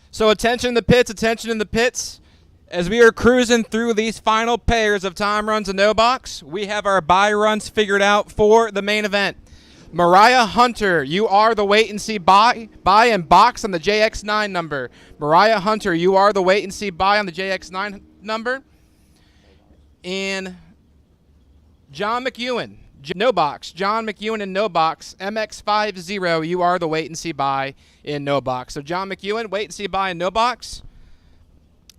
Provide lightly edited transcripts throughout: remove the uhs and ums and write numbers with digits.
So attention in the pits, attention in the pits. As we are cruising through these final pairs of time runs and no box, we have our buy runs figured out for the main event. Mariah Hunter, you are the wait and see buy and box on the JX9 number. Mariah Hunter, you are the wait and see buy on the JX9 number. And John McEwen, no box. John McEwen in no box. MX50, you are the wait and see buy in no box. So John McEwen, wait and see buy in no box.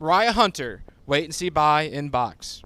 Mariah Hunter, wait and see buy in box.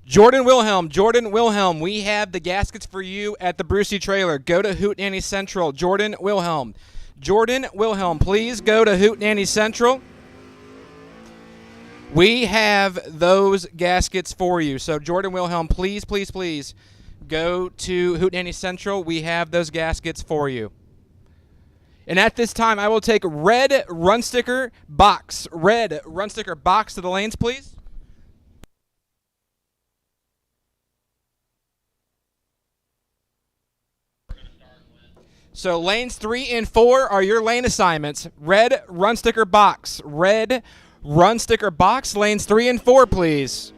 Jordan Wilhelm, we have the gaskets for you at the Brucey trailer. Go to Hootenanny Central. Jordan Wilhelm, please go to Hootenanny Central. We have those gaskets for you. So Jordan Wilhelm, please go to Hootenanny Central. We have those gaskets for you. And at this time, I will take red run sticker box to the lanes, please. So lanes 3 and 4 are your lane assignments. Red run sticker box. Lanes 3 and 4, please.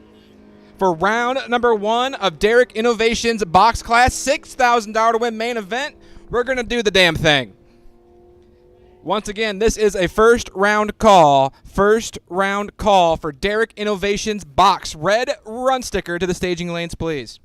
For round number 1 of Derek Innovations box class, $6,000 to win main event, we're going to do the damn thing. Once again, this is a first round call for Derek Innovations box. Red run sticker to the staging lanes, please.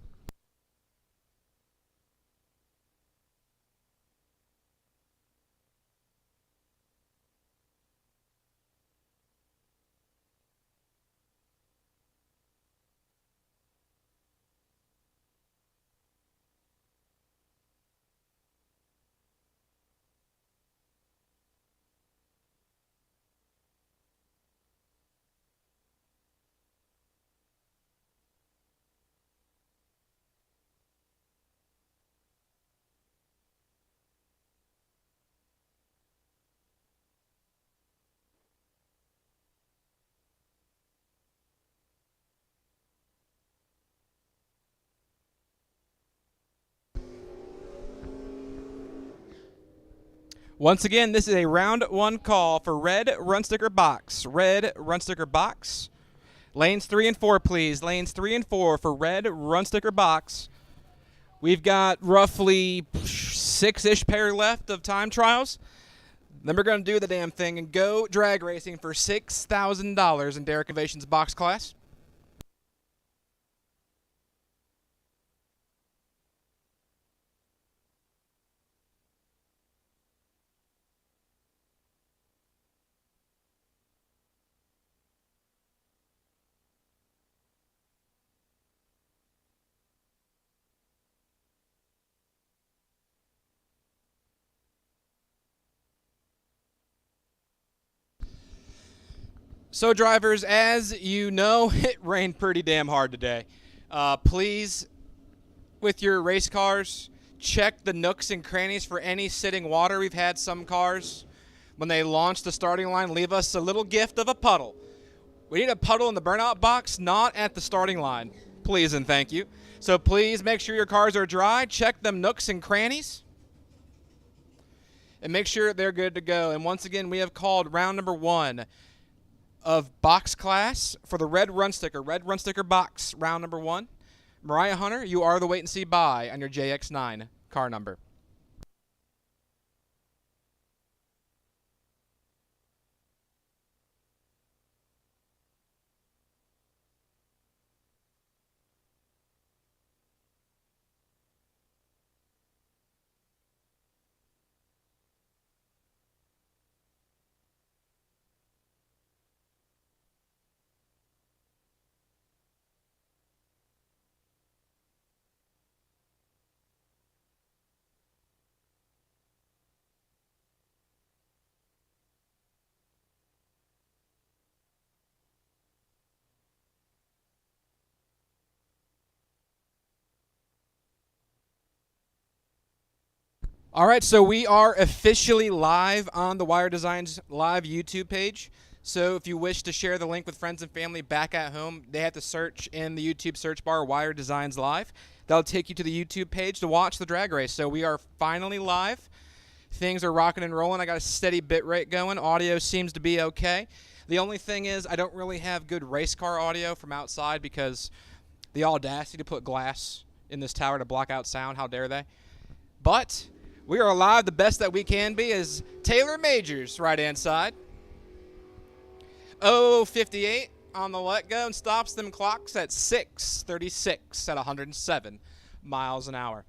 Once again, this is a round 1 call for red run sticker box. Lanes 3 and 4, please. Lanes 3 and 4 for red run sticker box. We've got roughly 6-ish pair left of time trials. Then we're going to do the damn thing and go drag racing for $6,000 in Derek Innovations box class. So drivers, as you know, it rained pretty damn hard today. Please, with your race cars, check the nooks and crannies for any sitting water. We've had some cars, when they launch the starting line, leave us a little gift of a puddle. We need a puddle in the burnout box, not at the starting line. Please and thank you. So please make sure your cars are dry. Check them nooks and crannies. And make sure they're good to go. And once again, we have called round number 1 of box class for the red run sticker box, round number 1. Mariah Hunter, you are the wait and see buy on your JX9 car number. All right, so we are officially live on the Wire Designs live YouTube page. So if you wish to share the link with friends and family back at home, they have to search in the YouTube search bar Wire Designs Live. That'll take you to the YouTube page to watch the drag race. So we are finally live. Things are rocking and rolling. I got a steady bit rate going. Audio seems to be okay. The only thing is I don't really have good race car audio from outside because the audacity to put glass in this tower to block out sound. How dare they? But we are live. The best that we can be is Taylor Majors, right-hand side. 058 on the let-go and stops them clocks at 6:36 at 107 miles an hour.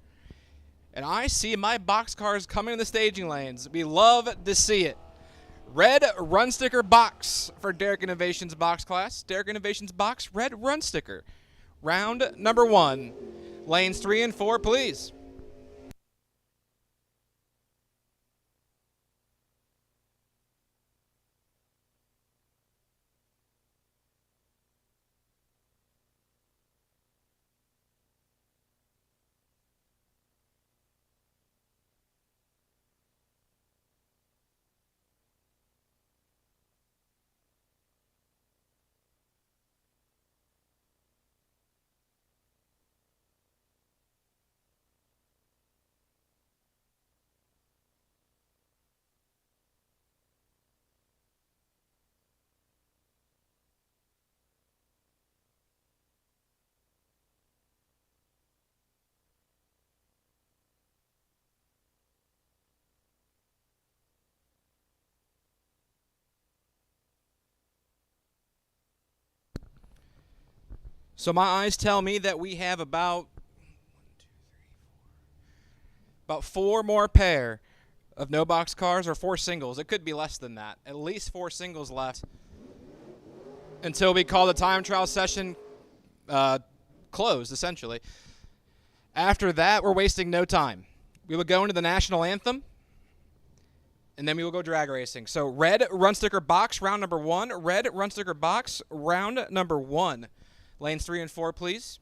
And I see my box cars coming in the staging lanes. We love to see it. Red run sticker box for Derek Innovations box class. Derek Innovations box, red run sticker. Round number 1. Lanes 3 and 4, please. So my eyes tell me that we have about 4 more pair of no box cars, or 4 singles. It could be less than that. At least 4 singles left until we call the time trial session closed, essentially. After that, we're wasting no time. We will go into the national anthem, and then we will go drag racing. So red run sticker box, round number 1. Red run sticker box, round number 1. Lanes 3 and 4, please.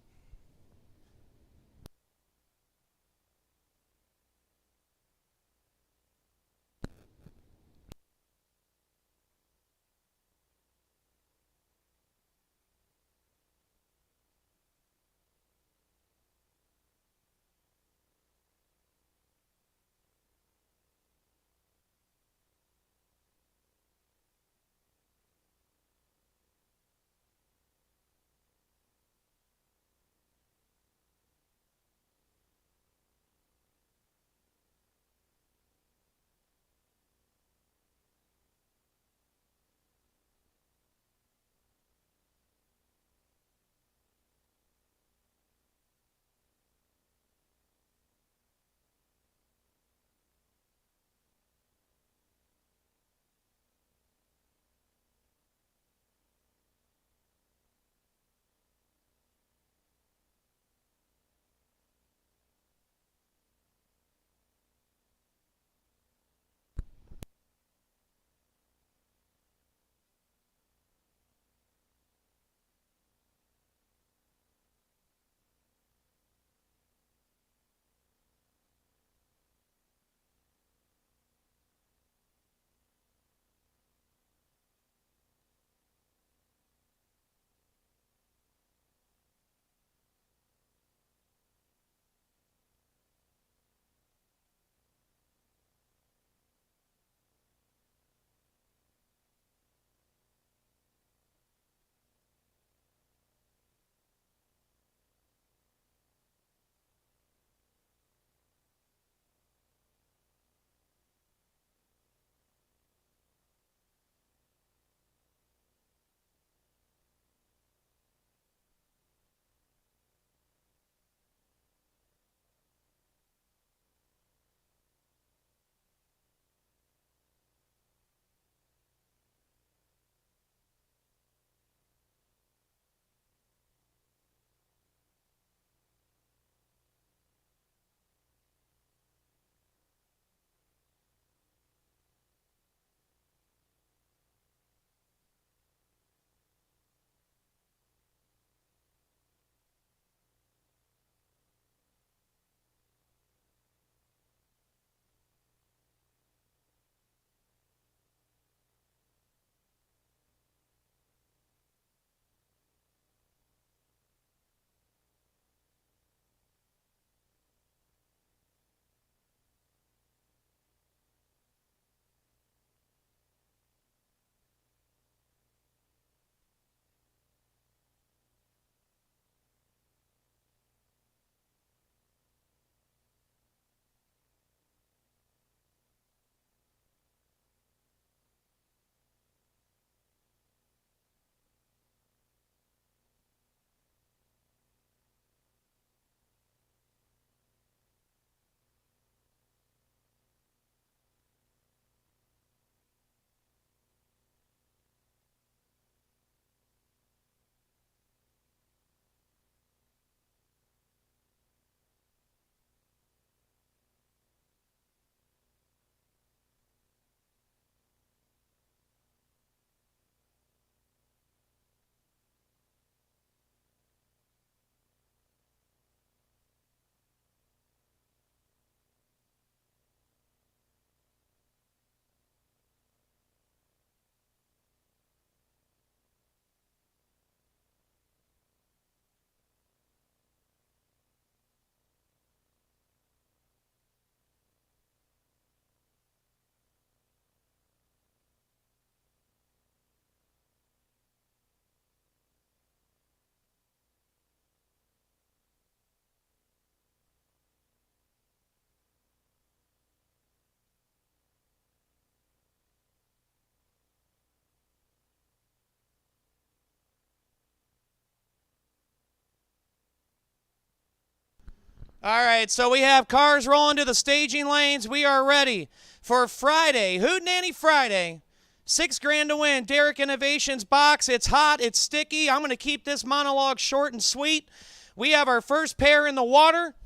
All right, so we have cars rolling to the staging lanes. We are ready for Friday, Hootenanny Friday. $6,000 to win. Derek Innovations box. It's hot. It's sticky. I'm going to keep this monologue short and sweet. We have our first pair in the water,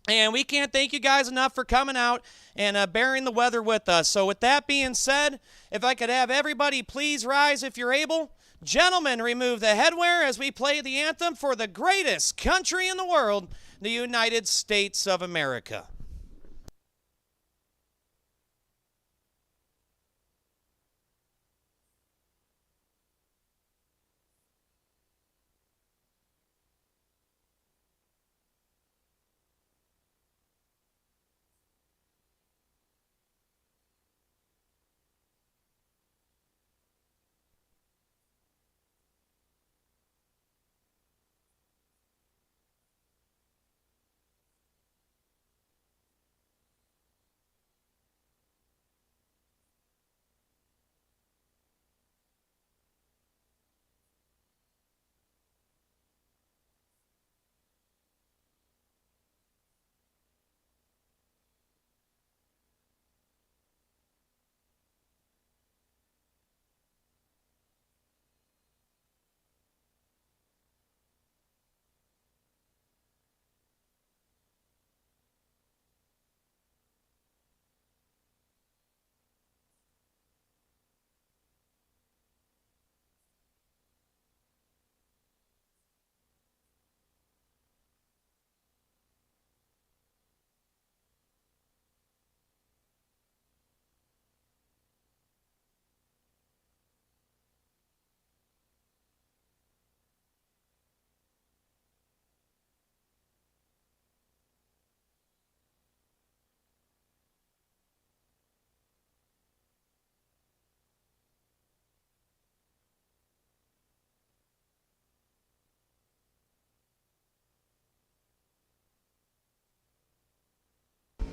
and we can't thank you guys enough for coming out and bearing the weather with us. So with that being said, if I could have everybody please rise if you're able. Gentlemen, remove the headwear as we play the anthem for the greatest country in the world, the United States of America.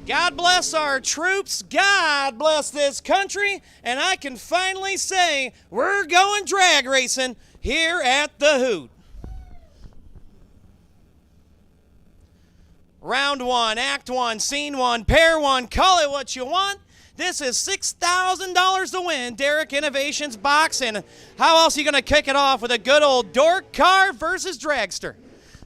God bless our troops. God bless this country. And I can finally say we're going drag racing here at the Hoot. Round one, act one, scene one, pair one, call it what you want. This is $6,000 to win. Derek Innovations box. And how else are you going to kick it off with a good old dork car versus dragster?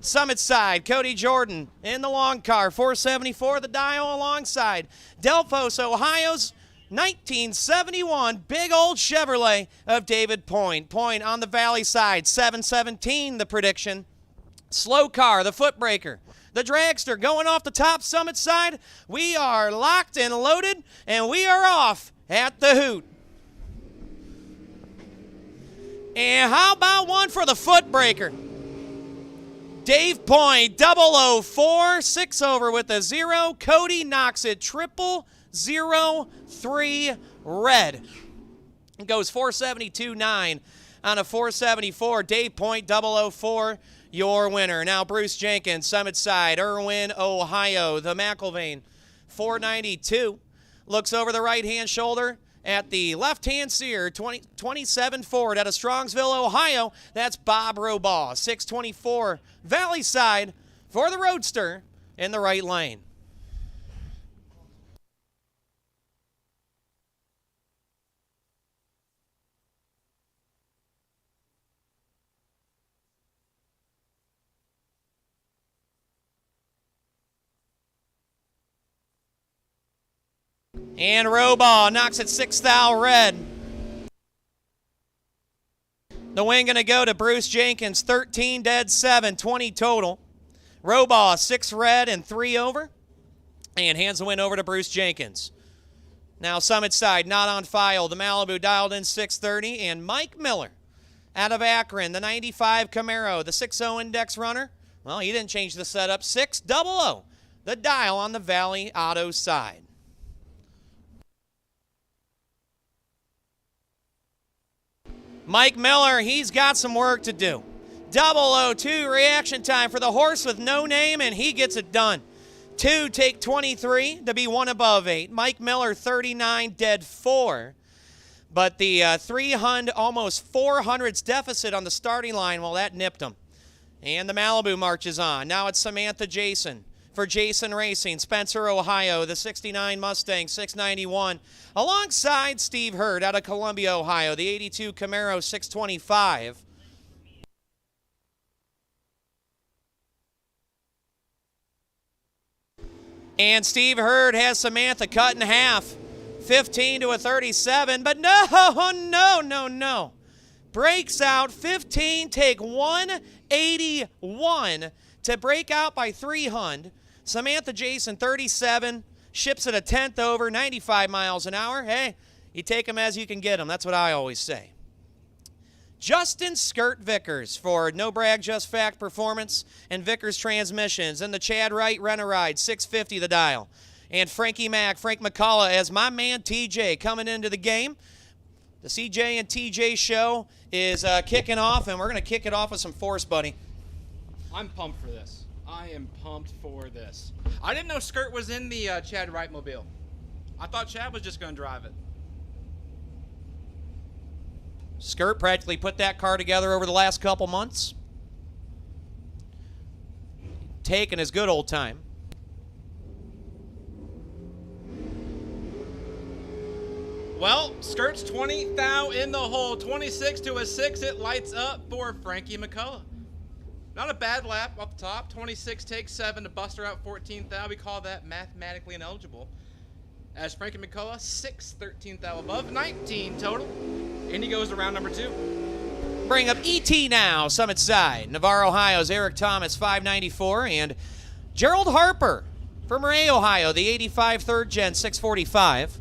Summit side, Cody Jordan in the long car, 474 the dial alongside. Delphos, Ohio's 1971 big old Chevrolet of David Point. Point on the valley side, 717 the prediction. Slow car, the footbreaker. The dragster going off the top Summit side. We are locked and loaded, and we are off at the Hoot. And how about one for the footbreaker? Dave Point, 004, 6 over with a 0. Cody knocks it 0003 red. It goes 472.9 on a 474. Dave Point, 004, your winner. Now Bruce Jenkins, Summit side, Irwin, Ohio, the McIlvain, 492. Looks over the right-hand shoulder at the left-hand sear, 27 Ford out of Strongsville, Ohio. That's Bob Robaugh. 624 Valley side for the Roadster in the right lane. And Robaugh knocks it 6,000 red. The win going to go to Bruce Jenkins, 13 dead, 7, 20 total. Robaugh, 6 red and 3 over. And hands the win over to Bruce Jenkins. Now Summit side, not on file. The Malibu dialed in 630. And Mike Miller out of Akron, the 95 Camaro, the 6.0 index runner. Well, he didn't change the setup. 600, the dial on the Valley Auto side. Mike Miller, he's got some work to do. 002 reaction time for the horse with no name, and he gets it done. 2 take 23 to be 1 above 8. Mike Miller, 39, dead 4. But the 300, almost 400s deficit on the starting line, well, that nipped him. And the Malibu marches on. Now it's Samantha Jason. for Jason Racing, Spencer, Ohio, the 69 Mustang 691, alongside Steve Hurd out of Columbia, Ohio, the 82 Camaro 625. And Steve Hurd has Samantha cut in half, 15 to a 37, but no. Breaks out 15, take 181 to break out by 300. Samantha Jason, 37, ships at a 10th over, 95 miles an hour. Hey, you take them as you can get them. That's what I always say. Justin Skirt Vickers for No Brag Just Fact Performance and Vickers Transmissions. And the Chad Wright Rent-A-Ride, 650 the dial. And Frank McCullough as my man TJ coming into the game. The CJ and TJ show is kicking off, and we're going to kick it off with some force, buddy. I'm pumped for this. I am pumped for this. I didn't know Skirt was in the Chad Wright mobile. I thought Chad was just going to drive it. Skirt practically put that car together over the last couple months. Taking his good old time. Well, Skirt's 20 thou in the hole, 26 to a 6. It lights up for Frankie McCullough. Not a bad lap off the top. 26 takes 7 to bust her out 14 thou. We call that mathematically ineligible. As Frankie McCullough, 6 13 thou above, 19 total. And he goes to round number 2. Bring up ET now, Summit Side. Navarre, Ohio's Eric Thomas, 594. And Gerald Harper from Ray, Ohio, the 85 third gen, 645.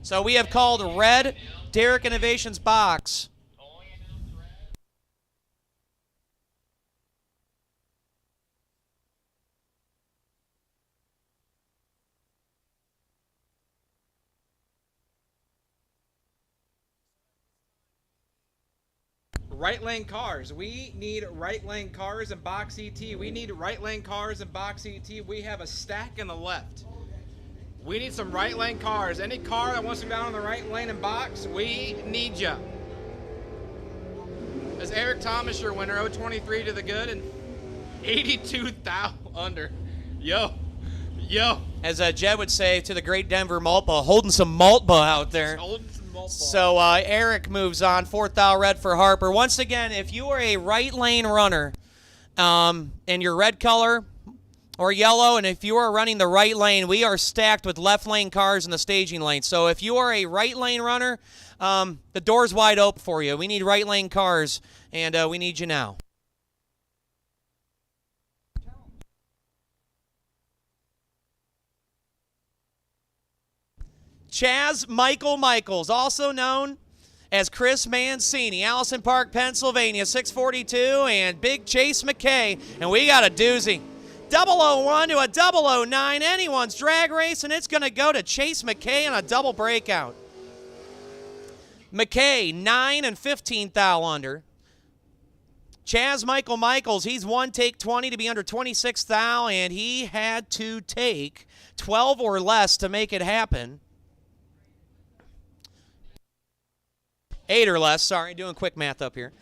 So we have called red Derek Innovations box. Right lane cars. We need right lane cars and box ET. We need right lane cars and box ET. We have a stack in the left. We need some right lane cars. Any car that wants to go down on the right lane and box, we need ya. As Eric Thomas, your winner, 023 to the good and 82 thou under. Yo. As Jed would say to the great Denver Maltba, holding some Maltba out there. So Eric moves on, 4th thou red for Harper. Once again, if you are a right lane runner and you're red color or yellow, and if you are running the right lane, we are stacked with left lane cars in the staging lane. So if you are a right lane runner, the door's wide open for you. We need right lane cars, and we need you now. Chaz Michaels, also known as Chris Mancini, Allison Park, Pennsylvania, 642, and Big Chase McKay. And we got a doozy. 001 to a 009, anyone's drag race, and it's going to go to Chase McKay on a double breakout. McKay, 9 and 15 thou under. Chaz Michaels, he's one take 20 to be under 26 thou, and he had to take 12 or less to make it happen. 8 or less, sorry, doing quick math up here.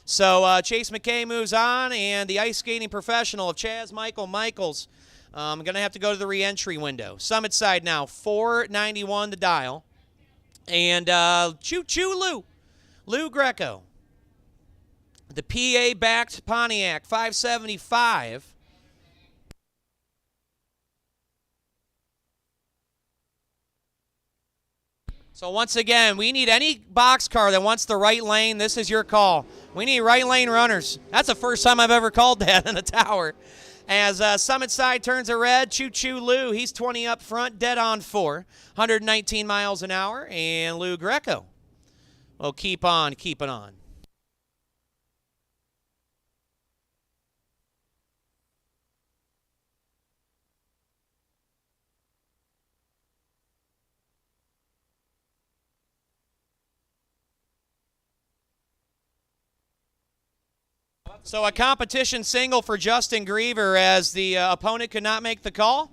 So Chase McKay moves on, and the ice skating professional of Chaz Michaels, going to have to go to the re-entry window. Summit Side now, 491 to dial. And Lou Greco. The PA-backed Pontiac, 575. So once again, we need any box car that wants the right lane. This is your call. We need right lane runners. That's the first time I've ever called that in a tower. As Summit Side turns a red, Choo Lou, he's 20 up front, dead on 4, 119 miles an hour, and Lou Greco will keep on keeping on. So a competition single for Justin Griever as the opponent could not make the call.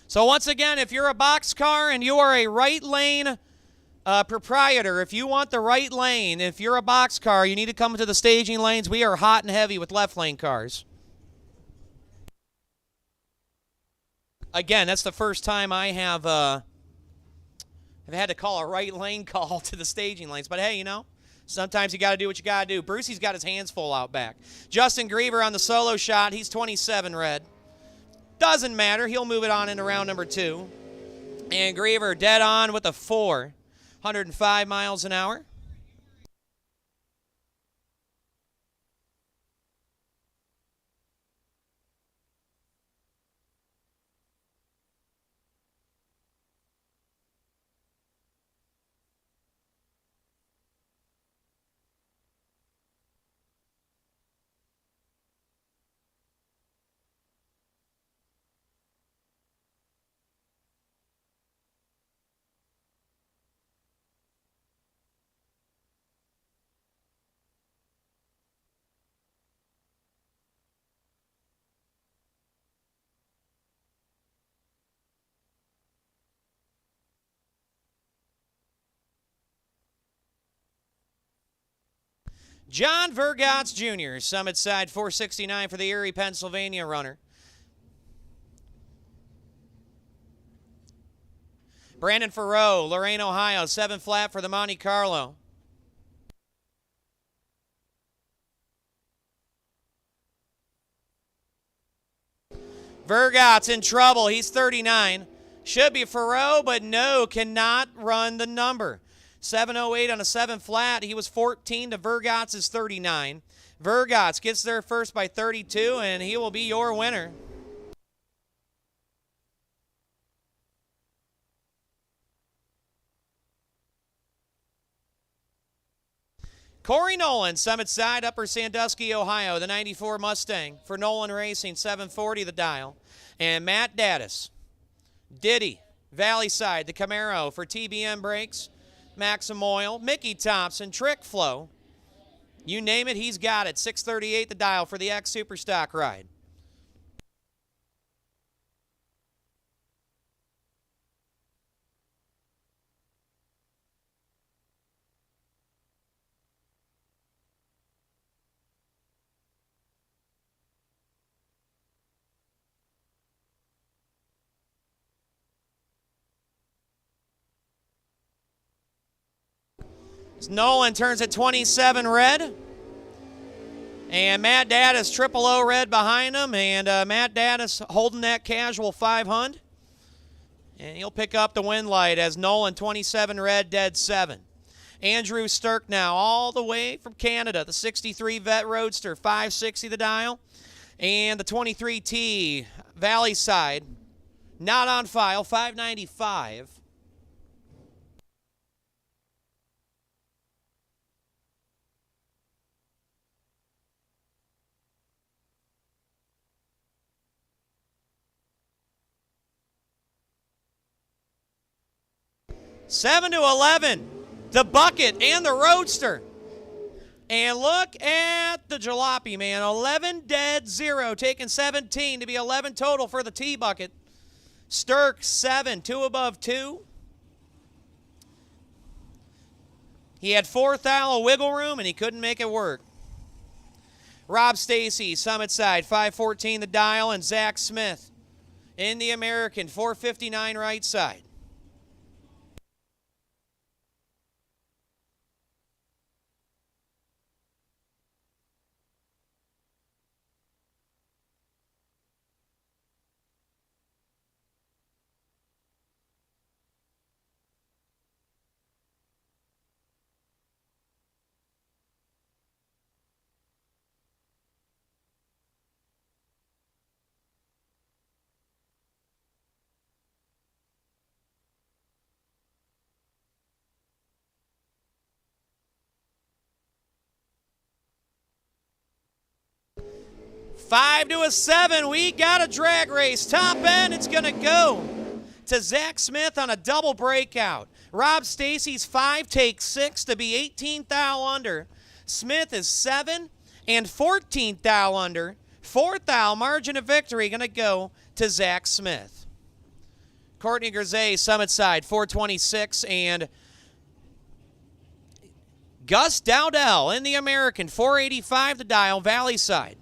So once again, if you're a boxcar and you are a right lane proprietor, if you want the right lane, if you're a boxcar, you need to come to the staging lanes. We are hot and heavy with left lane cars. Again, that's the first time I have I've had to call a right lane call to the staging lanes. But hey, you know, sometimes you got to do what you got to do. Brucey's got his hands full out back. Justin Griever on the solo shot. He's 27 red. Doesn't matter. He'll move it on into round number 2. And Griever dead on with a 4. 105 miles an hour. John Vergatz Jr., Summit Side 469 for the Erie, Pennsylvania runner. Brandon Farrow, Lorain, Ohio, 7 flat for the Monte Carlo. Vergatz in trouble. He's 39. Should be Farrow, but no, cannot run the number. 7:08 on a 7 flat. He was 14 to Vergatz's 39. Vergatz gets there first by 32, and he will be your winner. Corey Nolan, Summit Side, Upper Sandusky, Ohio, the 94 Mustang for Nolan Racing, 740 the dial. And Matt Daddis, Diddy, Valley Side, the Camaro for TBM Brakes, Maxim Oil, Mickey Thompson, Trick Flow. You name it, he's got it. 638 the dial for the X Superstock ride. Nolan turns at 27 red. And Matt Daddis, triple O red behind him. And Matt Daddis holding that casual 500. And he'll pick up the win light as Nolan 27 red, dead 7. Andrew Stirk now all the way from Canada. The 63 Vet Roadster, 560 the dial. And the 23T Valley Side, not on file, 595. Seven to 11, the bucket and the Roadster. And look at the jalopy, man. 11 dead, 0, taking 17 to be 11 total for the T-bucket. Stirk, 7, 2 above 2. He had 4 thou of wiggle room, and he couldn't make it work. Rob Stacy, Summit Side, 514 the dial, and Zach Smith in the American, 459 right side. Five to a 7, we got a drag race. Top end, it's going to go to Zach Smith on a double breakout. Rob Stacy's 5 takes 6 to be 18 thou under. Smith is 7 and 14 thou under. 4 thou margin of victory going to go to Zach Smith. Courtney Grisey, Summit Side, 426. And Gus Dowdell in the American, 485 the dial, Valley Side.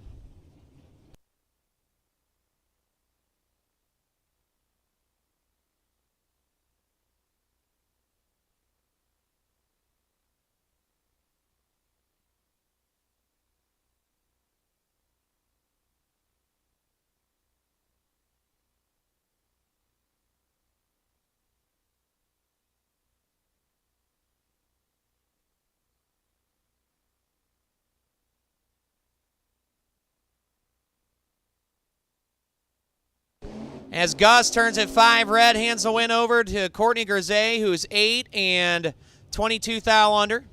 As Gus turns at 5 red, hands the win over to Courtney Grisey, who's 8 and 22 thou under.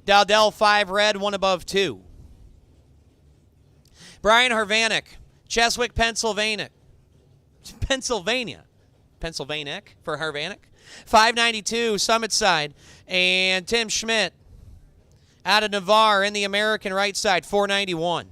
Dowdell 5 red, 1 above 2. Brian Harvanek, Cheswick, Pennsylvania for Harvanek. 592 Summit Side. And Tim Schmidt out of Navarre in the American right side, 491.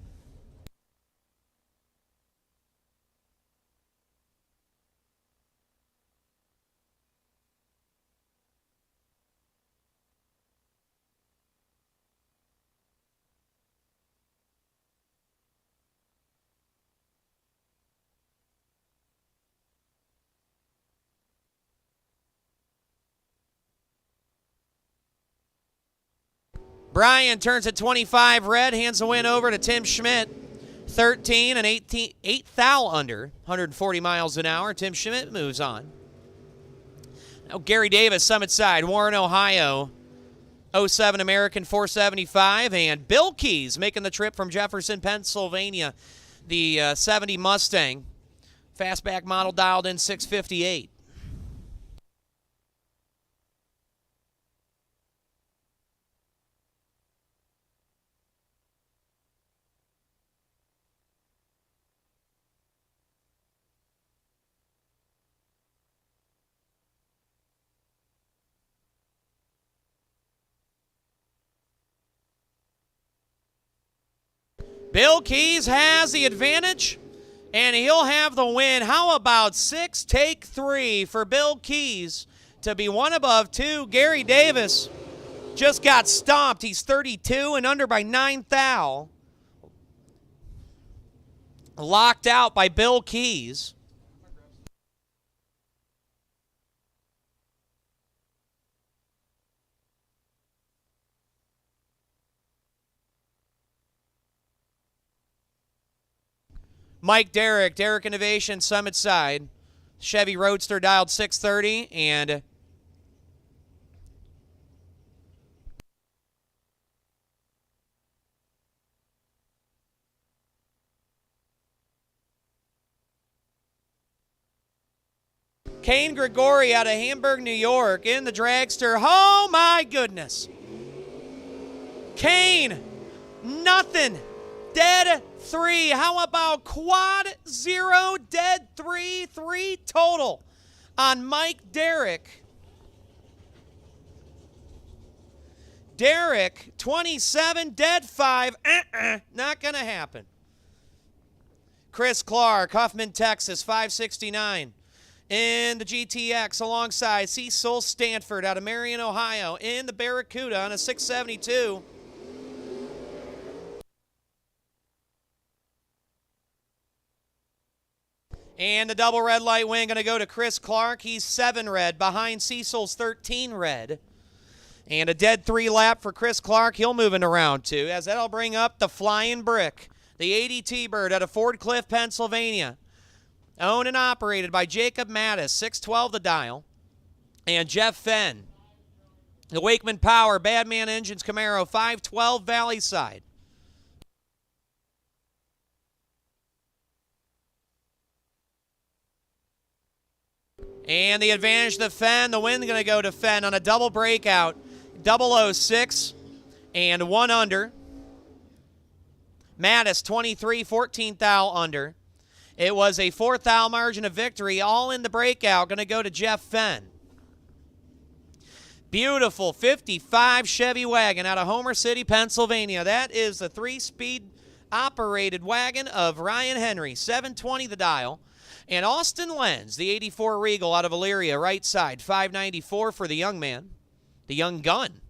Brian turns at 25 red, hands the win over to Tim Schmidt. 13 and 8 thou under, 140 miles an hour. Tim Schmidt moves on. Now Gary Davis, Summit Side, Warren, Ohio. 07 American, 475. And Bill Keys making the trip from Jefferson, Pennsylvania. The 70 Mustang. Fastback model dialed in 658. Bill Keys has the advantage, and he'll have the win. How about 6, take 3 for Bill Keys to be 1 above 2. Gary Davis just got stomped. He's 32 and under by 9 thou. Locked out by Bill Keys. Mike Derrick, Derrick Innovation, Summit Side. Chevy Roadster dialed 630, and Kane Grigori out of Hamburg, New York in the dragster. Oh my goodness. Kane, nothing. Dead 3. How about quad 0, dead 3, 3 total on Mike Derrick. Derrick, 27, dead 5. Not going to happen. Chris Clark, Huffman, Texas, 569. In the GTX alongside Cecil Stanford out of Marion, Ohio in the Barracuda on a 672. And the double red light win going to go to Chris Clark. He's 7 red behind Cecil's 13 red. And a dead 3 lap for Chris Clark. He'll move into round 2 as that'll bring up the Flying Brick, the 80 T-Bird out of Fort Cliff, Pennsylvania. Owned and operated by Jacob Mattis, 612 the dial. And Jeff Fenn, the Wakeman Power, Badman Engines Camaro, 512 Valley Side. And the advantage to Fenn. The win going to go to Fenn on a double breakout. 006 and 1 under. Mattis, 23, 14 thou under. It was a 4 thou margin of victory, all in the breakout. Going to go to Jeff Fenn. Beautiful 55 Chevy wagon out of Homer City, Pennsylvania. That is the 3-speed operated wagon of Ryan Henry, 720 the dial. And Austin Lenz, the 84 Regal out of Elyria, right side, 594 for the young man, the young gun.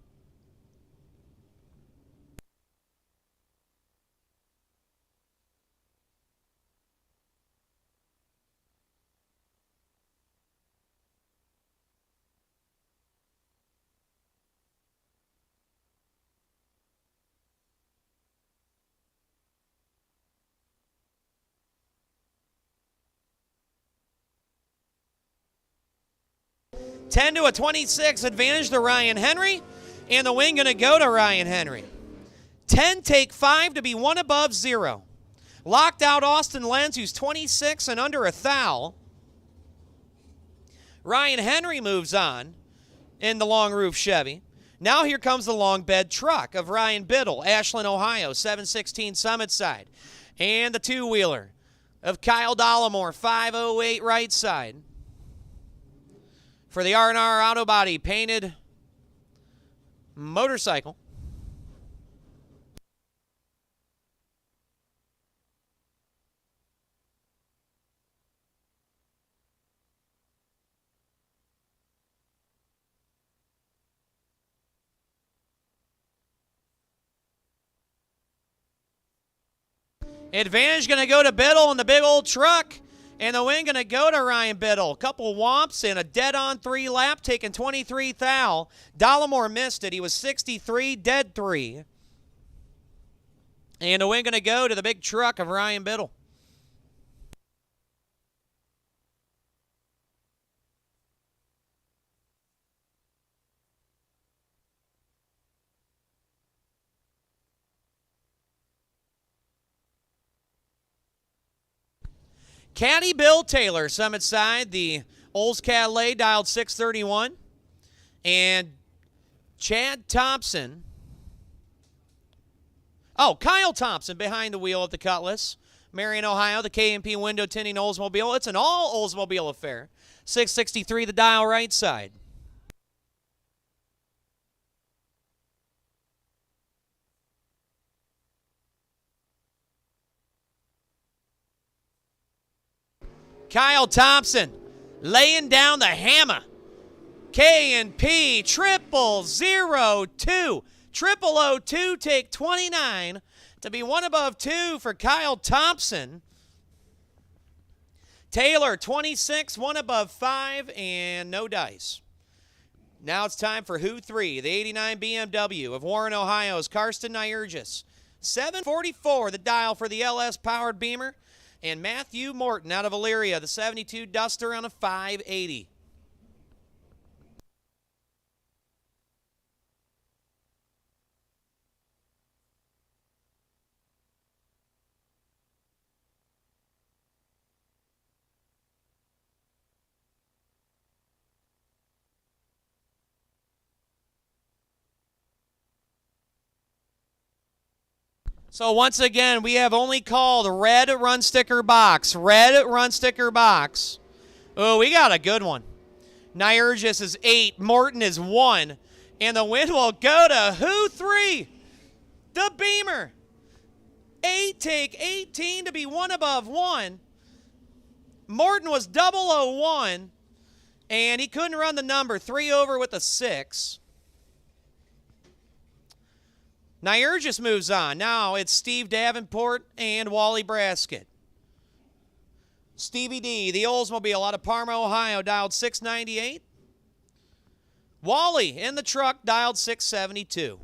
$10 to a $26 advantage to Ryan Henry, and the win going to go to Ryan Henry. 10 take 5 to be one above 0. Locked out Austin Lenz, who's 26 and under a thou. Ryan Henry moves on in the long roof Chevy. Now here comes the long bed truck of Ryan Biddle, Ashland, Ohio, 716 Summit side. And the two-wheeler of Kyle Dollamore, 508 right side. For the R&R Auto Body painted motorcycle. Advantage going to go to Biddle in the big old truck. And the win going to go to Ryan Biddle. A couple whomps and a dead-on 3 lap, taking 23 thou. Dollamore missed it. He was 63, dead 3. And the win going to go to the big truck of Ryan Biddle. Caddy Bill Taylor, Summit side, the Olds Cadet, dialed 631. And Chad Thompson. Oh, Kyle Thompson behind the wheel at the Cutlass. Marion, Ohio, the K&P window tinting Oldsmobile. It's an all Oldsmobile affair. 663 the dial right side. Kyle Thompson laying down the hammer. K&P 0002. 0002 take 29 to be one above 2 for Kyle Thompson. Taylor 26, one above 5, and no dice. Now it's time for Who 3, the 89 BMW of Warren, Ohio's Karsten Nyergis. 744 the dial for the LS powered Beamer. And Matthew Morton out of Elyria, the 72 Duster on a 580. So once again, we have only called red run sticker box. Red run sticker box. Oh, we got a good one. Nyergis is 8. Morton is 1. And the win will go to Who 3? The Beamer. 8 take 18 to be one above 1. Morton was 001. And he couldn't run the number. 3 over with a 6. Nyergis moves on. Now it's Steve Davenport and Wally Braskett. Stevie D, the Oldsmobile out of Parma, Ohio, dialed 698. Wally in the truck, dialed 672.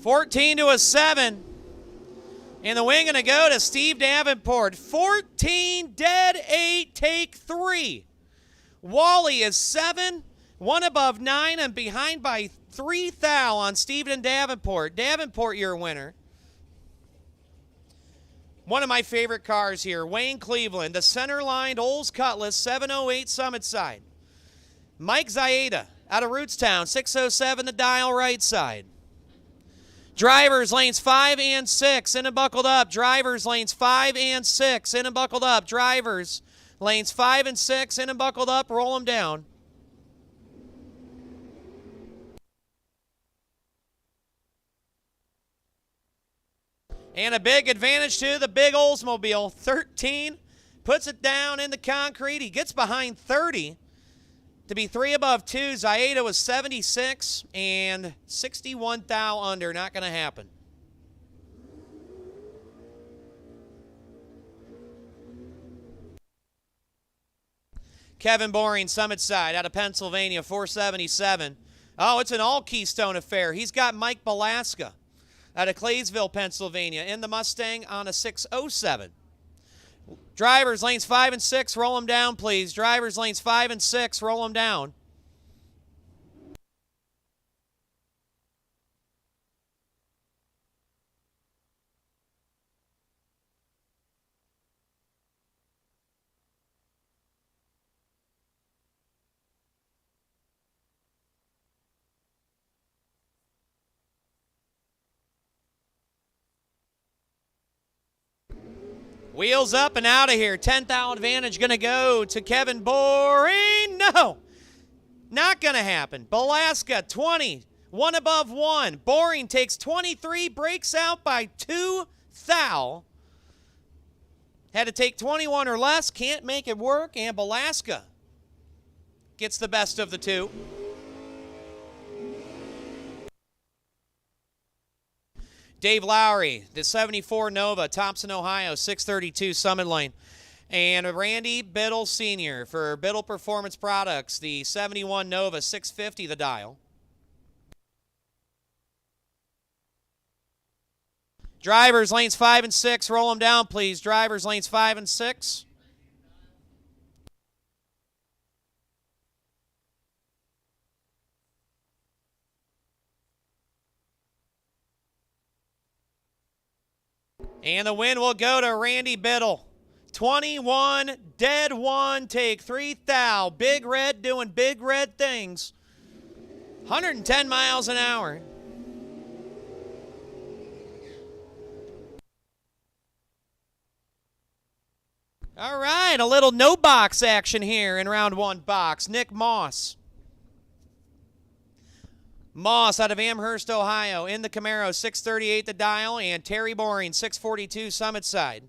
$14 to a 7. And the win going to go to Steve Davenport. 14, dead 8, take 3. Wally is 7, one above 9, and behind by 3 thou on Stephen Davenport. Davenport, your winner. One of my favorite cars here, Wayne Cleveland, the center-lined Olds Cutlass 708 Summit Side. Mike Zaida out of Rootstown, 607 the dial right side. Drivers lanes 5 and 6 in and buckled up. Drivers lanes 5 and 6 in and buckled up. Drivers lanes 5 and 6 in and buckled up. Roll them down. And a big advantage to the big Oldsmobile. 13 puts it down in the concrete. He gets behind 30 to be 3 above 2. Zaida was 76 and 61 thou under. Not going to happen. Kevin Boring, Summit Side, out of Pennsylvania, 477. Oh, it's an all-Keystone affair. He's got Mike Belaska out of Claysville, Pennsylvania, in the Mustang on a 607. Drivers, lanes 5 and 6, roll them down, please. Drivers, lanes 5 and 6, roll them down. Wheels up and out of here. 10th thou advantage going to go to Kevin Boring. No, not going to happen. Belaska, 20, 1 above 1. Boring takes 23, breaks out by 2 thou. Had to take 21 or less, can't make it work, and Belaska gets the best of the two. Dave Lowry, the 74 Nova, Thompson, Ohio, 632 Summit Lane. And Randy Biddle Sr. for Biddle Performance Products, the 71 Nova, 650 the dial. Drivers, lanes 5 and 6, roll them down, please. Drivers, lanes 5 and 6. And the win will go to Randy Biddle. 21, dead 1, take 3 thou. Big Red doing big red things. 110 miles an hour. All right, a little no box action here in round 1 box. Nick Moss. Moss out of Amherst, Ohio, in the Camaro, 638 the dial, and Terry Boring, 642 Summit Side.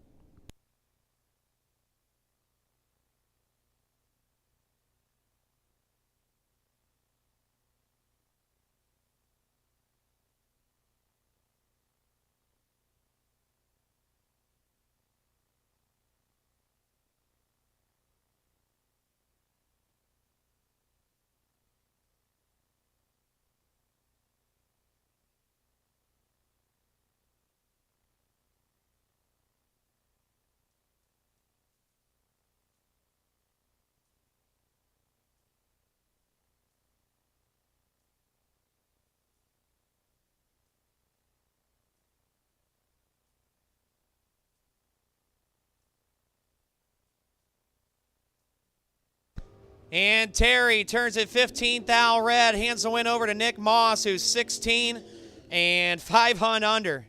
And Terry turns it 15 thou red, hands the win over to Nick Moss, who's 16 and 500 under.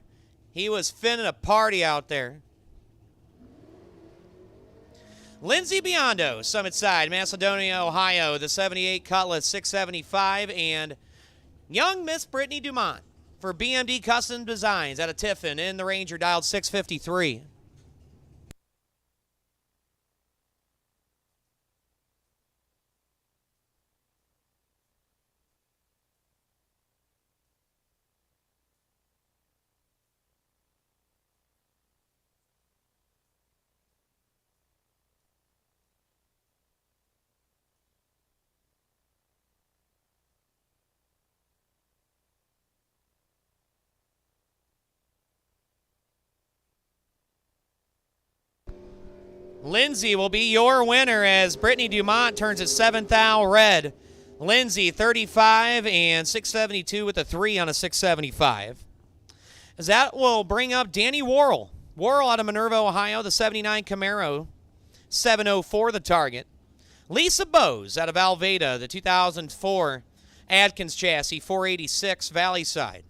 He was finning a party out there. Lindsey Biondo, Summit Side, Macedonia, Ohio, the 78 Cutlass, 675, and young Miss Brittany Dumont for BMD Custom Designs out of Tiffin in the Ranger, dialed 653. Lindsay will be your winner as Brittany Dumont turns it 7th thou red. Lindsay 35 and 672 with a 3 on a 675. As that will bring up Danny Worrell Worrell out of Minerva, Ohio, the 79 Camaro, 704 the target. Lisa Bose out of Alveda, the 2004 Adkins chassis, 486 Valley Side.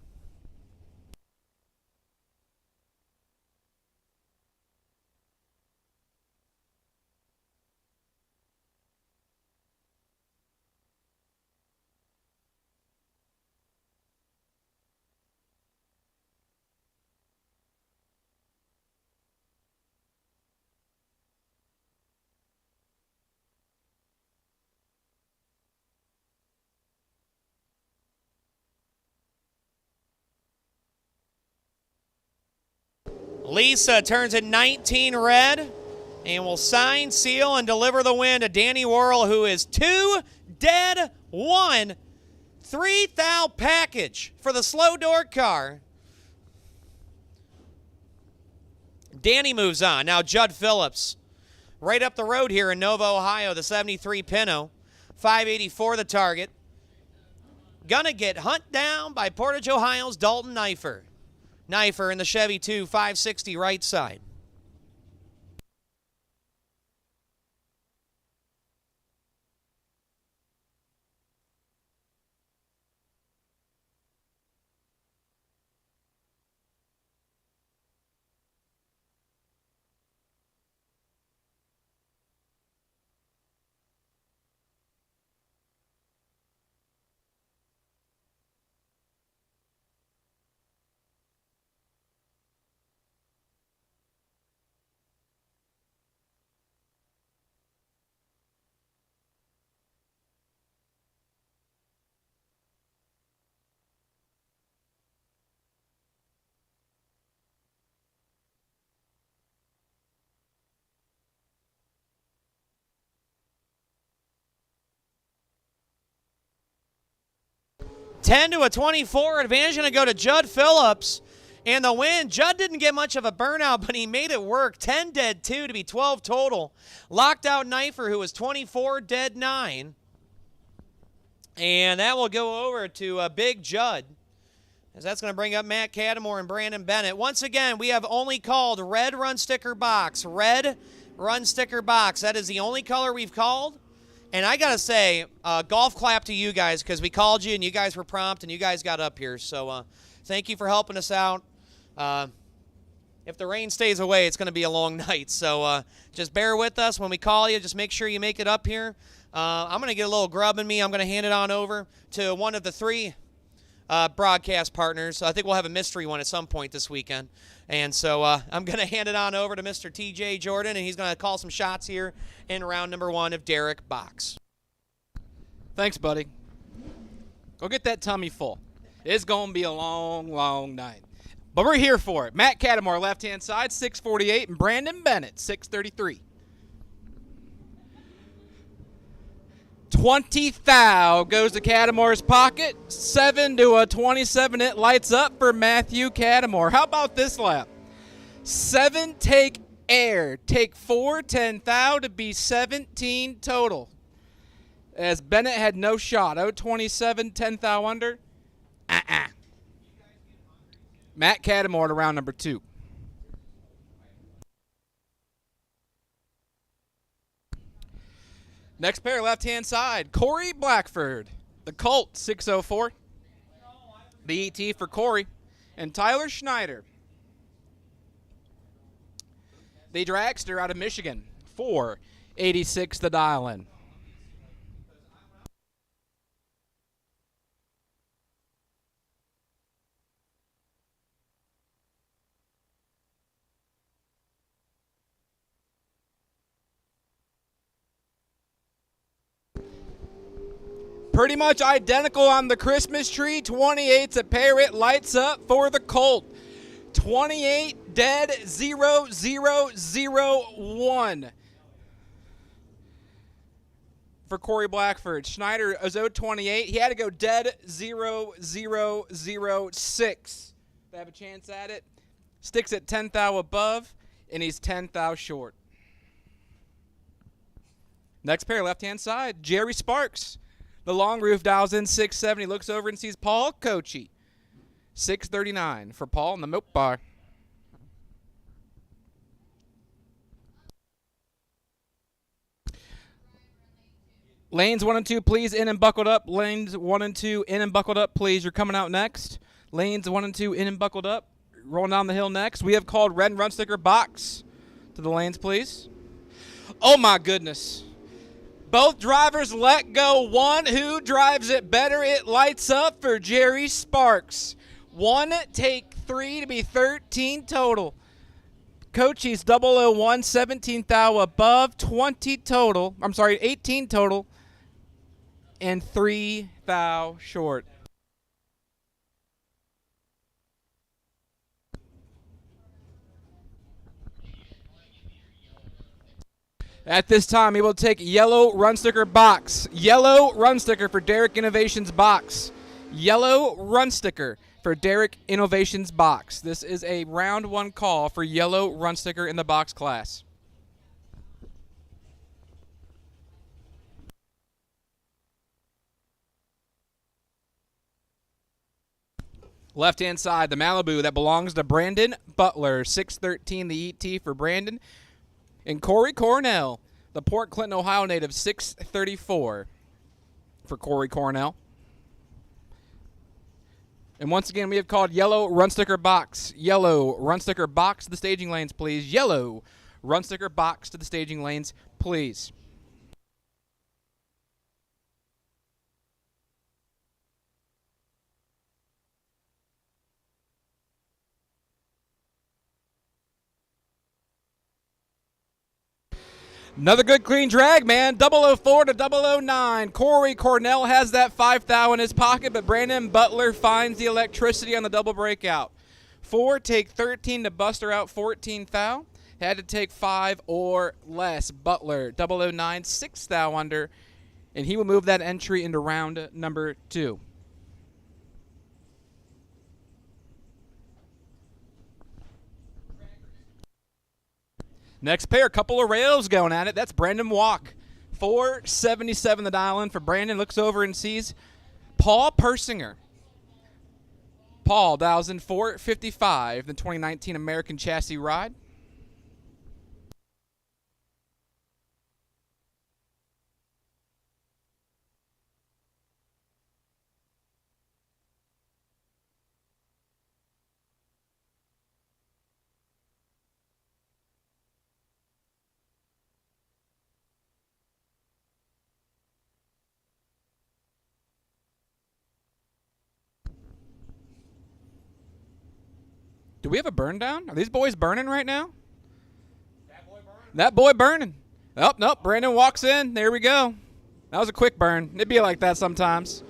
Lisa turns it 19 red and will sign, seal, and deliver the win to Danny Worrell, who is 2 dead 1. 3,000 package for the slow door car. Danny moves on. Now Judd Phillips, right up the road here in Nova, Ohio, the 73 Pinto, 584 the target. Gonna get hunt down by Portage, Ohio's Dalton Knifer. Knifer in the Chevy 2, 560 right side. Ten to a 24 advantage going to go to Judd Phillips. And the win, Judd didn't get much of a burnout, but he made it work. 10 dead 2 to be 12 total. Locked out Knifer, who was 24 dead 9. And that will go over to Big Judd, as that's going to bring up Matt Cattermore and Brandon Bennett. Once again, we have only called red run sticker box. Red run sticker box. That is the only color we've called. And I got to say, golf clap to you guys, because we called you and you guys were prompt and you guys got up here. So thank you for helping us out. If the rain stays away, it's going to be a long night. So just bear with us when we call you. Just make sure you make it up here. I'm going to get a little grub in me. I'm going to hand it on over to one of the 3 broadcast partners. I think we'll have a mystery one at some point this weekend. And so I'm going to hand it on over to Mr. TJ Jordan, and he's going to call some shots here in round number 1 of Derek Box. Thanks, buddy. Go get that tummy full. It's going to be a long, long night. But we're here for it. Matt Cattermore, left-hand side, 648, and Brandon Bennett, 633. 20 thou goes to Cattermore's pocket. 7 to a 27. It lights up for Matthew Cattermore. How about this lap? 7 take air. Take 4, 10 thou to be 17 total. As Bennett had no shot. 027, 10 thou under. Matt Cattermore to round number 2. Next pair, left-hand side, Corey Blackford, the Colt, 604. The ET for Corey. And Tyler Schneider, the Dragster out of Michigan, 486 the dial-in. Pretty much identical on the Christmas tree. 28's a pair. It lights up for the Colt. 28 dead 0 0 0 1 for Corey Blackford. Schneider is 028. He had to go dead 0 0 0 6 to have a chance at it. Sticks at 10 thou above, and he's 10 thou short. Next pair, left-hand side, Jerry Sparks. The long roof dials in 670. Looks over and sees Paul Kochi. 639 for Paul in the milk bar. Lanes 1 and 2, please, in and buckled up. Lanes 1 and 2, in and buckled up, please. You're coming out next. Lanes 1 and 2, in and buckled up. Rolling down the hill next. We have called red run sticker box to the lanes, please. Oh, my goodness. Both drivers let go. One who drives it better. It lights up for Jerry Sparks. 1 take 3 to be 13 total. Cochise 001, 17 thou above, 20 total. I'm sorry, 18 total. And 3 thou short. At this time, he will take yellow run sticker box. Yellow run sticker for Derek Innovations box. Yellow run sticker for Derek Innovations box. This is a round 1 call for yellow run sticker in the box class. Left-hand side, the Malibu that belongs to Brandon Butler. 613, the ET for Brandon. And Corey Cornell, the Port Clinton, Ohio native. 634 for Corey Cornell. And once again, we have called yellow run sticker box. Yellow run sticker box to the staging lanes, please. Yellow run sticker box to the staging lanes, please. Another good clean drag, man. 004 to 009. Corey Cornell has that 5 thou in his pocket, but Brandon Butler finds the electricity on the double breakout. 4 take 13 to Buster out 14 thou. Had to take 5 or less. Butler 009, 6 thou under, and he will move that entry into round number 2. Next pair, couple of rails going at it. That's Brandon Walk. 477 the dial in for Brandon. Looks over and sees Paul Persinger. Paul dials in 455, the 2019 American Chassis Ride. Do we have a burn down? Are these boys burning right now? That boy burning. Oh, nope. Brandon walks in. There we go. That was a quick burn. It'd be like that sometimes.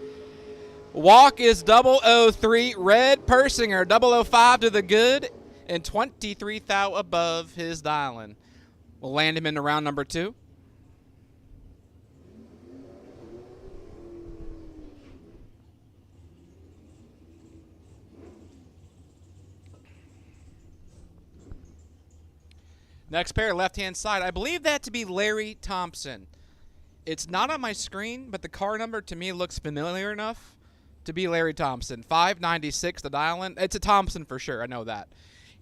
Walk is 003. Red Persinger 005 to the good and 23 thou above his dialing. We'll land him into round number 2. Next pair, left-hand side. I believe that to be Larry Thompson. It's not on my screen, but the car number to me looks familiar enough to be Larry Thompson. 596, the dial-in. It's a Thompson for sure. I know that.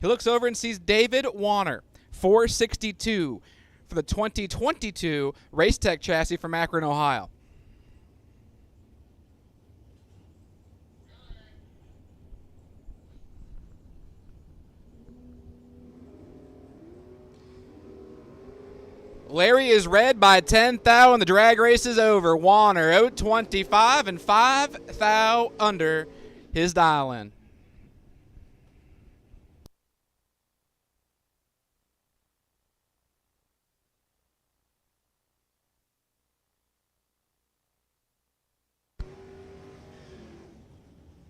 He looks over and sees David Warner. 462 for the 2022 Racetech chassis from Akron, Ohio. Larry is red by 10 thou, and the drag race is over. Warner 025 and 5 thou under his dial-in.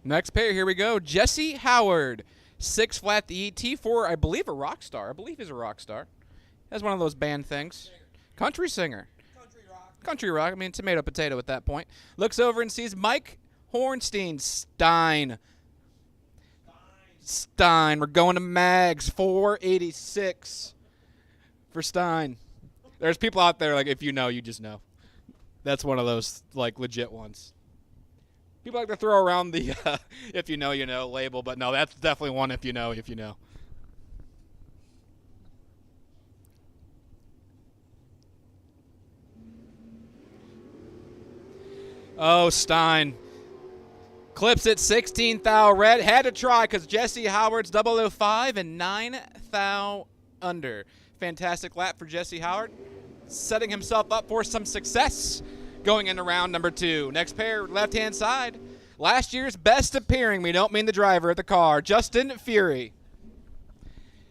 Next pair, here we go. Jesse Howard, 6 flat the ET for, I believe, a rock star. I believe he's a rock star. That's one of those band things. Country singer. Country rock. Country rock. I mean, tomato, potato at that point. Looks over and sees Mike Hornstein. Stein. We're going to Mags. 486 for Stein. There's people out there, like, if you know, you just know. That's one of those, like, legit ones. People like to throw around the if you know, you know label, but no, that's definitely one if you know, if you know. Oh, Stein. Clips it 16 thou red. Had to try because Jesse Howard's 005 and 9 thou under. Fantastic lap for Jesse Howard. Setting himself up for some success going into round number 2. Next pair, left-hand side. Last year's best appearing, we don't mean the driver of the car, Justin Fury.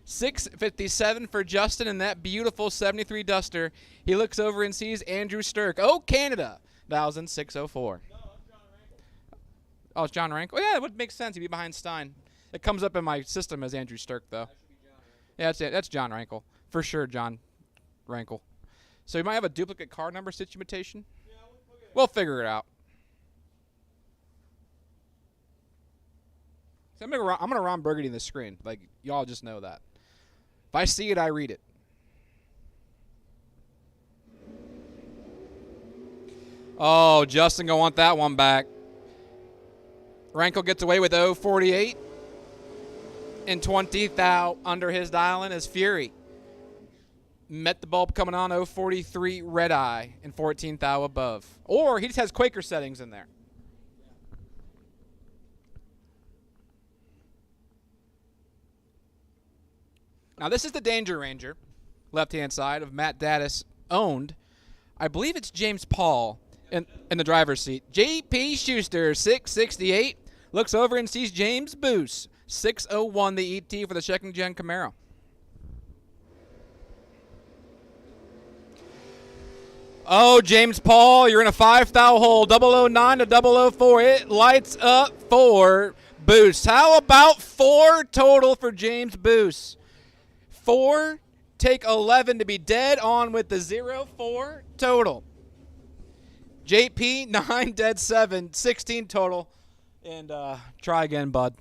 6:57 for Justin in that beautiful 73 Duster. He looks over and sees Andrew Sturck. Oh, Canada. 1,604. Oh, it's John Rankle? Oh, yeah, it would make sense. He'd be behind Stein. It comes up in my system as Andrew Sturck, though. Yeah, that's John Rankle. For sure, John Rankle. So you might have a duplicate car number situation? Yeah, we'll figure it out. So I'm gonna Ron Burgundy the screen. Like, y'all just know that. If I see it, I read it. Oh, Justin gonna want that one back. Rankle gets away with 048 and 20 thou under his dialing as Fury. Met the bulb coming on 043 red eye and 14 thou above. Or he just has Quaker settings in there. Now this is the Danger Ranger, left-hand side of Matt Daddis owned. I believe it's James Paul in the driver's seat. J.P. Schuster, 668. Looks over and sees James Boos, 601 the ET for the second-gen Camaro. Oh, James Paul, you're in a 5 thou hole, 009 to 004. It lights up for Boos. How about 4 total for James Boos? 4, take 11 to be dead on with the 0-4 total. JP, 9, dead 7, 16 total. And try again, bud.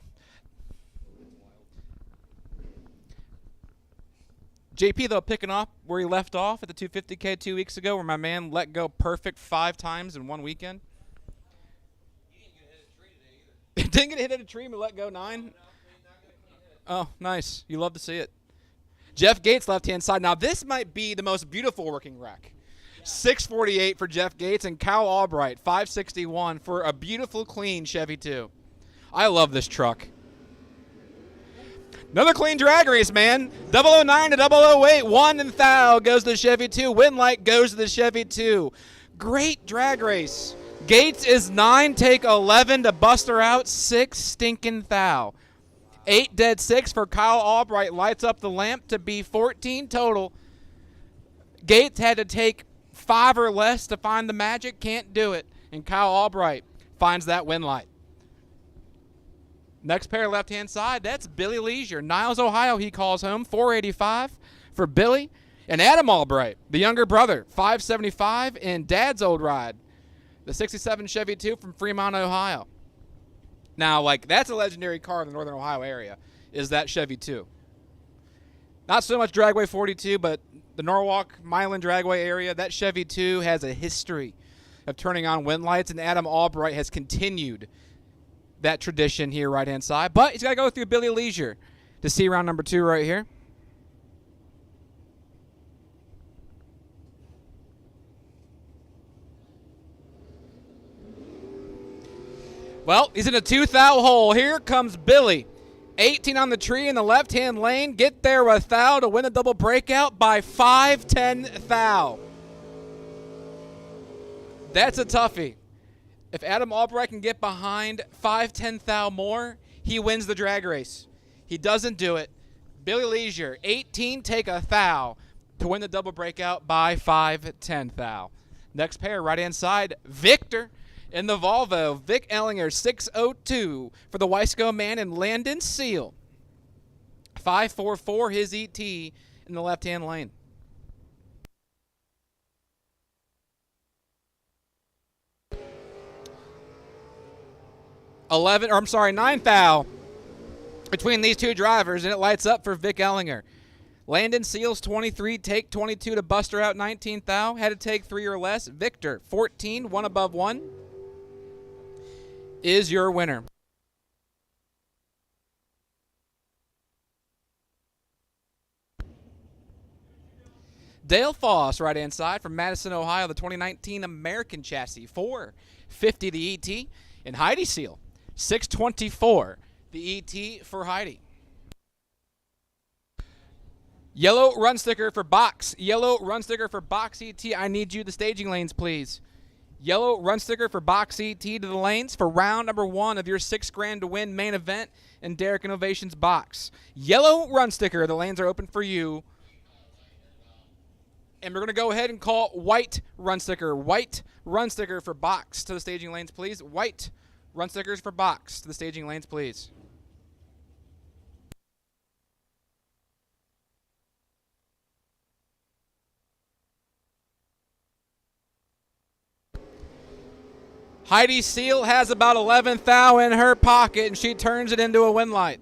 JP, though, picking up where he left off at the 250K 2 weeks ago, where my man let go perfect 5 times in one weekend. He didn't get hit at a tree but let go 9? Oh, nice. You love to see it. Jeff Gates, left-hand side. Now, this might be the most beautiful working wreck. 648 for Jeff Gates and Kyle Albright, 561 for a beautiful, clean Chevy 2. I love this truck. Another clean drag race, man. 009 to 008. 1 and thou goes to the Chevy 2. Winlight goes to the Chevy 2. Great drag race. Gates is 9, take 11 to Buster out. 6 stinking thou. 8 dead 6 for Kyle Albright. Lights up the lamp to be 14 total. Gates had to take 5 or less to find the magic. Can't do it. And Kyle Albright finds that win light. Next pair left-hand side, that's Billy Leisure. Niles, Ohio, he calls home. 485 for Billy. And Adam Albright, the younger brother, 575 in Dad's old ride. The 67 Chevy 2 from Fremont, Ohio. Now, like, that's a legendary car in the Northern Ohio area, is that Chevy 2. Not so much Dragway 42, but the Norwalk, Milan Dragway area, that Chevy 2 has a history of turning on wind lights, and Adam Albright has continued that tradition here right-hand side. But he's got to go through Billy Leisure to see round number 2 right here. Well, he's in a 2 thou hole. Here comes Billy. 18 on the tree in the left-hand lane. Get there with thou to win a double breakout by 5-10 thou. That's a toughie. If Adam Albright can get behind 5-10 thou more, he wins the drag race. He doesn't do it. Billy Leisure, 18, take a thou to win the double breakout by 5-10 thou. Next pair, right-hand side, Victor in the Volvo. Vic Ellinger, 602 for the Weisco man and Landon Seal. 544 his ET in the left-hand lane. 9 thou between these two drivers, and it lights up for Vic Ellinger. Landon Seals, 23, take 22 to Buster out, 19 thou. Had to take 3 or less. Victor, 14, 1 above 1, is your winner. Dale Foss, right-hand side from Madison, Ohio, the 2019 American Chassis, 450 the ET. And Heidi Seal, 624 the ET for Heidi. Yellow run sticker for box. Yellow run sticker for box ET. I need you the staging lanes, please. Yellow run sticker for box ET to the lanes for round number 1 of your $6,000 to win main event in Derek Innovations box. Yellow run sticker. The lanes are open for you. And we're going to go ahead and call white run sticker. White run sticker for box to the staging lanes, please. White run stickers for box to the staging lanes, please. Heidi Seal has about 11th thou in her pocket, and she turns it into a win light.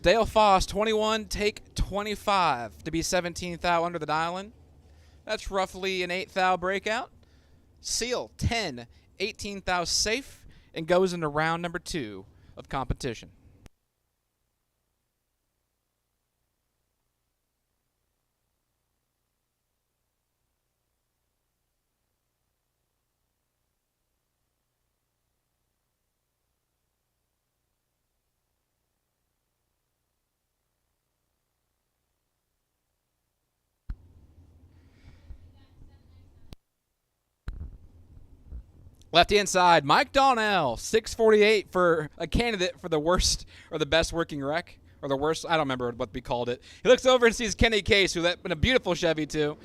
Dale Foss, 21, take 25 to be 17th thou under the dial-in. That's roughly an 8th thou breakout. Seal, 10, 18th thou safe, and goes into round number 2 of competition. Left-hand side, Mike Donnell, 648 for a candidate for the worst or the best working wreck, or the worst, I don't remember what we called it. He looks over and sees Kenny Case, who in a beautiful Chevy too.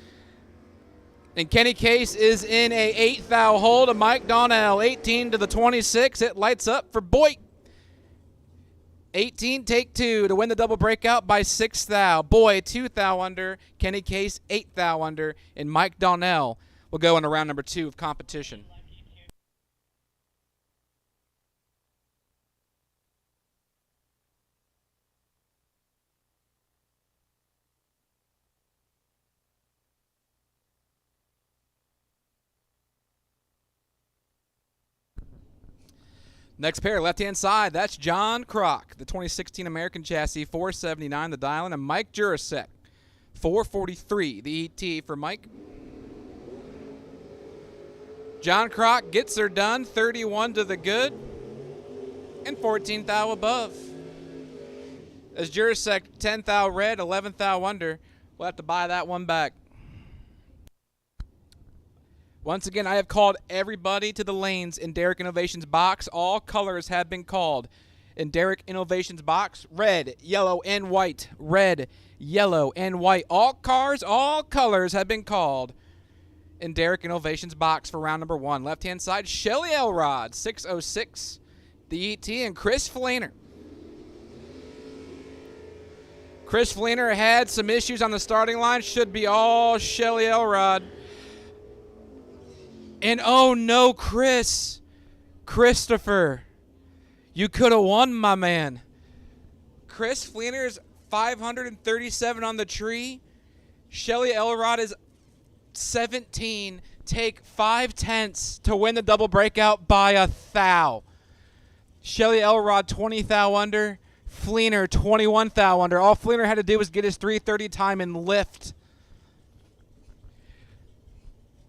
And Kenny Case is in a 8th thou hole to Mike Donnell, 18 to the 26. It lights up for Boyd. 18, take 2 to win the double breakout by 6th thou. Boyd, 2th thou under. Kenny Case, 8th thou under. And Mike Donnell will go into round number 2 of competition. Next pair, left-hand side, that's John Kroc, the 2016 American Chassis, 479 the dial-in, and Mike Jurasek, 443 the ET for Mike. John Kroc gets her done, 31 to the good, and 14th thou above. As Jurasek, 10th thou red, 11th thou under, we'll have to buy that one back. Once again, I have called everybody to the lanes in Derek Innovations box. All colors have been called in Derek Innovations box. Red, yellow, and white. Red, yellow, and white. All cars, all colors have been called in Derek Innovations box for round number 1. Left-hand side, Shelly Elrod, 606, the ET, and Chris Flainer. Chris Flainer had some issues on the starting line. Should be all Shelly Elrod. And oh no, Christopher, you could have won, my man. Chris Fleener's 537 on the tree. Shelly Elrod is 17. Take 5/10 to win the double breakout by 1 thou. Shelly Elrod 20 thou under. Fleener 21 thou under. All Fleener had to do was get his 3:30 time and lift.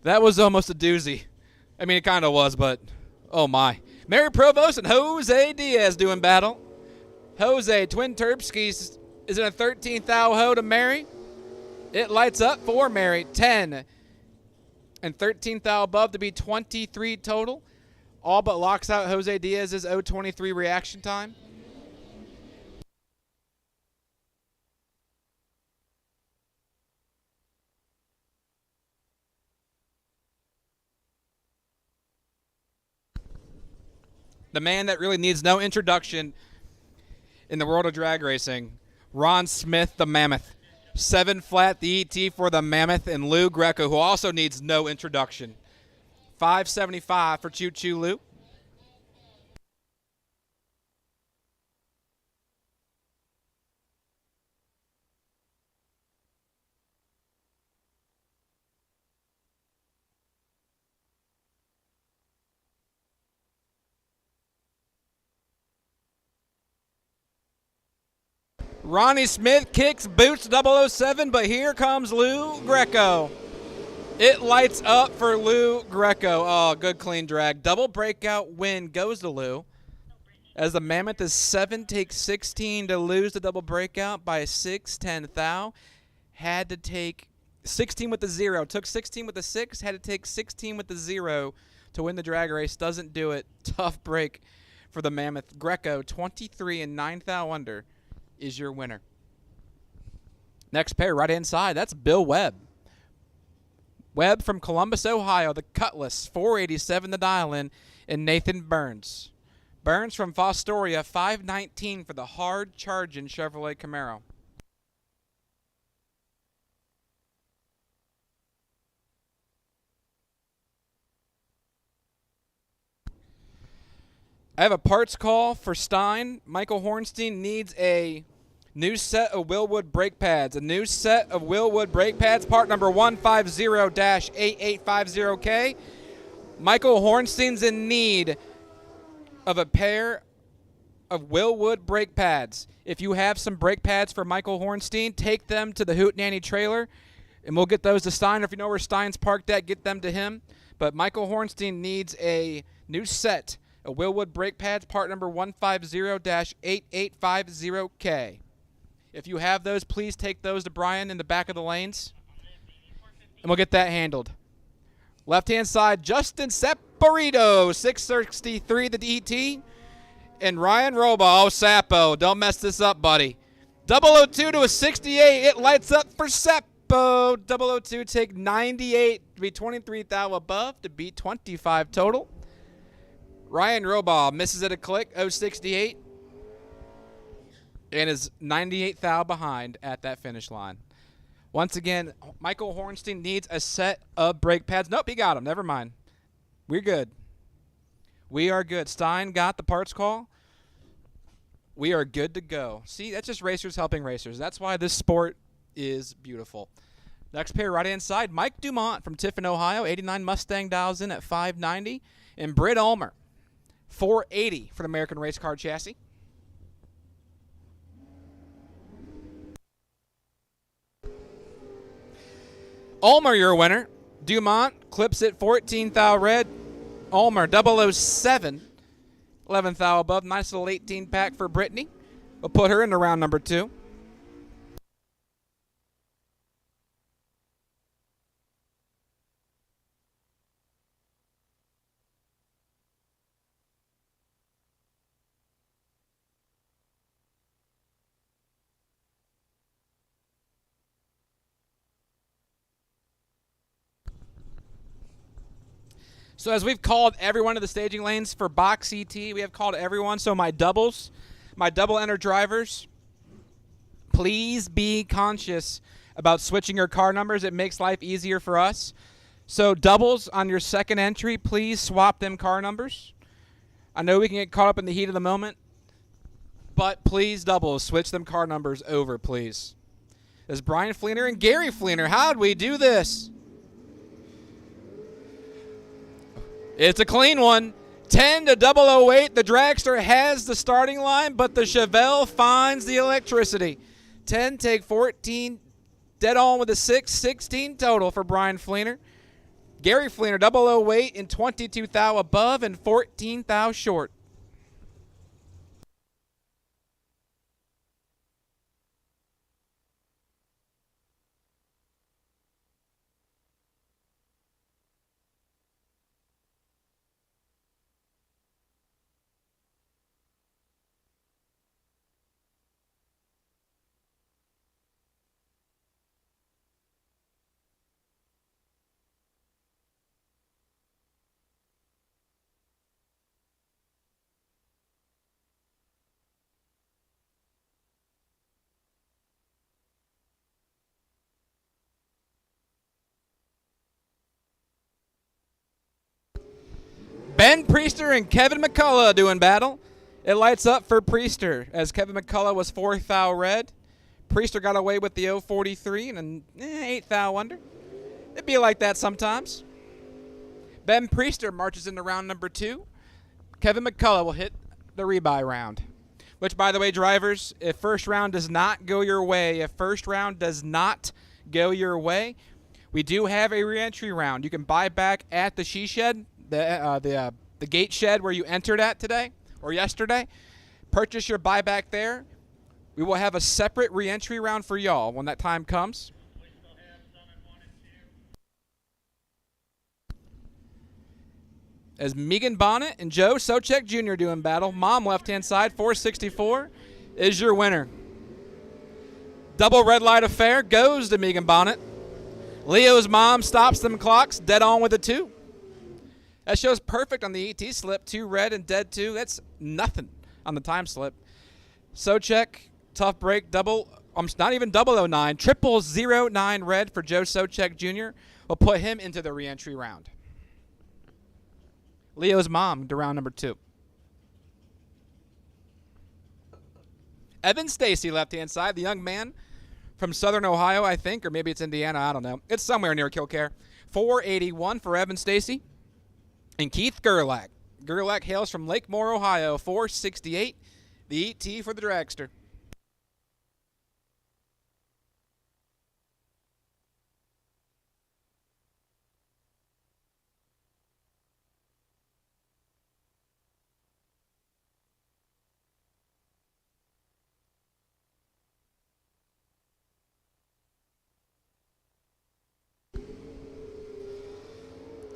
That was almost a doozy. I mean, it kind of was, but oh my. Mary Provost and Jose Diaz doing battle. Jose, Twin Terpskis, is in a 13th thou ho to Mary. It lights up for Mary, 10. And 13th thou above to be 23 total. All but locks out Jose Diaz's 0:23 reaction time. The man that really needs no introduction in the world of drag racing, Ron Smith, the Mammoth. 7 flat, the ET for the Mammoth, and Lou Greco, who also needs no introduction. 575 for Choo Choo Lou. Ronnie Smith kicks boots 007, but here comes Lou Greco. It lights up for Lou Greco. Oh, good clean drag. Double breakout win goes to Lou. As the Mammoth is 7, takes 16 to lose the double breakout by 6-10 thou. Had to take 16 with the 0. Took 16 with the 6. Had to take 16 with the 0 to win the drag race. Doesn't do it. Tough break for the Mammoth. Greco, 23 and 9 thou under, is your winner. Next pair, right-hand side, that's Bill Webb. Webb from Columbus, Ohio, the Cutlass, 487 the dial-in, and Nathan Burns. Burns from Fostoria, 519 for the hard-charging Chevrolet Camaro. I have a parts call for Stein. Michael Hornstein needs a new set of Willwood brake pads. A new set of Willwood brake pads, part number 150-8850K. Michael Hornstein's in need of a pair of Willwood brake pads. If you have some brake pads for Michael Hornstein, take them to the Hootenanny trailer, and we'll get those to Stein. If you know where Stein's parked at, get them to him. But Michael Hornstein needs a new set of Willwood brake pads, part number 150-8850K. If you have those, please take those to Brian in the back of the lanes, and we'll get that handled. Left-hand side, Justin Saporito, 663 the DT, and Ryan Roba, Sapo, don't mess this up, buddy. 002 to a 68, it lights up for Sapo. 002 take 98 to be 23 thou above to beat 25 total. Ryan Roba misses it a click, 068, and is 98 thou behind at that finish line. Once again, Michael Hornstein needs a set of brake pads. Nope, he got them. Never mind. We're good. We are good. Stein got the parts call. We are good to go. See, that's just racers helping racers. That's why this sport is beautiful. Next pair, right-hand side, Mike Dumont from Tiffin, Ohio. 89 Mustang dials in at 590. And Britt Ulmer, 480 for the American Race Car Chassis. Ulmer, your winner. Dumont clips it 14 thou red. Ulmer 007, 11 thou above. Nice little 18 pack for Brittany. We'll put her into round number 2. So as we've called everyone to the staging lanes for box CT, we have called everyone. So my doubles, my double enter drivers, please be conscious about switching your car numbers. It makes life easier for us. So doubles on your second entry, please swap them car numbers. I know we can get caught up in the heat of the moment, but please doubles, switch them car numbers over, please. There's Brian Fleener and Gary Fleener. How'd we do this? It's a clean one. 10 to 008. The dragster has the starting line, but the Chevelle finds the electricity. 10 take 14. Dead on with a 6. 16 total for Brian Fleener. Gary Fleener, 008 and 22 thou above and 14 thou short. Ben Priester and Kevin McCullough doing battle. It lights up for Priester as Kevin McCullough was 4 thou red. Priester got away with the 043 and an 8 thou under. It'd be like that sometimes. Ben Priester marches into round number 2. Kevin McCullough will hit the rebuy round. Which, by the way, drivers, if first round does not go your way, we do have a reentry round. You can buy back at the she shed, the gate shed where you entered at today or yesterday. Purchase your buyback there. We will have a separate reentry round for y'all when that time comes. As Megan Bonnet and Joe Socek Jr. do in battle, mom left-hand side, 464, is your winner. Double red light affair goes to Megan Bonnet. Leo's mom stops them clocks, dead on with a 2. That shows perfect on the ET slip, 2 red and dead 2. That's nothing on the time slip. Socek, tough break, not even 009, 0009 red for Joe Socek Jr. will put him into the reentry round. Leo's mom to round number 2. Evan Stacy, left-hand side, the young man from Southern Ohio, I think, or maybe it's Indiana, I don't know. It's somewhere near Kilcare. 481 for Evan Stacy. And Keith Gerlach. Gerlach hails from Lake Moore, Ohio, 468. The ET for the dragster.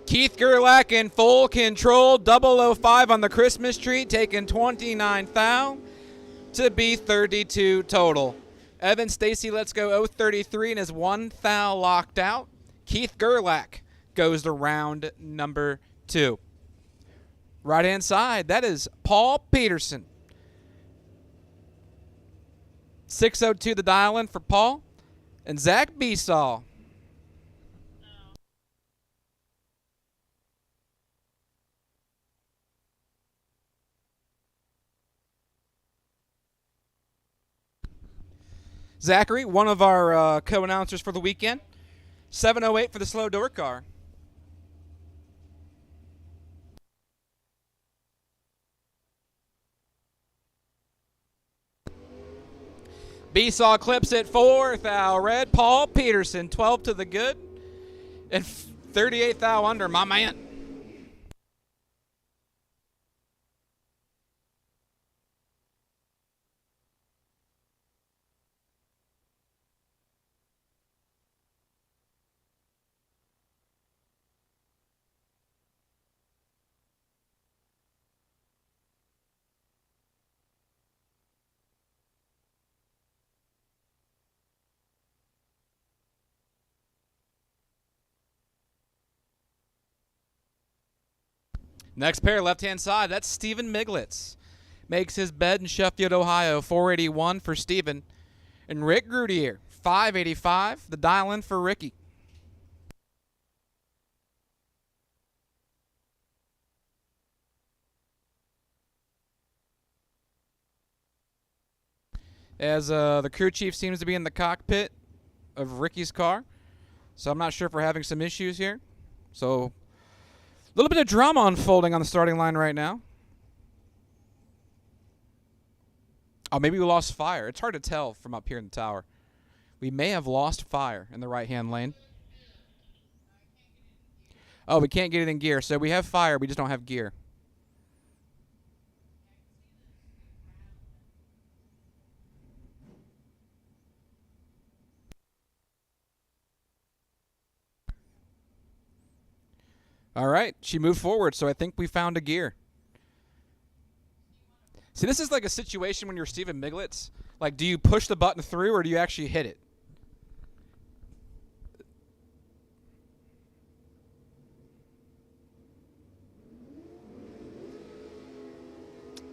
Keith Gerlach in full control, 005 on the Christmas tree, taking 29 thou to be 32 total. Evan Stacy lets go 033 and is 1 thou locked out. Keith Gerlach goes to round number 2. Right-hand side, that is Paul Peterson. 602 the dial-in for Paul. And Zach Besaw. Zachary, one of our co-announcers for the weekend. 708 for the slow door car. Besaw clips it 4 thou red. Paul Peterson, 12 to the good. And 38 thou under, my man. Next pair, left-hand side, that's Stephen Miglitz. Makes his bed in Sheffield, Ohio, 481 for Stephen. And Rick Grudier, 585, the dial-in for Ricky. As the crew chief seems to be in the cockpit of Ricky's car. So I'm not sure if we're having some issues here. So a little bit of drama unfolding on the starting line right now. Oh, maybe we lost fire. It's hard to tell from up here in the tower. We may have lost fire in the right-hand lane. Oh, we can't get it in gear. So we have fire, we just don't have gear. All right, she moved forward, so I think we found a gear. See, this is like a situation when you're Stephen Miglitz. Like, do you push the button through or do you actually hit it?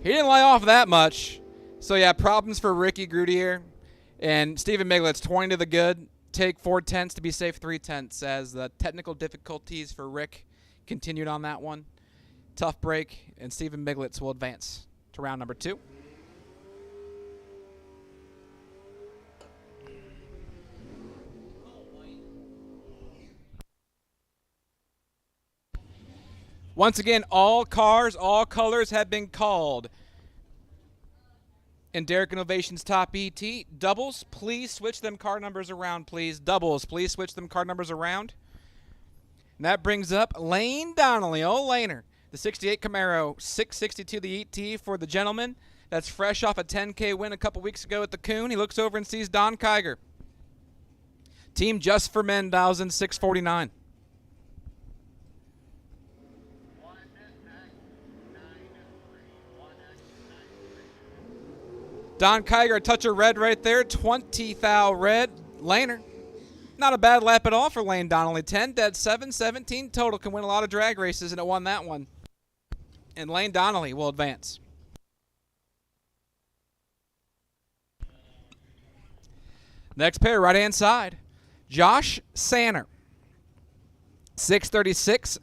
He didn't lay off that much. So, yeah, problems for Ricky Grudier. And Stephen Miglitz, 20 to the good. Take 4/10 to be safe 3/10 as the technical difficulties for Rick continued on that one. Tough break, and Stephen Miglitz will advance to round number 2. Once again, all cars, all colors have been called. And Derek Innovations top ET. Doubles, please switch them card numbers around, please. Doubles, please switch them card numbers around. And that brings up Lane Donnelly, old Laner. The 68 Camaro, 662 the ET for the gentleman. That's fresh off a 10K win a couple weeks ago at the Coon. He looks over and sees Don Kiger. Team Just for Men dials in 649. Don Kiger, a touch of red right there. 20 thou red. Laner. Not a bad lap at all for Lane Donnelly. 10 dead, 7, 17 total. Can win a lot of drag races, and it won that one. And Lane Donnelly will advance. Next pair, right-hand side. Josh Sanner. 636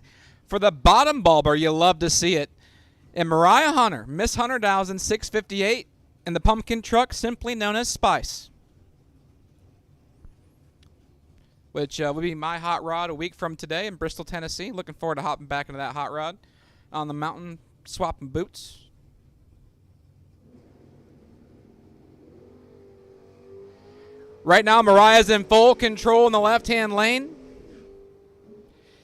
for the bottom bulber. You love to see it. And Mariah Hunter. Miss Hunter dials in 658. And the pumpkin truck, simply known as Spice, which will be my hot rod a week from today in Bristol, Tennessee. Looking forward to hopping back into that hot rod on the mountain, swapping boots. Right now, Mariah's in full control in the left-hand lane.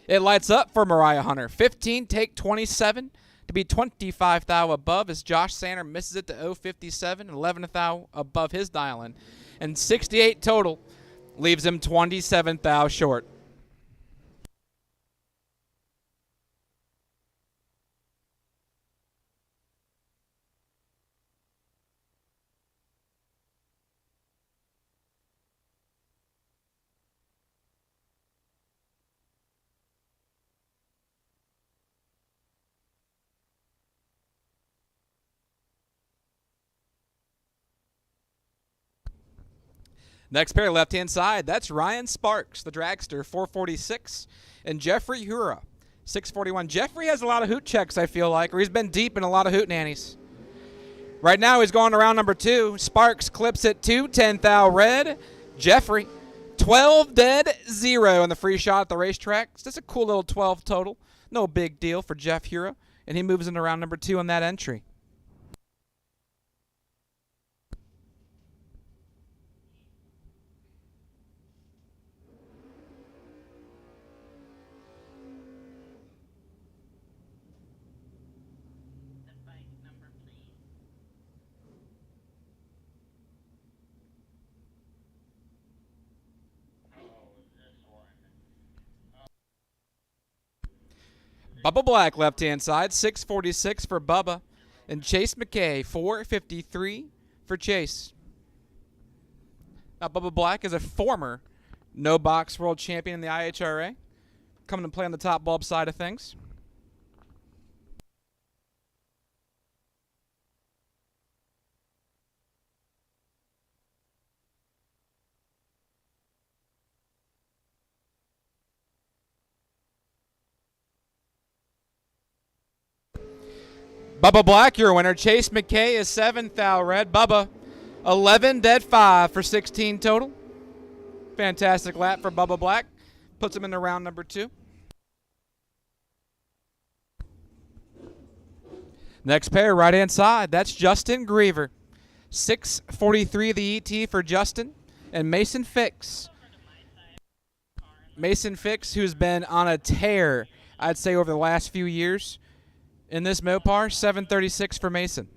It lights up for Mariah Hunter. 15, take 27. To be 25 thou above as Josh Sanner misses it to 057, 11 thou above his dial-in. And 68 total leaves him 27 thou short. Next pair, left-hand side, that's Ryan Sparks, the dragster, 446, and Jeffrey Hura, 641. Jeffrey has a lot of hoot checks, I feel like, or he's been deep in a lot of hootenannies. Right now, he's going to round number 2. Sparks clips at 2, 10 thou red. Jeffrey, 12 dead, 0 in the free shot at the racetrack. It's just a cool little 12 total. No big deal for Jeff Hura, and he moves into round number 2 on that entry. Bubba Black, left-hand side, 646 for Bubba. And Chase McKay, 453 for Chase. Now, Bubba Black is a former no-box world champion in the IHRA. Coming to play on the top bulb side of things. Bubba Black, your winner. Chase McKay is 7 thou red. Bubba, 11 dead 5 for 16 total. Fantastic lap for Bubba Black. Puts him into round number 2. Next pair, right-hand side. That's Justin Griever. 643 the ET for Justin. And Mason Fix. Mason Fix, who's been on a tear, I'd say, over the last few years. In this Mopar, 736 for Mason.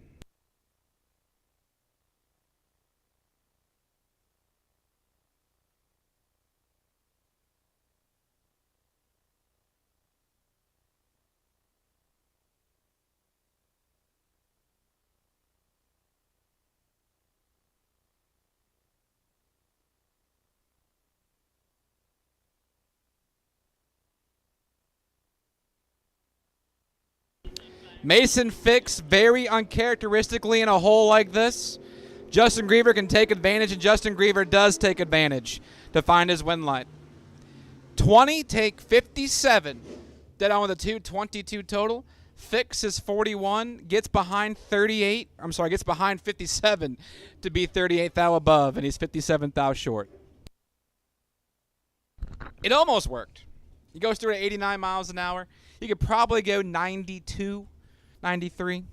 Mason Fix, very uncharacteristically in a hole like this. Justin Griever can take advantage, and Justin Griever does take advantage to find his win line. 20, take 57. Dead on with a 222 total. Fix is 41, gets behind 38. I'm sorry, gets behind 57 to be 38 thou above, and he's 57 thou short. It almost worked. He goes through at 89 miles an hour. He could probably go 92. 93.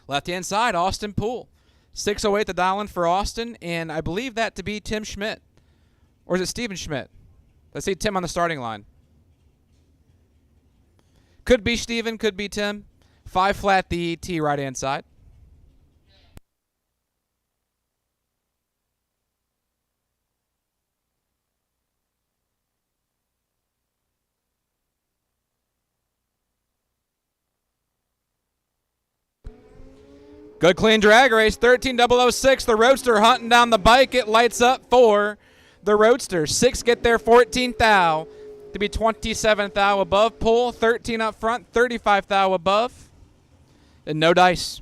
Left-hand side, Austin Poole. 608 the dial in for Austin, and I believe that to be Tim Schmidt. Or is it Steven Schmidt? I see Tim on the starting line. Could be Steven, could be Tim. 5 flat the ET right-hand side. Good clean drag race, 13006. The Roadster hunting down the bike. It lights up for the Roadster. 6 get there, 14th thou to be 27th thou above. Pull, 13 up front, 35th thou above. And no dice.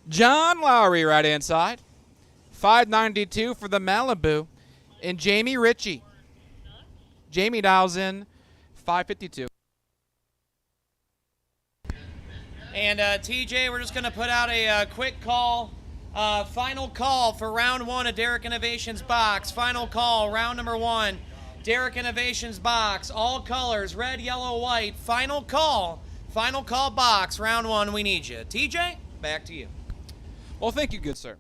John Lowry, right-hand side. 592 for the Malibu. And Jamie Ritchie. Jamie dials in 552. And TJ, we're just going to put out a quick call, final call for round 1 of Derek Innovations box. Final call, round number 1, Derek Innovations box, all colors, red, yellow, white. Final call box, round 1. We need you. TJ, back to you. Well, thank you, good sir.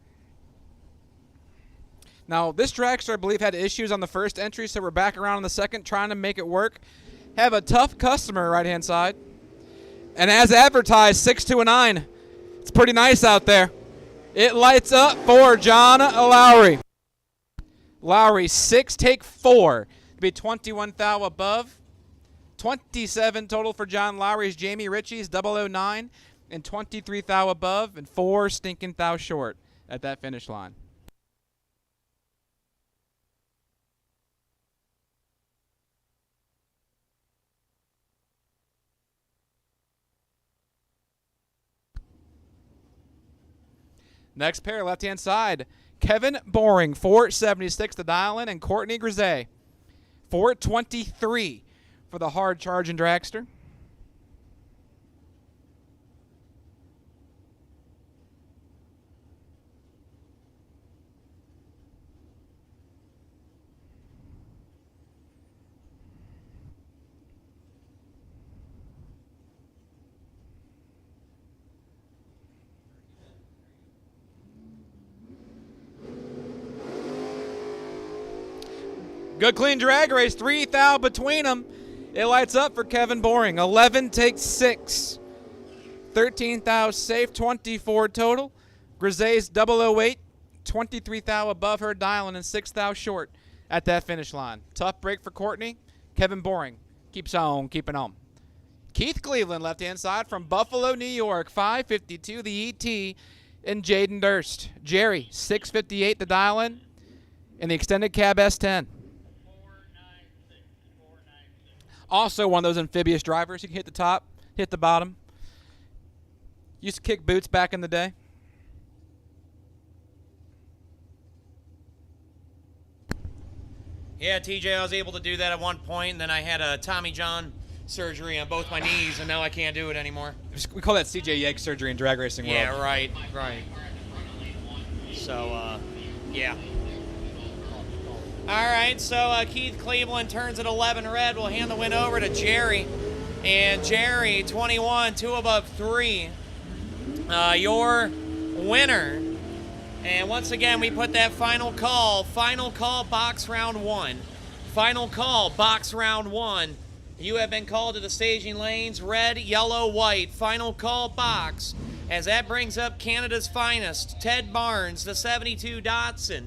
Now, this dragster, I believe, had issues on the first entry, so we're back around on the second, trying to make it work. Have a tough customer, right-hand side. And as advertised, 6-2-9. It's pretty nice out there. It lights up for John Lowry. Lowry, 6, take 4. To be 21 thou above. 27 total for John Lowry's. Jamie Ritchie's 009. And 23 thou above. And 4 stinking thou short at that finish line. Next pair, left-hand side, Kevin Boring, 476 the dial in, and Courtney Grisey, 423 for the hard charging dragster. Good clean drag race, 3 thou between them. It lights up for Kevin Boring. 11 takes 6. 13 thou safe, 24 total. Grisey's 008, 23 thou above her dialing and 6 thou short at that finish line. Tough break for Courtney. Kevin Boring keeps on keeping on. Keith Cleveland, left-hand side from Buffalo, New York, 552 the ET, and Jaden Durst. Jerry, 658 the dial-in, and the extended cab S10. Also one of those amphibious drivers. You can hit the top, hit the bottom. Used to kick boots back in the day. Yeah, TJ, I was able to do that at one point, and then I had a Tommy John surgery on both my knees, and now I can't do it anymore. We call that CJ Yeg surgery in drag racing world. Yeah, right. So, yeah. All right, so Keith Cleveland turns at 11 red. We'll hand the win over to Jerry. And Jerry, 21, 2 above 3. Your winner. And once again, we put that final call box round 1. Final call box round 1. You have been called to the staging lanes, red, yellow, white. Final call box. As that brings up Canada's finest, Ted Barnes, the 72 Datsun.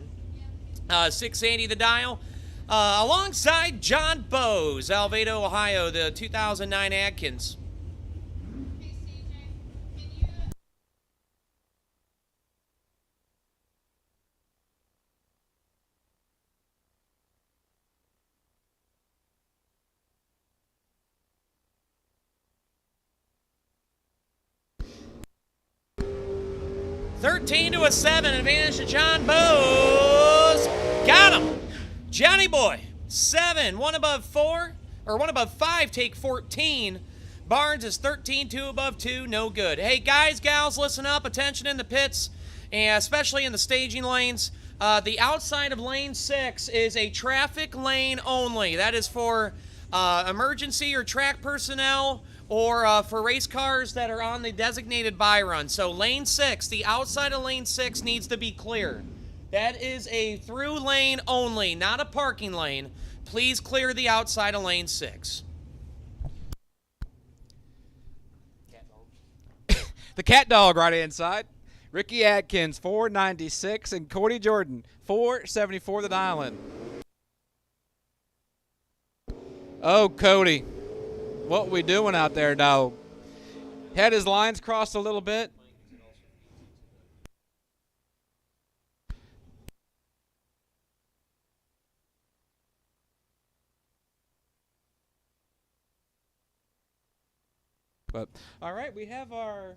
680 the dial, alongside John Bowes, Alvedo, Ohio, the 2009 Adkins. (13 to a 7) advantage to John Bowes. Got him. Johnny Boy, 7, 1 above 4, or 1 above 5, take 14. Barnes is 13, 2 above 2, no good. Hey, guys, gals, listen up. Attention in the pits, and especially in the staging lanes. The outside of lane 6 is a traffic lane only. That is for emergency or track personnel or for race cars that are on the designated buy run. So lane 6, the outside of lane 6 needs to be clear. That is a through lane only, not a parking lane. Please clear the outside of lane 6. The cat dog right inside. Ricky Atkins, 496, and Cody Jordan, 474 the dial-in. Oh, Cody, what we doing out there, dog? Had his lines crossed a little bit. But all right, we have our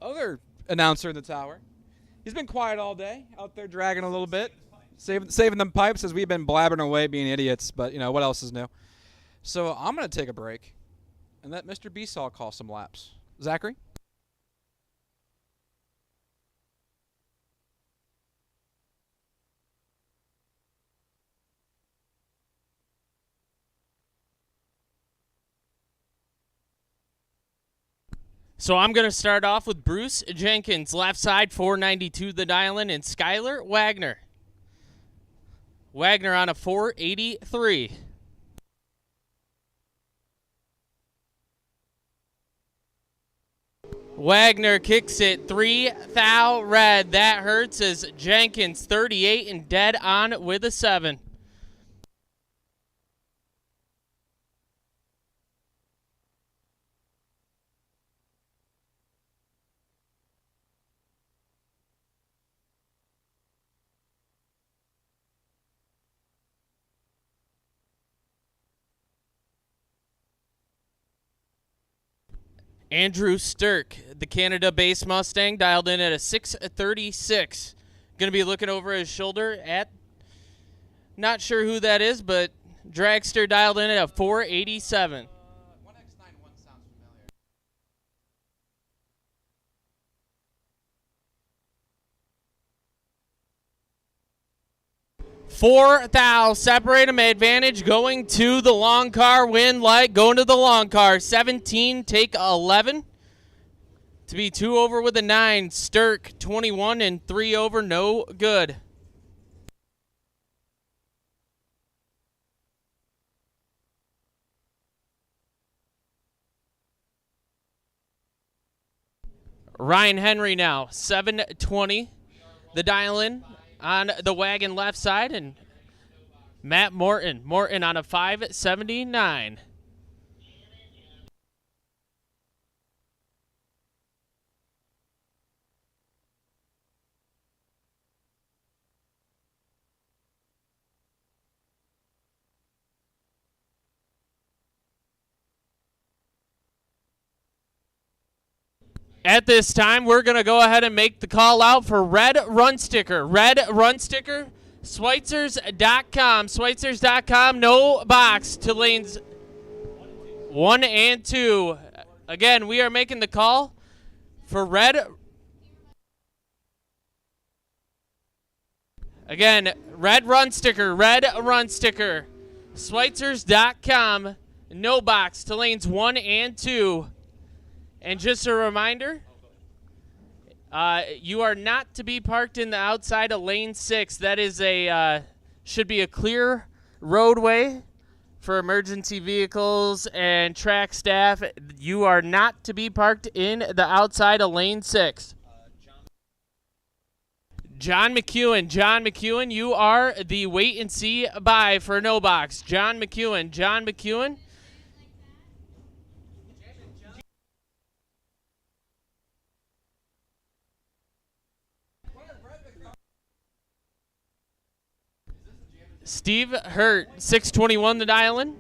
other announcer in the tower. He's been quiet all day, out there dragging a little bit, saving them pipes as we've been blabbering away being idiots. But, you know, what else is new? So I'm going to take a break and let Mr. Besaw call some laps. Zachary? So I'm going to start off with Bruce Jenkins, left side, 492 the dial-in, and Skylar Wagner. Wagner on a 483. Wagner kicks it 3 thou red. That hurts as Jenkins 38 and dead on with a 7. Andrew Sturck, the Canada-based Mustang, dialed in at a 636. Going to be looking over his shoulder at, not sure who that is, but Dragster dialed in at a 487. 1X91 sounds familiar. 4 thou, separate him, advantage going to the long car, win light, going to the long car. 17, take 11. To be 2 over with a 9. Sturck, 21 and 3 over, no good. Ryan Henry now, 720. The dial-in on the wagon left side, and Matt Morton on a 579. At this time, we're going to go ahead and make the call out for Red Run Sticker. Red Run Sticker, Schweitzers.com. Schweitzers.com, no box to lanes 1 and 2. Again, we are making the call for Red. Again, Red Run Sticker, Red Run Sticker. Schweitzers.com, no box to lanes 1 and 2. And just a reminder, you are not to be parked in the outside of lane 6. That is should be a clear roadway for emergency vehicles and track staff. You are not to be parked in the outside of lane 6. John McEwen, you are the wait and see buy for no box. John McEwen. Steve Hurt, 621 the dial-in.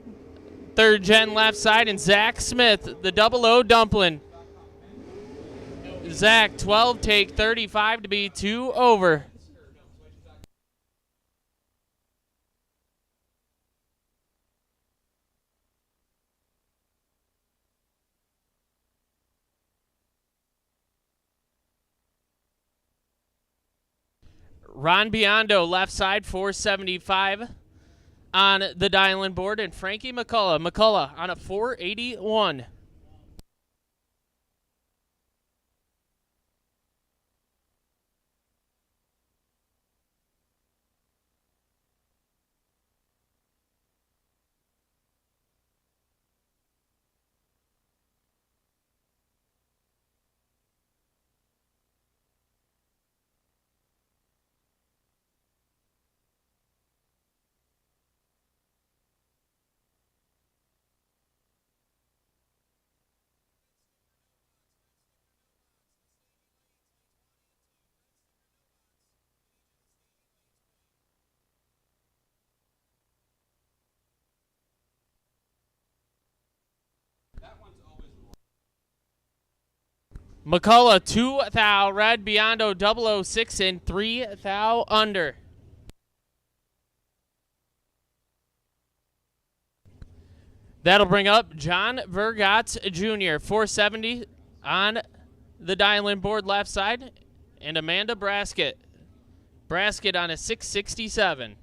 3rd gen left side, and Zach Smith, the 00 Dumplin. Zach, 12, take 35 to be 2 over. Ron Biondo, left side, 475 on the dial-in board, and Frankie McCullough on a 481. McCullough 2 thou, red Biondo 006 and 3 thou under. That'll bring up John Vergatz Jr., 470 on the dial-in board left side, and Amanda Braskett. Braskett on a 667.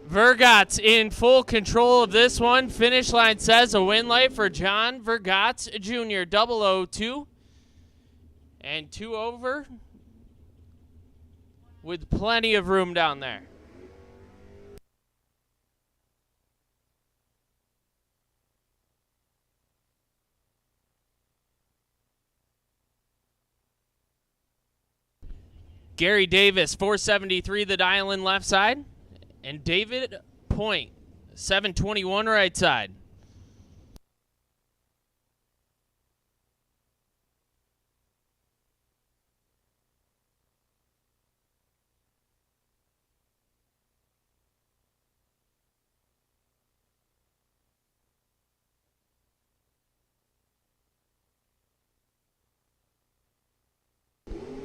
Vergatz in full control of this one. Finish line says a win light for John Vergatz Jr., 002. And 2 over with plenty of room down there. Gary Davis, 473, the dial-in left side. And David Point, 721 right side.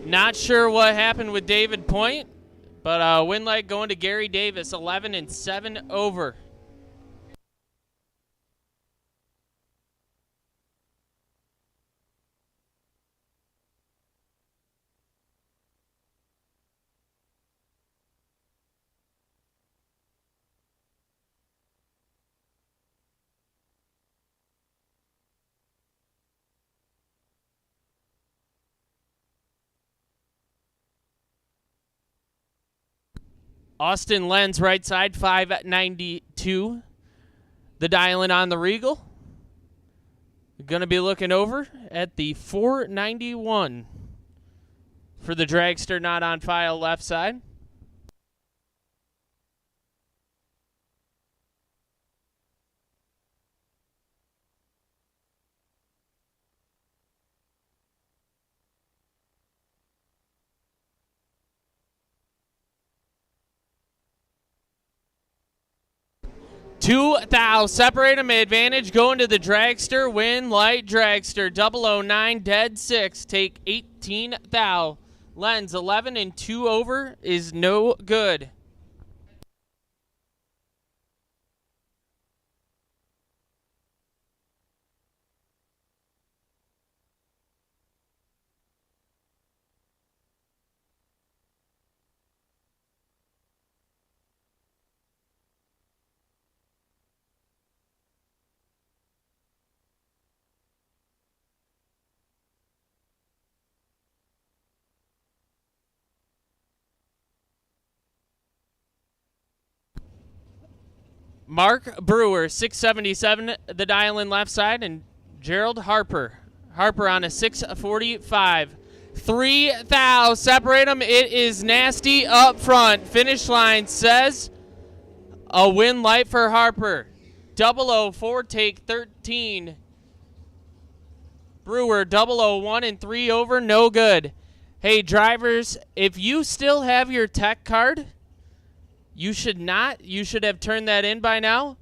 Not sure what happened with David Point. But win light going to Gary Davis, 11 and 7 over. Austin Lenz, right side, 592. The dial-in on the Regal. Going to be looking over at the 491 for the dragster not on file left side. Two thou, separate them, advantage going to the dragster, win light dragster, 009, dead 6, take 18 thou. Lenz, 11 and 2 over is no good. Mark Brewer, 677, the dial-in left side, and Gerald Harper. Harper on a 645. 3 thou, separate them. It is nasty up front. Finish line says a win light for Harper. 004, take 13. Brewer, 001 and 3 over, no good. Hey, drivers, if you still have your tech card, you should not. You should have turned that in by now.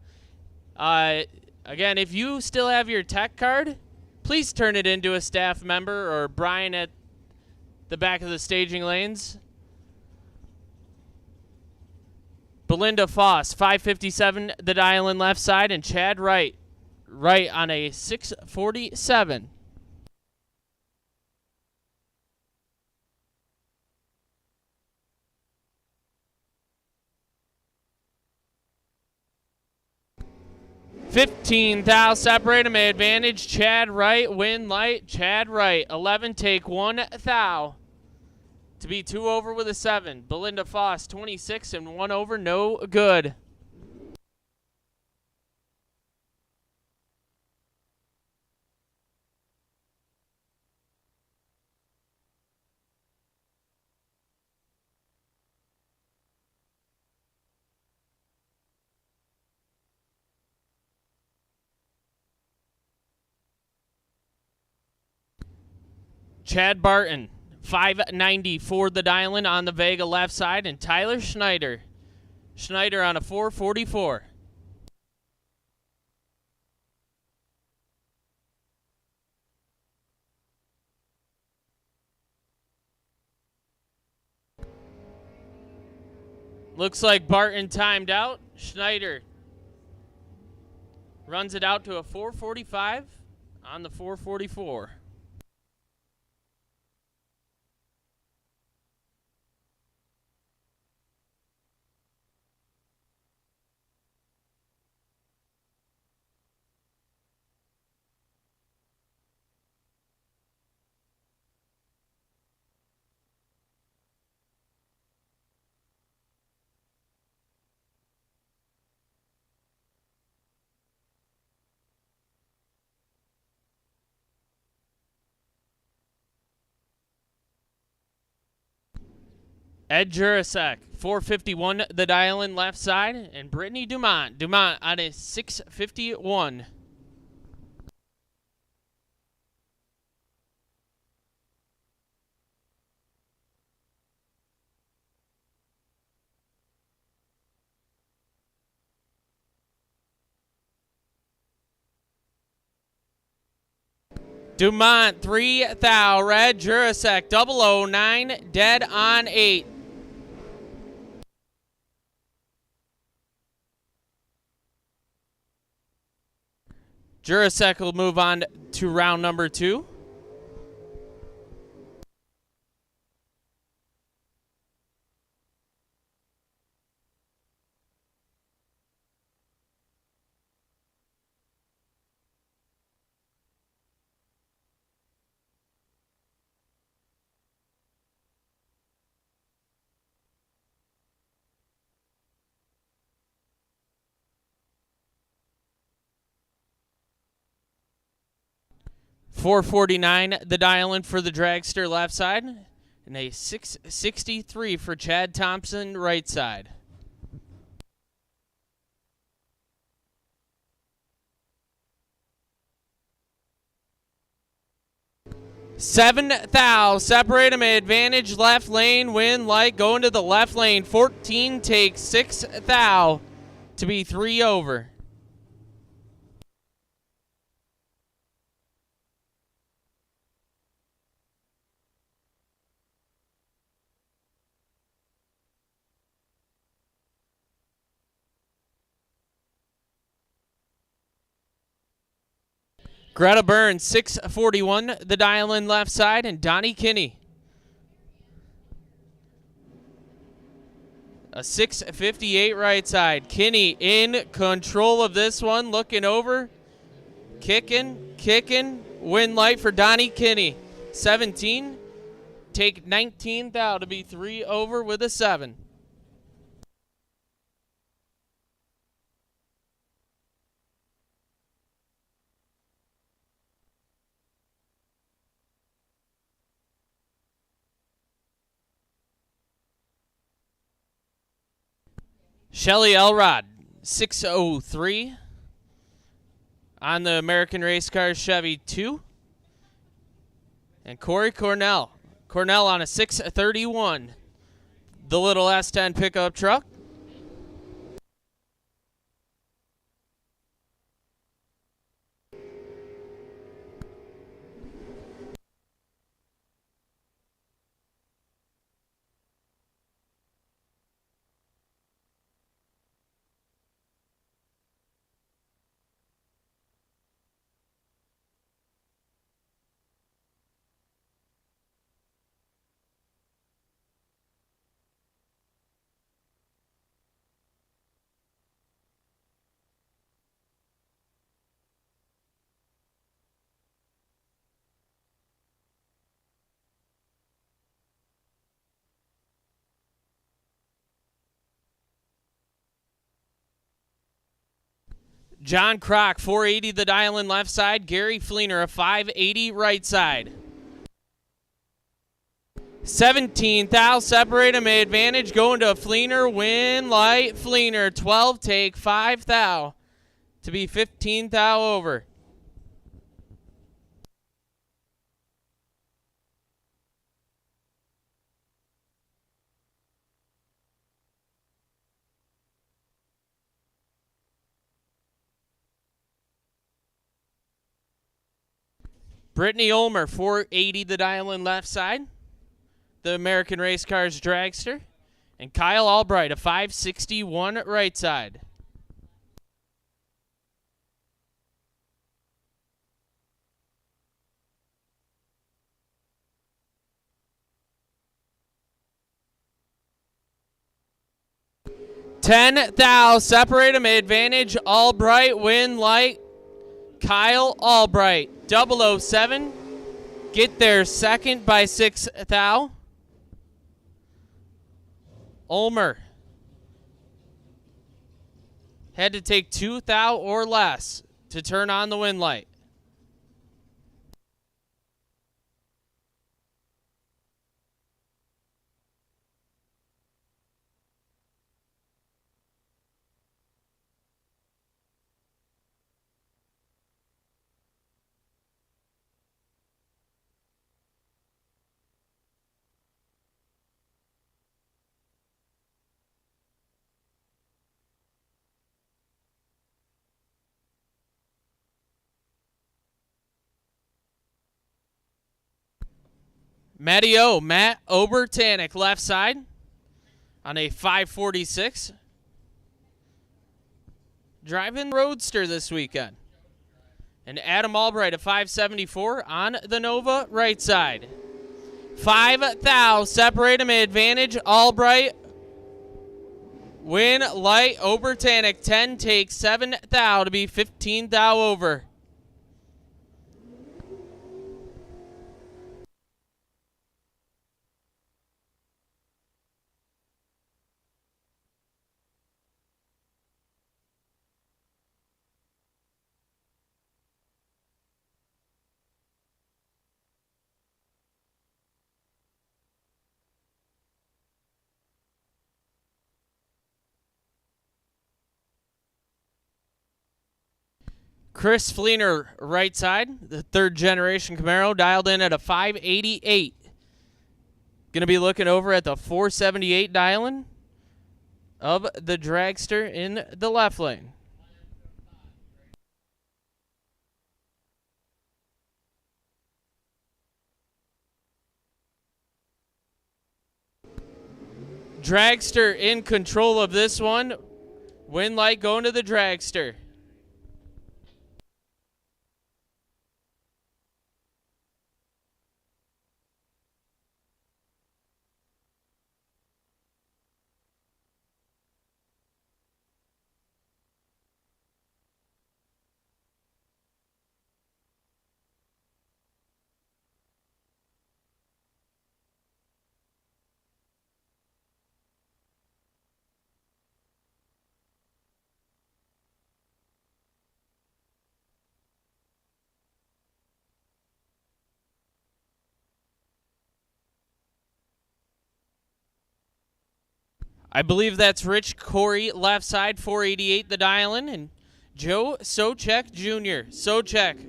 Again, if you still have your tech card, please turn it into a staff member or Brian at the back of the staging lanes. Belinda Foss, 557, the dial-in left side, and Chad Wright on a 647. $15 thou, separate him, advantage, Chad Wright, win light, Chad Wright, 11, take 1 thou. To be 2 over with a 7. Belinda Foss, 26 and 1 over, no good. Chad Barton, 590 for the dial-in on the Vega left side, and Tyler Schneider. Schneider on a 444. Looks like Barton timed out. Schneider runs it out to a 445 on the 444. Ed Jurasek, 451 the dial-in left side, and Brittany Dumont. Dumont on a 651. Dumont, 3,000. Red Jurasek, 009, dead on 8. Jurasek will move on to round number 2. $449 the dial-in for the dragster left side, and a $663 for Chad Thompson right side. $7,000. Separate them. Advantage left lane. Win light. Go into the left lane. 14 takes. $6,000 to be 3 over. Greta Burns, 641, the dial-in left side, and Donnie Kinney. A 658 right side. Kinney in control of this one, looking over, kicking, win light for Donnie Kinney. 17, take 19,000 to be 3 over with a 7. Shelly Elrod, 603 on the American Race Cars Chevy 2. And Corey Cornell. Cornell on a 631. The little S10 pickup truck. John Kroc, 480 the dial-in left side. Gary Fleener, a 580 right side. 17,000, separate him, advantage, going to Fleener, win light, Fleener, 12 take, 5,000 to be 15,000 over. Brittany Ulmer, 480 the dial in left side. The American Race Cars dragster. And Kyle Albright, a 561 right side. $10,000, separate them, advantage, Albright, win light, Kyle Albright, 007, get there second by $6,000. Ulmer had to take $2,000 or less to turn on the win light. Matty O, Matt Obertanic, left side on a 546. Driving Roadster this weekend. And Adam Albright, a 574 on the Nova right side. 5,000, separate them, advantage, Albright. Win light, Obertanic, 10 takes 7,000 to be 15,000 over. Chris Fleener, right side, the third generation Camaro, dialed in at a 588. Going to be looking over at the 478 dialing of the dragster in the left lane. Dragster in control of this one. Win light going to the dragster. I believe that's Rich Corey, left side, 488 the dial-in, and Joe Socek Jr. Socek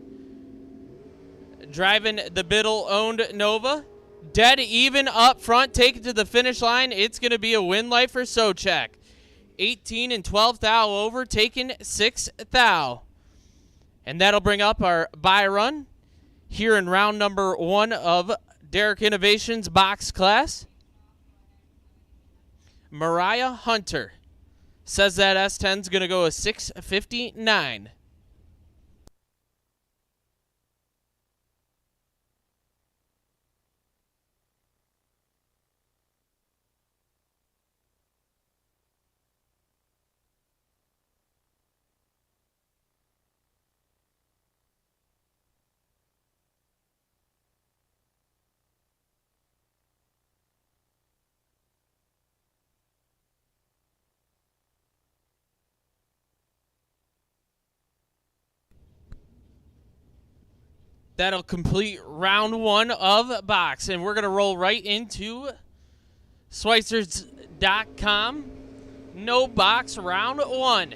driving the Biddle-owned Nova. Dead even up front, take it to the finish line. It's going to be a win light for Socek. 18 and 12,000 over, taking 6,000. And that'll bring up our buy run here in round number 1 of Derek Innovations box class. Mariah Hunter says that S10's going to go a 659. That'll complete round 1 of box. And we're going to roll right into Schweitzers.com. No box, round 1.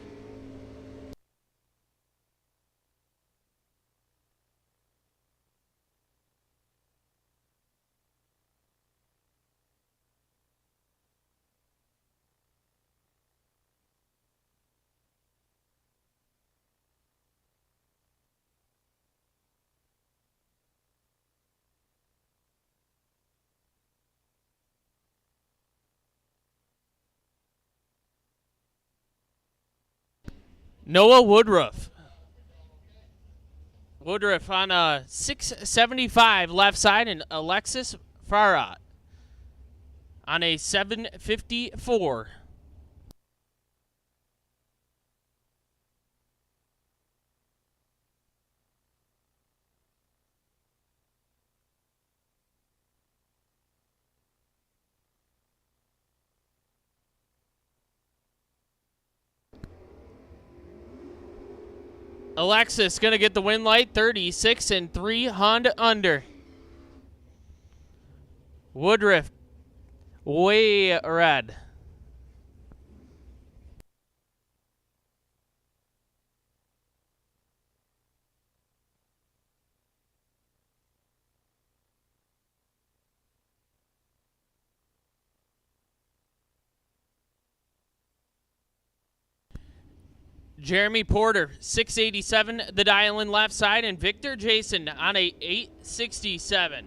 Noah Woodruff. Woodruff on a 675 left side, and Alexis Farah on a 754. Alexis going to get the win light, 36 and 300 under. Woodruff, way red. Jeremy Porter, 687, the dial-in left side, and Victor Jason on a 867.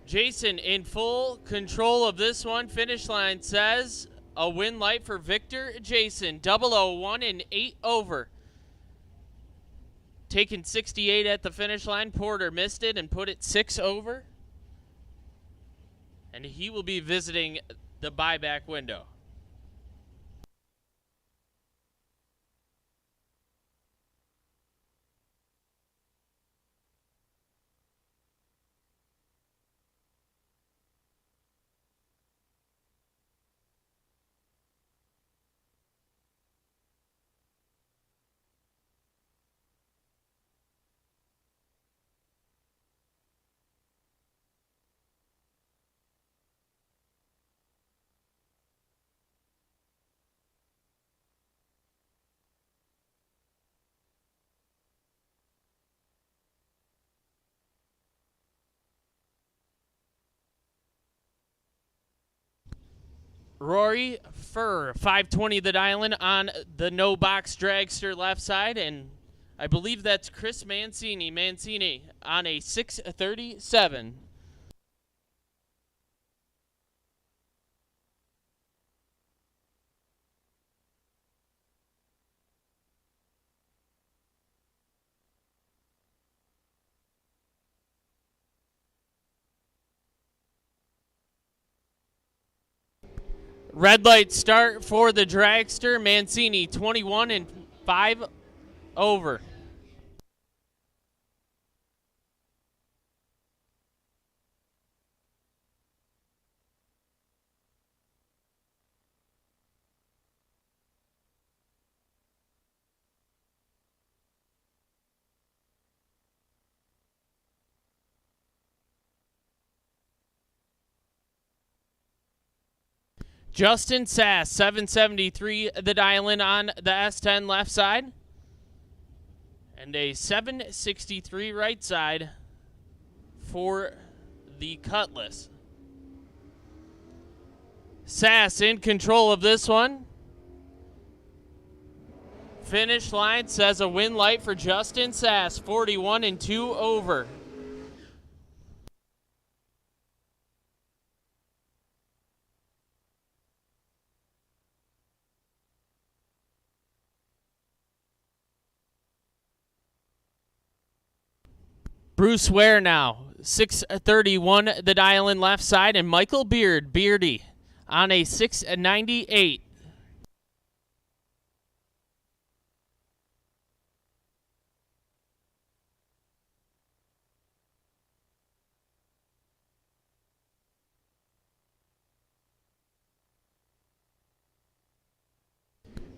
Jason in full control of this one. Finish line says a win light for Victor Jason, 001 and 8 over. Taking 68 at the finish line. Porter missed it and put it 6 over. And he will be visiting the buyback window. Rory Furr, 520 the dial-in on the no box dragster left side, and I believe that's Chris Mancini. Mancini on a 637. Red light start for the dragster. Mancini, 21 and 5 over. Justin Sass, 773, the dial-in on the S10 left side. And a 763 right side for the Cutlass. Sass in control of this one. Finish line says a win light for Justin Sass, 41 and 2 over. Bruce Ware now, 631 the dial-in left side, and Michael Beardy on a 698.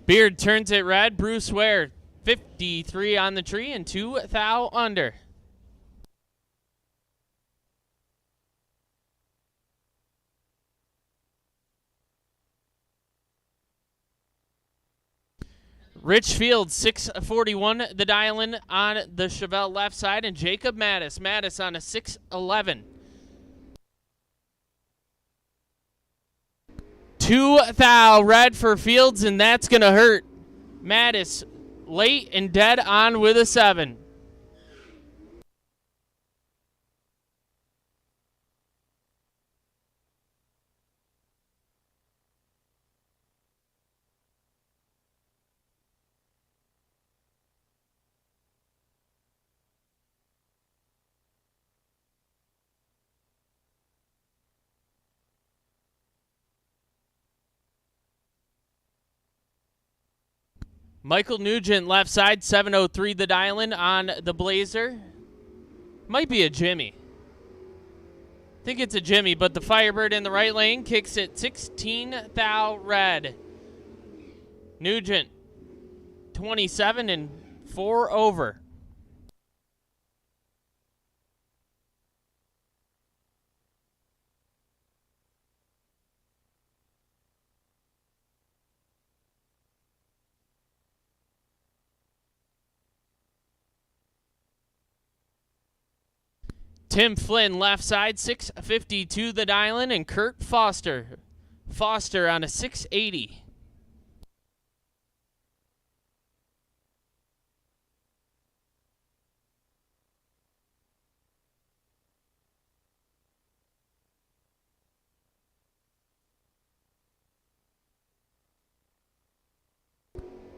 Beard turns it red. Bruce Ware, 53 on the tree and 2 thou under. Richfield, 641, the dial-in on the Chevelle left side, and Jacob Mattis. Mattis on a 611. 2 thou red for Fields, and that's going to hurt. Mattis late and dead on with a 7. Michael Nugent left side, 703 the dial-in on the Blazer. Might be a Jimmy. I think it's a Jimmy, but the Firebird in the right lane kicks it 16 thou red. Nugent, 27 and 4 over. Tim Flynn left side, 652 the dial-in, and Kurt Foster. Foster on a 680.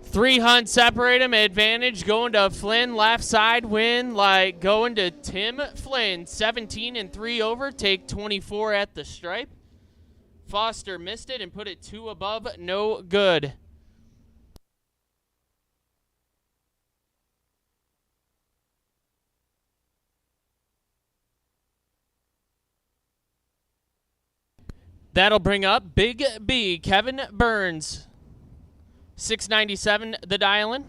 Three hunts separate him. Advantage going to Flynn. Left side win like going to Tim Flynn. 17 and 3 over. Take 24 at the stripe. Foster missed it and put it 2 above. No good. That'll bring up Big B, Kevin Burns. 697 the dial-in.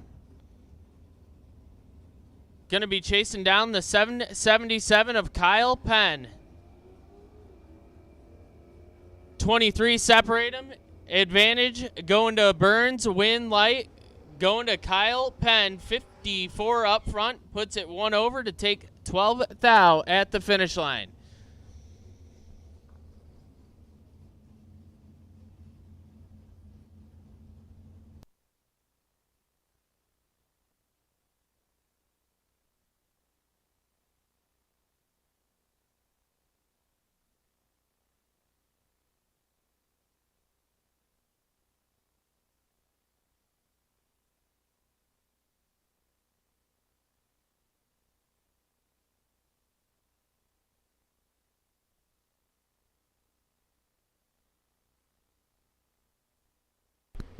Gonna be chasing down the 777 of Kyle Penn. 23 separate him. Advantage going to Burns. Win light going to Kyle Penn. 54 up front. Puts it 1 over to take 12 thou at the finish line.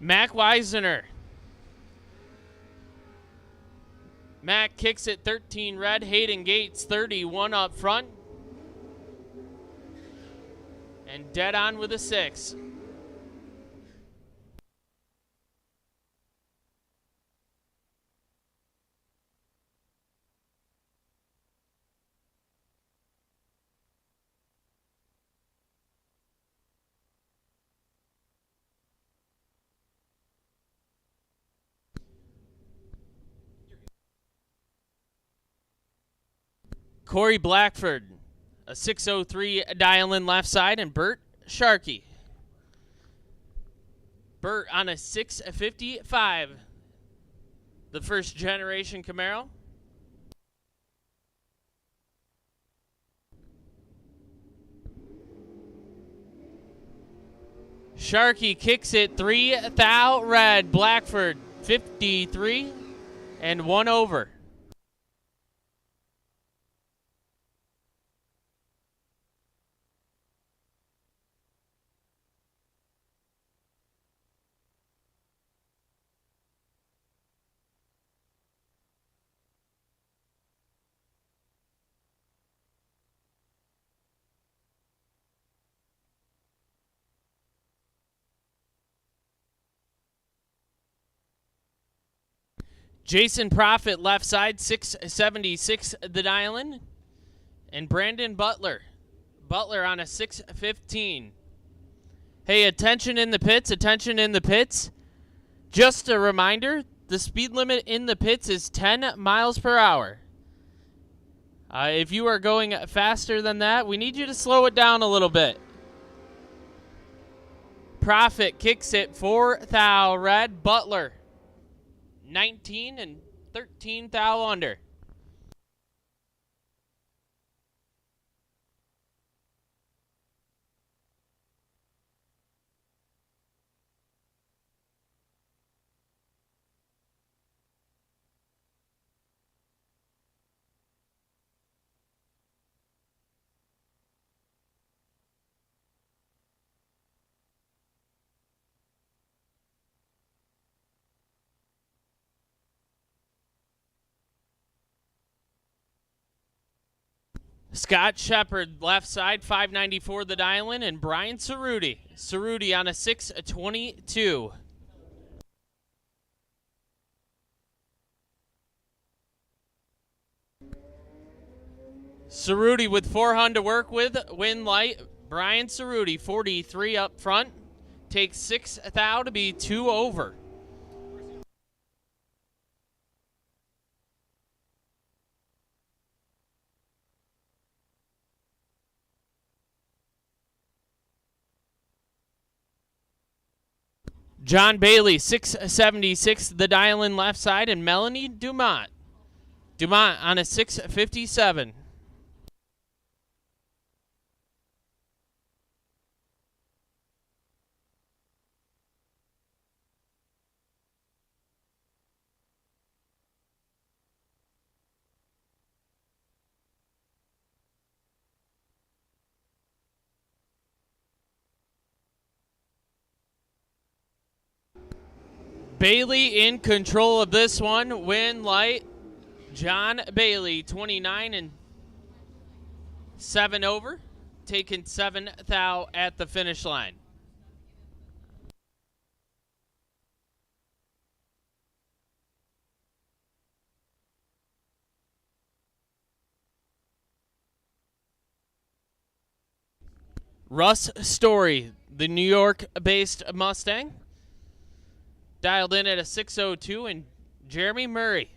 Mac Weisener. Mac kicks it 13 red. Hayden Gates 31 up front. And dead on with a 6. Corey Blackford, a 603 dial-in left side, and Bert Sharkey. Bert on a 655, the first generation Camaro. Sharkey kicks it 3 thou red. Blackford 53 and 1 over. Jason Profit left side, 676 the dial-in. And Brandon Butler. Butler on a 615. Hey, attention in the pits, attention in the pits. Just a reminder, the speed limit in the pits is 10 miles per hour. If you are going faster than that, we need you to slow it down a little bit. Profit kicks it 4 thou red. Butler 19 and 13 thou under. Scott Shepard, left side, 594 the dial-in, and Brian Cerruti. Cerruti on a 622. Cerruti with 400 to work with, win light. Brian Cerruti, 43 up front. Takes 6 thou to be 2 over. John Bailey, 676, the dial-in left side, and Melanie Dumont. Dumont on a 657. Bailey in control of this one. Win light. John Bailey, 29 and 7 over. Taking 7 thou at the finish line. Russ Story, the New York-based Mustang. Dialed in at a 602, and Jeremy Murray.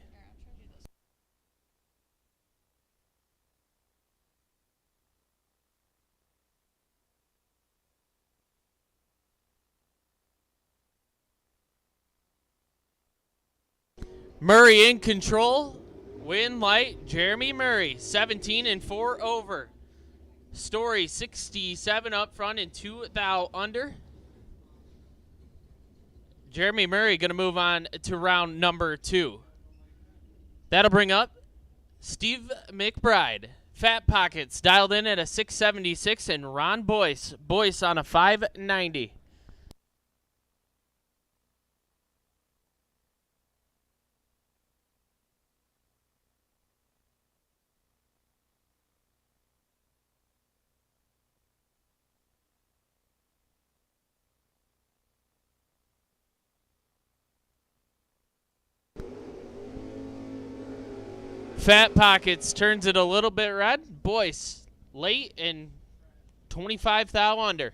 Murray in control. Win light, Jeremy Murray, 17 and 4 over. Story, 67 up front and 2 thou under. Jeremy Murray going to move on to round number 2. That'll bring up Steve McBride. Fat Pockets dialed in at a 676, and Ron Boyce. Boyce on a 590. Fat Pockets turns it a little bit red. Boyce late and 25 thou under.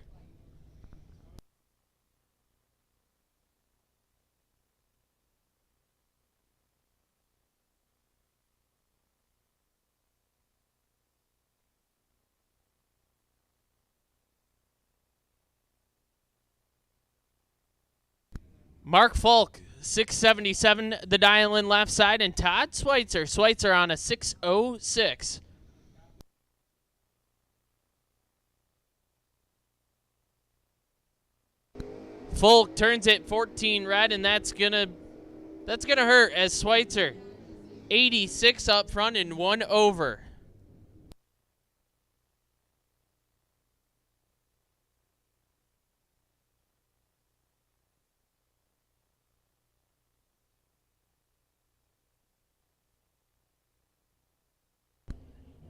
Mark Falk, 677 the dial-in left side, and Todd Schweitzer. Schweitzer on a 606. Falk turns it 14 red, and that's gonna hurt as Schweitzer 86 up front and 1 over.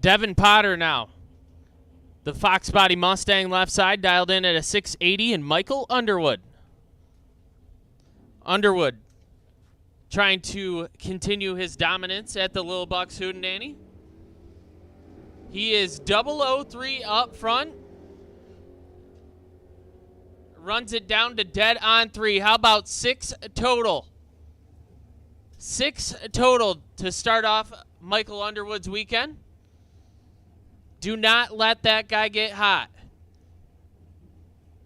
Devin Potter now. The Fox Body Mustang left side dialed in at a 680, and Michael Underwood. Underwood trying to continue his dominance at the Little Bucks Hootenanny. He is 003 up front. Runs it down to dead on 3. How about 6 total? 6 total to start off Michael Underwood's weekend. Do not let that guy get hot,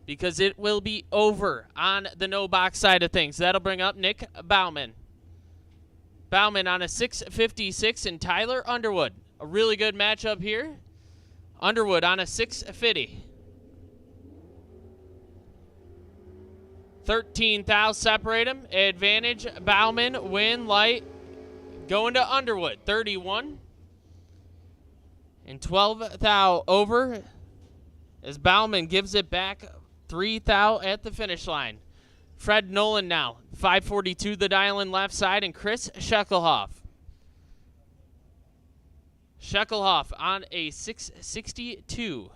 because it will be over on the no box side of things. That'll bring up Nick Bauman. Bauman on a 656, and Tyler Underwood. A really good matchup here. Underwood on a 650. 13 thou separate him. Advantage Bauman, win light. Going to Underwood, 31. And 12 thou over as Bauman gives it back 3 thou at the finish line. Fred Nolan now, 542 the dial in left side, and Chris Sheckelhoff. Shekelhoff on a 662.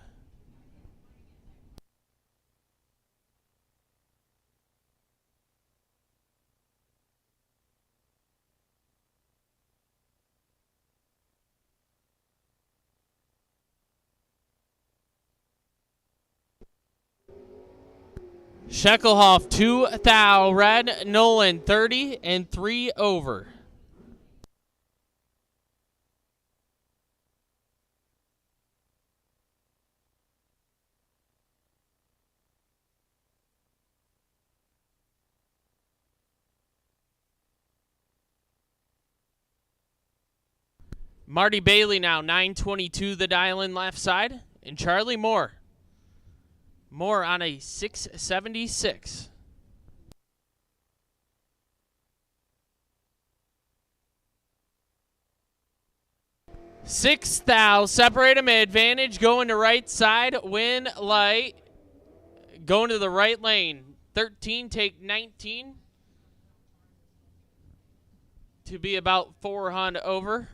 Shekelhoff 2 thou, red. Nolan 30 and 3 over. Marty Bailey now 922 the dial in left side, and Charlie Moore. Moore on a 676. Six thou, separate them, advantage, going to right side, win light, going to the right lane. 13, take 19 to be about 400 over.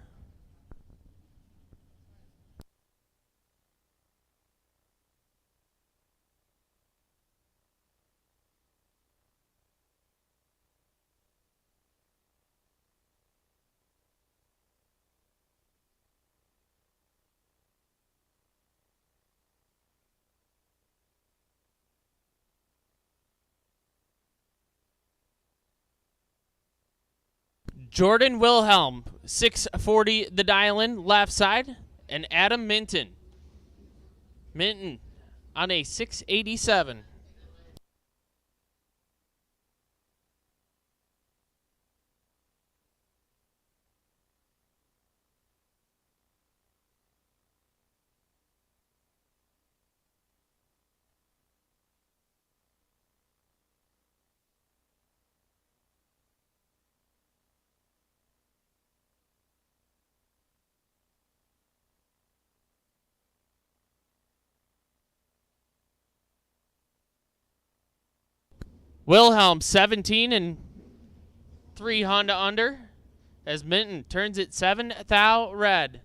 Jordan Wilhelm, 640 the dial-in, left side, and Adam Minton. Minton on a 687. Wilhelm 17 and 3 Honda under as Minton turns it 7 thou red.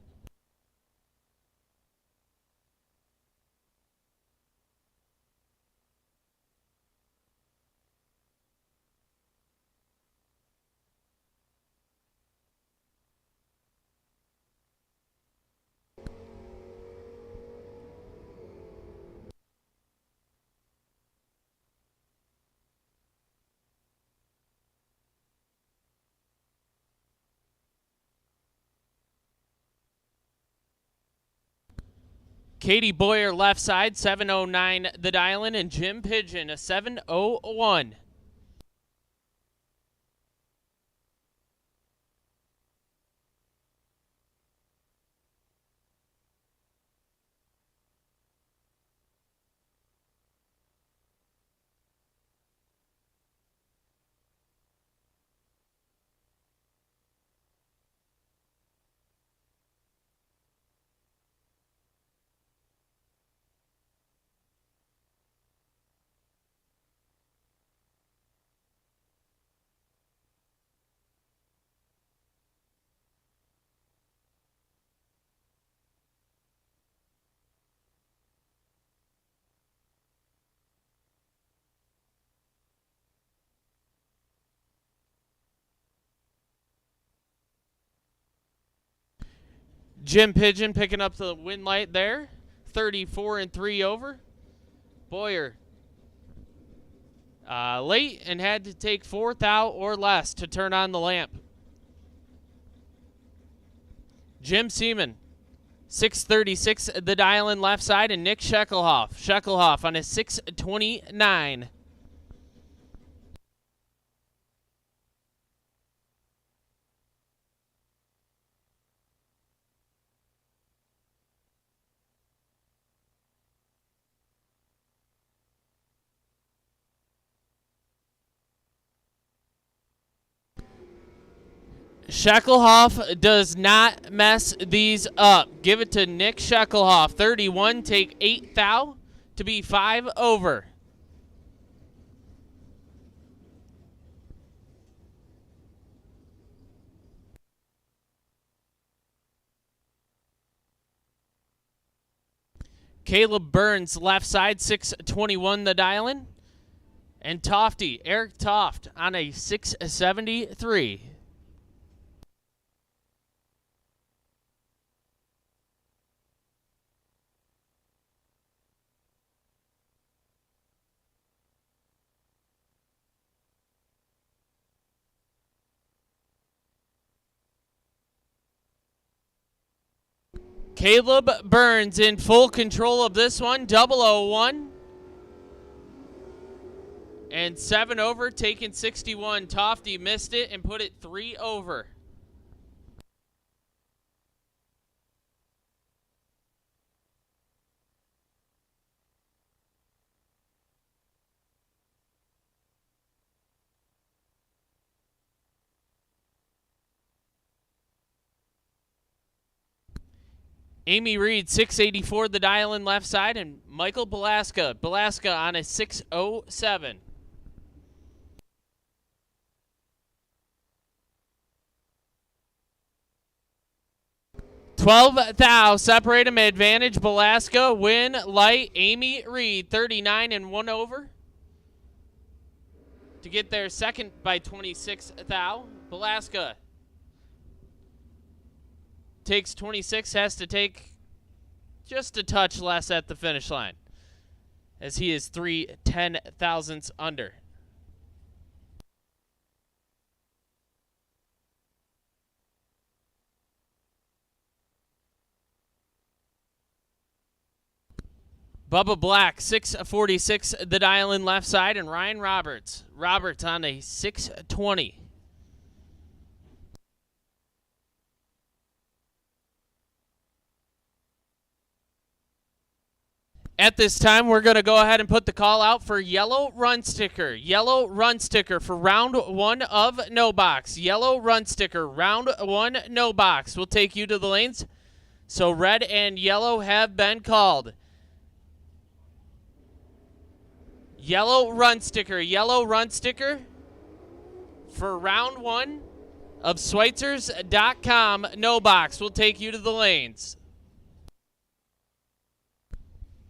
Katie Boyer left side, 709 the dial-in, and Jim Pigeon, a 701. Jim Pigeon picking up the win light there, 34 and 3 over. Boyer late and had to take 4 thou or less to turn on the lamp. Jim Seaman, 636 the dial-in left side, and Nick Shekelhoff. Shekelhoff on a 629. Shekelhoff does not mess these up. Give it to Nick Shekelhoff. 31, take 8 thou to be 5 over. Caleb Burns, left side, 621 the dial-in. And Tofty, Eric Toft on a 673. Caleb Burns in full control of this one, 001. And 7 over, taking 61. Tofty missed it and put it 3 over. Amy Reed, 684 the dial-in left side, and Michael Belaska. Belaska on a 607. $12 thou, separate him, advantage. Belaska, win, light. Amy Reed, 39 and 1 over. To get there second by 26 thou. Belaska takes 26, has to take just a touch less at the finish line, as he is 3 10,000ths under. Bubba Black, 646 the dial-in left side, and Ryan Roberts. Roberts on a 620. At this time, we're going to go ahead and put the call out for yellow run sticker. Yellow run sticker for round 1 of no box. Yellow run sticker, round 1, no box. We'll take you to the lanes. So red and yellow have been called. Yellow run sticker for round 1 of Schweitzers.com, no box. We'll take you to the lanes.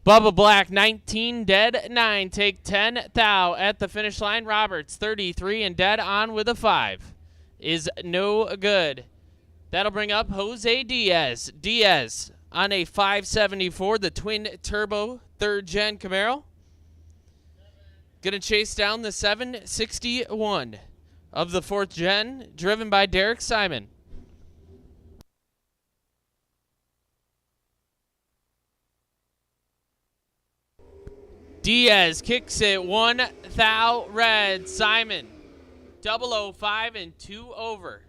Bubba Black, 19 dead, 9, take 10 thou at the finish line. Roberts, 33 and dead on with a 5. Is no good. That'll bring up Jose Diaz. Diaz on a 574, the twin turbo 3rd gen Camaro. Gonna chase down the 761 of the 4th gen, driven by Derek Simon. Diaz kicks it 1 thou red. Simon 005 and 2 over.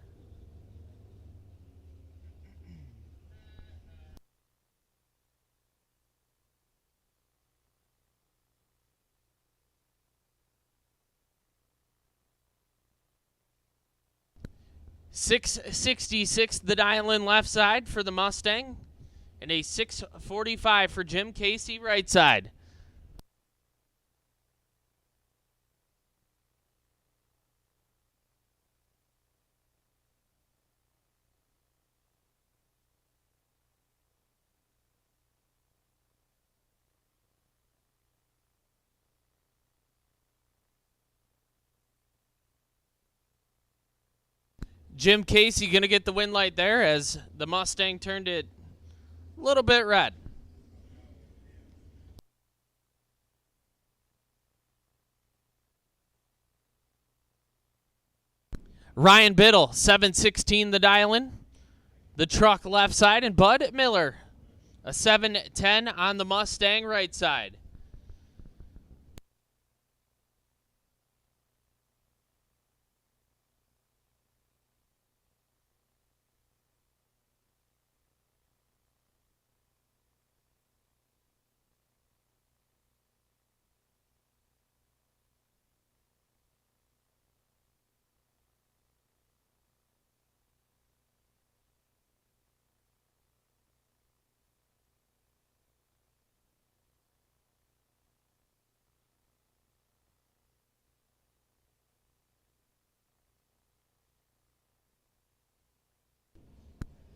$666 the dial-in left side for the Mustang, and a $645 for Jim Casey right side. Jim Casey going to get the win light there as the Mustang turned it a little bit red. Ryan Biddle, 716 the dial-in. The truck left side, and Bud Miller, a 710 on the Mustang right side.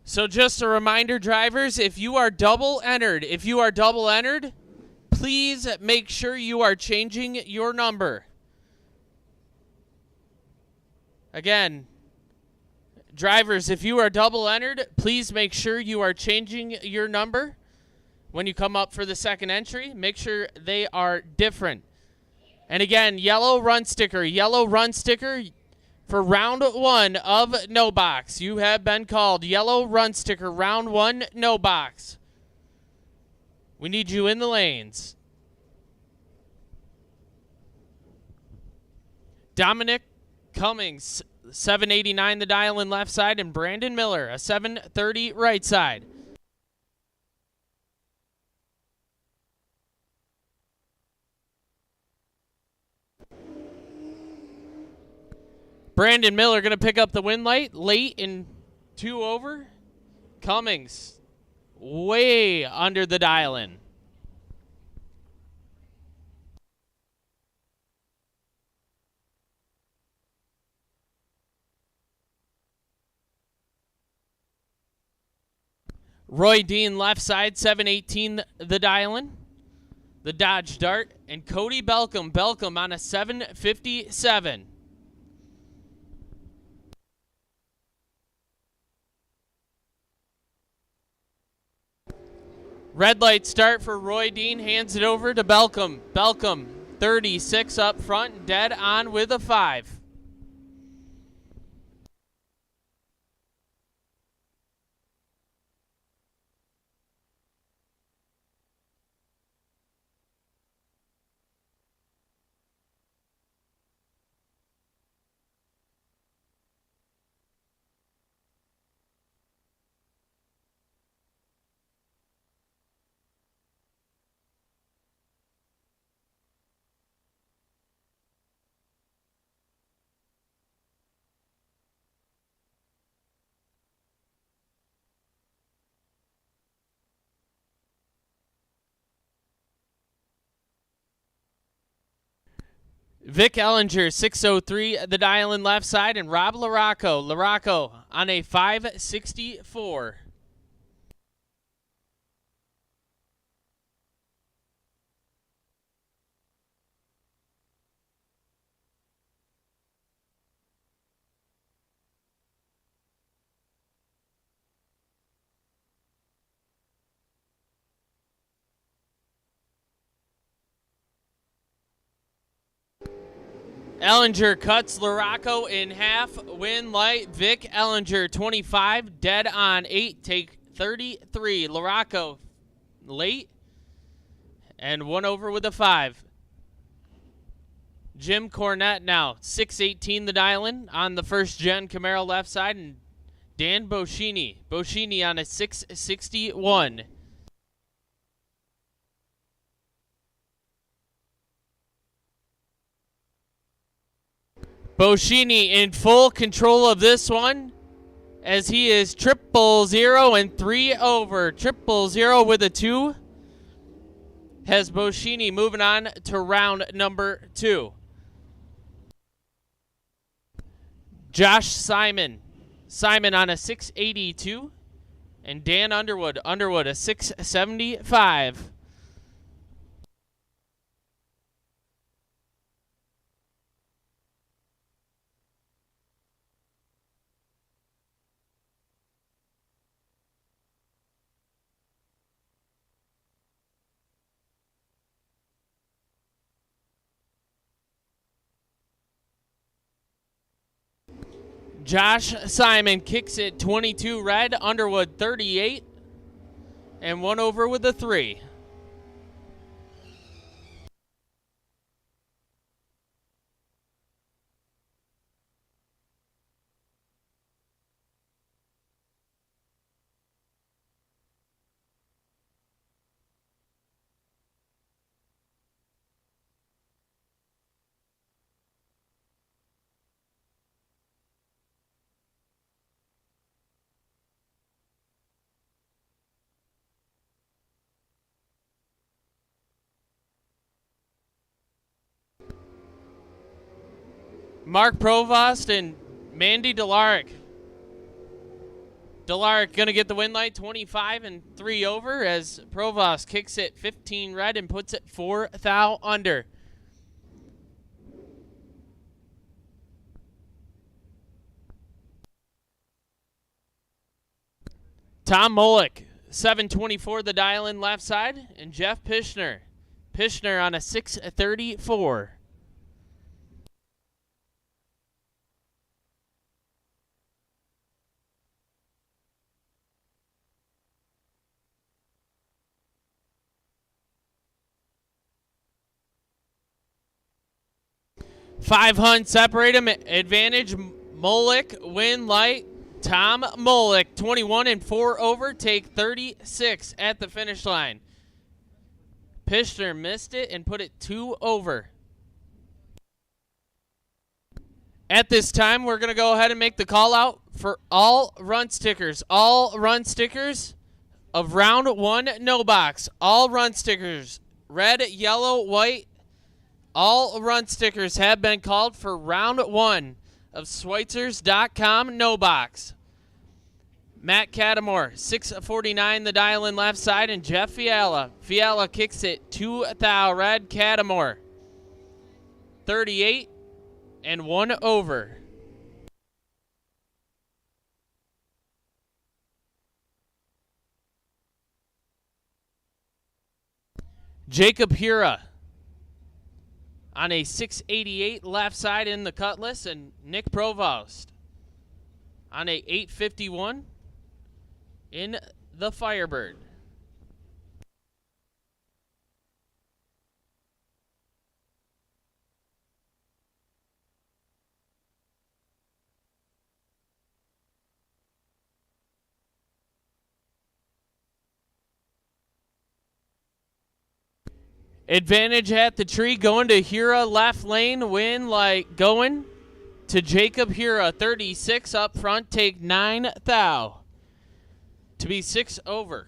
So just a reminder, drivers, if you are double entered, please make sure you are changing your number. Again, drivers, if you are double entered, please make sure you are changing your number. When you come up for the second entry, make sure they are different. And again, yellow run sticker for round 1 of No Box. You have been called. Yellow run sticker, round 1, No Box. We need you in the lanes. Dominic Cummings, 789 the dial in left side, and Brandon Miller, a 730 right side. Brandon Miller going to pick up the win light late in 2 over. Cummings way under the dial-in. Roy Dean left side, 718 the dial-in. The Dodge Dart. And Cody Belcom on a 757. Red light start for Roy Dean, hands it over to Belcom. Belcom, 36 up front, dead on with a 5. Vic Ellinger, 603 the dial in left side, and Rob Larocco on a 564. Ellinger cuts Larocco in half. Win light. Vic Ellinger, 25. Dead on 8. Take 33. Larocco late. And 1 over with a 5. Jim Cornette now. 618 the dial-in on the first gen Camaro left side. And Dan Boschini. Boschini on a 661. Boschini in full control of this one as he is 000 and 3 over. 000 with a 2 has Boschini moving on to round number 2. Josh Simon on a 682 and Dan Underwood a 675. Josh Simon kicks it 22 red, Underwood 38, and 1 over with a 3. Mark Provost and Mandy Delaric Delark going to get the win light, 25 and 3 over, as Provost kicks it 15 red and puts it 4 thou under. Tom Molick, 724 the dial in left side, and Jeff Pishner. Pishner on a 634. Five hunt separate him. Advantage Molick, win light. Tom Molick, 21 and 4 over, take 36 at the finish line. Pishner missed it and put it 2 over. At this time, we're going to go ahead and make the call out for all run stickers. All run stickers of round 1 no box. All run stickers, red, yellow, white. All run stickers have been called for round 1 of Schweitzers.com no box. Matt Cattamore, 649 the dial in left side, and Jeff Fiala. Fiala kicks it 2 thou red. Cattamore, 38 and 1 over. Jacob Hura on a 688 left side in the Cutlass, and Nick Provost on a 851 in the Firebird. Advantage at the tree going to Hura left lane. Win like going to Jacob Hura. 36 up front. Take 9 thou to be 6 over.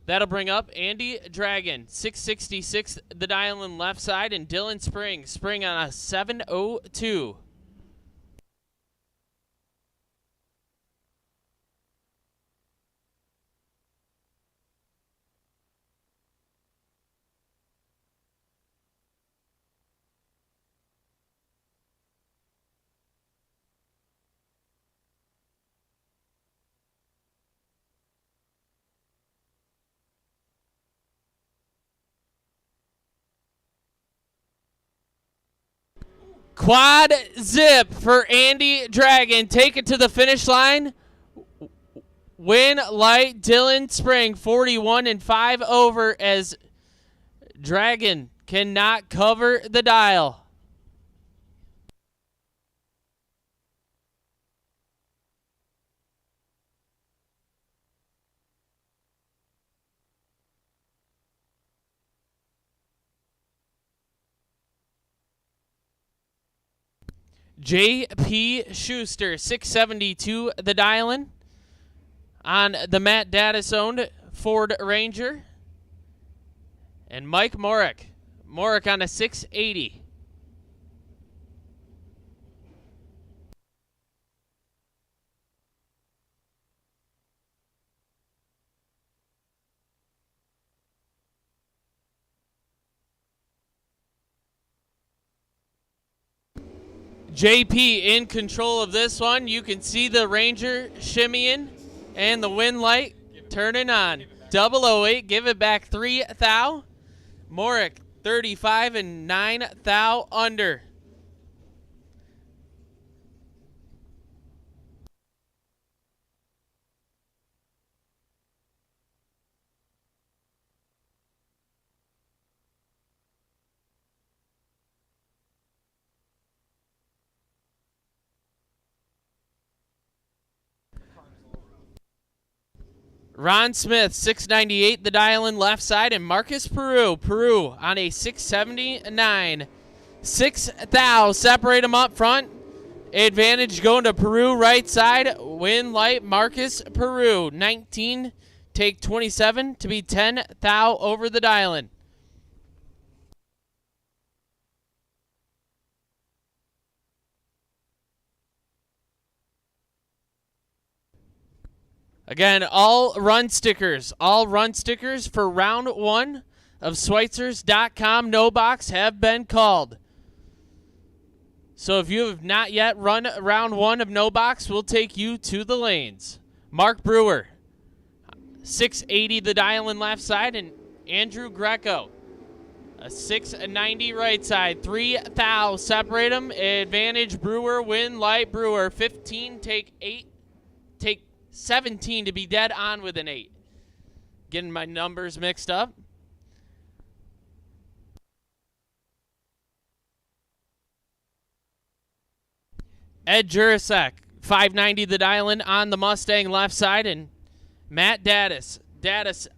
That'll bring up Andy Dragon. 666 the dial in left side, and Dylan Spring. Spring on a 702. Quad zip for Andy Dragon. Take it to the finish line. Win light Dylan Spring, 41 and 5 over, as Dragon cannot cover the dial. J.P. Schuster, 672 the dial-in on the Matt Daddis-owned Ford Ranger. And Mike Morick. Morick on a 680. JP in control of this one. You can see the Ranger shimmying and the wind light turning on. 008, give it back 3 thou. Morick, 35 and 9 thou under. Ron Smith, 698, the dial-in left side, and Marcus Peru on a 679. 6 thou, separate them up front. Advantage going to Peru right side. Win light, Marcus Peru, 19, take 27 to be 10 thou over the dial-in. Again, all run stickers for round 1 of Schweitzers.com no box have been called. So if you have not yet run round 1 of no box, we'll take you to the lanes. Mark Brewer, 680 the dial in left side, and Andrew Greco, a 690 right side. 3 thou separate them. Advantage Brewer, win light Brewer. 15 take 8, take 17 to be dead on with an 8. Getting my numbers mixed up. Ed Jurasek, 590 the dial in on the Mustang left side, and Matt Daddis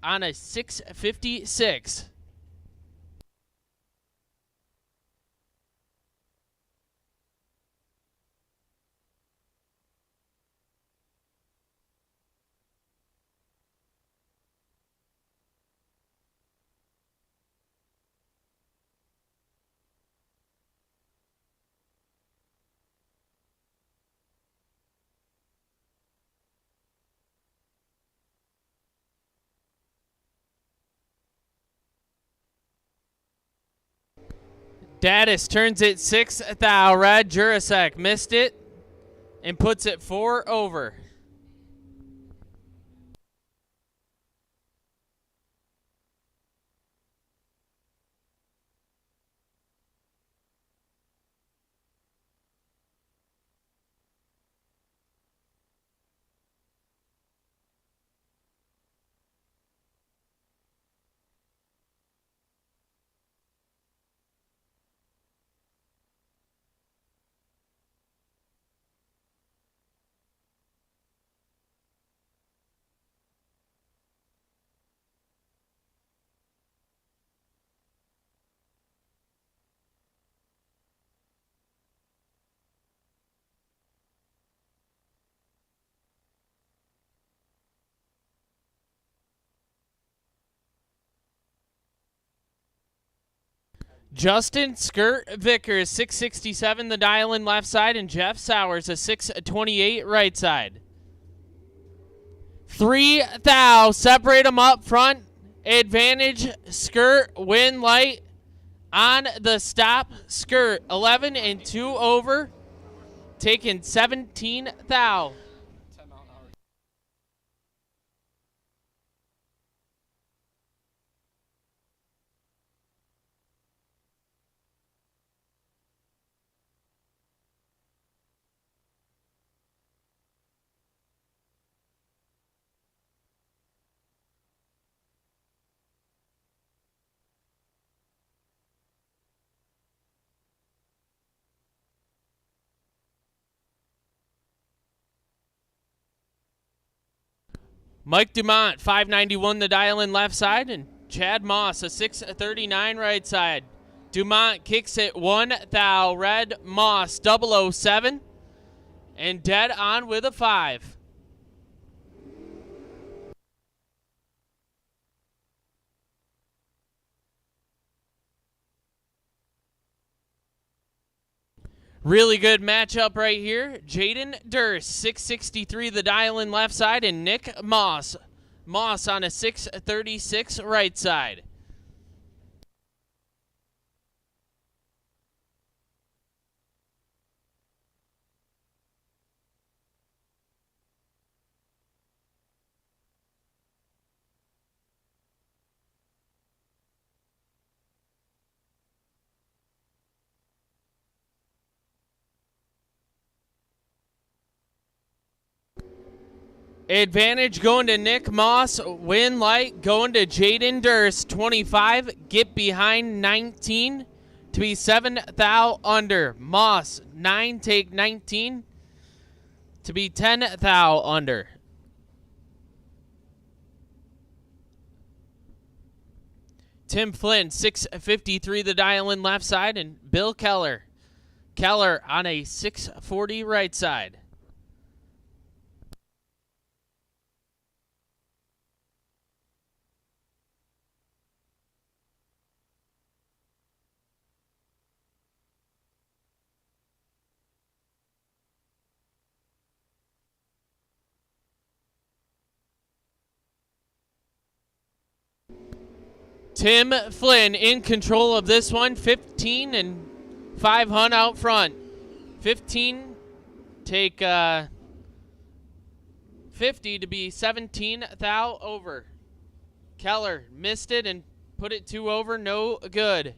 on a 656. Daddis turns it 6 thou. Red Jurasek missed it and puts it 4 over. Justin Skirt Vickers, 667 the dial in left side, and Jeff Sowers, a 628 right side. 3 thou, separate them up front. Advantage Skirt, win light on the stop. Skirt 11 and 2 over, taking 17 thou. Mike Dumont, 591 the dial in left side, and Chad Moss, a 639 right side. Dumont kicks it 1 thou. Red Moss 007 and dead on with a 5. Really good matchup right here. Jaden Durst, 663 the dial in left side, and Nick Moss. Moss on a 636 right side. Advantage going to Nick Moss. Win light going to Jaden Durst. 25. Get behind 19 to be 7 thou under. Moss 9 take 19 to be 10 thou under. Tim Flynn 653 the dial in left side, and Bill Keller. Keller on a 640 right side. Tim Flynn in control of this one, 15 and 5 hunt out front. 15 take 50 to be 17 thou over. Keller missed it and put it 2 over, no good.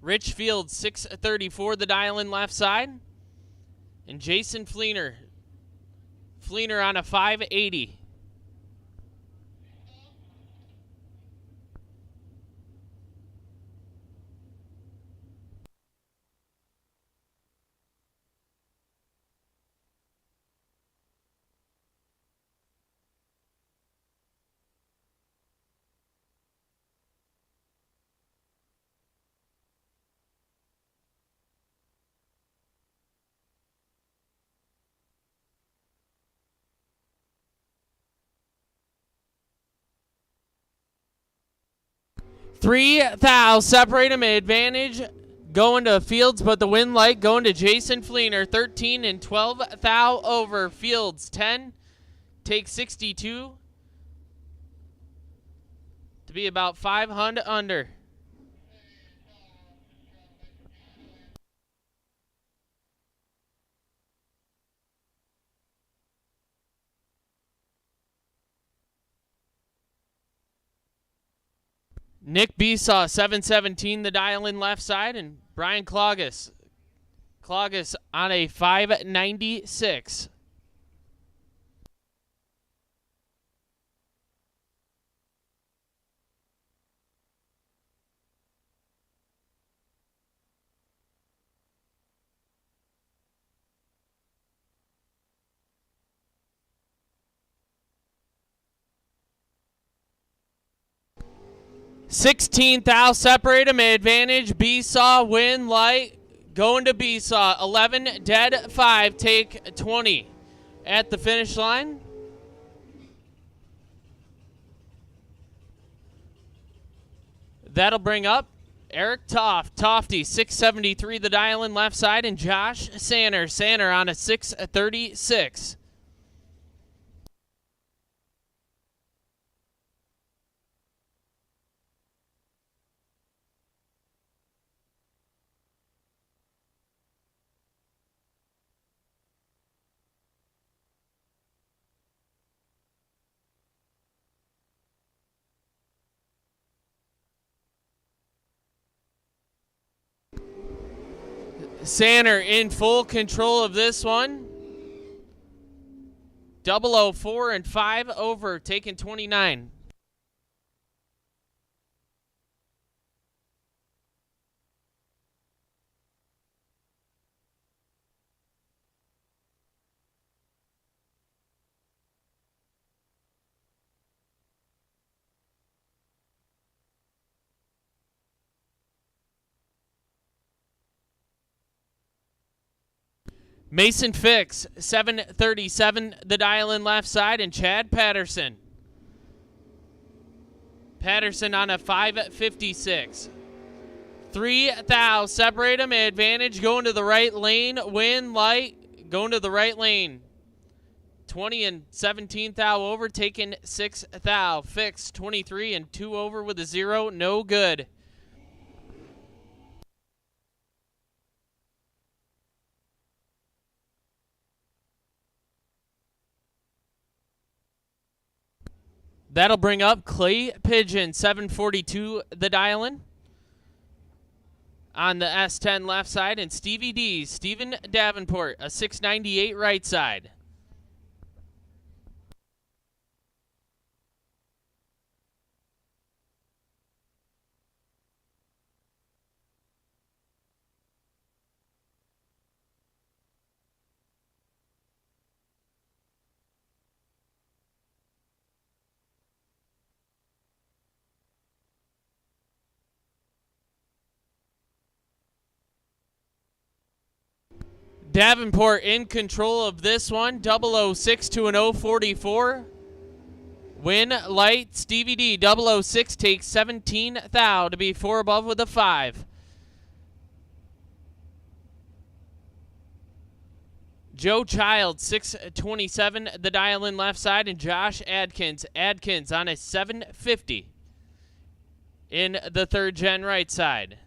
Rich Fields, 634 the dial in left side. And Jason Fleener on a 580. Three thou separate them, advantage going to Fields, but the win light going to Jason Fleener. 13 and 12 thou over. Fields 10, take 62 to be about 500 under. Nick Besaw, 717 the dial in left side, and Brian Clogus on a 596. $16 thou separate them, advantage Besaw win light going to Besaw. 11 dead 5 take 20 at the finish line. That'll bring up Eric Tofty, 673 the dial in left side, and Josh Sanner on a 636. Sanner in full control of this one. 004 and 5 over, taking 29. Mason Fix, 737 the dial in left side, and Chad Patterson on a 556. 3 thou separate them, advantage going to the right lane, win light going to the right lane. 20 and 17 thou over, taking 6 thou. Fix 23 and 2 over with a 0, no good. That'll bring up Clay Pigeon, 742 the dial-in on the S10 left side, and Stevie D, Stephen Davenport, a 698 right side. Davenport in control of this one, 006 to an 044. Win light, Stevie D, 006 takes 17 thou to be 4 above with a 5. Joe Child, 627 the dial in left side, and Josh Adkins on a 750. in the third gen right side.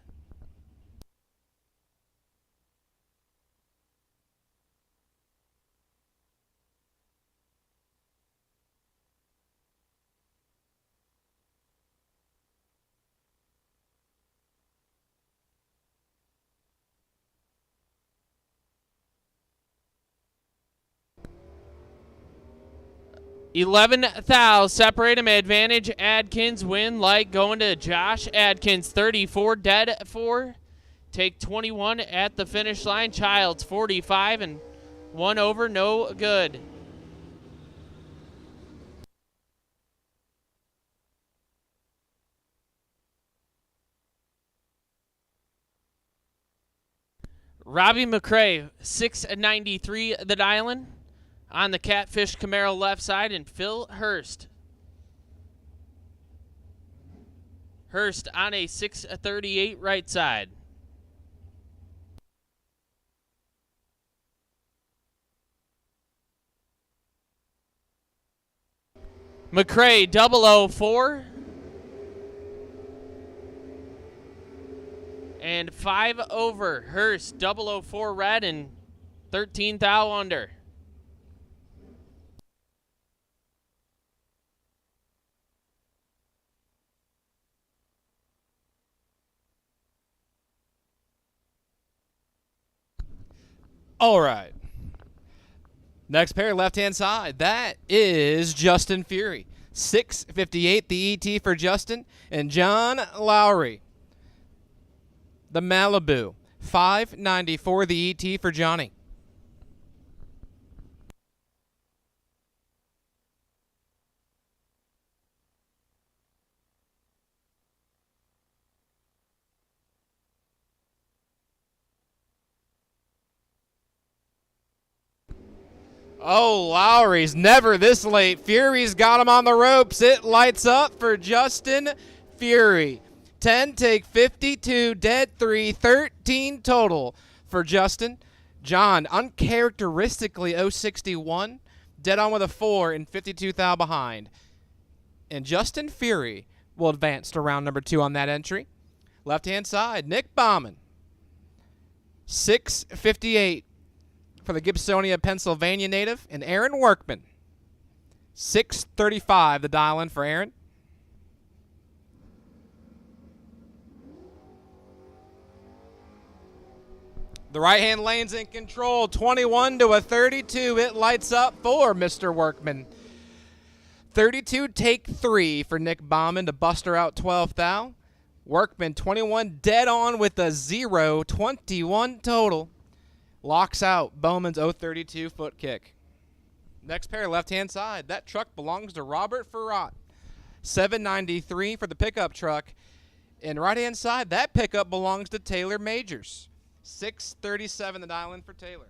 $11,000 separate him. Advantage Adkins win light going to Josh Adkins. 34 dead 4. Take 21 at the finish line. Childs 45 and 1 over, no good. Robbie McCrae 693 the dialing. On the Catfish Camaro left side, and Phil Hurst. Hurst on a 638 right side. McCrae 004. And 5 over. Hurst 004 red and 13 thou under. All right. Next pair, left-hand side. That is Justin Fury. 658 the ET for Justin. And John Lowry, the Malibu. 594 the ET for Johnny. Oh, Lowry's never this late. Fury's got him on the ropes. It lights up for Justin Fury. 10 take 52, dead 3, 13 total for Justin. John, uncharacteristically 061, dead on with a 4 and 52 thou behind. And Justin Fury will advance to round number 2 on that entry. Left-hand side, Nick Bauman. 658. For the Gibsonia, Pennsylvania native, and Aaron Workman. 635 the dial-in for Aaron. The right-hand lane's in control, 21 to a 32. It lights up for Mr. Workman. 32 take 3 for Nick Bauman to buster out 12 thou. Workman 21 dead on with a 0, 21 total. Locks out Bowman's 032 foot kick. Next pair, left-hand side. That truck belongs to Robert Farrat. 793 for the pickup truck. And right-hand side, that pickup belongs to Taylor Majors. 637 the dial-in for Taylor.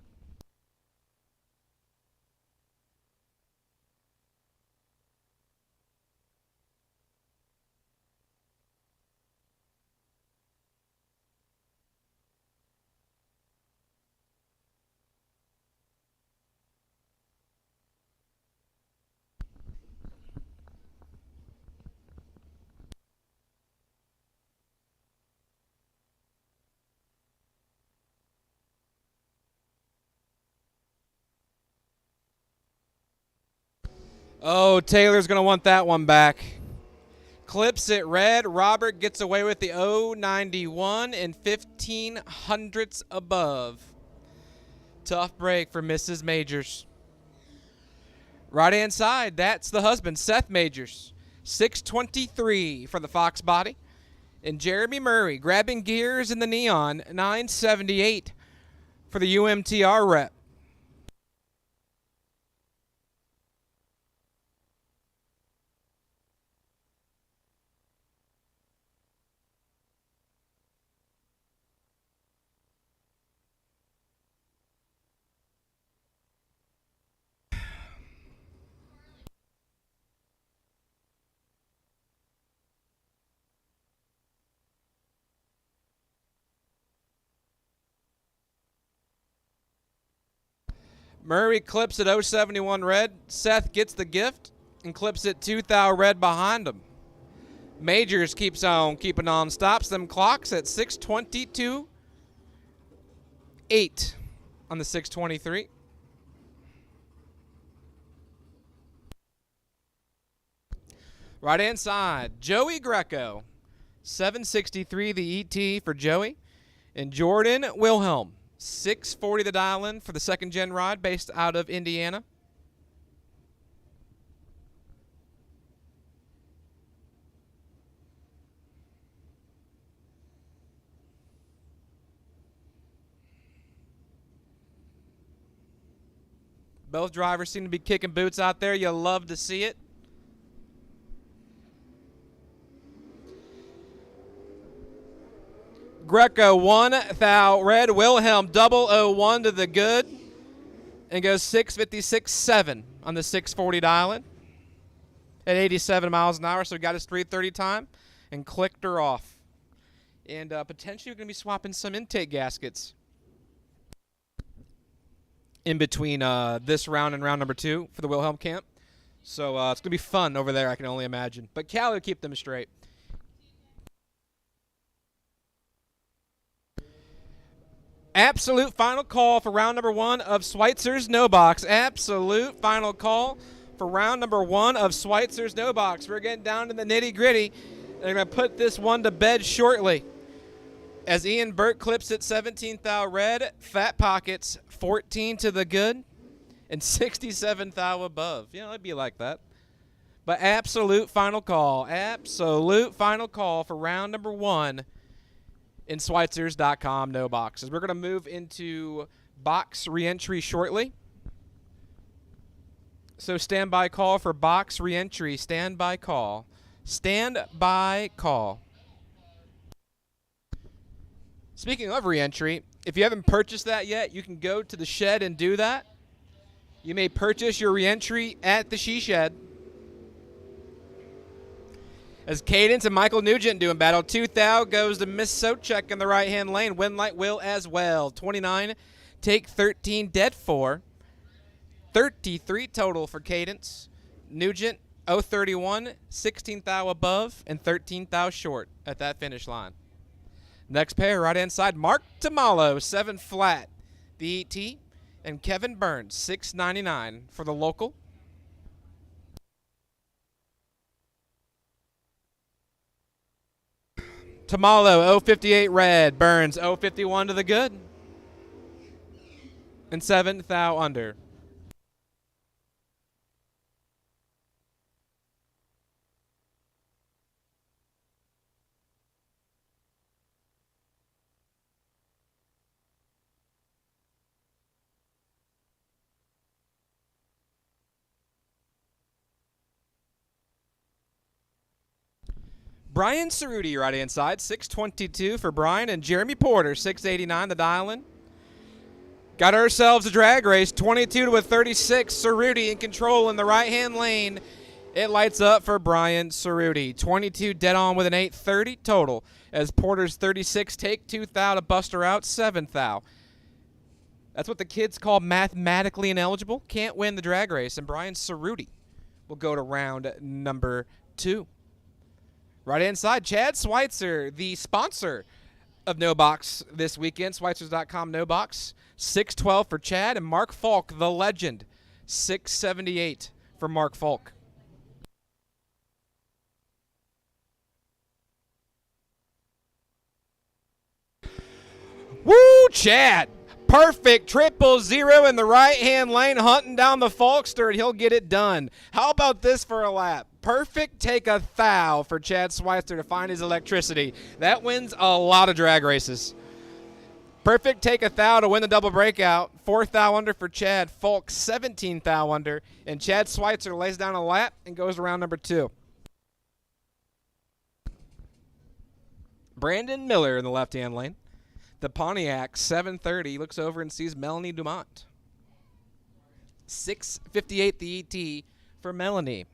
Oh, Taylor's going to want that one back. Clips it red. Robert gets away with the 091 and 1500ths above. Tough break for Mrs. Majors. Right-hand side, that's the husband, Seth Majors. 623 for the Fox body. And Jeremy Murray grabbing gears in the neon, 978 for the UMTR rep. Murray clips at 071 red. Seth gets the gift and clips it 2 thou red behind him. Majors keeps on keeping on, stops them clocks at 6:22.8 on the 623. Right hand side, Joey Greco, 763 the ET for Joey. And Jordan Wilhelm, 640 the dial-in for the second gen ride based out of Indiana. Both drivers seem to be kicking boots out there. You love to see it. Greco 1, thou red. Wilhelm 001 to the good. And goes 6:56.7 on the 640 dial-in at 87 miles an hour. So got his 3:30 time and clicked her off. And potentially we're going to be swapping some intake gaskets in between this round and round number 2 for the Wilhelm camp. So it's going to be fun over there, I can only imagine. But Callie will keep them straight. Absolute final call for round number 1 of Schweitzer's No Box. Absolute final call for round number 1 of Schweitzer's No Box. We're getting down to the nitty-gritty. They're going to put this one to bed shortly. As Ian Burt clips it, 17 thou red, fat pockets, 14 to the good, and 67 thou above. You know, it'd be like that. But absolute final call. Absolute final call for round number 1 in Schweitzers.com no boxes. We're going to move into box reentry shortly. So stand by call for box reentry. Stand by call. Stand by call. Speaking of reentry, if you haven't purchased that yet, you can go to the shed and do that. You may purchase your reentry at the She Shed. As Cadence and Michael Nugent doing battle. 2 thou goes to Miss Sochek in the right-hand lane. Winlight will as well. 29, take 13, dead 4. 33 total for Cadence. Nugent, 031, 16 thou above, and 13 thou short at that finish line. Next pair, right-hand side, Mark Tamalo, 7 flat. The ET, and Kevin Burns, 699 for the local. Tamalo, 058 red. Burns, 051 to the good. And 7 thou under. Brian Cerruti, right-hand side, 622 for Brian, and Jeremy Porter, 689, the dial-in. Got ourselves a drag race, 22 to a 36. Cerruti in control in the right-hand lane. It lights up for Brian Cerruti. 22 dead on with an 830 total. As Porter's 36 take 2 thou to bust her out, 7 thou. That's what the kids call mathematically ineligible. Can't win the drag race, and Brian Cerruti will go to round number 2. Right-hand side, Chad Schweitzer, the sponsor of No Box this weekend, Schweitzers.com No Box. 612 for Chad, and Mark Falk, the legend, 678 for Mark Falk. Woo, Chad! Perfect 000 in the right-hand lane, hunting down the Falkster, and he'll get it done. How about this for a lap? Perfect take a thou for Chad Schweitzer to find his electricity. That wins a lot of drag races. Perfect take a thou to win the double breakout. 4 thou under for Chad. Falk 17 thou under. And Chad Schweitzer lays down a lap and goes to round number 2. Brandon Miller in the left-hand lane. The Pontiac, 730, looks over and sees Melanie Dumont. 658 the ET for Melanie.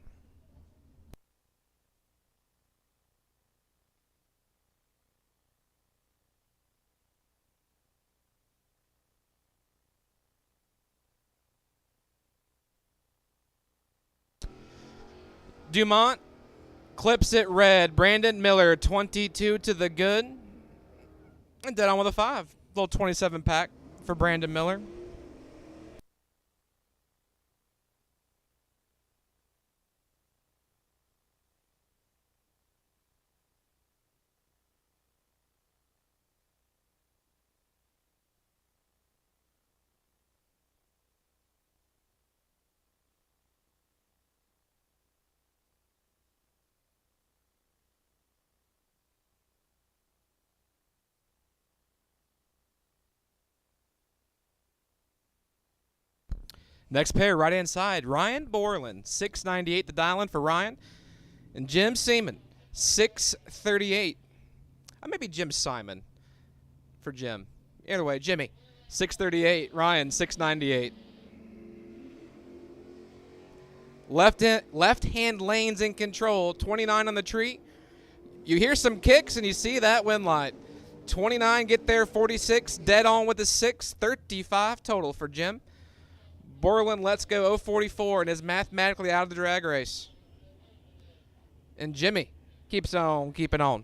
Dumont Clips it red. Brandon Miller, 22 to the good. And dead on with a 5. Little 27 pack for Brandon Miller. Next pair, right-hand side, Ryan Borland, 698 the dial-in for Ryan. And Jim Seaman, 638. Maybe Jim Simon for Jim. Either way, Jimmy, 638. Ryan, 698. Left-hand lanes in control, 29 on the tree. You hear some kicks, and you see that win line. 29 get there, 46, dead on with the 6, 35 total for Jim. Borland lets go 044 and is mathematically out of the drag race. And Jimmy keeps on keeping on.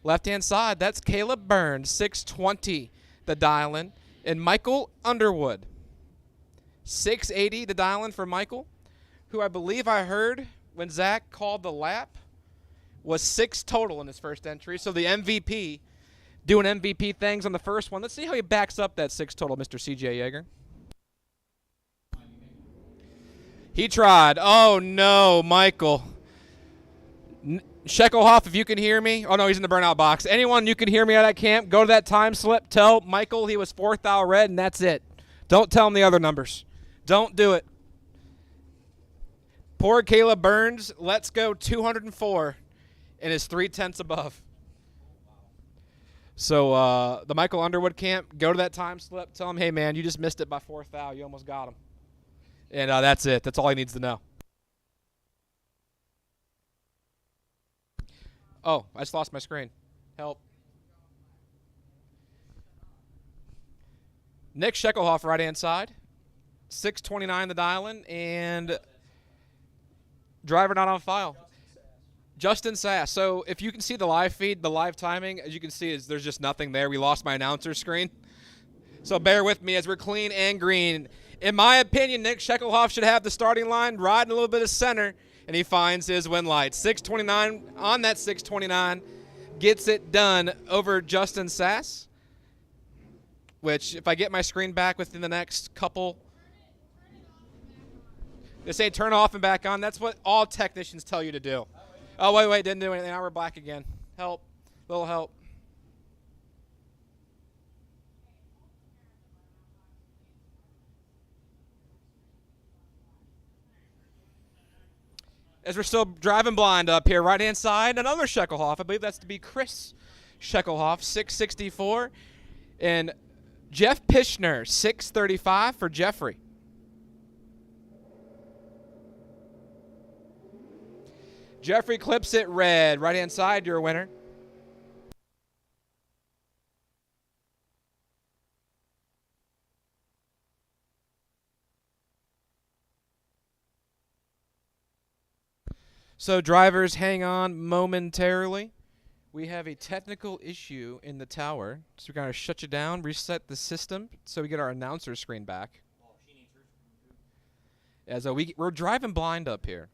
Left-hand side, that's Caleb Burns, 620 the dial-in. And Michael Underwood, 680 the dial-in for Michael, who I believe I heard when Zach called the lap was 6 total in his first entry. So the MVP doing MVP things on the first one. Let's see how he backs up that 6 total, Mr. CJ Yeager. He tried. Oh, no, Michael. Shekelhoff, if you can hear me. Oh, no, he's in the burnout box. Anyone you can hear me out at camp, go to that time slip. Tell Michael he was 4th thou red, and that's it. Don't tell him the other numbers. Don't do it. Poor Caleb Burns, let's go 204 and is 3/10 above. So the Michael Underwood camp, go to that time slip. Tell him, hey, man, you just missed it by 4th thou. You almost got him. And that's it. That's all he needs to know. Oh, I just lost my screen. Help. Nick Shekelhoff, right-hand side. 629 the dial-in. And driver not on file. Justin Sass. So if you can see the live feed, the live timing, as you can see, is there's just nothing there. We lost my announcer screen. So bear with me as we're clean and green. In my opinion, Nick Shekelhoff should have the starting line, riding a little bit of center, and he finds his win light. 629 on that 629, gets it done over Justin Sass, which if I get my screen back within the next couple, they say turn off and back on. That's what all technicians tell you to do. Oh, wait, didn't do anything. Now we're black again. Help, little help. As we're still driving blind up here, right-hand side, another Shekelhoff. I believe that's to be Chris Shekelhoff, 664. And Jeff Pishner, 635 for Jeffrey. Jeffrey clips it red. Right-hand side, your winner. So drivers, hang on momentarily. We have a technical issue in the tower. So we're going to shut you down, reset the system so we get our announcer screen back. As we're driving blind up here.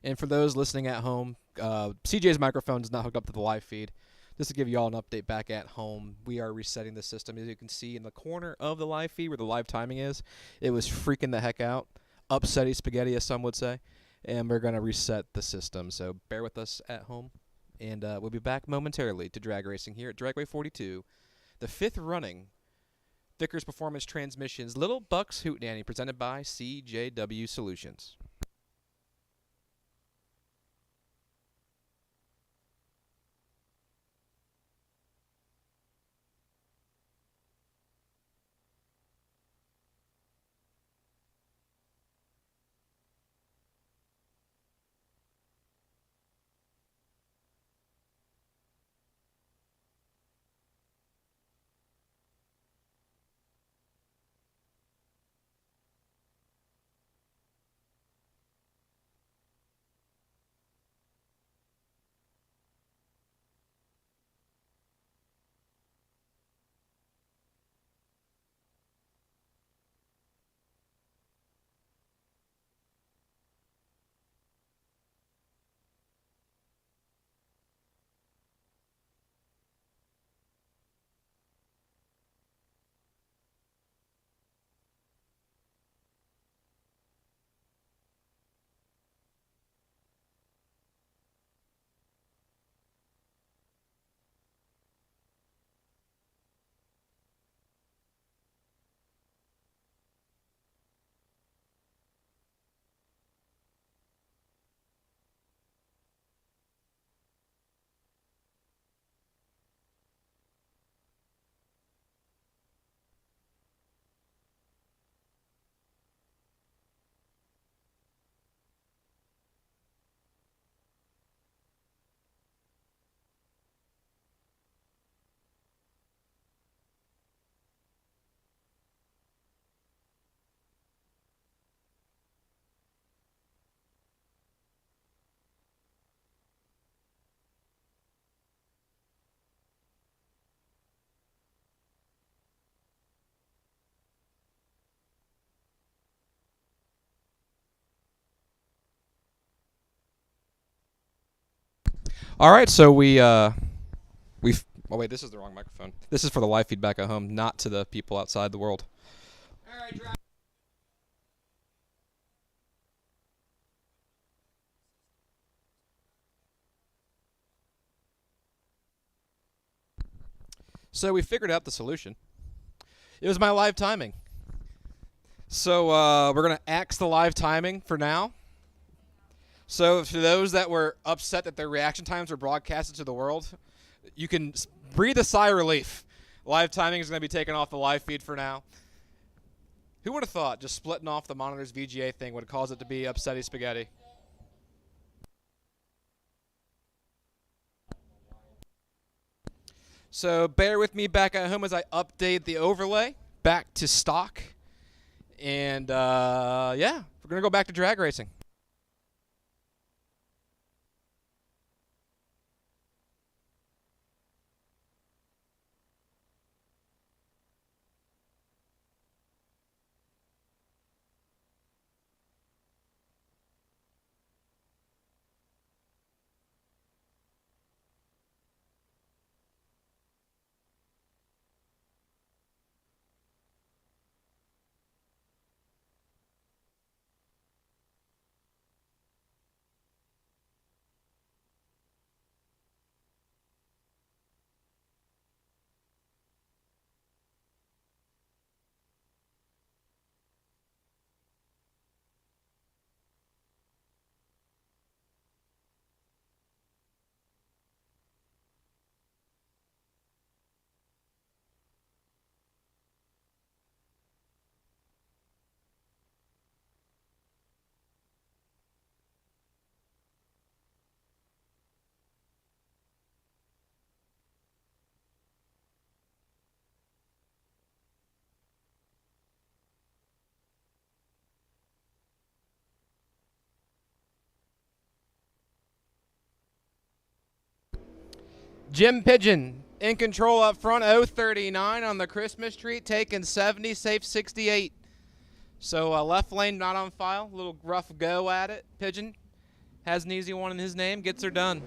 And for those listening at home, CJ's microphone is not hooked up to the live feed. Just to give you all an update back at home, we are resetting the system. As you can see in the corner of the live feed where the live timing is, it was freaking the heck out. Upsetty spaghetti, as some would say. And we're going to reset the system. So bear with us at home. And we'll be back momentarily to drag racing here at Dragway 42. The 5th running Vickers Performance Transmissions Little Bucks Hootenanny presented by CJW Solutions. All right, so we've. Oh wait, this is the wrong microphone. This is for the live feedback at home, not to the people outside the world. All right, so we figured out the solution. It was my live timing. So we're gonna axe the live timing for now. So for those that were upset that their reaction times were broadcasted to the world, you can breathe a sigh of relief. Live timing is going to be taken off the live feed for now. Who would have thought just splitting off the monitor's VGA thing would cause it to be upsetty spaghetti? So bear with me back at home as I update the overlay back to stock. And yeah, we're going to go back to drag racing. Jim Pigeon in control up front, 039 on the Christmas tree, taking 70, safe 68. So left lane not on file, a little rough go at it, Pigeon. has an easy one in his name, gets her done.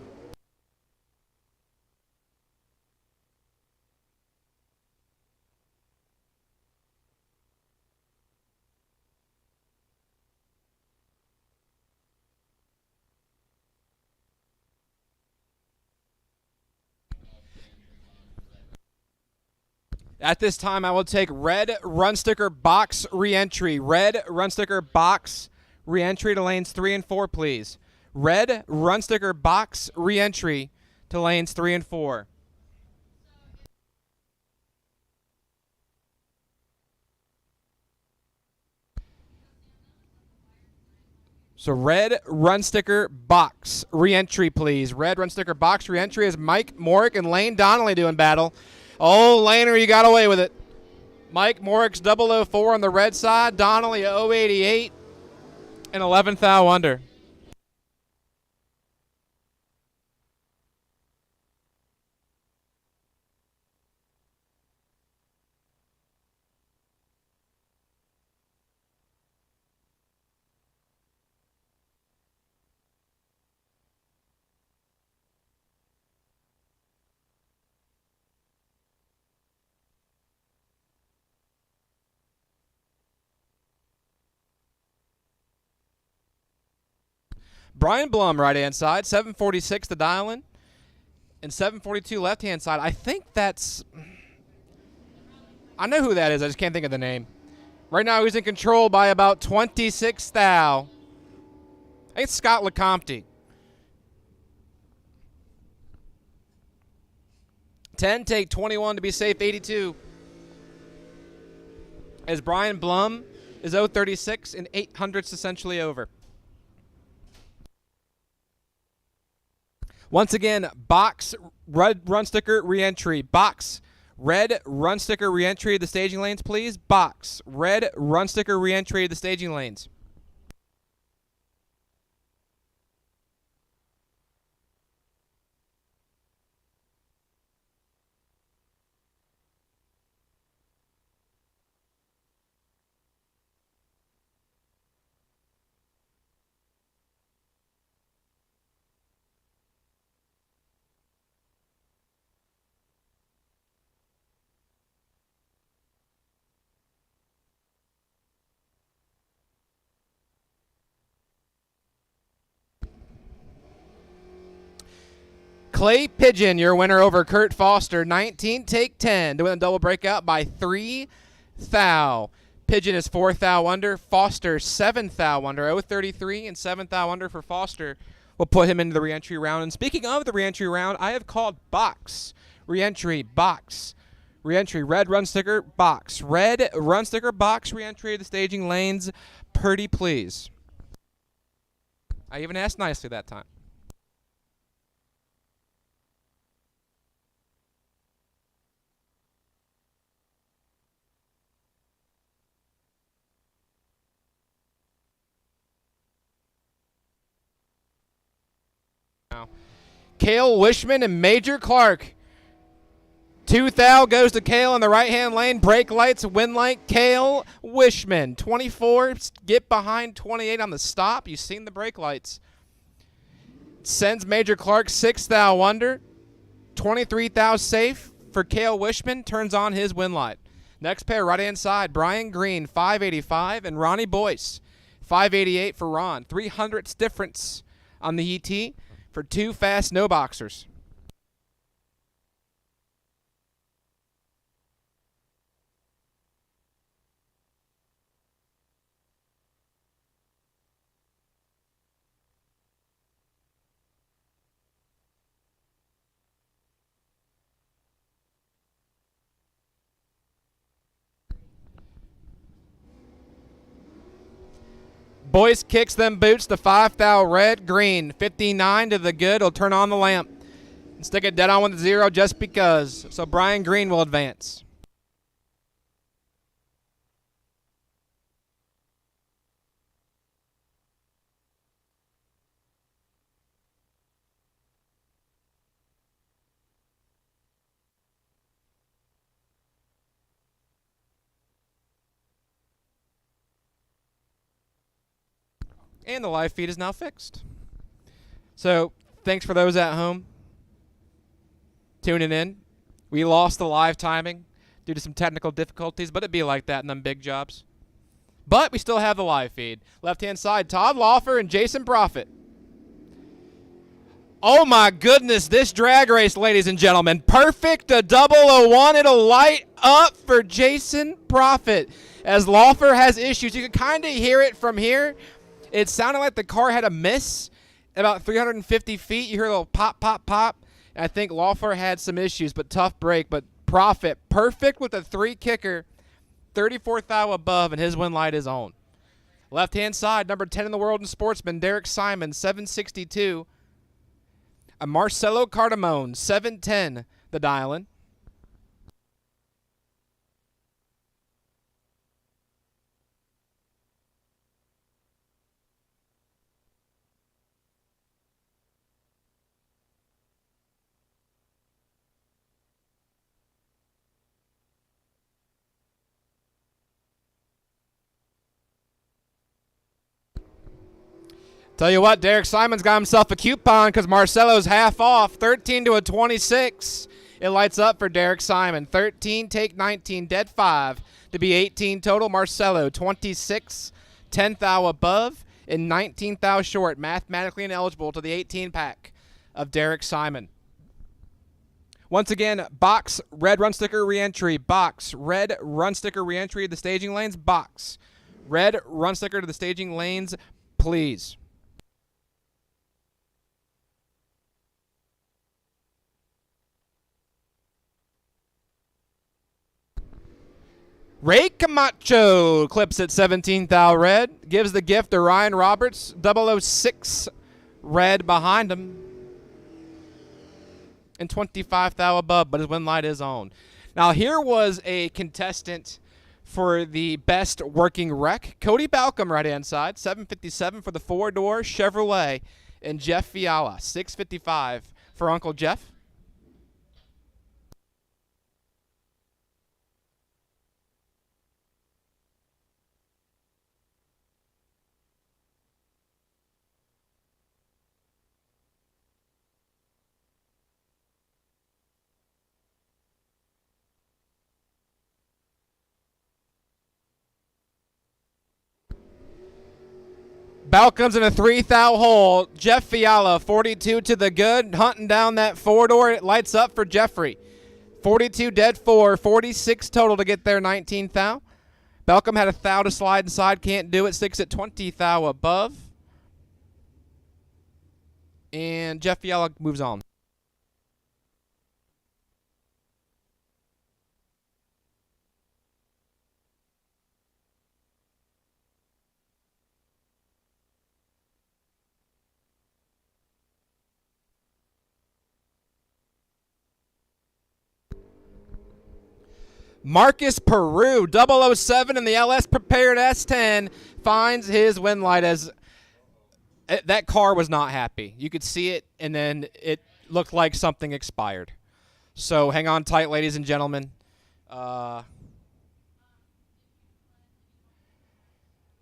At this time, I will take red run sticker box reentry. Red run sticker box reentry to lanes 3 and 4, please. Red run sticker box reentry to lanes 3 and 4. So red run sticker box reentry, please. Red run sticker box reentry is Mike Morick and Lane Donnelly doing battle. Oh, Laner, you got away with it. Mike Morick's 004 on the red side. Donnelly 088 and 11th thou under. Brian Blum, right-hand side, 746 the dial-in, and 742 left-hand side. I think that's... I know who that is. I just can't think of the name. Right now, he's in control by about 26 thou. I think it's Scott LeCompte. 10, take 21 to be safe, 82. As Brian Blum is 036 and 800ths essentially over. Once again, box red run sticker reentry. Box red run sticker reentry to the staging lanes, please. Box red run sticker reentry to the staging lanes. Clay Pigeon, your winner over Kurt Foster. 19, take 10 to win a double breakout by 3 thou. Pigeon is 4 thou under. Foster 7 thou under. 033 and 7 thou under for Foster will put him into the reentry round. And speaking of the reentry round, I have called box reentry, box reentry, red run sticker, box, red run sticker, box reentry to the staging lanes. Purdy, please. I even asked nicely that time. Cale Wishman and Major Clark. 2 thou goes to Cale in the right-hand lane. Brake lights, win light, Cale Wishman. 24, get behind 28 on the stop. You've seen the brake lights. Sends Major Clark 6 thou under. 23 thou safe for Cale Wishman. Turns on his win light. Next pair, right-hand side, Brian Green, 585, and Ronnie Boyce, 588 for Ron. 300ths difference on the ET for 2 fast no-boxers. Boyce kicks them boots to 5 thou red, green. 59 to the good. He'll turn on the lamp and stick it dead on with the 0 just because. So Brian Green will advance. And the live feed is now fixed. So thanks for those at home tuning in. We lost the live timing due to some technical difficulties, but it'd be like that in them big jobs. But we still have the live feed. Left-hand side, Todd Laufer and Jason Profit. Oh, my goodness, this drag race, ladies and gentlemen. Perfect, a 001. It'll light up for Jason Profit as Laufer has issues. You can kind of hear it from here. It sounded like the car had a miss at about 350 feet. You hear a little pop, pop, pop. And I think Laufer had some issues, but tough break. But Profit, perfect with a 3 kicker, 34th thou above, and his win light is on. Left-hand side, number 10 in the world in sportsman, Derek Simon, 762. A Marcelo Cardamone, 710, the dial-in. Tell you what, Derek Simon's got himself a coupon because Marcelo's half off, 13 to a 26. It lights up for Derek Simon. 13, take 19, dead 5 to be 18 total. Marcelo, 26, 10 thou above, and 19 thou short, mathematically ineligible to the 18 pack of Derek Simon. Once again, box, red run sticker reentry, box, red run sticker reentry to the staging lanes, box, red run sticker to the staging lanes, please. Ray Camacho clips at 17 thou red. Gives the gift to Ryan Roberts. 006 red behind him. And 25 thou above, but his win light is on. Now here was a contestant for the best working wreck. Cody Balcom right hand side. 757 for the 4-door Chevrolet. And Jeff Fiala. 655 for Uncle Jeff. Balcom's in a 3 thou hole. Jeff Fiala, 42 to the good. Hunting down that 4-door. It lights up for Jeffrey. 42 dead 4. 46 total to get there, 19 thou. Balcom had a thou to slide inside. Can't do it. 6 at 20 thou above. And Jeff Fiala moves on. Marcus Peru, 007 in the LS Prepared S10, finds his win light as that car was not happy. You could see it, and then it looked like something expired. So hang on tight, ladies and gentlemen. We're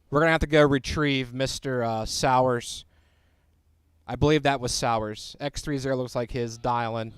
going to have to go retrieve Mr. Sowers. I believe that was Sowers. X30 looks like his dial-in.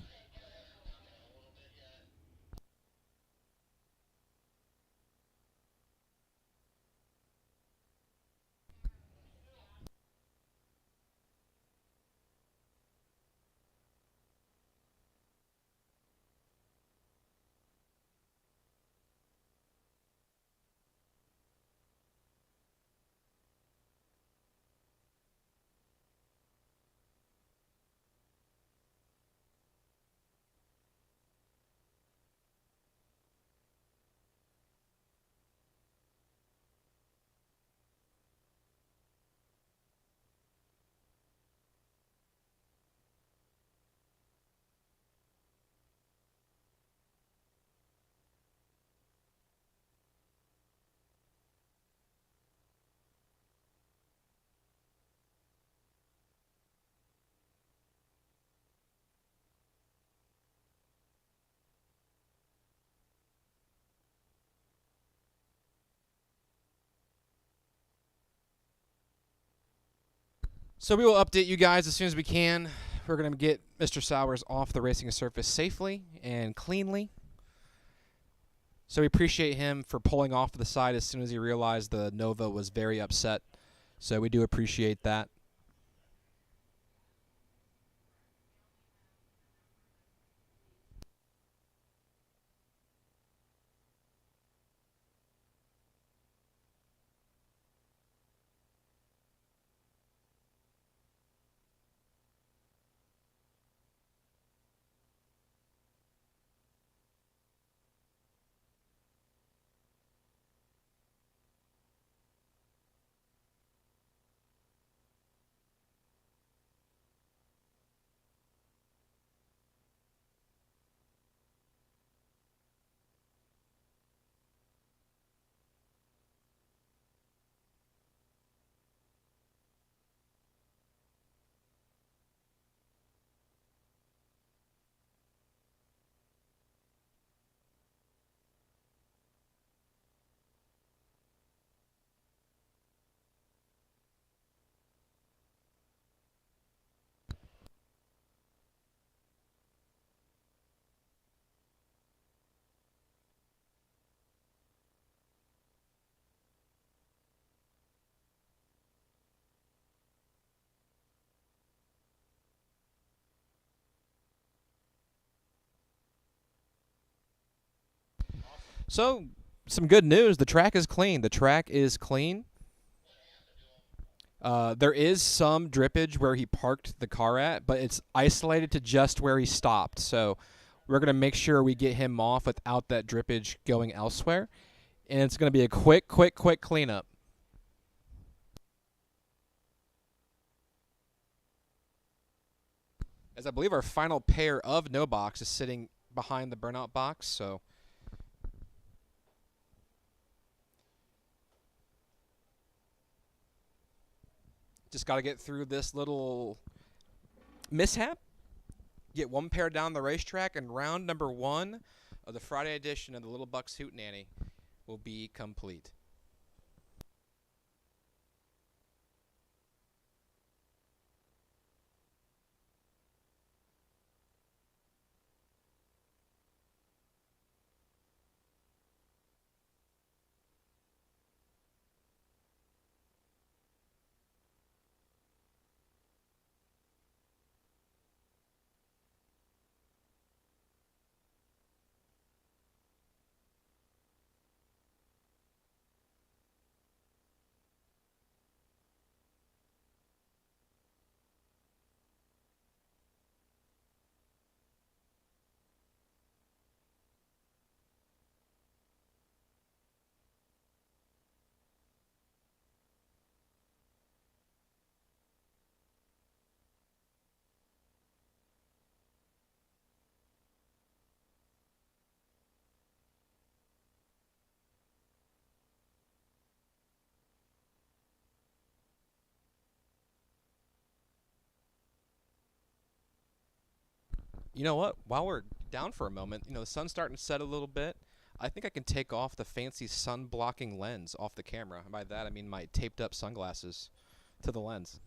So we will update you guys as soon as we can. We're going to get Mr. Sowers off the racing surface safely and cleanly. So we appreciate him for pulling off to the side as soon as he realized the Nova was very upset. So we do appreciate that. So, some good news. The track is clean. The track is clean. There is some drippage where he parked the car at, but it's isolated to just where he stopped. So, we're going to make sure we get him off without that drippage going elsewhere. And it's going to be a quick cleanup. As I believe our final pair of no box is sitting behind the burnout box, so just got to get through this little mishap, get one pair down the racetrack, and round number 1 of the Friday edition of the Little Bucks Hootenanny will be complete. You know what? While we're down for a moment, the sun's starting to set a little bit. I think I can take off the fancy sun-blocking lens off the camera. And by that, I mean my taped-up sunglasses to the lens.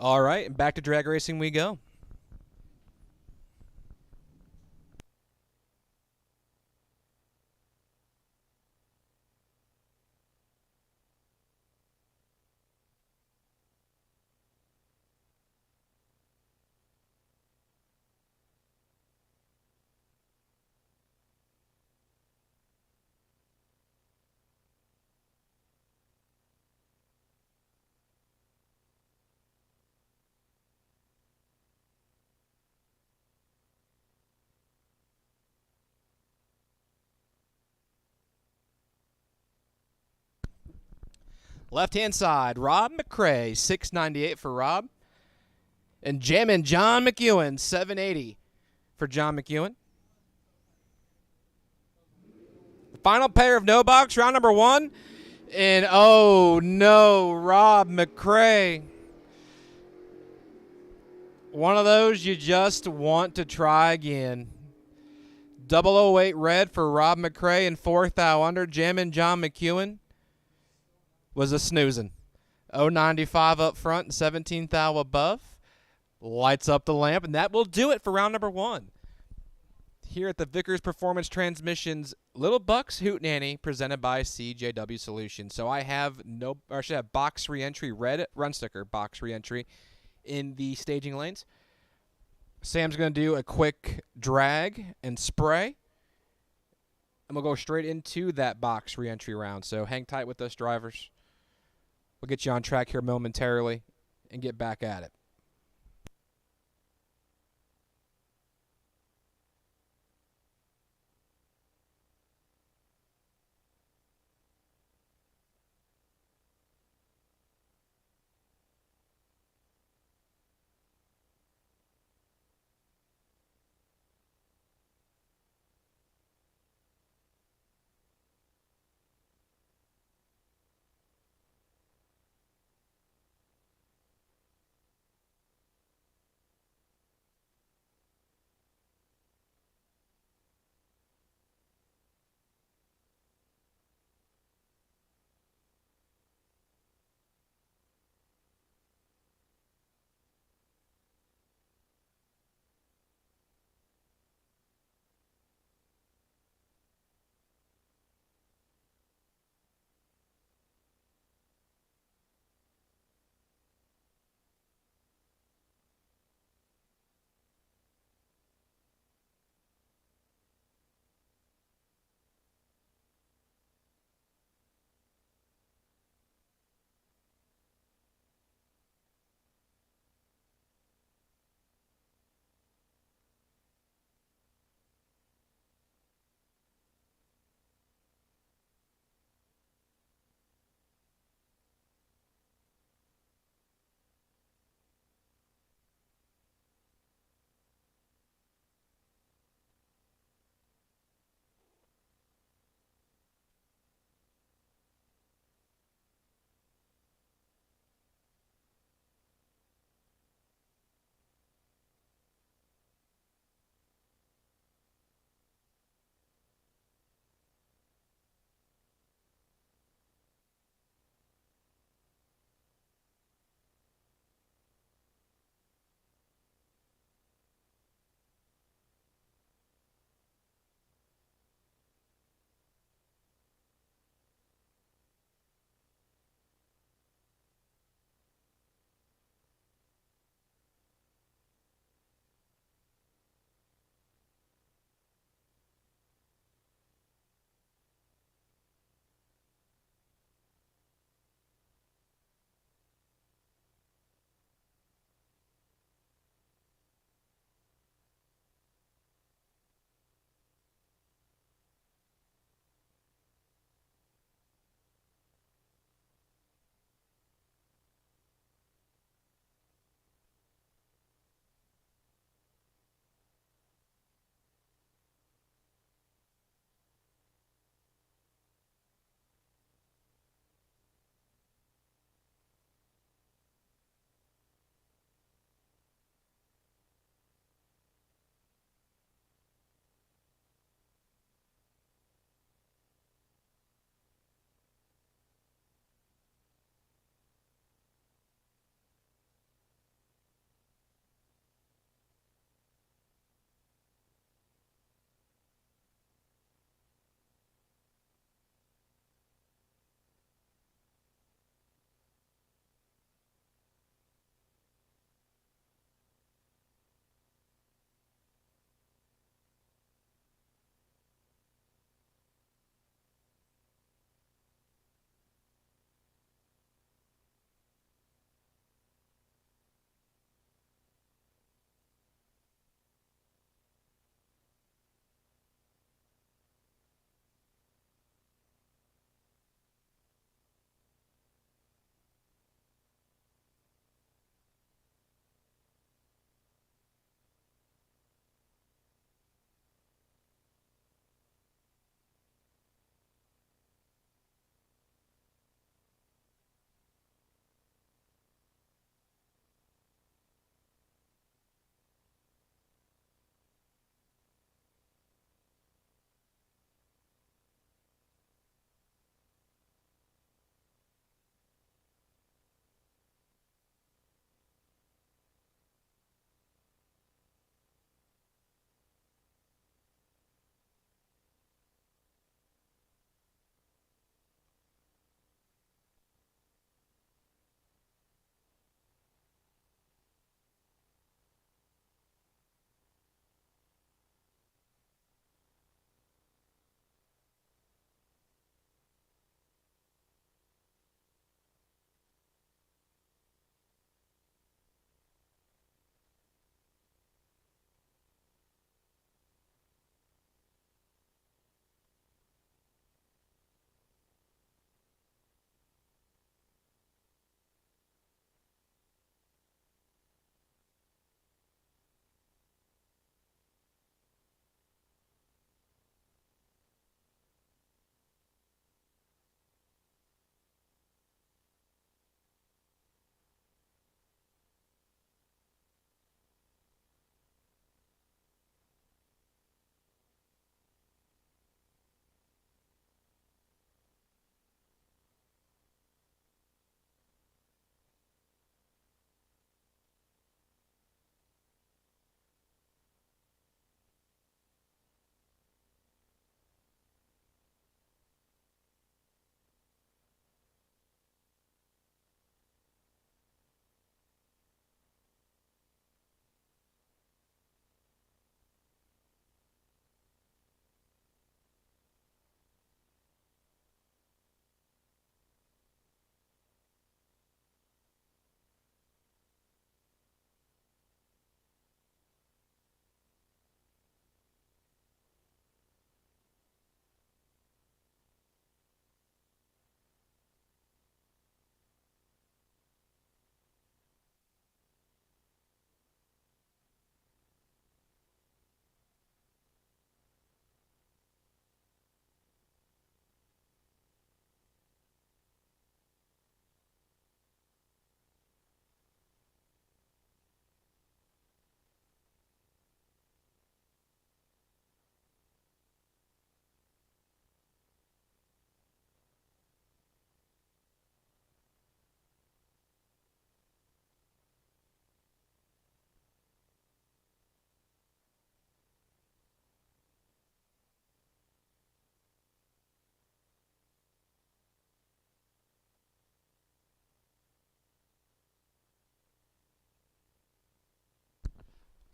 All right, and back to drag racing we go. Left-hand side, Rob McCrae, 698 for Rob. And Jammin' John McEwen, 780 for John McEwen. The final pair of no box, round number 1. And oh no, Rob McCrae. One of those you just want to try again. 008 red for Rob McCrae and 4th thou under. Jammin' John McEwen was a snoozing. 095 up front and 17th thou above. Lights up the lamp, and that will do it for round number 1. Here at the Vickers Performance Transmissions Little Bucks Hootenanny presented by CJW Solutions. So I have box reentry, red run sticker box reentry in the staging lanes. Sam's going to do a quick drag and spray. And we'll go straight into that box reentry round. So hang tight with us, drivers. We'll get you on track here momentarily and get back at it.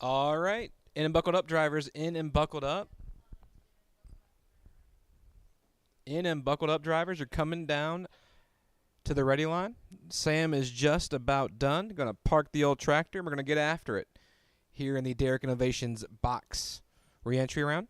All right. In and buckled up, drivers. In and buckled up. In and buckled up, drivers are coming down to the ready line. Sam is just about done. Going to park the old tractor. We're going to get after it here in the Derek Innovations box re-entry round.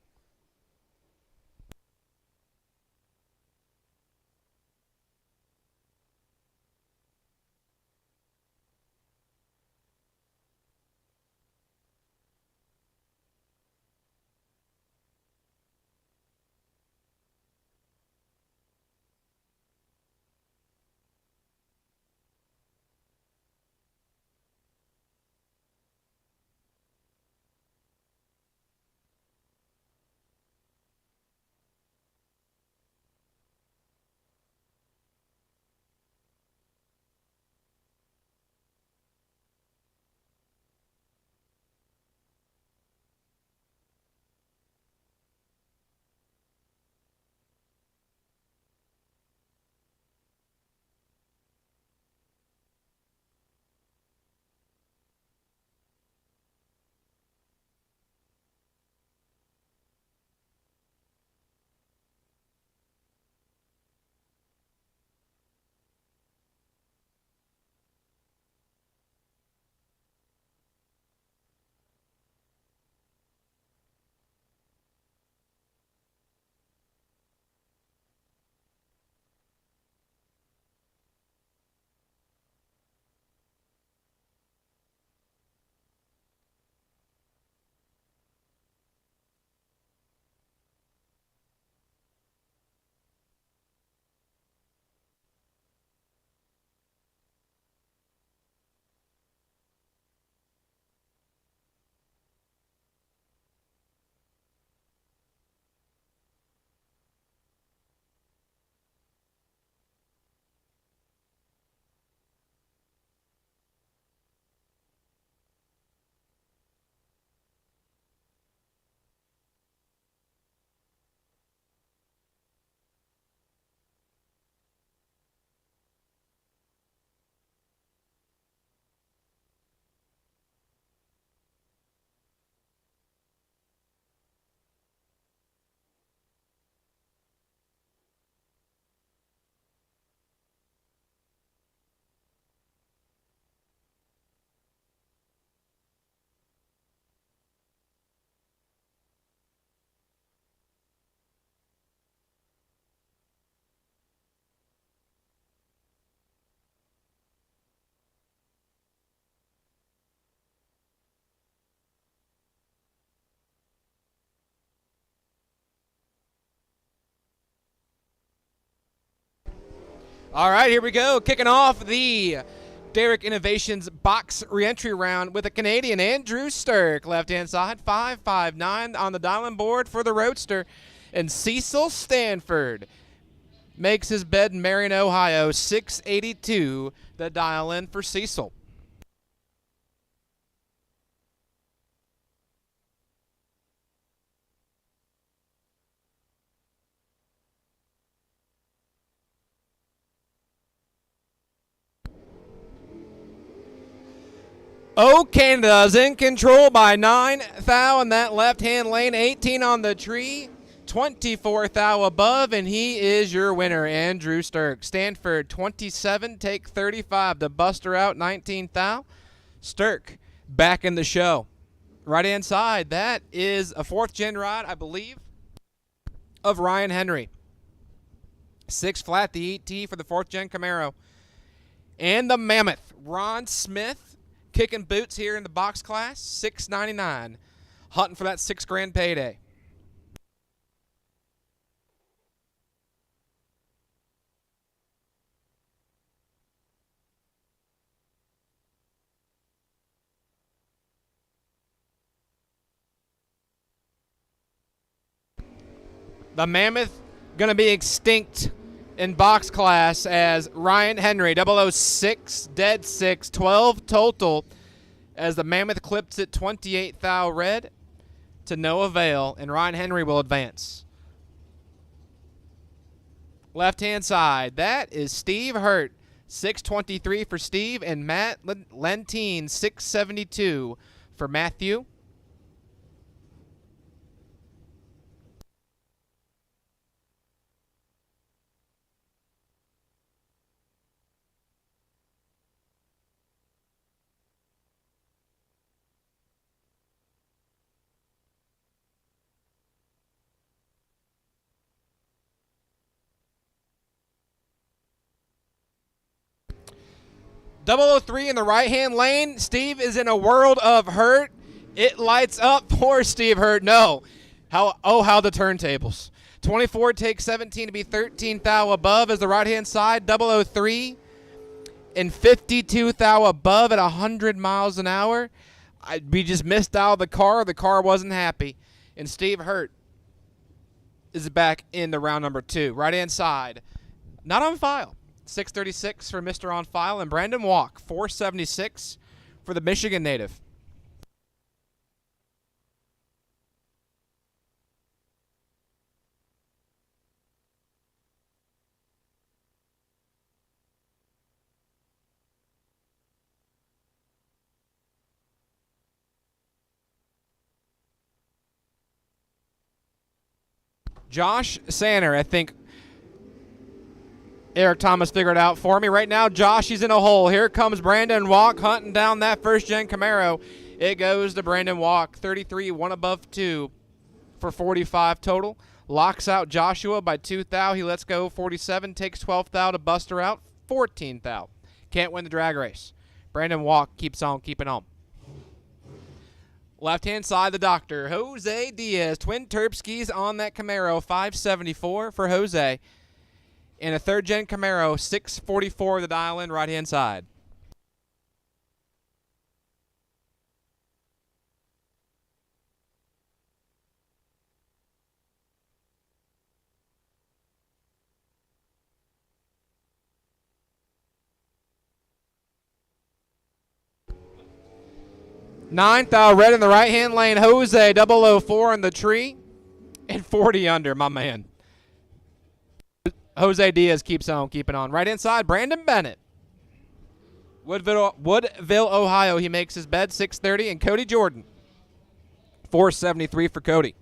All right, here we go. Kicking off the Derek Innovations box reentry round with a Canadian, Andrew Stirk. Left-hand side, 559 on the dialing board for the Roadster. And Cecil Stanford makes his bed in Marion, Ohio, 682, the dial in for Cecil. Oh, Canada's in control by 9 thou in that left-hand lane, 18 on the tree, 24 thou above, and he is your winner, Andrew Stirk. Stanford, 27, take 35 to Buster out, 19 thou. Stirk back in the show. Right-hand side, that is a fourth-gen ride, I believe, of Ryan Henry. 6 flat, the ET for the fourth-gen Camaro. And the Mammoth, Ron Smith, kicking boots here in the box class, $6.99, hunting for that $6,000 payday. The Mammoth going to be extinct in box class as Ryan Henry, 006, dead 6, 12 total, as the Mammoth clips it 28 thou red to no avail, and Ryan Henry will advance. Left-hand side, that is Steve Hurt, 623 for Steve, and Matt Lentine, 672 for Matthew. 003 in the right-hand lane. Steve is in a world of hurt. It lights up for Steve Hurt. No. How the turntables. 24 takes 17 to be 13 thou above as the right-hand side. 003 and 52 thou above at 100 miles an hour. We just missed out the car. The car wasn't happy. And Steve Hurt is back in the round number 2. Right-hand side. Not on file. 636 for Mr. On File. And Brandon Walk, 476 for the Michigan native. Josh Sanner, I think Eric Thomas figured out for me. Right now, Josh, he's in a hole. Here comes Brandon Walk hunting down that first-gen Camaro. It goes to Brandon Walk, 33, 1 above 2 for 45 total. Locks out Joshua by 2 thou. He lets go 47, takes 12 thou to Buster out, 14 thou. Can't win the drag race. Brandon Walk keeps on keeping on. Left-hand side, the doctor, Jose Diaz. Twin Terpskis on that Camaro, 574 for Jose. And a third-gen Camaro, 644 the dial-in, right-hand side. Ninth thou red in the right-hand lane. Jose 004 in the tree. And 40 under, my man. Jose Diaz keeps on keeping on. Right-hand side, Brandon Bennett. Woodville, Ohio, he makes his bed, 630. And Cody Jordan, 473 for Cody.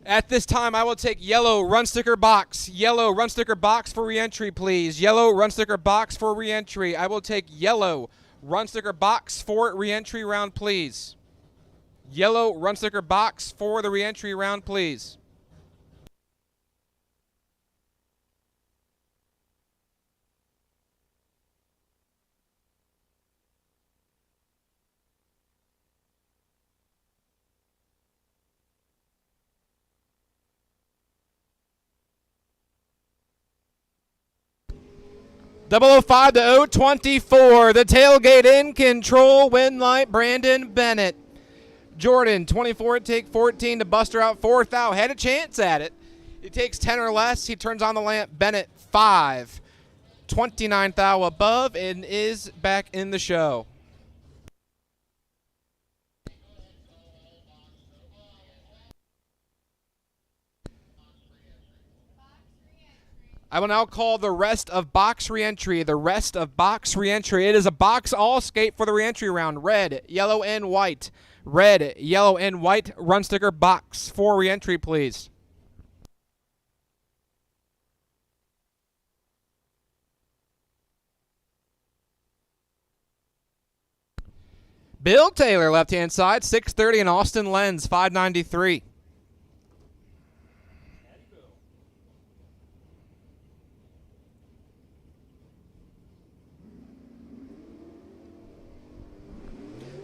At this time, I will take yellow run sticker box. Yellow run sticker box for reentry, please. Yellow run sticker box for reentry. I will take yellow run sticker box for reentry round, please. Yellow run sticker box for the reentry round, please. .005 to 024. The tailgate in control. Win light, Brandon Bennett. Jordan, 24, take 14 to Buster out 4 thou. Had a chance at it. He takes 10 or less. He turns on the lamp. Bennett, 5. 29 thou above and is back in the show. I will now call the rest of box reentry. The rest of box reentry. It is a box all skate for the reentry round. Red, yellow, and white. Red, yellow, and white run sticker box for reentry, please. Bill Taylor, left-hand side, 630, and Austin Lenz, 593.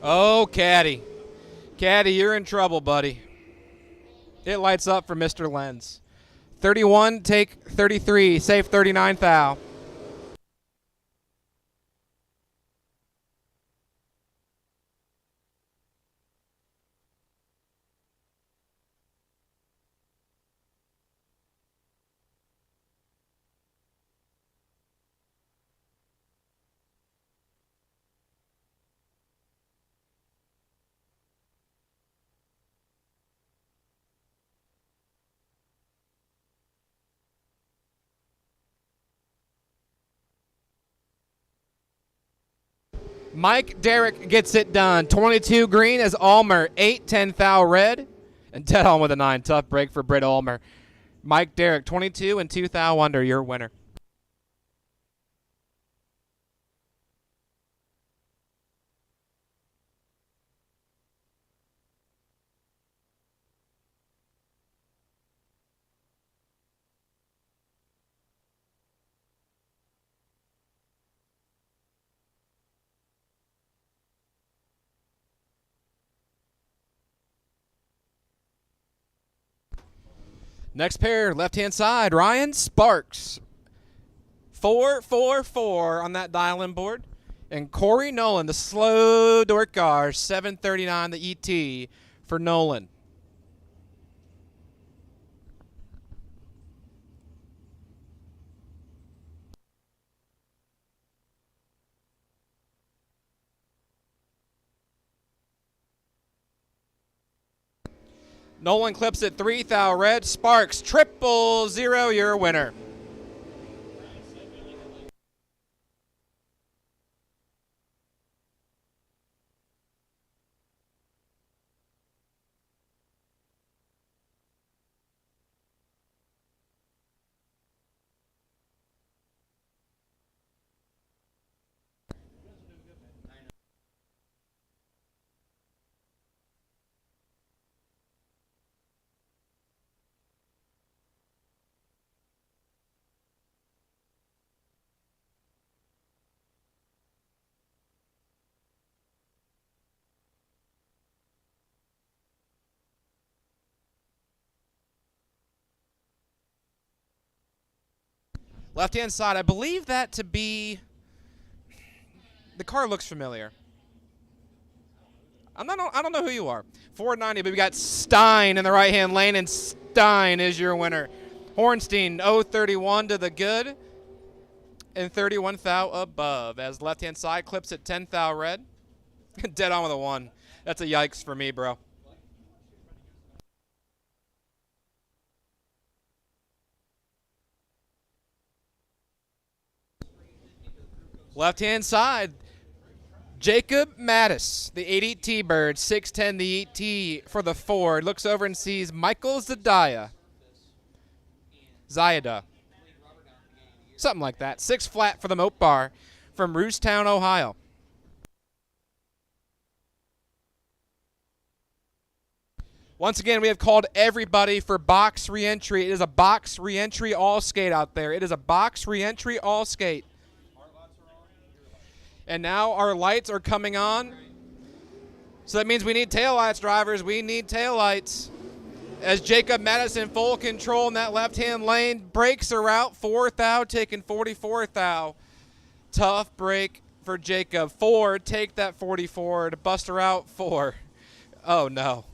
Oh, Caddy. Caddy, you're in trouble, buddy. It lights up for Mr. Lenz. 31, take 33, save 39 thou. Mike Derrick gets it done. 22 green as Ulmer. 8-10 thou red. And dead on with a 9. Tough break for Britt Ulmer. Mike Derrick, 22 and 2 thou under, your winner. Next pair, left-hand side, Ryan Sparks. 444 on that dial-in board. And Corey Nolan, the slow dork car, 739 the ET for Nolan. Nolan clips at 3,000 red. Sparks 000, your winner. Left-hand side, I believe that to be, the car looks familiar. I don't know who you are. 490, but we got Stein in the right-hand lane, and Stein is your winner. Hornstein, 031 to the good, and 31,000 above, as left-hand side clips at 10,000 red. Dead on with a 1. That's a yikes for me, bro. Left-hand side, Jacob Mattis, the 80 T-Bird, 610 the ET for the Ford. Looks over and sees Michael Zayada. Something like that. 6 flat for the Moat Bar from Roosttown, Ohio. Once again, we have called everybody for box re-entry. It is a box re-entry all skate out there. It is a box re-entry all skate. And now our lights are coming on. So that means we need taillights, drivers. We need taillights. As Jacob Madison full control in that left-hand lane. Brakes are out. 4,000 taking 44,000. Tough break for Jacob. 4, take that 44 to bust her out. 4. Oh, no.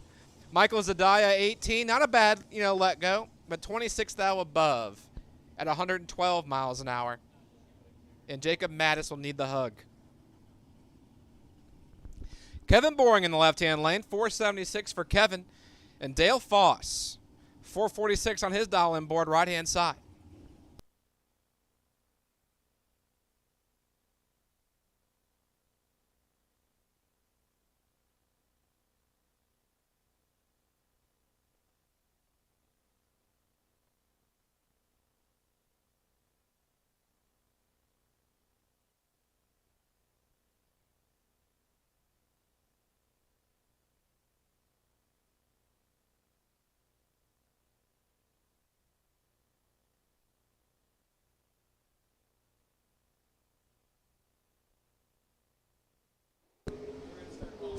Michael Zayada, 18. Not a bad, let go. But 26,000 above at 112 miles an hour. And Jacob Mattis will need the hug. Kevin Boring in the left-hand lane, 476 for Kevin. And Dale Foss, 446 on his dial-in board, right-hand side.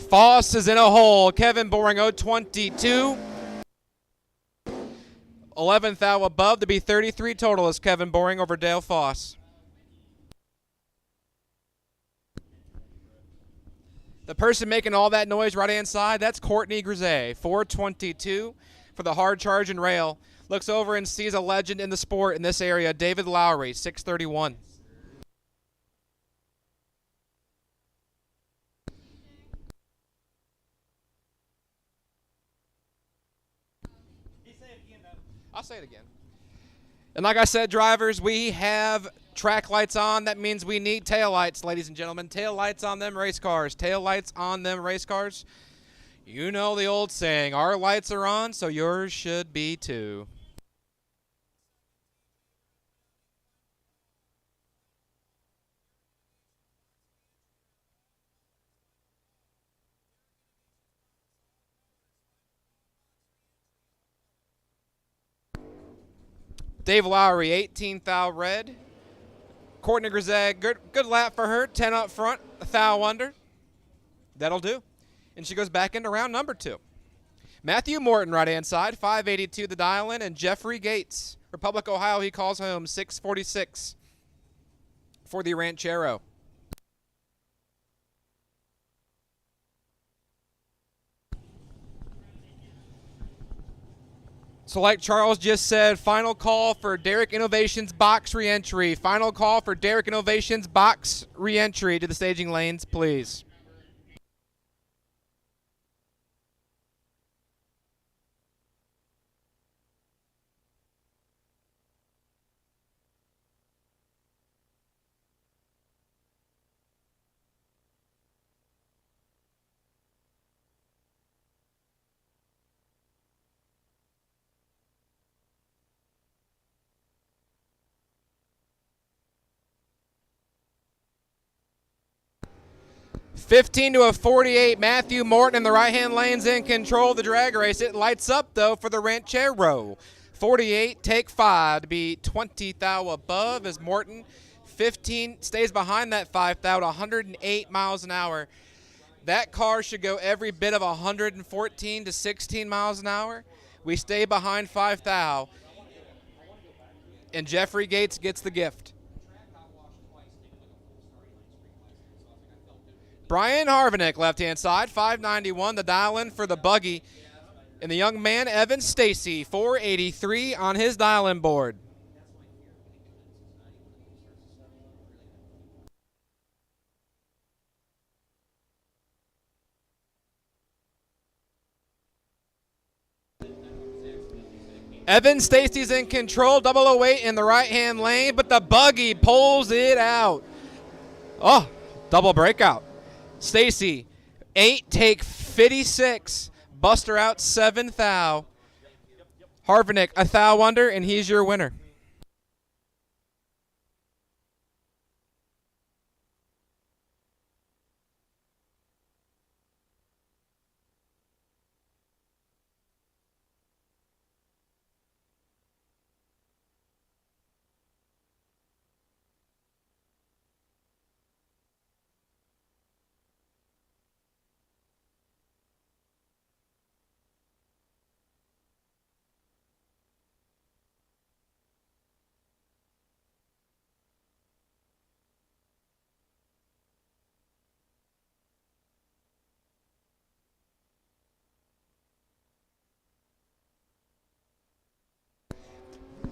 Foss is in a hole. Kevin Boring, 022. 11,000 above to be 33 total is Kevin Boring over Dale Foss. The person making all that noise right-hand side, that's Courtney Grisey, 422 for the hard charge and rail. Looks over and sees a legend in the sport in this area, David Lowry, 631. I'll say it again. And like I said, drivers, we have track lights on. That means we need tail lights, ladies and gentlemen. Tail lights on them race cars. Tail lights on them race cars. You know the old saying, our lights are on, so yours should be too. Dave Lowry, 18,000 red. Courtney Grisey, good lap for her. 10 up front, 1,000 under. That'll do. And she goes back into round number 2. Matthew Morton, right-hand side, 582 the dial-in, and Jeffrey Gates, Republic, Ohio, he calls home, 646 for the Ranchero. So like Charles just said, final call for Derek Innovations box re-entry. Final call for Derek Innovations box re-entry to the staging lanes, please. $15 to a 48. Matthew Morton in the right-hand lane's in control of the drag race. It lights up, though, for the Ranchero. 48, take 5 to be 20 thou above as Morton 15 stays behind that 5 thou at 108 miles an hour. That car should go every bit of 114 to 16 miles an hour. We stay behind 5 thou, and Jeffrey Gates gets the gift. Brian Harvinick, left-hand side, 591, the dial-in for the buggy. And the young man, Evan Stacy, 483 on his dial-in board. Evan Stacy's in control, 008 in the right-hand lane, but the buggy pulls it out. Oh, double breakout. Stacy, 8, take 56. Buster out 7 thou. Harvinick, a thou under, and he's your winner.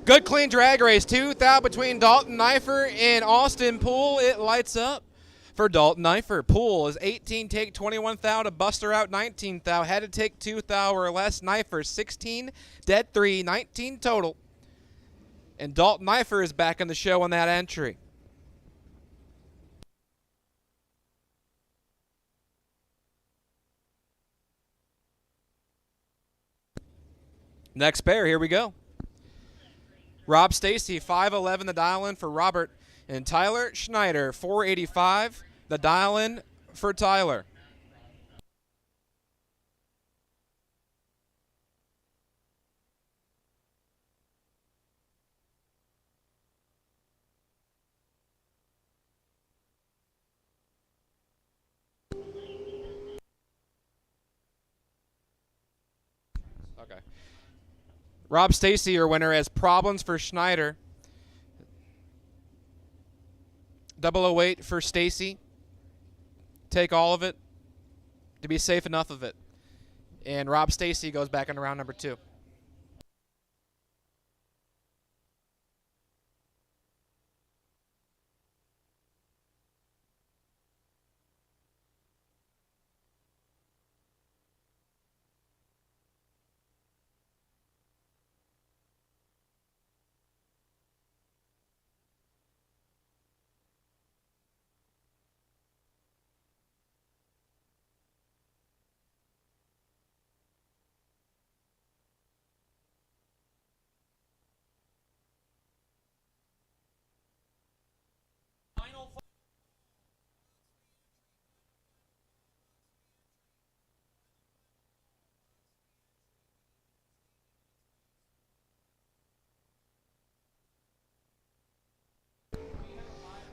Good clean drag race. 2 thou between Dalton Knifer and Austin Poole. It lights up for Dalton Knifer. Poole is 18, take 21 thou to Buster out 19 thou. Had to take 2 thou or less. Knifer 16, dead 3, 19 total. And Dalton Knifer is back in the show on that entry. Next pair, here we go. Rob Stacy, 511 the dial-in for Robert. And Tyler Schneider, 485 the dial-in for Tyler. Okay. Rob Stacy, your winner, has problems for Schneider. 008 for Stacy. Take all of it to be safe enough of it. And Rob Stacy goes back into round number 2.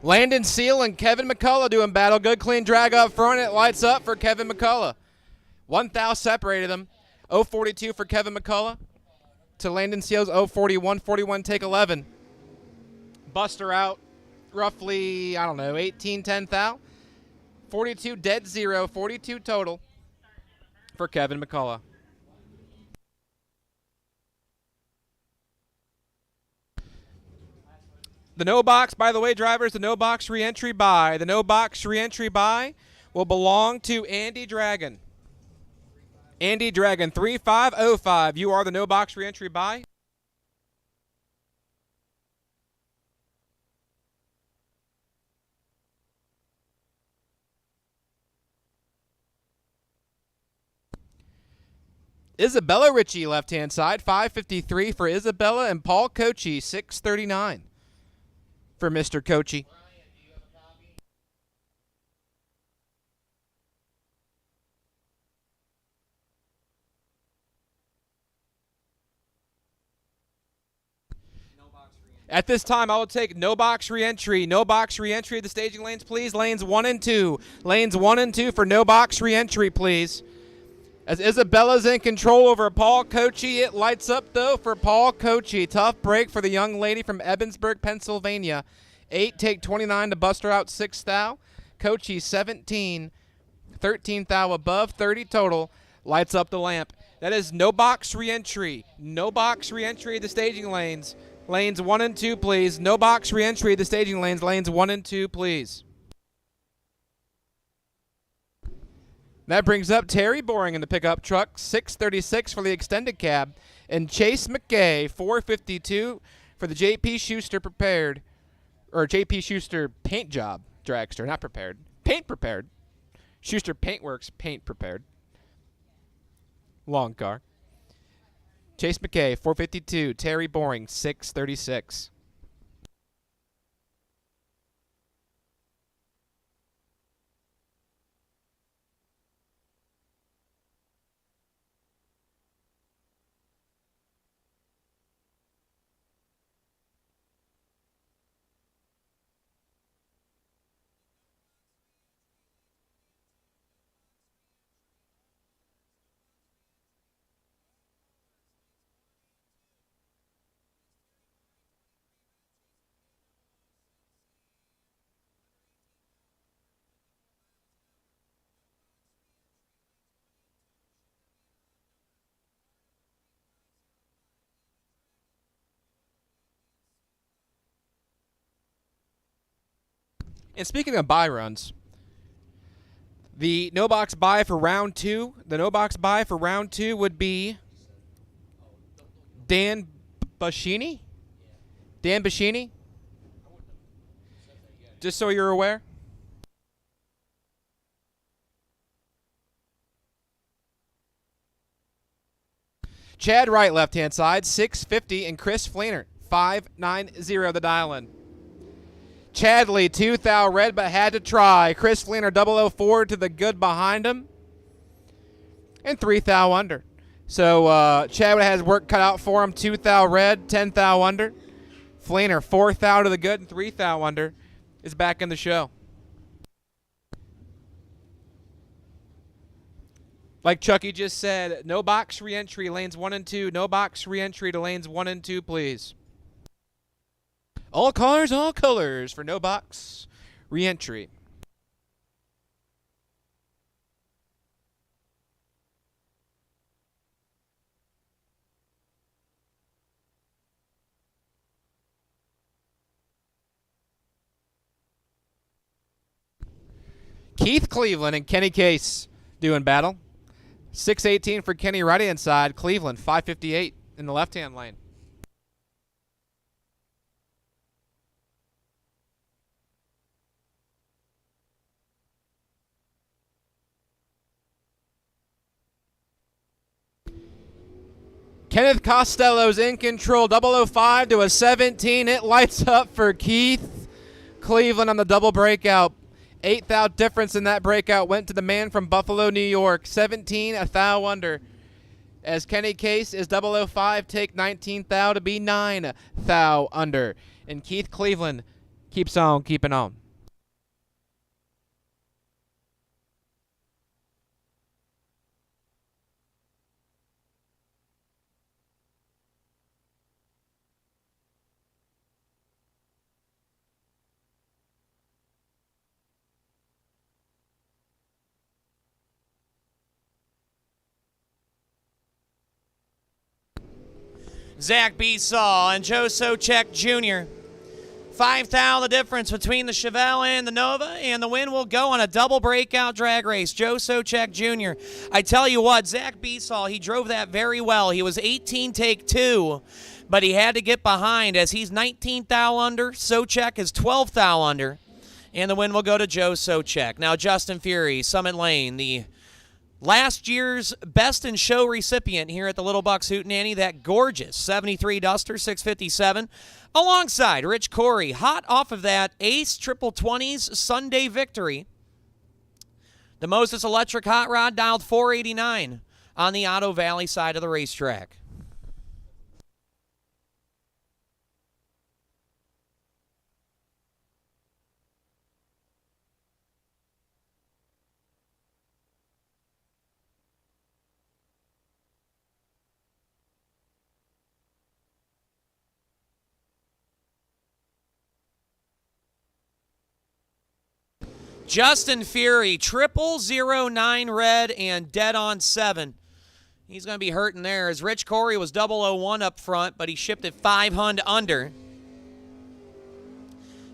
Landon Seal and Kevin McCullough doing battle. Good clean drag up front. It lights up for Kevin McCullough. 1 thou separated them. 042 for Kevin McCullough to Landon Seals. 041. 41 take 11. Buster out roughly, I don't know, 18-10 thou. 42 dead 0. 42 total for Kevin McCullough. The no box, by the way, drivers, the no box re-entry buy. The no box re-entry buy will belong to Andy Dragon. Andy Dragon, 3505. You are the no box re-entry buy. Isabella Ritchie, left-hand side, 553 for Isabella, and Paul Kochi, 639 for Mr. Kochi. At this time, I will take no box re-entry. No box re-entry. The staging lanes, please. Lanes 1 and 2. Lanes 1 and 2 for no box re-entry, please. As Isabella's in control over Paul Kochi, it lights up, though, for Paul Kochi. Tough break for the young lady from Evansburg, Pennsylvania. 8 take 29 to Buster out 6 thou. Kochi 17. 13 thou above, 30 total. Lights up the lamp. That is no box re-entry. No box re-entry of the staging lanes. Lanes 1 and 2, please. No box re-entry of the staging lanes. Lanes 1 and 2, please. That brings up Terry Boring in the pickup truck, 636 for the extended cab, and Chase McKay, 452 for the J.P. Schuster prepared, or J.P. Schuster paint job dragster, not prepared, paint prepared. Schuster Paintworks paint prepared. Long car. Chase McKay, 452. Terry Boring, 636. And speaking of buy runs, the no box buy for round 2, would be Dan Bashini? Dan Bashini? Just so you're aware. Chad Wright, left-hand side, 650, and Chris Fleener, 590, the dial-in. Chadley, 2 thou red, but had to try. Chris Fleener, 004 to the good behind him. And 3 thou under. So Chad has work cut out for him. 2 thou red, 10 thou under. Fleener, 4 thou to the good and 3 thou under, is back in the show. Like Chucky just said, no box re-entry, lanes 1 and 2. No box re-entry to lanes 1 and 2, please. All cars, all colors for no box re-entry. Keith Cleveland and Kenny Case doing battle. 618 for Kenny right-hand side. Cleveland, 558 in the left-hand lane. Kenneth Costello's in control, 005 to a 17. It lights up for Keith Cleveland on the double breakout. 8 thou difference in that breakout went to the man from Buffalo, New York. 17, a thou under. As Kenny Case is 005, take 19 thou to be 9 thou under. And Keith Cleveland keeps on keeping on. Zach Besaw and Joe Socek Jr. 5 thou the difference between the Chevelle and the Nova, and the win will go on a double breakout drag race. Joe Socek Jr. I tell you what, Zach Besaw, he drove that very well. He was 18 take 2, but he had to get behind as he's 19 thou under. Socek is 12 thou under, and the win will go to Joe Socek. Now Justin Fury, Summit Lane, the last year's Best in Show recipient here at the Little Bucks Hootenanny, that gorgeous 73 Duster 657, alongside Rich Corey, hot off of that Ace Triple 20s Sunday victory. The Moses Electric Hot Rod dialed 489 on the Otto Valley side of the racetrack. Justin Fury, 0009 red and dead on 7. He's going to be hurting there as Rich Corey was 001 up front, but he shipped it 500 under.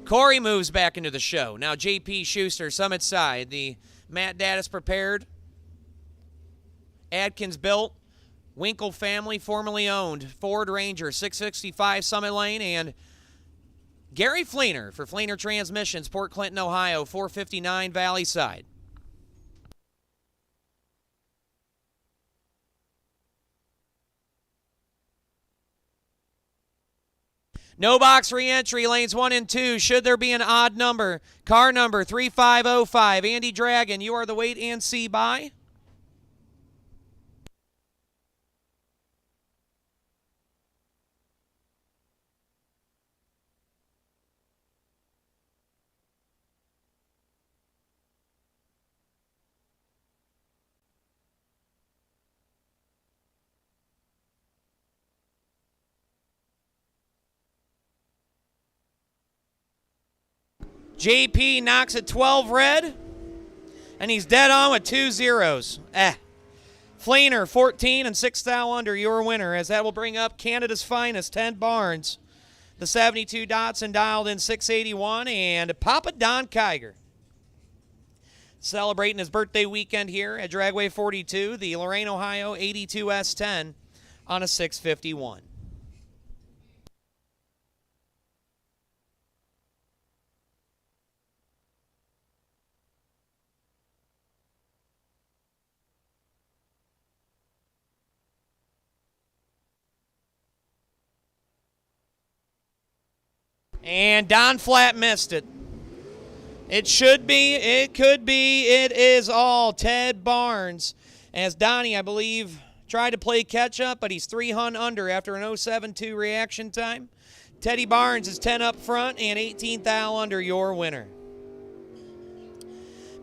Corey moves back into the show. Now JP Schuster, Summit side. The Matt Daddis prepared. Adkins built. Winkle family, formerly owned. Ford Ranger, 665 Summit Lane, and Gary Fleener for Fleener Transmissions, Port Clinton, Ohio, 459 Valley Side. No box re-entry, lanes 1 and 2. Should there be an odd number? Car number 3505. Andy Dragon, you are the wait and see by. JP knocks at 12 red, and he's dead on with 2 zeros. Fleener, 14 and 6 thou under, your winner, as that will bring up Canada's finest, Ted Barnes. The 72 Datsun dialed in 681, and Papa Don Kiger. Celebrating his birthday weekend here at Dragway 42, the Lorain, Ohio 82 S10 on a 651. And Don Flat missed it. It should be, it could be, it is all Ted Barnes. As Donnie, I believe, tried to play catch-up, but he's 300 under after an 0.72 reaction time. Teddy Barnes is 10 up front and 18 thou under, your winner.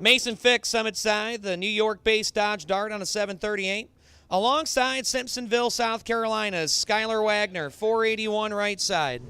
Mason Fix, Summit side, the New York-based Dodge Dart on a 738. Alongside Simpsonville, South Carolina's Skylar Wagner, 481 right side.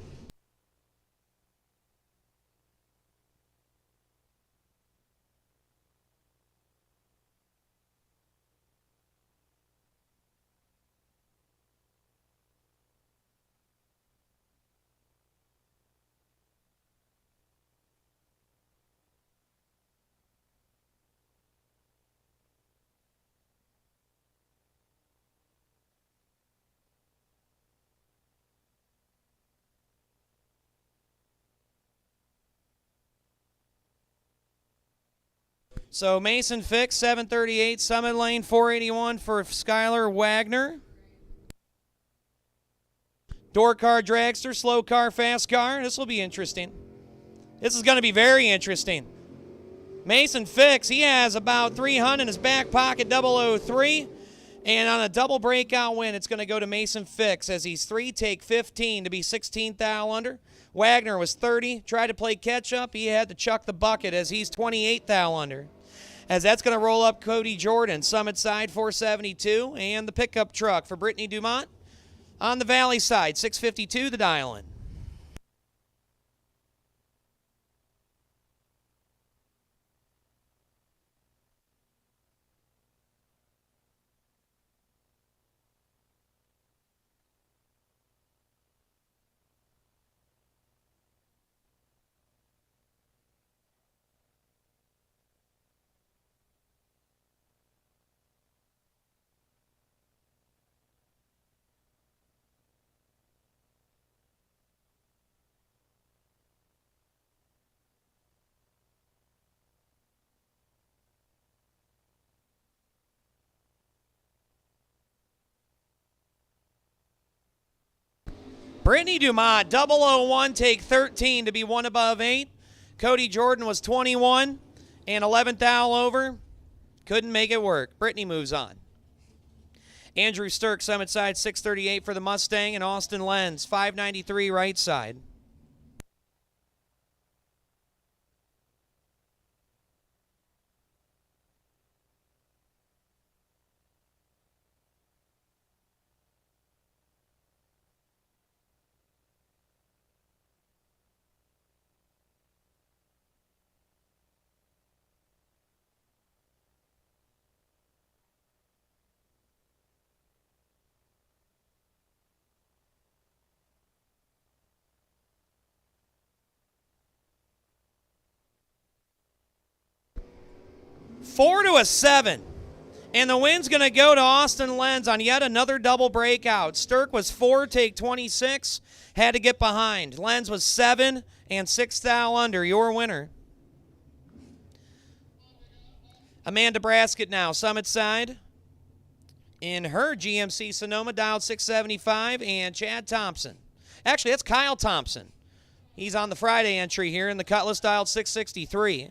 So Mason Fix, 738, Summit Lane, 481 for Skylar Wagner. Door car dragster, slow car, fast car. This will be interesting. This is going to be very interesting. Mason Fix, he has about 300 in his back pocket, 003. And on a double breakout win, it's going to go to Mason Fix as he's 3 take 15 to be 16 thou under. Wagner was 30, tried to play catch up. He had to chuck the bucket as he's 28 thou under. As that's going to roll up Cody Jordan, Summit side 472, and the pickup truck for Brittany Dumont on the Valley side, 652 the dial-in. Brittany Dumont, 001, take 13 to be one above 8. Cody Jordan was 21 and 11th thou over. Couldn't make it work. Brittany moves on. Andrew Sturck, summit side, 638 for the Mustang, and Austin Lenz, 593 right side. Four to a 7. And the win's going to go to Austin Lenz on yet another double breakout. Sturck was 4, take 26. Had to get behind. Lenz was 7 and 6th thou under. Your winner. Amanda Braskett now, summit side. In her GMC Sonoma, dialed 675. And Chad Thompson. Actually, that's Kyle Thompson. He's on the Friday entry here in the Cutlass, dialed 663.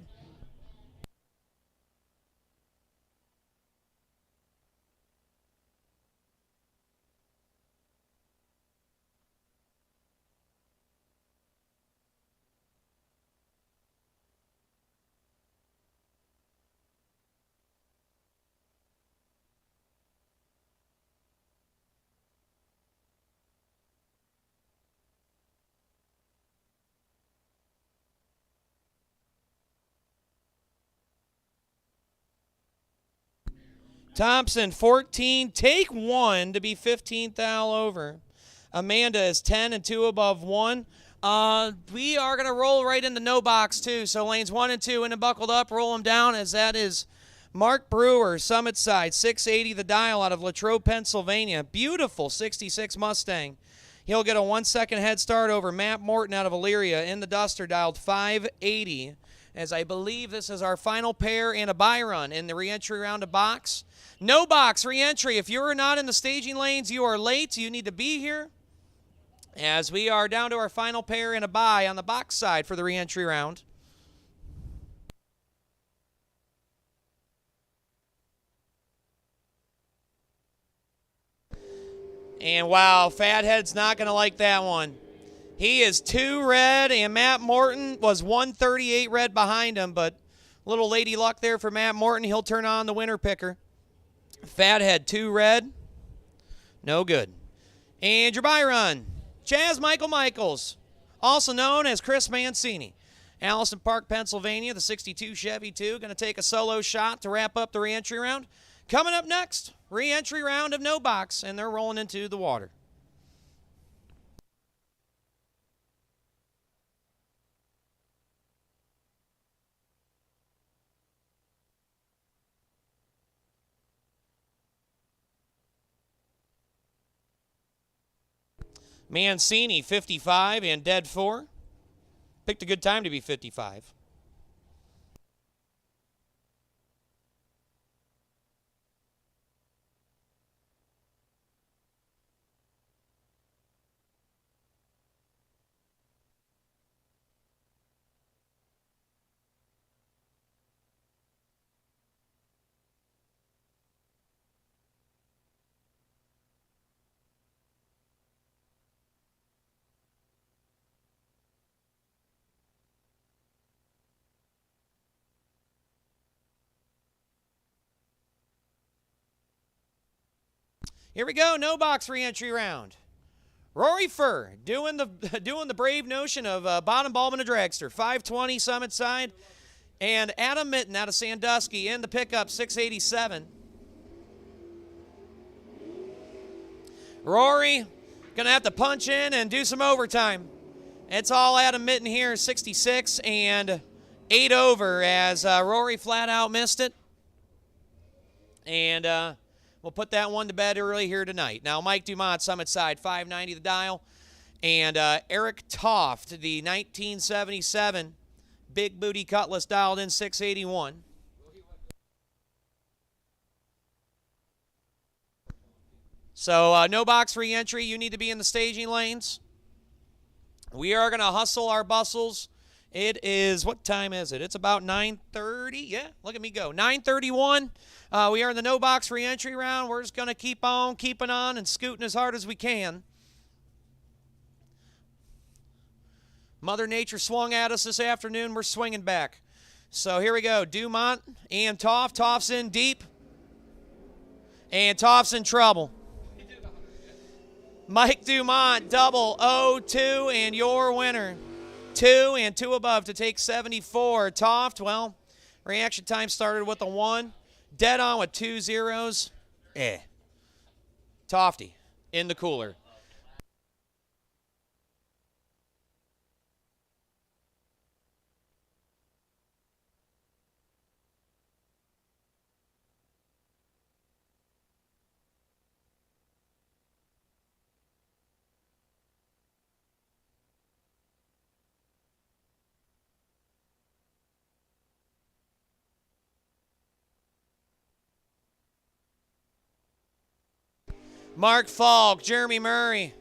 Thompson, 14, take 1 to be 15th thou over. Amanda is 10 and 2 above 1. We are going to roll right into no box, too. So lanes 1 and 2 in and buckled up, roll them down, as that is Mark Brewer, summit side, 680 the dial out of Latrobe, Pennsylvania. Beautiful 66 Mustang. He'll get a 1 second head start over Matt Morton out of Elyria in the Duster, dialed 580. As I believe this is our final pair and a buy run in the reentry round of box. No box reentry. If you're not in the staging lanes, you are late. You need to be here. As we are down to our final pair and a buy on the box side for the reentry round. And wow, Fathead's not going to like that one. He is 2 red, and Matt Morton was 138 red behind him, but little lady luck there for Matt Morton. He'll turn on the winner picker. Fathead, 2 red. No good. And your buy run, Chaz Michael Michaels, also known as Chris Mancini. Allison Park, Pennsylvania, the 62 Chevy 2, going to take a solo shot to wrap up the reentry round. Coming up next, reentry round of no box, and they're rolling into the water. Mancini, 55 and dead 4. Picked a good time to be 55. Here we go, no box reentry round. Rory Furr doing the brave notion of bottom bulb a dragster, 520 summit side, and Adam Mitten out of Sandusky in the pickup, 687. Rory gonna have to punch in and do some overtime. It's all Adam Mitten here, 66 and 8 over, as Rory flat out missed it. And we'll put that one to bed early here tonight. Now, Mike Dumont, summit side, 590 the dial. And Eric Toft, the 1977 Big Booty Cutlass, dialed in 681. So no box re-entry. You need to be in the staging lanes. We are going to hustle our bustles. It is, what time is it? It's about 9:30. Yeah, look at me go. 9:31. We are in the no box re-entry round. We're just going to keep on keeping on and scooting as hard as we can. Mother Nature swung at us this afternoon. We're swinging back. So here we go. Dumont and Toff. Toff's in deep. And Toff's in trouble. Mike Dumont, double 0-2, and your winner. 2 and 2 above to take 74. Toft, well, reaction time started with a 1. Dead on with 2 zeros. Tofty in the cooler. Mark Falk, Jeremy Murray.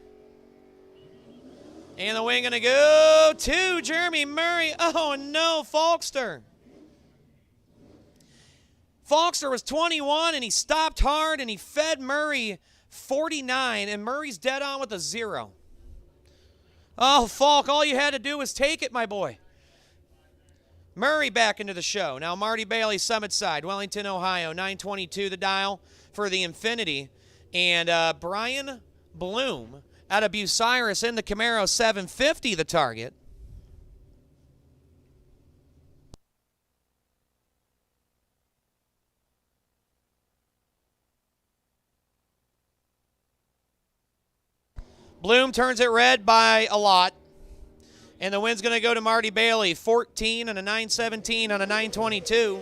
And the wing going to go to Jeremy Murray. Oh, no, Falkster. Falkster was 21, and he stopped hard, and he fed Murray 49, and Murray's dead on with a 0. Oh, Falk, all you had to do was take it, my boy. Murray back into the show. Now Marty Bailey, Summit Side, Wellington, Ohio, 922 the dial for the Infinity. And Brian Bloom out of Bucyrus in the Camaro, 750 the target. Bloom turns it red by a lot. And the win's going to go to Marty Bailey, 14 and a 917 on a 922.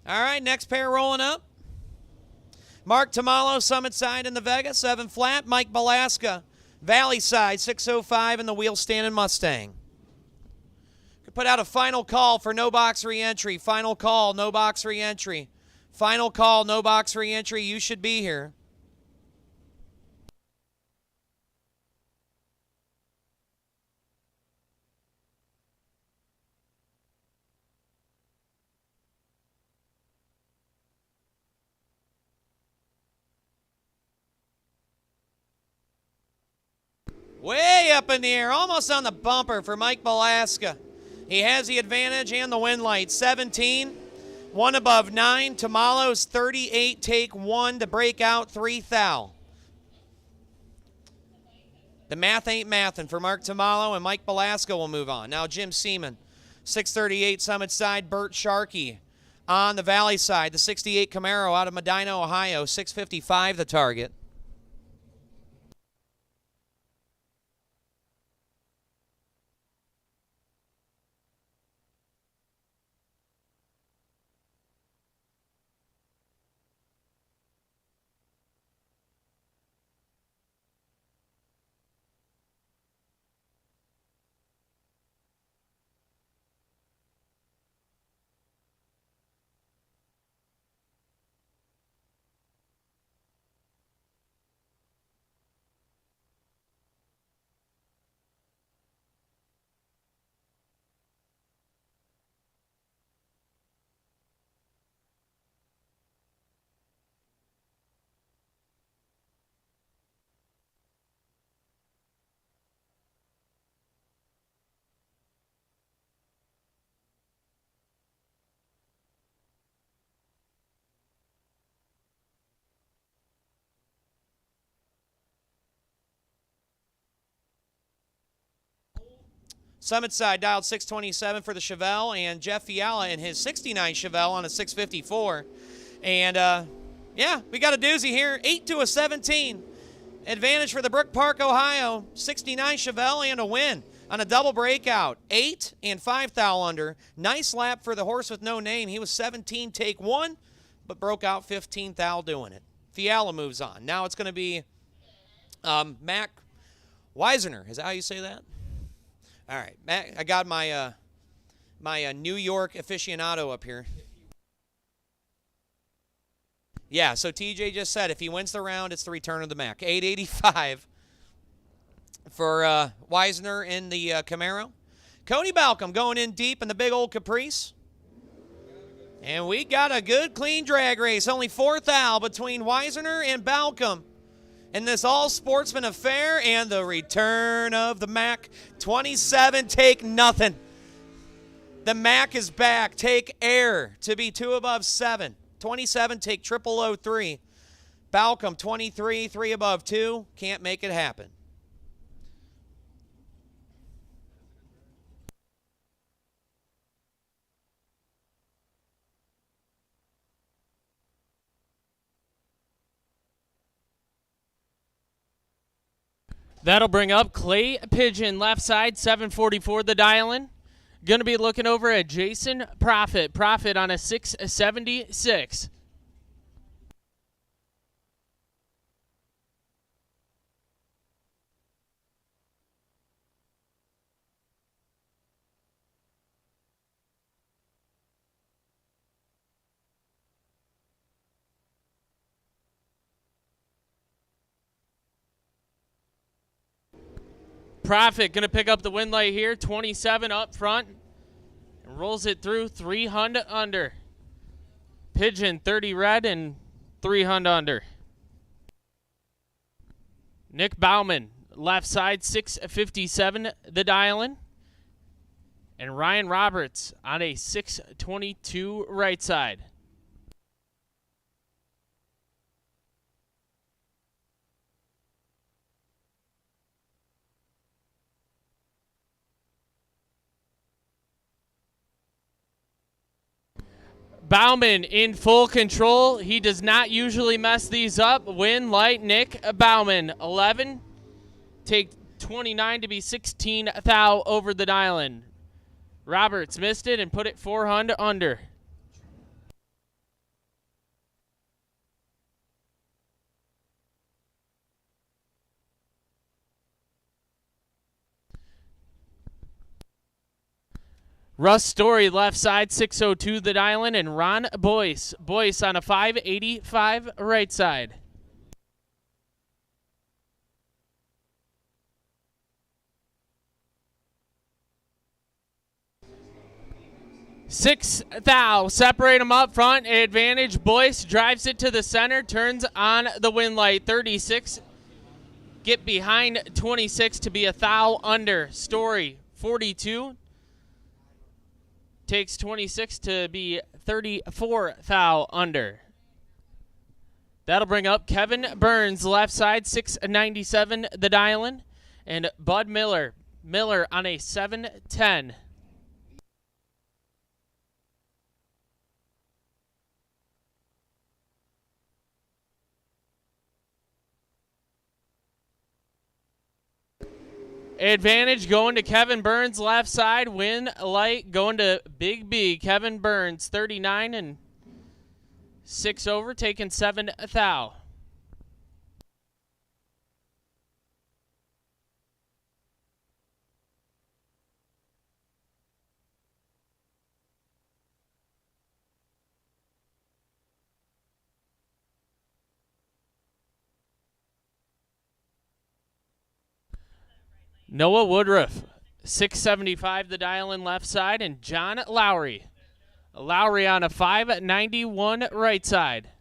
All right, next pair rolling up. Mark Tamalo, Summit Side in the Vega, 7 flat. Mike Balaska, Valley Side, 605 in the wheel standing Mustang. Could put out a final call for no box re-entry. Final call, no box re-entry. Final call, no box re-entry. You should be here. Way up in the air, almost on the bumper for Mike Balaska. He has the advantage and the win light. 17, 1 above 9. Tamalo's 38, take 1 to break out 3 thou. The math ain't mathin' for Mark Tamalo, and Mike Balaska will move on. Now Jim Seaman, 638 Summit Side. Burt Sharkey on the Valley Side. The 68 Camaro out of Medina, Ohio, 655 the target. Summit Side dialed 627 for the Chevelle, and Jeff Fiala in his 69 Chevelle on a 654. And, yeah, we got a doozy here. 8-17. Advantage for the Brook Park, Ohio. 69 Chevelle and a win on a double breakout. 8 and 5 thou under. Nice lap for the horse with no name. He was 17 take 1, but broke out 15 thou doing it. Fiala moves on. Now it's going to be Mac Weisener. Is that how you say that? All right, Mac, I got my my New York aficionado up here. Yeah, so TJ just said if he wins the round, it's the return of the Mac. 885 for Weisner in the Camaro. Cody Balcom going in deep in the big old Caprice. And we got a good, clean drag race. Only 4 thou between Weisner and Balcom in this all-sportsman affair, and the return of the Mac. 27, take nothing. The Mac is back. Take air to be 2 above 7. 27, take 0003. Balcom, 23, 3 above 2. Can't make it happen. That'll bring up Clay Pigeon, left side, 744 the dial-in. Going to be looking over at Jason Profit. Profit on a 676. Profit going to pick up the win light here, 27 up front, and rolls it through 300 under. Pigeon 30 red and 300 under. Nick Bauman, left side, 657 the dial-in, and Ryan Roberts on a 622 right side. Bauman in full control. He does not usually mess these up. Win light, Nick Bauman. 11. Take 29 to be 16 thou over the dial-in. Roberts missed it and put it 400 under. Russ Story, left side, 602 the dial-in, and Ron Boyce. Boyce on a 585 right side. Six thou, separate them up front, advantage. Boyce drives it to the center, turns on the win light, 36. Get behind 26 to be a thou under. Story, 42. Takes 26 to be 34 thou under. That'll bring up Kevin Burns, left side, 697 the dial-in, and Bud Miller. Miller on a 710. Advantage going to Kevin Burns, left side. Win light going to Big B. Kevin Burns, 39 and 6 over, taking 7 thou. Noah Woodruff, 675 the dial-in left side, and John Lowry. Lowry on a 591 right side.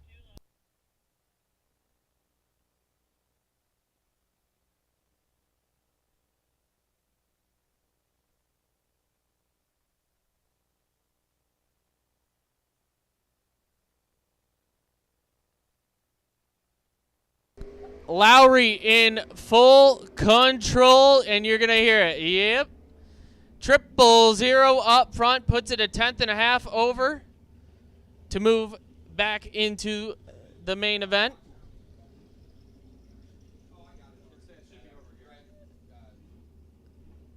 Lowry in full control, and you're going to hear it. Yep. 000 up front puts it a 10.5 over to move back into the main event.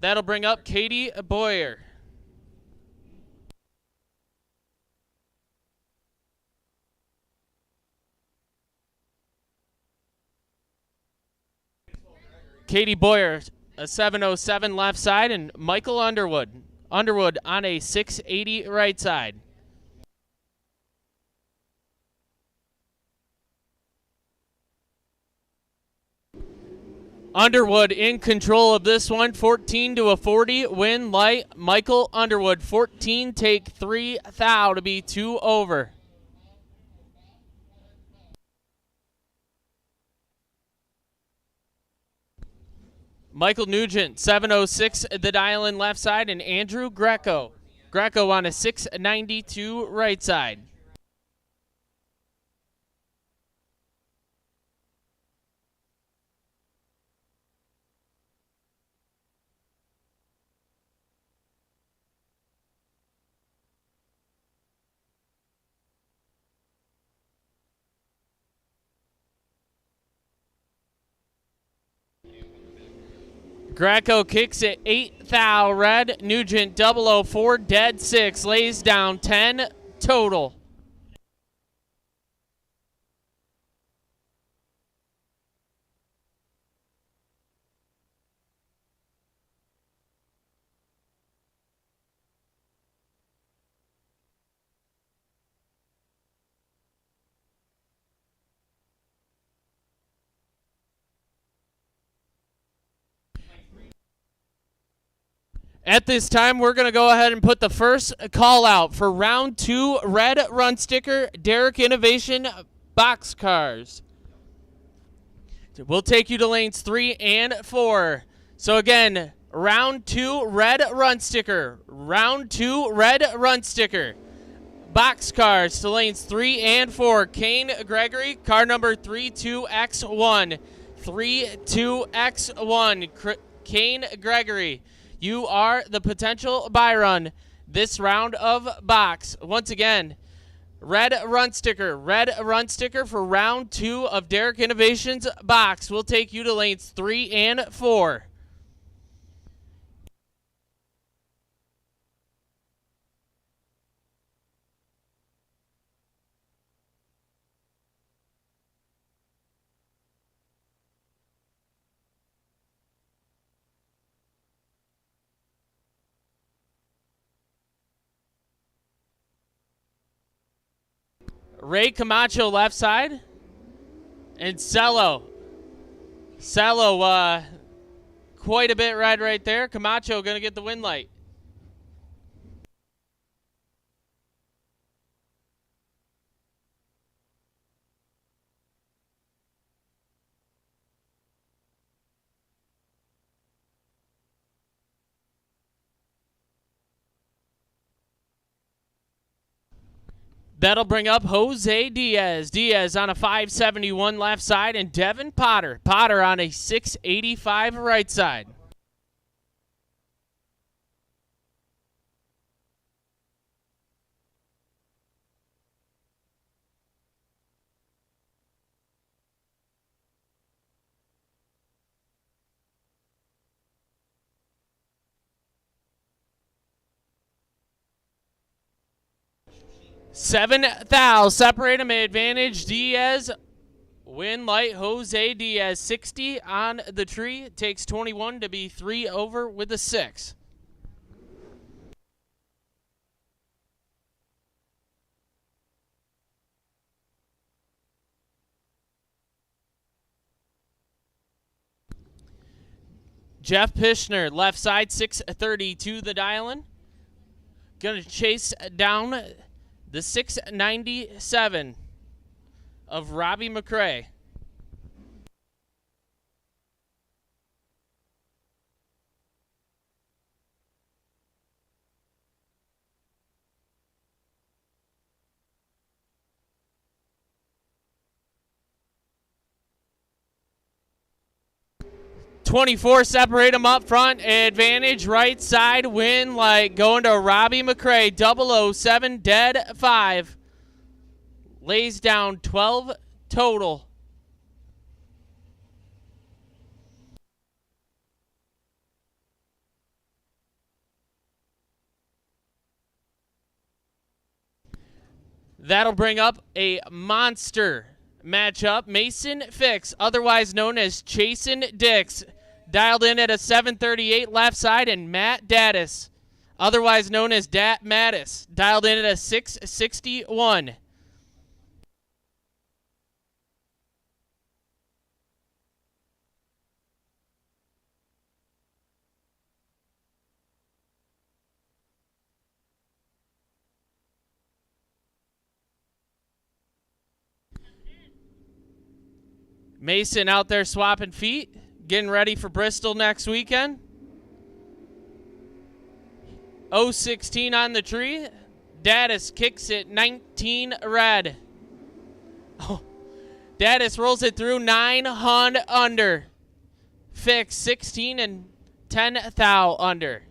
That'll bring up Katie Boyer. Katie Boyer, a 707 left side, and Michael Underwood. Underwood on a 680 right side. Underwood in control of this one, 14-40, win light. Michael Underwood, 14, take 3 thou to be 2 over. Michael Nugent, 706, the dial in left side, and Andrew Greco. Greco on a 692 right side. Greco kicks it 8 thou red. Nugent 004 dead 6, lays down 10 total. At this time, we're going to go ahead and put the first call out for round 2 red run sticker Derek Innovation box cars. We'll take you to lanes 3 and 4. So again, round 2 red run sticker. Round 2 red run sticker. Box cars to lanes 3 and 4. Kane Gregory, car number 32X1. 32X1. Kane Gregory. You are the potential buy run this round of box. Once again, red run sticker for round 2 of Derek Innovations box. We'll take you to lanes 3 and 4. Ray Camacho left side. And Cello. Cello, quite a bit red right there. Camacho going to get the win light. That'll bring up Jose Diaz. Diaz on a 571 left side, and Devin Potter. Potter on a 685 right side. Seven thou, separate him, advantage Diaz, win light Jose Diaz, 60 on the tree, takes 21 to be 3 over with a 6. Jeff Pishner, left side, 630 to the dial-in. Gonna chase down the 697 of Robbie McCrae. 24 separate them up front. Advantage right side. Win light going to Robbie McCray. 007 dead 5. Lays down 12 total. That'll bring up a monster matchup. Mason Fix, otherwise known as Chasin' Dix, dialed in at a 738 left side, and Matt Daddis, otherwise known as Dat Mattis, dialed in at a 661. Mason out there swapping feet, getting ready for Bristol next weekend. 016 on the tree. Daddis kicks it 19 red. Oh, Daddis rolls it through 900 under. Fix 16 and 10 thou under.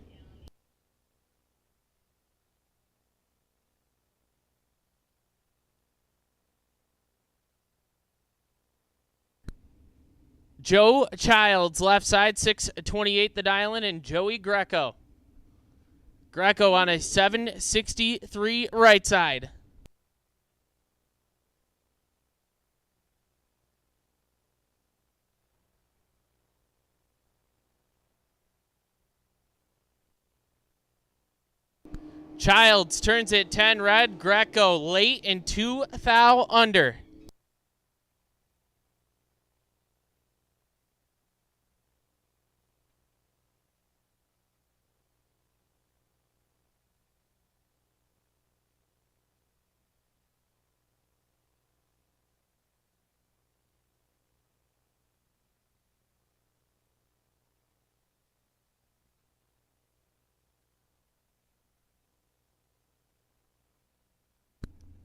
Joe Childs, left side, 628 the dial-in, and Joey Greco. Greco on a 763 right side. Childs turns it 10 red. Greco late and 2 thou under.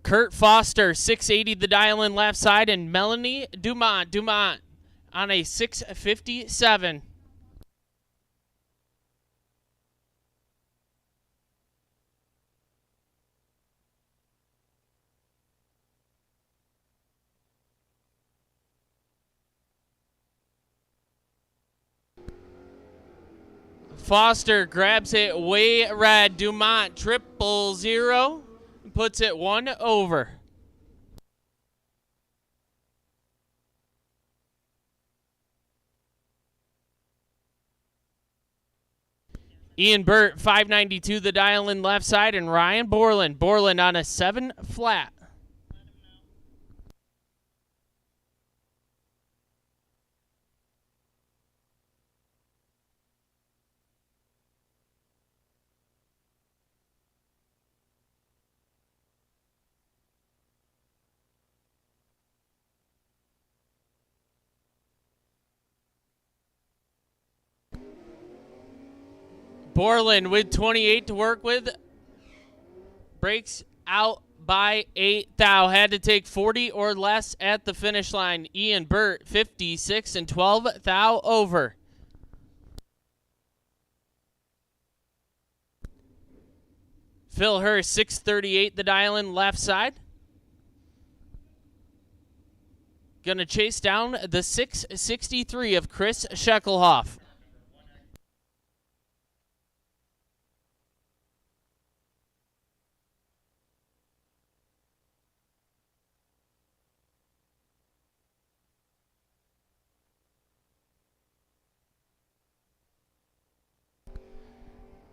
Kurt Foster, 680 the dial-in left side, and Melanie Dumont on a 657. Foster grabs it way red. Dumont 000. Puts it 1 over. Ian Burt, 592 the dial-in left side, and Ryan Borland on a 7 flat. Borland with 28 to work with. Breaks out by 8 thou. Had to take 40 or less at the finish line. Ian Burt, 56 and 12 thou over. Phil Hurst, 638 the dial-in left side. Gonna chase down the 663 of Chris Scheckelhoff.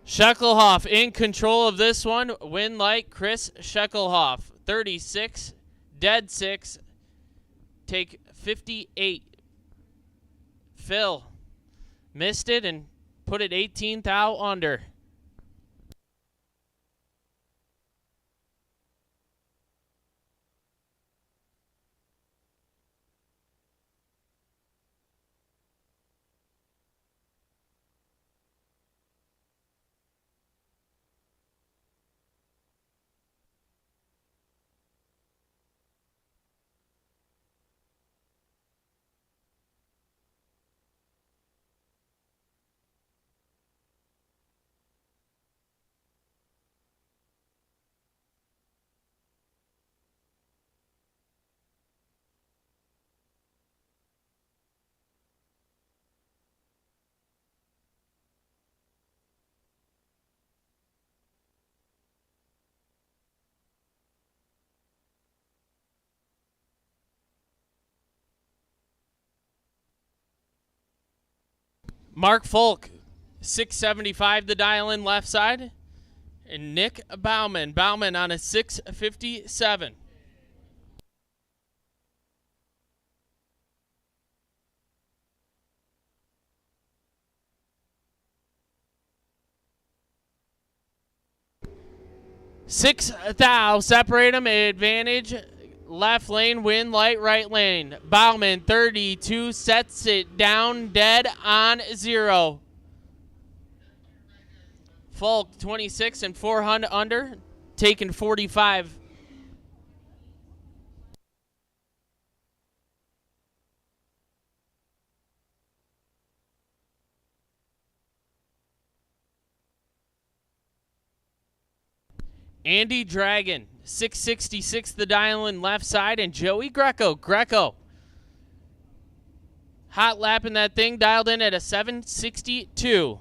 Scheckelhoff in control of this one. Win like Chris Scheckelhoff. 36, dead 6. Take 58. Phil missed it and put it 18 thou under. Mark Folk, 675 the dial in left side. And Nick Bauman on a 657. Six thou, separate them, advantage, left lane, win, light, right lane. Bauman, 32, sets it down, dead on 0. Folk, 26 and 400 under, taking 45. Andy Dragon, 666 the dial in left side, and Joey Greco. Hot lapping that thing, dialed in at a 762.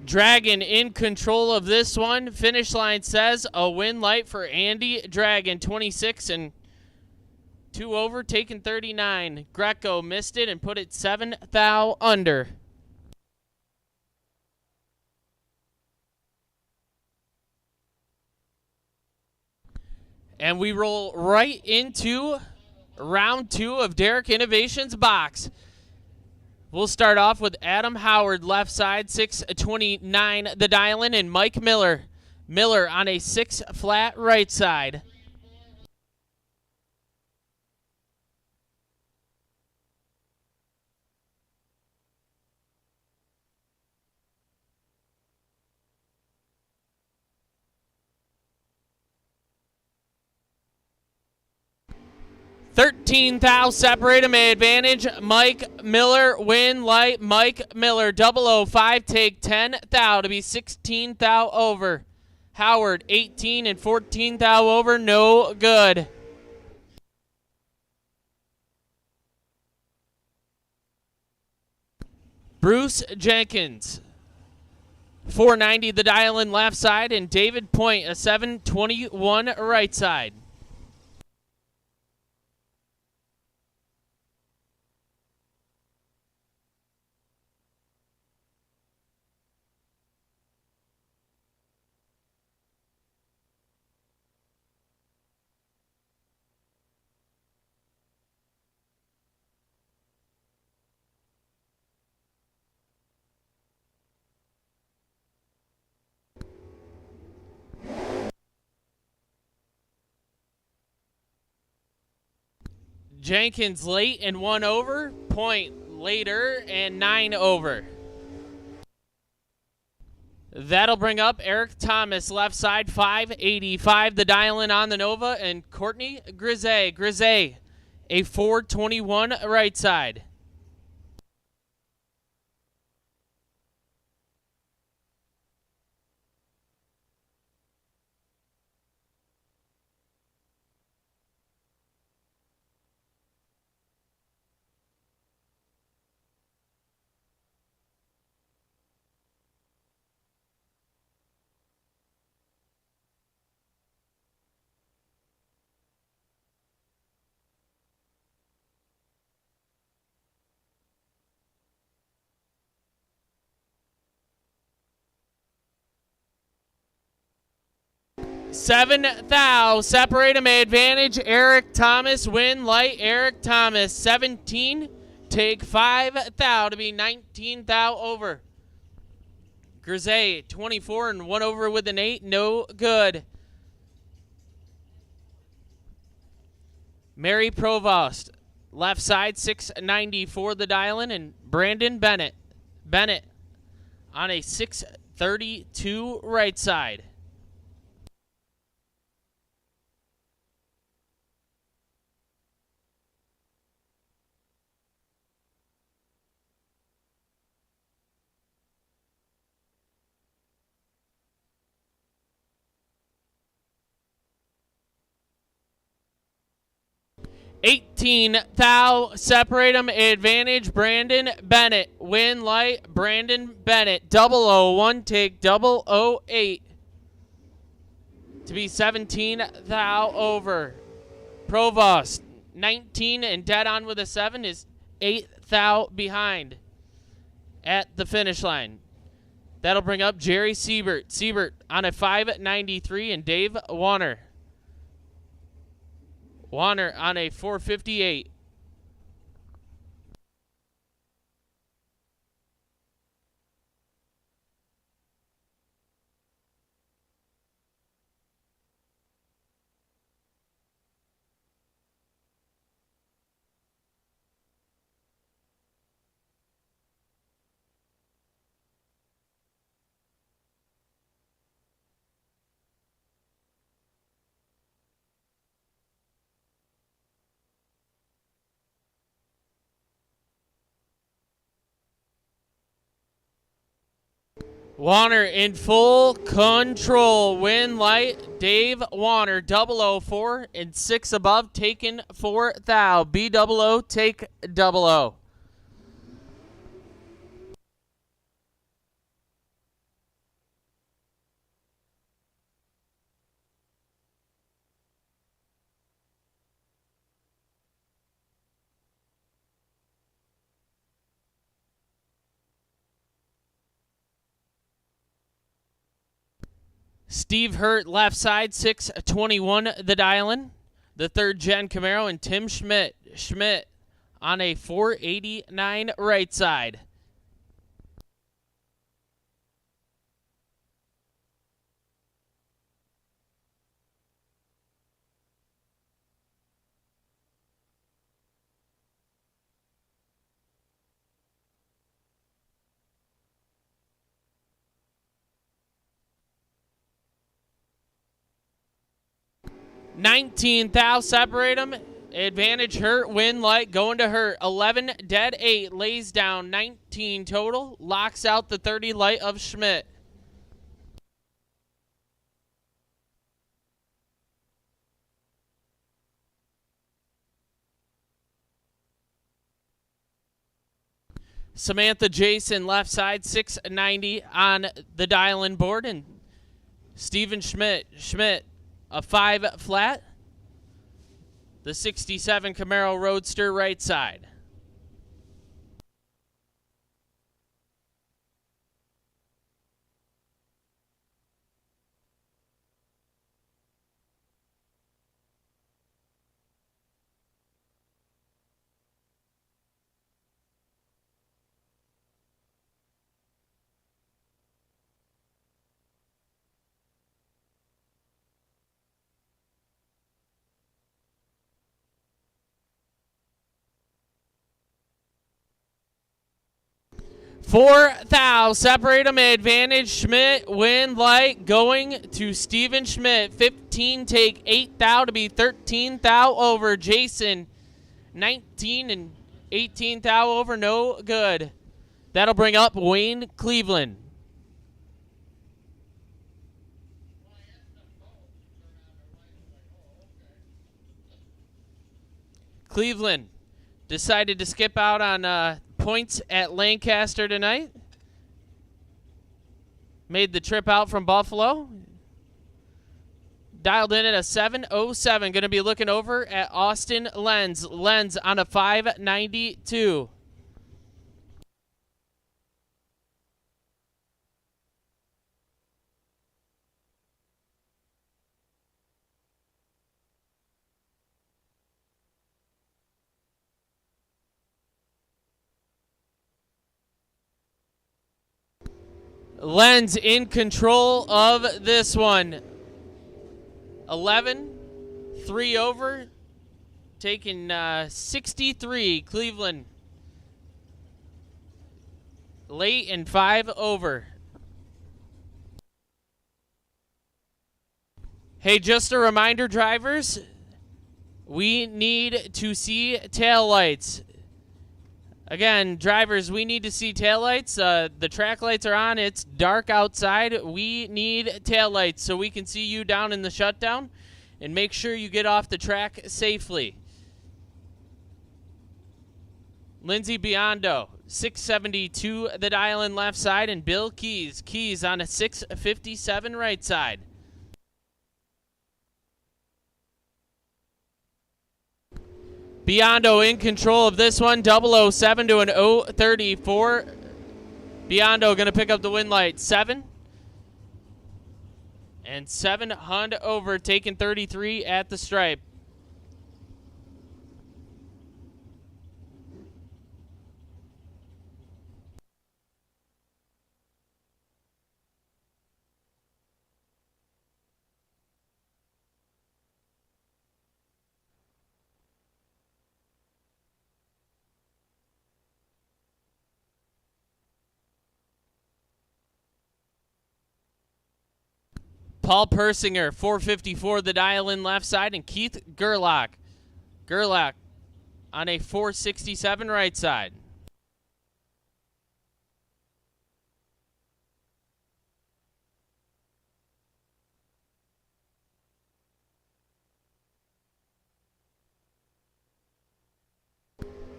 Dragon in control of this one. Finish line says a win light for Andy Dragon, 26 and 2 over, taking 39. Greco missed it and put it 7 thou under. And we roll right into round 2 of Derek Innovations box. We'll start off with Adam Howard, left side, 629 the dial-in, and Mike Miller on a 6 flat right side. $13 thou, separate him, advantage. Mike Miller, win light. Mike Miller, 005, take 10 thou to be 16 thou over. Howard, 18 and 14 thou over, no good. Bruce Jenkins, 490 the dial in left side, and David Point, a 721 right side. Jenkins late and 1 over. Point later and 9 over. That'll bring up Eric Thomas, left side, 585 the dial-in on the Nova, and Courtney Grisey, a 421 right side. $7 thou, separate him, advantage. Eric Thomas, win light. Eric Thomas, 17, take 5 thou to be 19 thou over. Grisey, 24 and 1 over with an 8, no good. Mary Provost, left side, 694 the dial-in, and Brandon Bennett on a 632 right side. $18 thou, separate them, advantage. Brandon Bennett, win light. Brandon Bennett, 001, take 008. to be 17 thou over. Provost, 19 and dead on with a 7 is 8 thou behind at the finish line. That'll bring up Jerry Siebert. Siebert on a 5.93 and Dave Warner. Warner on a 4.58. Warner in full control. Win light. Dave Warner, 004 and 6 above, taken 4 thou. B00, take 00. Steve Hurt, left side, 621 the dialing. The third gen Camaro, and Tim Schmidt. Schmidt on a 489 right side. $19 thou, separate them. Advantage Hurt, win light, going to Hurt. 11 dead, 8, lays down 19 total, locks out the 30 light of Schmidt. Samantha Jason, left side, 690 on the dial-in board, and Steven Schmidt. Schmidt, a 5 flat. The 67 Camaro Roadster, right side. Four thou, separate them, advantage Schmidt, win light, going to Steven Schmidt. 15 take, 8 thou to be 13 thou over. Jason, 19 and 18 thou over, no good. That'll bring up Wayne Cleveland. Cleveland decided to skip out on points at Lancaster tonight. Made the trip out from Buffalo. Dialed in at a 707. Going to be looking over at Austin Lenz. Lenz on a 592. Lenz in control of this one. 11, 3 over, taking 63. Cleveland late and 5 over. Hey, just a reminder, drivers, we need to see taillights. Again, drivers, we need to see taillights. The track lights are on. It's dark outside. We need taillights so we can see you down in the shutdown, and make sure you get off the track safely. Lindsey Biondo, 672 the dial in left side, and Bill Keys. Keys on a 657 right side. Biondo in control of this one. 007 to an 034. Biondo going to pick up the win light. 7. And 7 Hund over, taking 33 at the stripe. Paul Persinger, 454 the dial in left side, and Keith Gerlach. Gerlach on a 467 right side.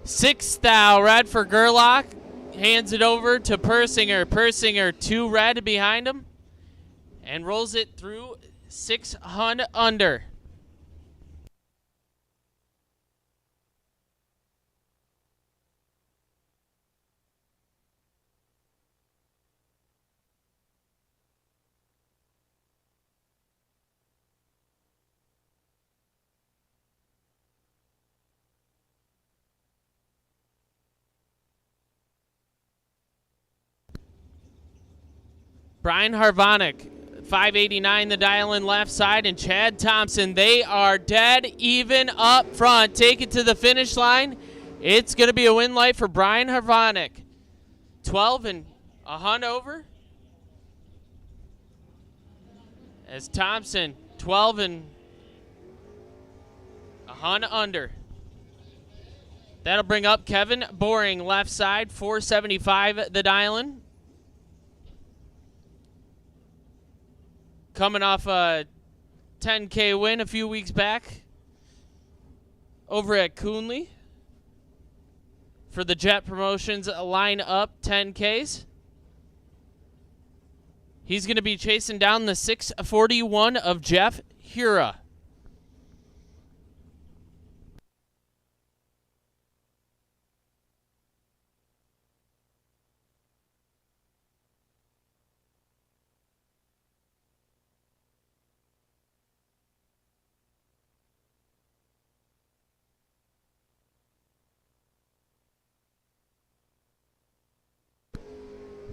Sixth thou red for Gerlach. Hands it over to Persinger. Persinger 2 red behind him. And rolls it through 600 under. Brian Harvonic, 589 the dial in left side, and Chad Thompson. They are dead even up front. Take it to the finish line. It's going to be a win light for Brian Harvonic. 12 and a Hunt over. As Thompson, 12 and a Hunt under. That'll bring up Kevin Boring, left side, 475 the dial in. Coming off a 10K win a few weeks back over at Coonley for the Jet Promotions line up 10Ks. He's going to be chasing down the 641 of Jeff Hura.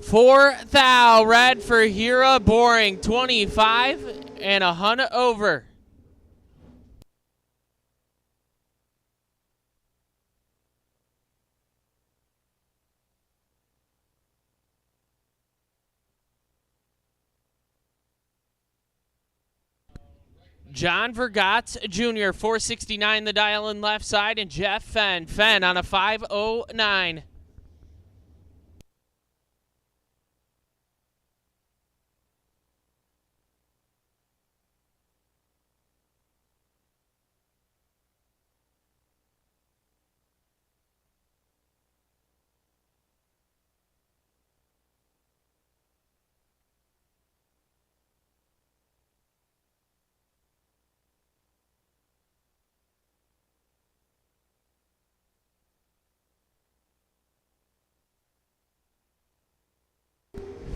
Fourth thou red for Hira Boring, 25 and a Hunt over. John Vergatz Jr., 469 the dial in left side, and Jeff Fenn. Fenn on a 509.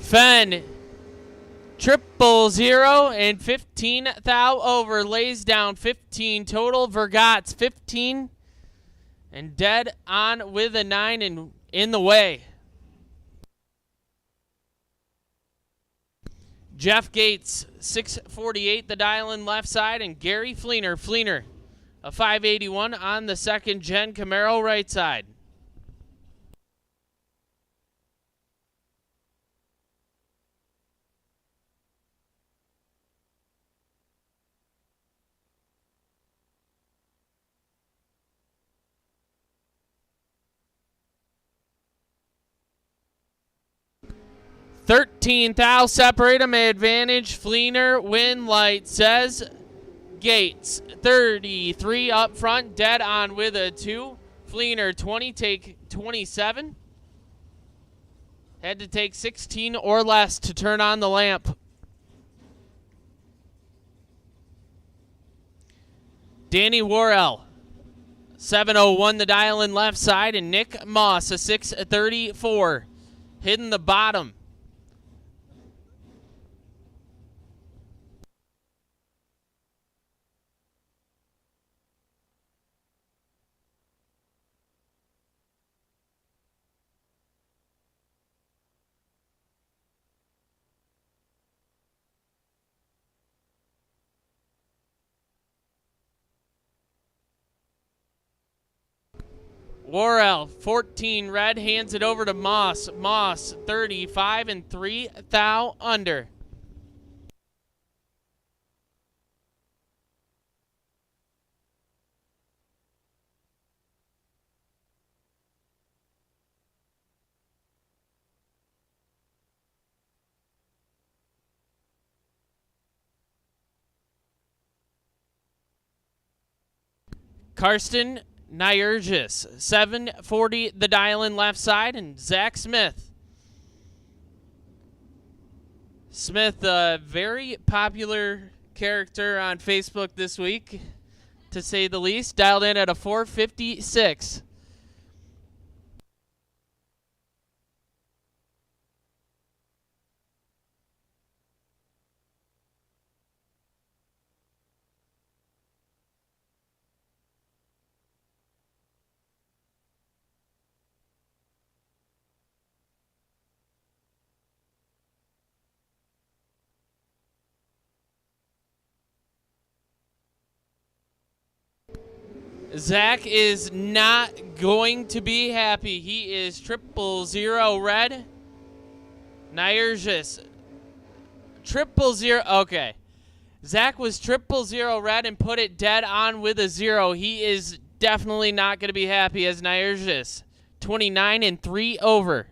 Fenn, 000 and 15 thou over, lays down 15 total. Vergatz 15 and dead on with a 9 and in the way. Jeff Gates, 648 the dial in left side, and Gary Fleener, a 581 on the second gen Camaro right side. $13 thou separate them, advantage. Fleener win light, says Gates. 33 up front, dead on with a 2. Fleener 20, take 27. Had to take 16 or less to turn on the lamp. Danny Worrell, 701 the dial in left side, and Nick Moss, a 634, hitting the bottom. Worrell, 14 red, hands it over to Moss. Moss, 35 and 3 thou under. Karsten Nyergis, 740 the dial in left side, and Zach Smith. Smith, a very popular character on Facebook this week, to say the least, dialed in at a 456. Zach is not going to be happy. He is 000 red. Nyergis, 000. Okay. Zach was 000 red and put it dead on with a 0. He is definitely not going to be happy as Nyergis, 29 and 3 over.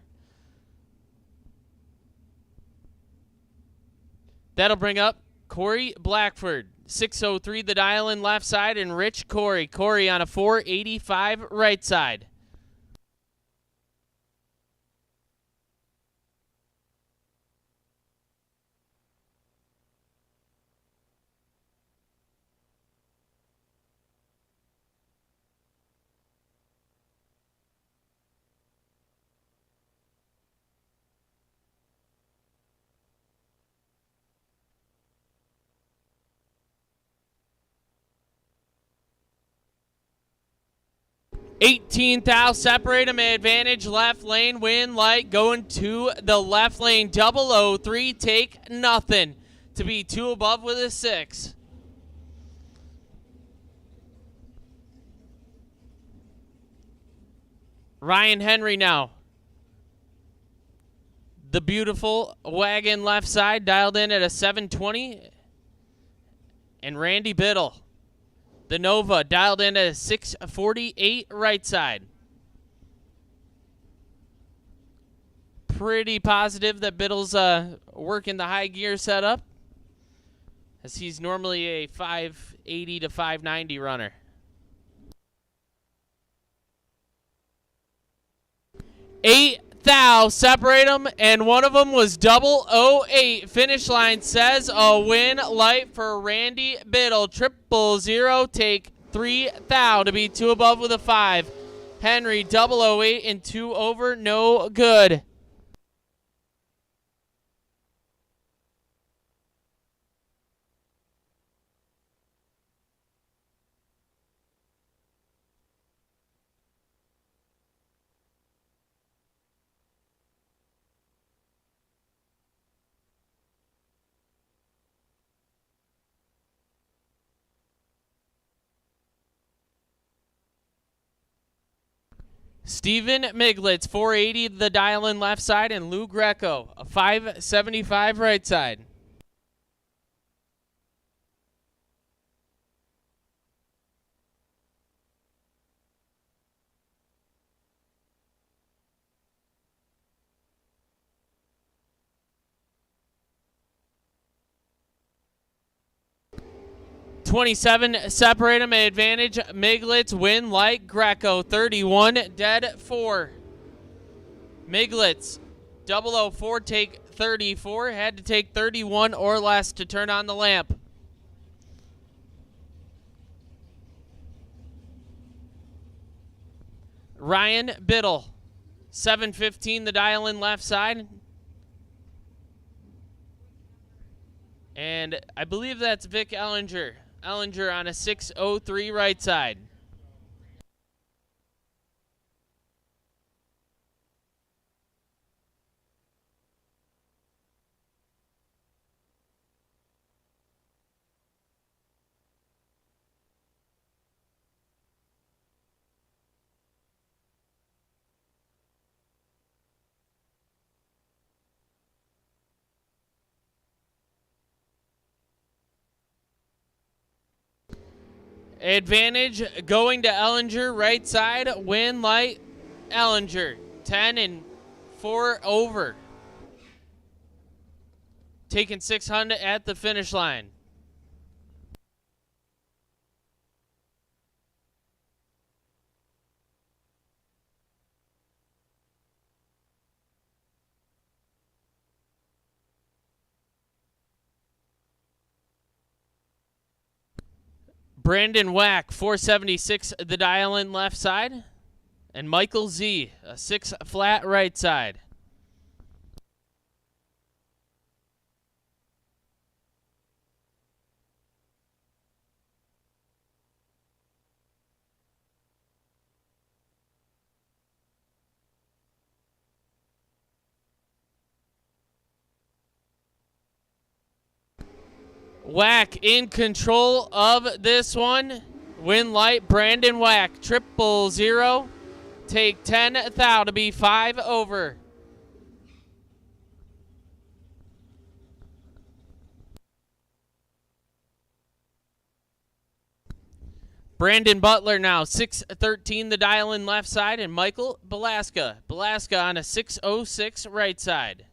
That'll bring up Corey Blackford. 603 the dial in left side, and Rich Corey. Corey on a 485 right side. $18,000, separate them, advantage, left lane, win light, going to the left lane, 003, take nothing, to be 2 above with a 6. Ryan Henry now. The beautiful wagon left side, dialed in at a 720, and Randy Biddle. The Nova dialed in at a 648 right side. Pretty positive that Biddle's working the high gear setup, as he's normally a 580 to 590 runner. $8,000, separate them, and one of them was 008. Finish line says a win light for Randy Biddle. 000, take $3,000 to be 2 above with a 5. Henry 008 and 2 over, no good. Steven Miglitz, 480 the dial in left side, and Lou Greco, a 575 right side. $27, separate them, advantage, Miglitz, win light, Greco, 31, dead 4. Miglitz, 004, take 34, had to take 31 or less to turn on the lamp. Ryan Biddle. 715 the dial in left side. And I believe that's Vic Ellinger. Ellinger on a 603 right side. Advantage going to Ellinger, right side, win light, Ellinger, 10 and 4 over. Taking 600 at the finish line. Brandon Wack, 476 the dial in left side. And Michael Z, a 6 flat right side. Wack in control of this one. Win light, Brandon Wack, 000. Take 10 thou to be 5 over. Brandon Butler now, 613 the dial in left side, and Michael Belaska. Belaska on a 606 right side.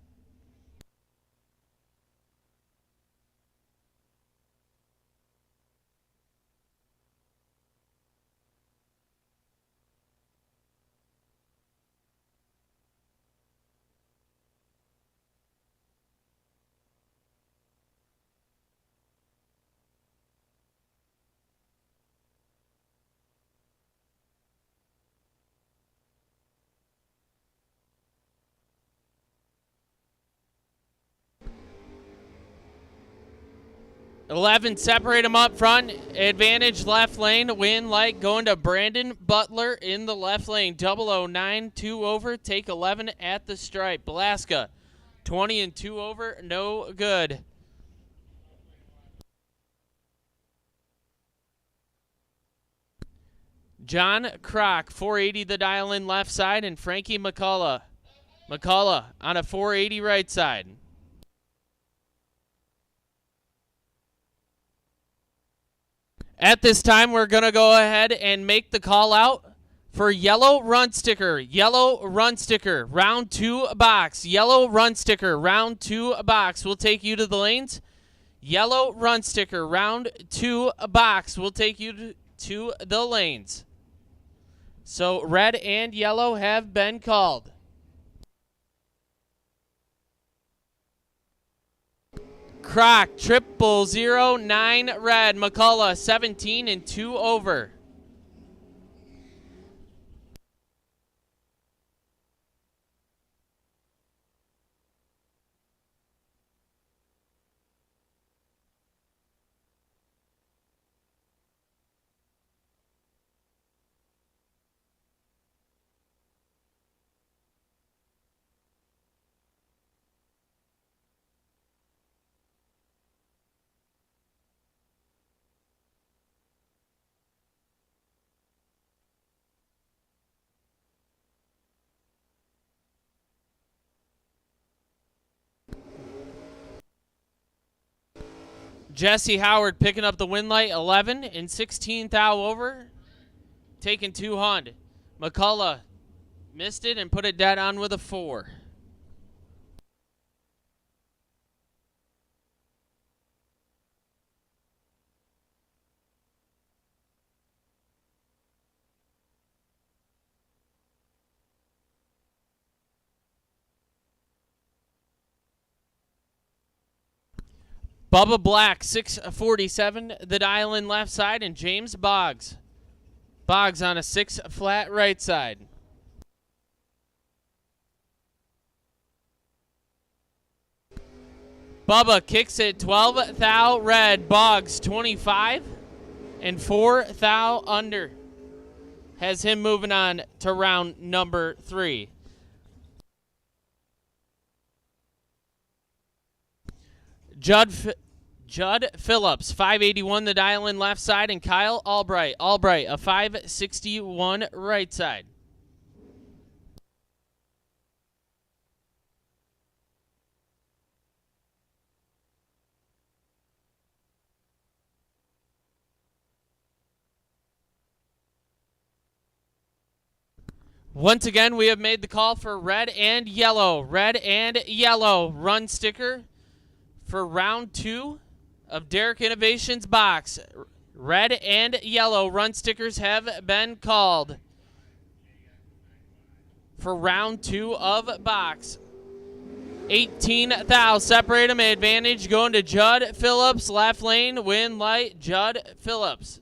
$11, separate them up front. Advantage left lane. Win light going to Brandon Butler in the left lane. 009, 2 over. Take 11 at the stripe. Belaska, 20 and 2 over. No good. John Kroc, 480 the dial in left side. And Frankie McCullough. McCullough on a 480 right side. At this time, we're going to go ahead and make the call out for yellow run sticker. Yellow run sticker, round 2 box. Yellow run sticker, round 2 box. We'll take you to the lanes. Yellow run sticker, round 2 box. We'll take you to the lanes. So red and yellow have been called. Kroc, 009 red. McCullough, 17 and 2 over. Jesse Howard picking up the win light, 11 and 16 thou over, taking 200. McCullough missed it and put it dead on with a 4. Bubba Black, 647, the dial in left side, and James Boggs. Boggs on a 6 flat right side. Bubba kicks it 12 thou red. Boggs 25 and 4 thou under. Has him moving on to round number 3. Judd Phillips, 581 the dial in left side, and Kyle Albright a 561 right side. Once again, we have made the call for red and yellow. Red and yellow run sticker for round 2 of Derek Innovations box. Red and yellow run stickers have been called for round 2 of box. 18 thou. Separate them. Advantage going to Judd Phillips. Left lane. Win light. Judd Phillips.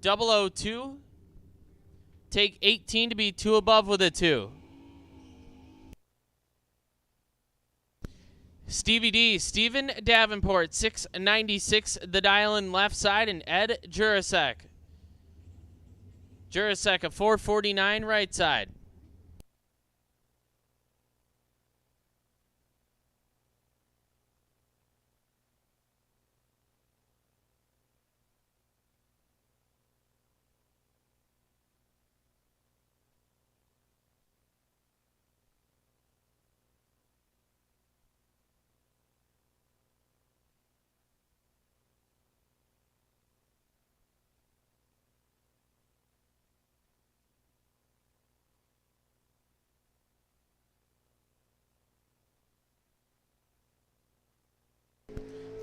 002. Take 18 to be 2 above with a 2. Stevie D, Steven Davenport, 696 the dial in left side, and Ed Jurasek. Jurasek a 449 right side.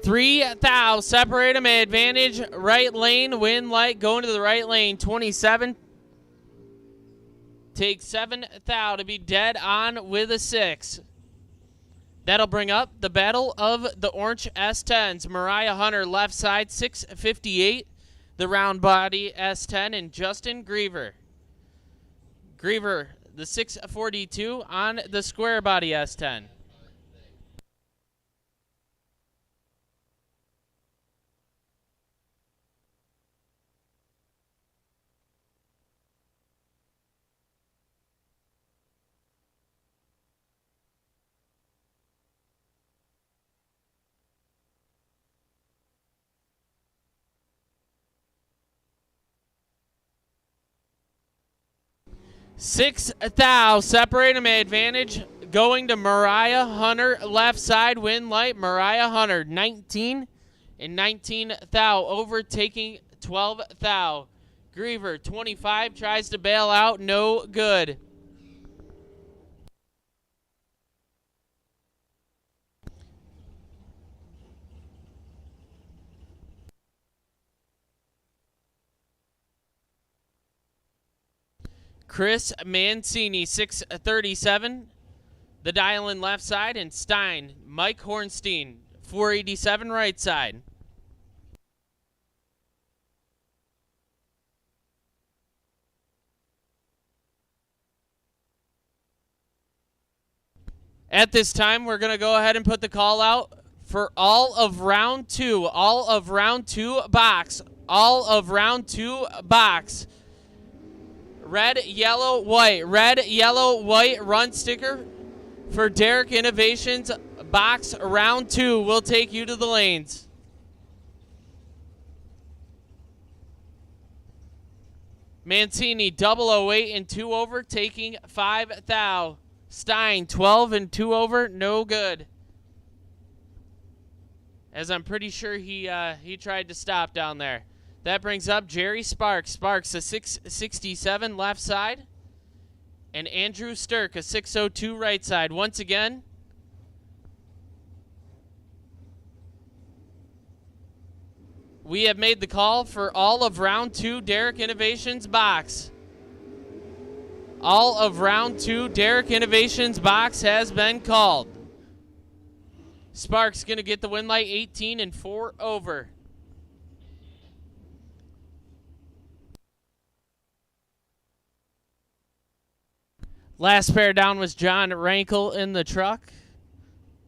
Three thou. Separate them. Advantage. Right lane. Win light. Going to the right lane. 27. Take 7 thou to be dead on with a 6. That'll bring up the battle of the orange S10s. Mariah Hunter left side 658. The round body S10 and Justin Griever. Griever the 642 on the square body S10. Six thou. Separate them. Advantage going to Mariah Hunter left side. Win light. Mariah Hunter 19 and 19 thou. Overtaking 12 thou. Griever 25 tries to bail out. No good. Chris Mancini, 637. The dial in left side, and Stein, Mike Hornstein, 487 right side. At this time, we're going to go ahead and put the call out for all of round 2. All of round 2 box. All of round 2 box. Red, yellow, white. Red, yellow, white run sticker for Derek Innovations box round 2. We'll take you to the lanes. Mancini 008 and 2 over, taking 5 thou. Stein 12 and 2 over, no good. As I'm pretty sure he tried to stop down there. That brings up Jerry Sparks. Sparks a 667 left side. And Andrew Sturk a 602 right side. Once again, we have made the call for all of round 2 Derek Innovations box. All of round 2 Derek Innovations box has been called. Sparks going to get the win light 18 and 4 over. Last pair down was John Rankel in the truck.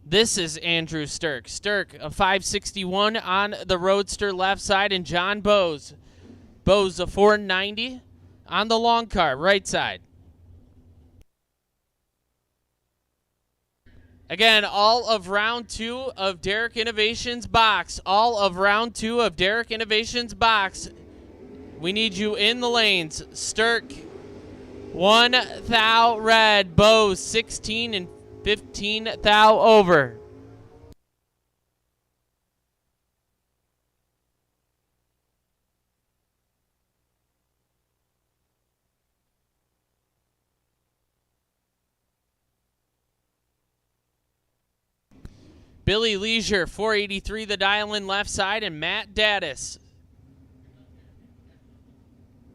This is Andrew Stirk. Stirk, a 561 on the Roadster left side, and John Bowes. Bowes, a 490 on the long car right side. Again, all of round 2 of Derek Innovations box. All of round 2 of Derek Innovations box. We need you in the lanes. Stirk, 1 thou red. Bowes, 16 and 15 thou over. Billy Leisure, 483 the dial in left side, and Matt Daddis.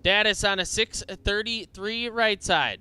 Daddis on a 633 right side.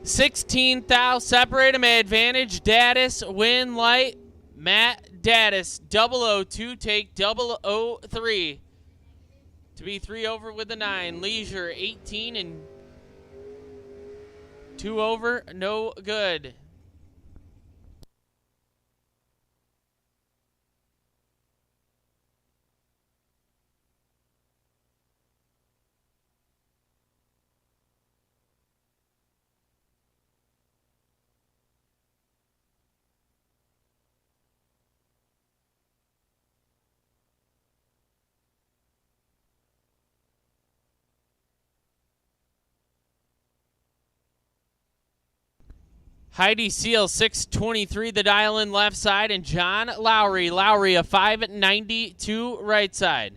$16 thou, separate him, advantage, Daddis, win light, Matt Daddis, 002, take 003. To be 3 over with the 9. Leisure, 18 and 2 over, no good. Heidi Seal, 623 the dial in left side, and John Lowry. Lowry, a 592 right side.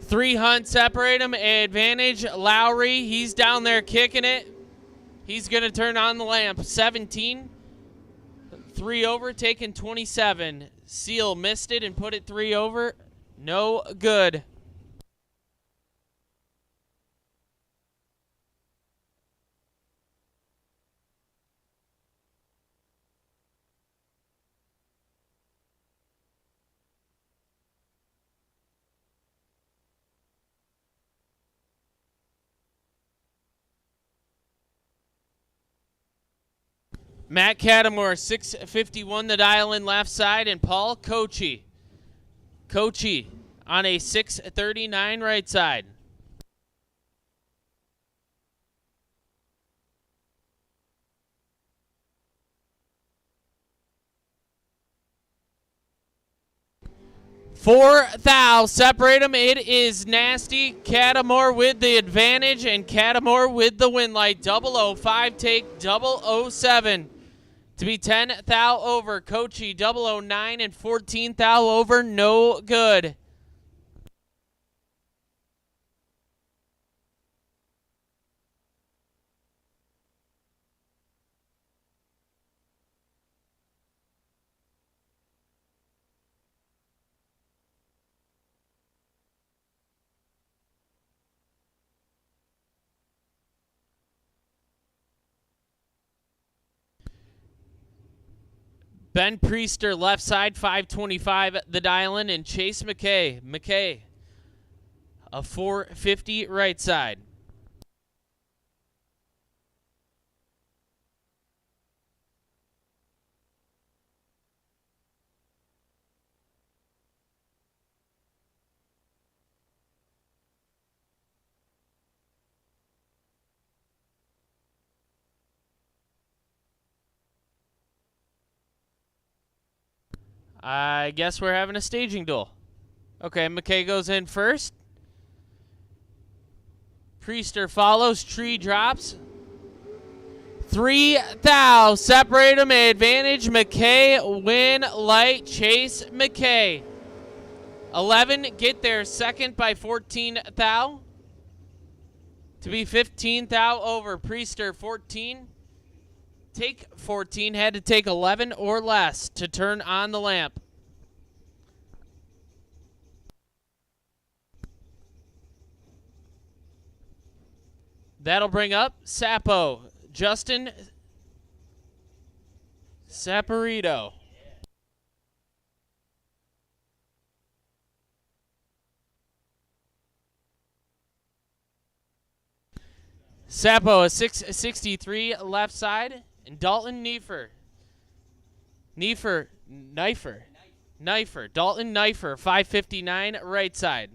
Three Hunt, separate him, advantage, Lowry, he's down there kicking it. He's going to turn on the lamp. 17, 3 over, taking 27. Seal missed it and put it 3 over. No good. Matt Cattamore, 651 the dial in left side, and Paul Kochi. Kochi on a 639 right side. Four thou, separate them. It is Nasty. Cattamore with the advantage, and Cattamore with the win light. 005 take 007. To be 10 thou over. Kochi 009 and 14 thou over. No good. Ben Priester, left side, 525 the dial-in, and Chase McKay. McKay, a 450 right side. I guess we're having a staging duel. Okay, McKay goes in first. Priester follows. Tree drops. 3 thou. Separate them. Advantage. McKay. Win. Light. Chase. McKay. 11 get there. Second by 14 thou. To be 15 thou over. Priester 14. Take 14. Had to take 11 or less to turn on the lamp. That'll bring up Sapo. Justin Saporito. Sapo, a 663 left side. And Dalton Knifer. Knifer. Dalton Knifer, 559 right side.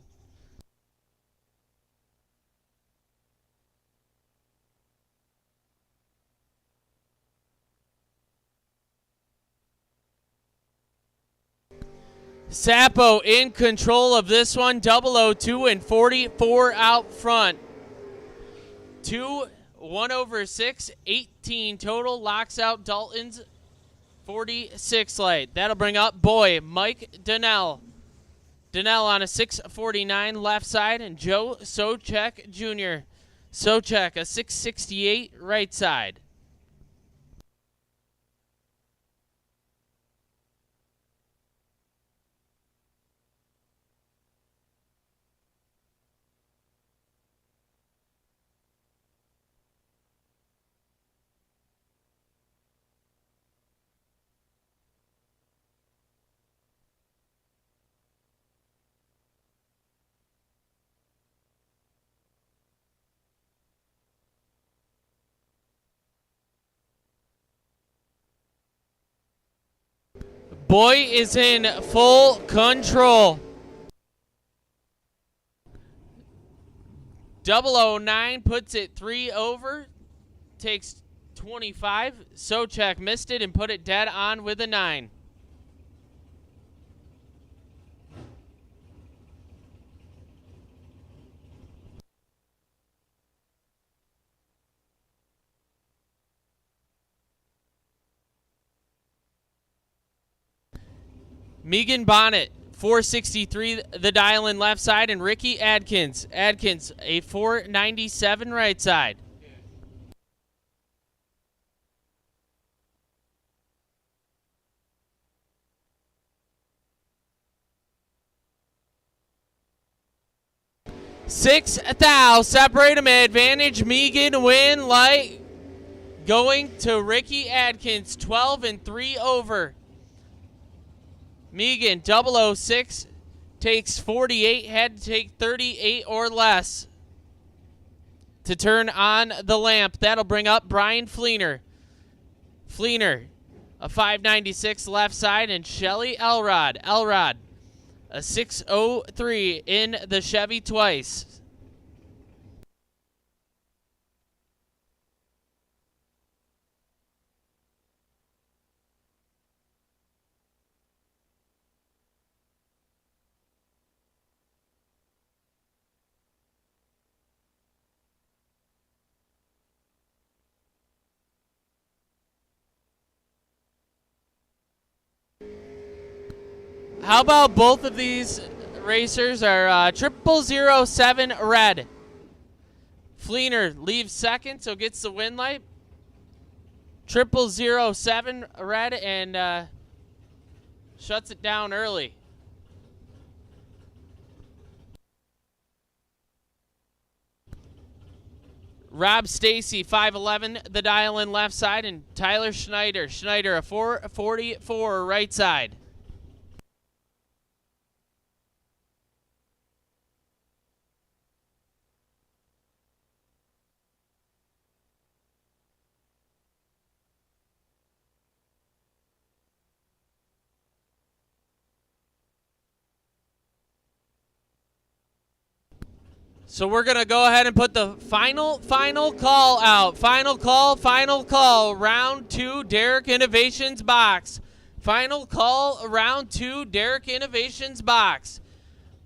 Sapo in control of this one. 002 and 44 out front. 2, 1 over 6, 18 total. Locks out Dalton's 46 light. That'll bring up boy Mike Donnell. Donnell on a 649 left side, and Joe Socek Jr. Socek a 668 right side. Boy is in full control. 009 puts it 3 over. Takes 25. Socek missed it and put it dead on with a 9. Megan Bonnet, 463 the dial in left side, and Ricky Adkins. Adkins, a 497 right side. Six thou. Separate them. Advantage. Megan win. Light going to Ricky Adkins. 12 and 3 over. Megan, 006, takes 48, had to take 38 or less to turn on the lamp. That'll bring up Brian Fleener. Fleener, a 596 left side, and Shelly Elrod. Elrod, a 603 in the Chevy twice. How about both of these racers are 0007 red. Fleener leaves second, so gets the win light. 0007 red and shuts it down early. Rob Stacy, 511, the dial in left side, and Tyler Schneider. Schneider, a 444 right side. So we're going to go ahead and put the final call out. Final call. Round 2, Derek Innovations box. Final call, round 2, Derek Innovations box.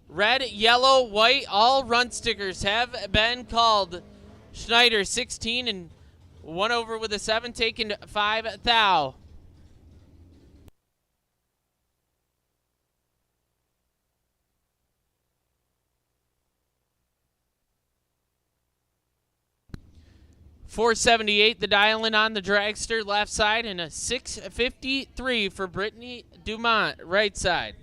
Red, yellow, white, all run stickers have been called. Schneider 16 and 1 over with a 7, taking 5 thou. $478 the dial-in on the dragster left side, and a $653 for Brittany Dumont right side.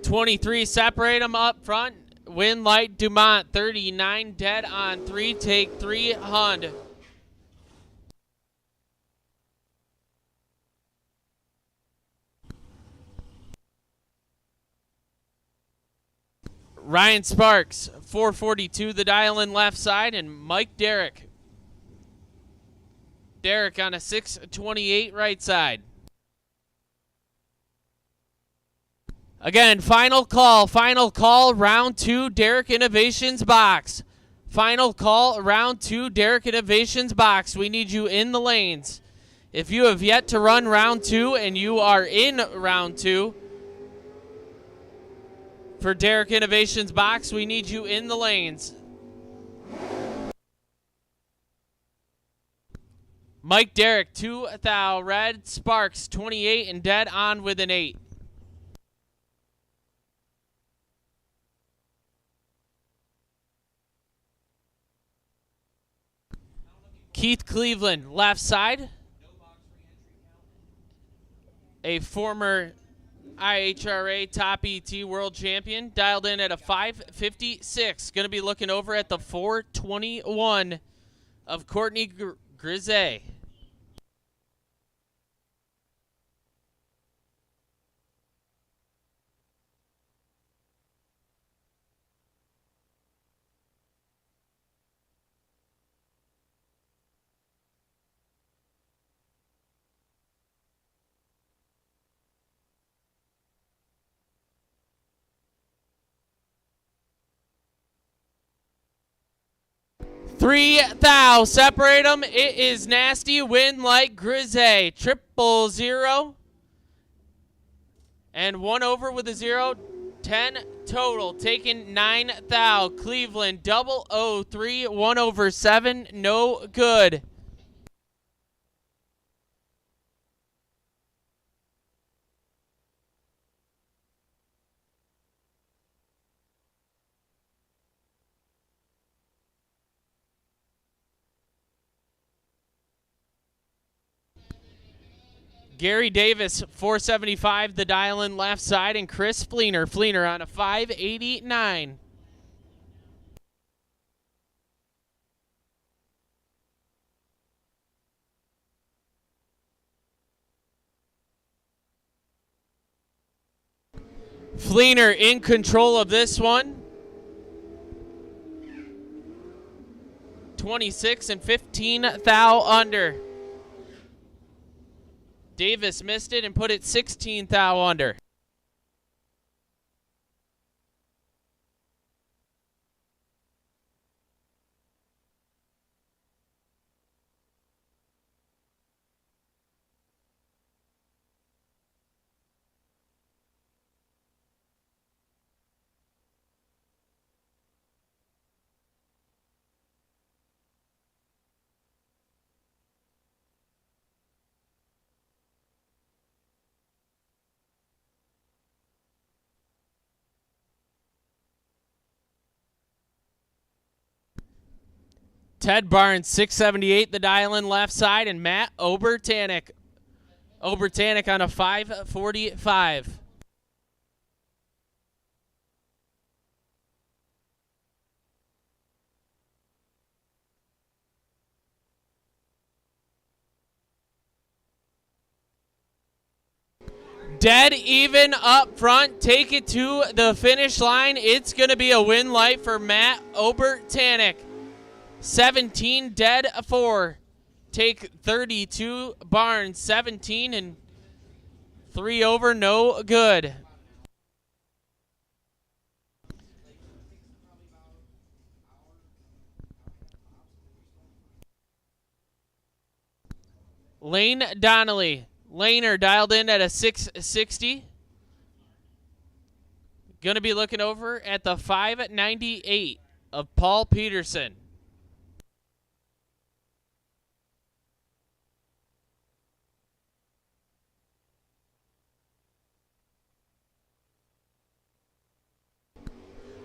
$23, separate them up front. Win light Dumont 39 dead on 3, take 300. Ryan Sparks 442 the dial in left side, and Mike Derrick on a 628 right side. Again, final call, round 2, Derek Innovations box. Final call, round 2, Derek Innovations box. We need you in the lanes. If you have yet to run round 2 and you are in round 2 for Derek Innovations box, we need you in the lanes. Mike Derrick, 2 thou, red, Sparks, 28 and dead on with an 8. Keith Cleveland, left side. A former IHRA top ET world champion, dialed in at a 556. Going to be looking over at the 421 of Courtney Grisey. Three thou, separate them. It is nasty. Win like Grisey. 000. And 1 over with a 0. 10 total. Taking 9 thou. Cleveland 003. 1 over 7. No good. Gary Davis, 475, the dial-in left side, and Chris Fleener on a 589. Fleener in control of this one. 26 and 15 thou under. Davis missed it and put it 16 thou under. Ted Barnes, 678, the dial-in left side, and Matt Obertanic on a 545. Dead even up front. Take it to the finish line. It's going to be a win light for Matt Obertanic. 17 dead 4. take 32. Barnes 17 and 3 over, no good. Lane Donnelly. Laner dialed in at a 660. Going to be looking over at the 598 of Paul Peterson.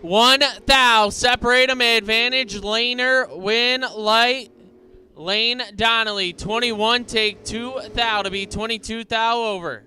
One thou, separate them, advantage, Laner, win, light, Lane Donnelly, 21, take 2 thou to be 22 thou over.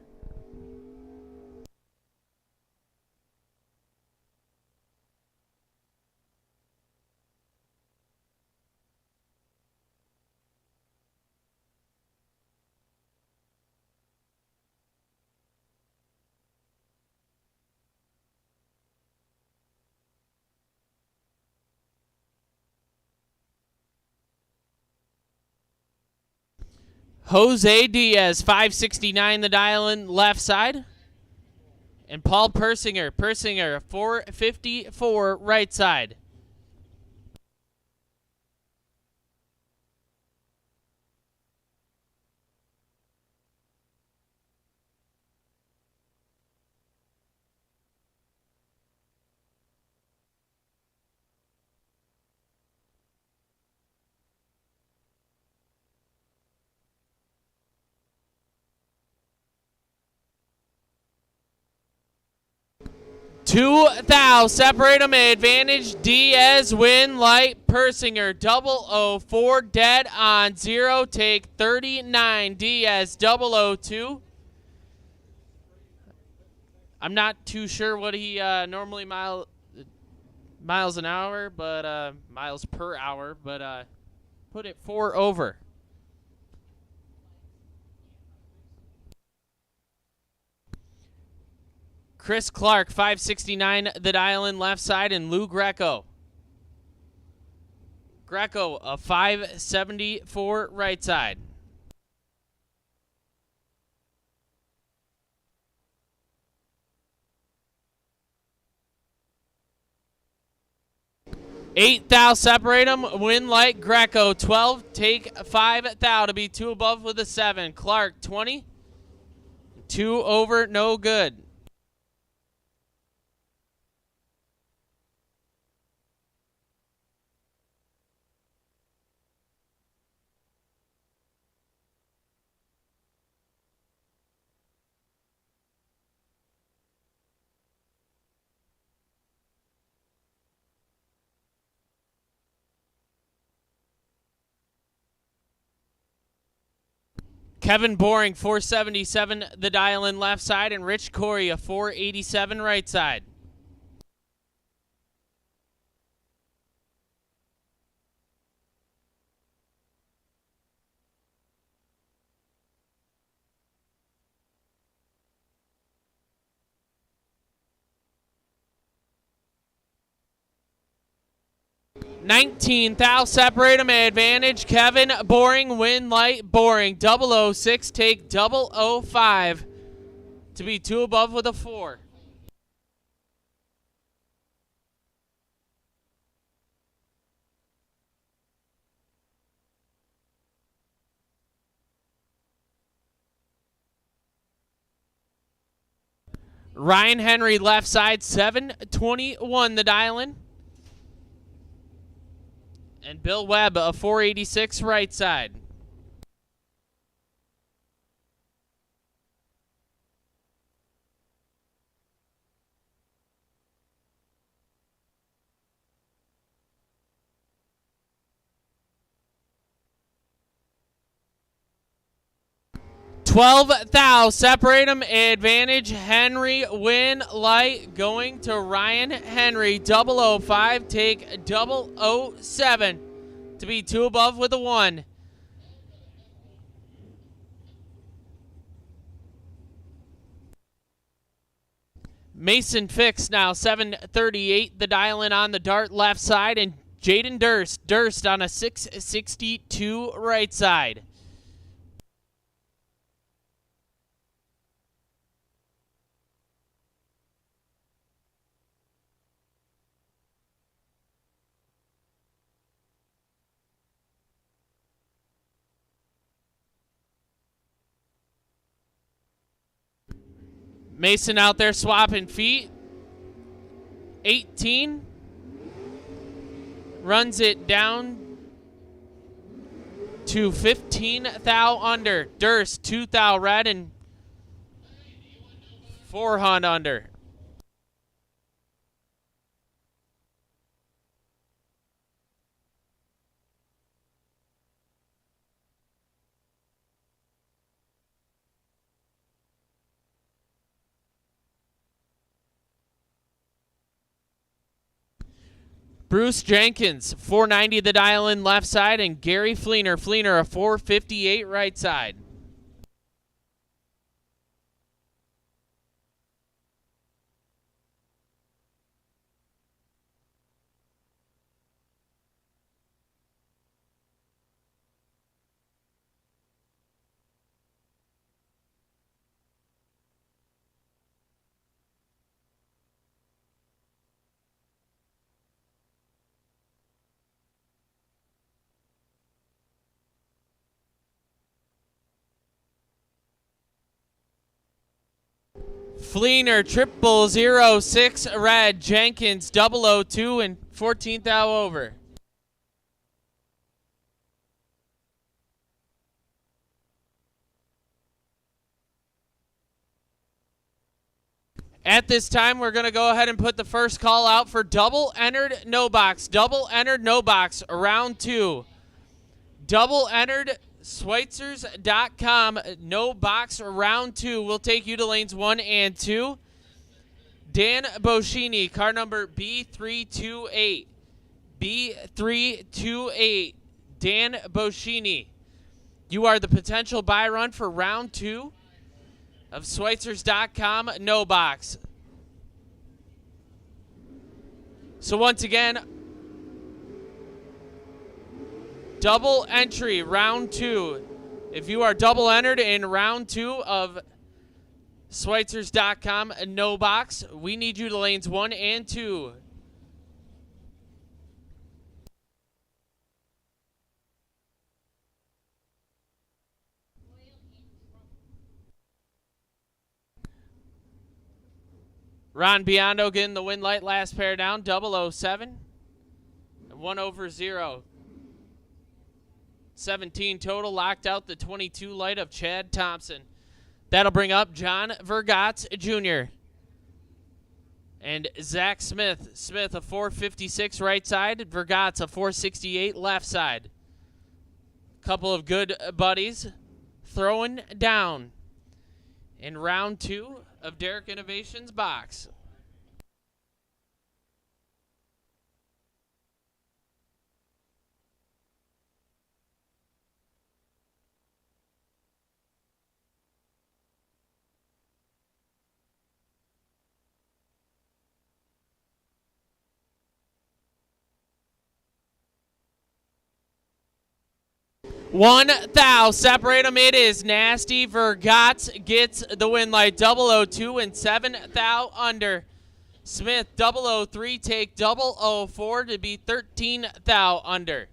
Jose Diaz, 569 the dial-in left side. And Paul Persinger, 454 right side. Two thou, separate them, advantage, Diaz, win, light, Persinger, 004, dead on 0, take 39, Diaz, 002. I'm not too sure what he normally miles an hour, but miles per hour, but put it 4 over. Chris Clark, 569 the dial-in left side, and Lou Greco. Greco, a 574 right side. Eight thou, separate them, win light, Greco, 12, take 5 thou to be 2 above with a 7. Clark, 20, 2 over, no good. Kevin Boring, 477 the dial-in left side, and Rich Corey, a 487 right side. $19 thou, separate them, advantage, Kevin Boring, win light, Boring, 006, take 005 to be 2 above with a 4. Ryan Henry, left side, 721 the dial-in. And Bill Webb, a 486 right side. $12 thou, separate them, advantage, Henry, win, light, going to Ryan Henry, 005, take 007 to be 2 above with a 1. Mason Fix now, 738, the dial-in on the dart left side, and Jaden Durst on a 662 right side. Mason out there swapping feet. 18. Runs it down to 15 thou under. Durst 2 thou red and 4 hunt under. Bruce Jenkins, 490 the dial in left side, and Gary Fleener a 458 right side. Fleener 0006 red, Jenkins 002 and 14 thou over. At this time, we're going to go ahead and put the first call out for double entered no box. Double entered no box, round 2. Double entered Schweitzers.com, no box, round 2. We'll take you to lanes 1 and 2. Dan Boschini, car number B328. B328. Dan Boschini. You are the potential buy run for round 2 of Schweitzers.com, no box. So once again, double entry, round 2. If you are double entered in round 2 of Schweitzers.com, no box, we need you to lanes 1 and 2. Ron Biondo getting the win light, last pair down, 007. 1 over 0. 17 total, locked out the 22 light of Chad Thompson. That'll bring up John Vergatz Jr. and Zach Smith. Smith a 456 right side, Vergatz a 468 left side. Couple of good buddies throwing down in round 2 of Derek Innovations box. One thou, separate them. It is Nasty. Vergatz gets the win light, 002 and 7 thou under. Smith 003, take 004 to be 13 thou under.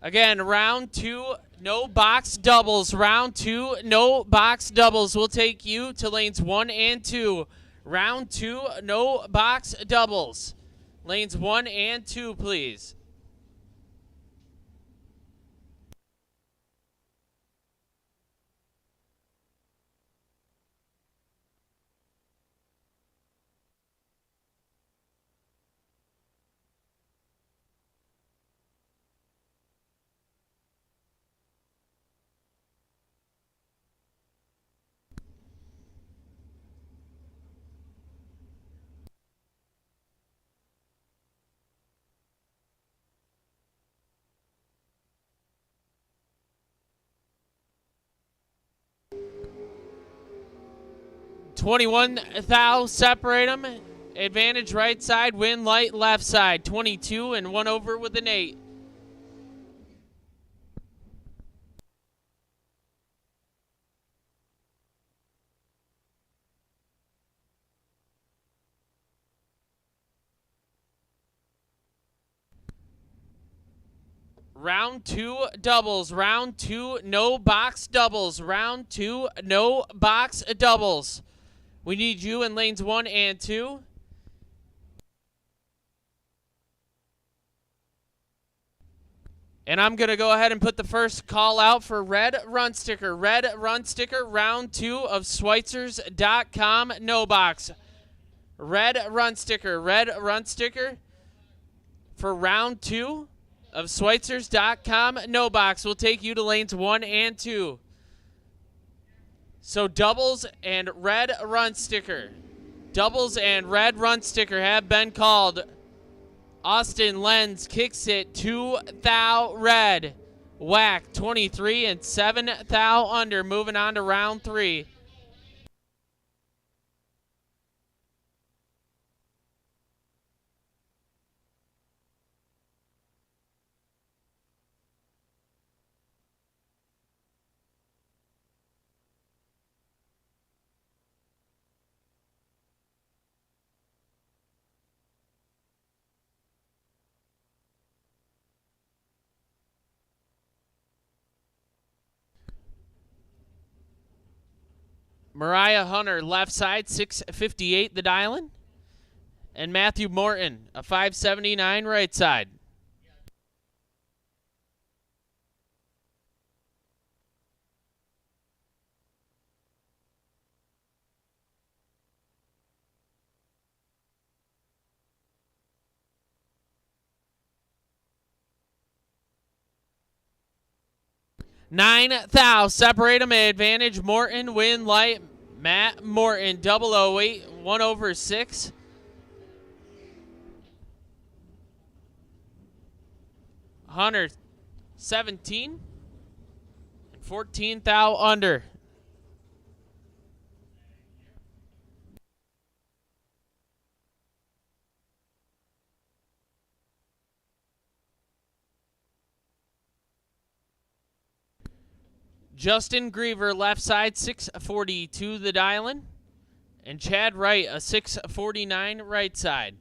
Again, round 2, no box doubles. Round 2, no box doubles. We'll take you to lanes 1 and 2. Round 2, no box doubles. Lanes 1 and 2, please. $21 thou, separate them. Advantage right side, win light left side. 22 and 1 over with an 8. Round 2 doubles. Round 2 no box doubles. Round 2 no box doubles. We need you in lanes 1 and 2. And I'm going to go ahead and put the first call out for Red Run Sticker. Red Run Sticker, round 2 of Schweitzers.com, no box. Red Run Sticker for round 2 of Schweitzers.com, no box. We'll take you to lanes 1 and 2. So doubles and Red Run Sticker. Doubles and Red Run Sticker have been called. Austin Lenz kicks it to thou red. Whack 23 and 7 thou under. Moving on to round 3. Mariah Hunter, left side, 658 the dialing. And Matthew Morton, a 579 right side. Nine thou, separate them, advantage. Morton, win light. Matt Morton, 008, 1/6. Hunter, 17 and 14 thou under. Justin Griever, left side, 642 the dialing. And Chad Wright, a 649 right side.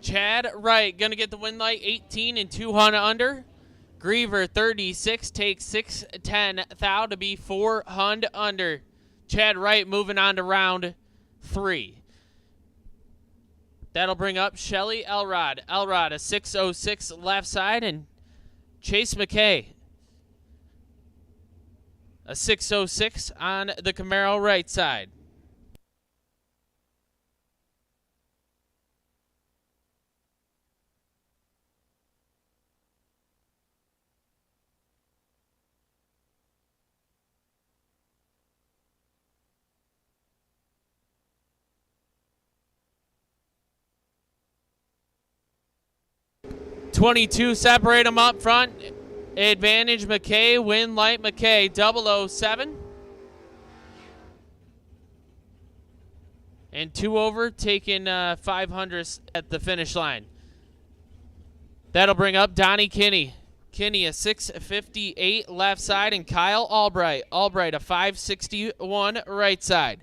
Chad Wright going to get the win light, 18 and 200 under. Griever, 36, takes 610 thou to be 400 under. Chad Wright moving on to round 3. That'll bring up Shelly Elrod. Elrod, a 606 left side, and Chase McKay, a 606 on the Camaro right side. .22, separate them up front. Advantage McKay, win light McKay, 007. And 2 over, taking 500 at the finish line. That'll bring up Donnie Kinney. Kinney, a 658 left side, and Kyle Albright. Albright, a 561 right side.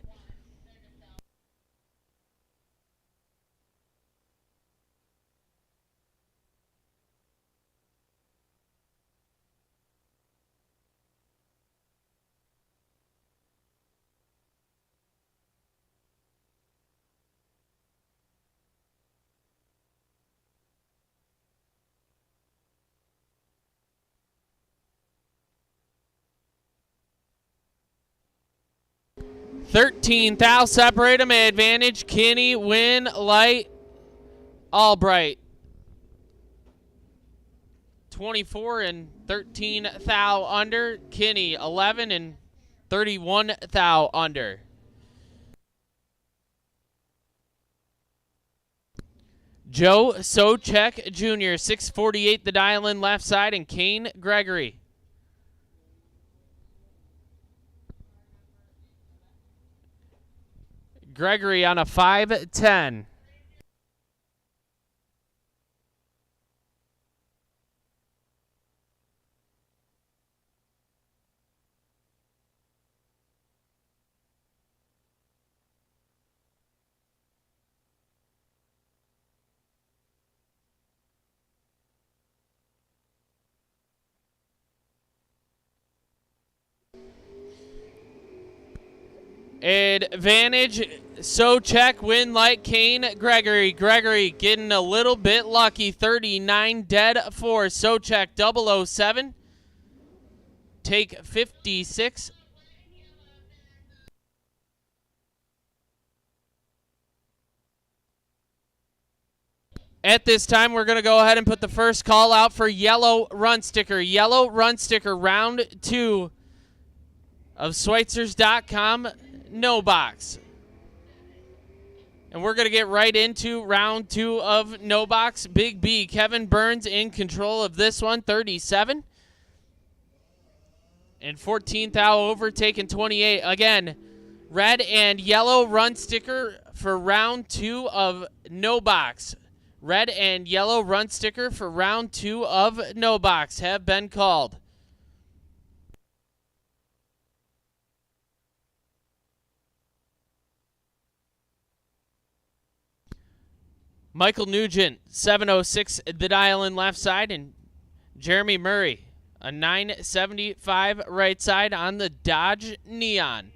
$13 thou, separate them, advantage. Kinney, win light. Albright, 24 and 13 thou under. Kinney, 11 and 31 thou under. Joe Socek Jr., 648 the dial in left side, and Kane Gregory. Gregory on a 5-10. Advantage, Socek, win like Kane Gregory. Gregory getting a little bit lucky, 39 dead for Socek, 007. Take 56. At this time, we're going to go ahead and put the first call out for yellow run sticker. Yellow run sticker, round 2 of Schweitzers.com. No box. And we're going to get right into round 2 of no box. Big B, Kevin Burns in control of this one, 37. And 14th Thou overtaking 28. Again, red and yellow run sticker for round 2 of no box. Red and yellow run sticker for round 2 of no box have been called. Michael Nugent, 706 the dial in left side, and Jeremy Murray, a 975 right side on the Dodge Neon.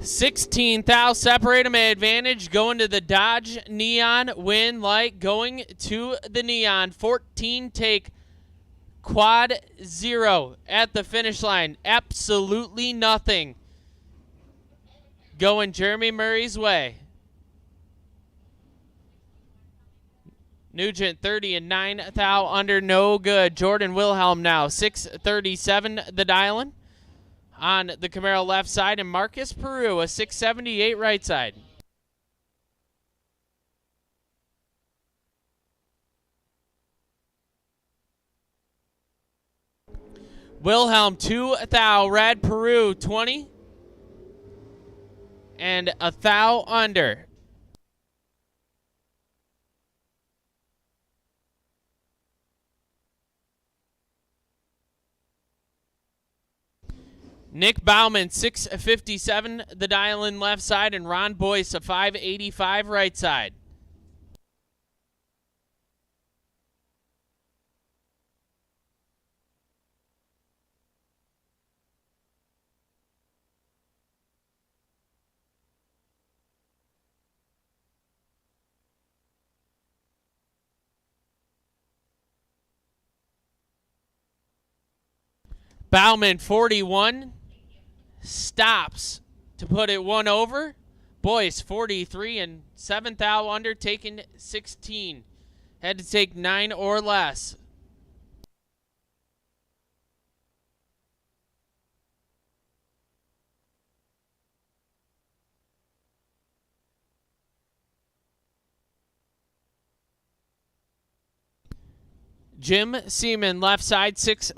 $16,000 separate them advantage going to the Dodge Neon. Win light going to the Neon. 14 take quad 0 at the finish line. Absolutely nothing going Jeremy Murray's way. Nugent 30 and 9 thou under, no good. Jordan Wilhelm now 637 the dialing on the Camaro left side, and Marcus Peru a 678 right side. Wilhelm 2 thou, red, Peru 20 and a thou under. Nick Bauman, 657, the dial-in left side, and Ron Boyce, a 585 right side. Bauman, 41. Stops to put it 1 over. Boyce 43 and 7 thou under, taking 16. Had to take 9 or less. Jim Seaman, left side, 6.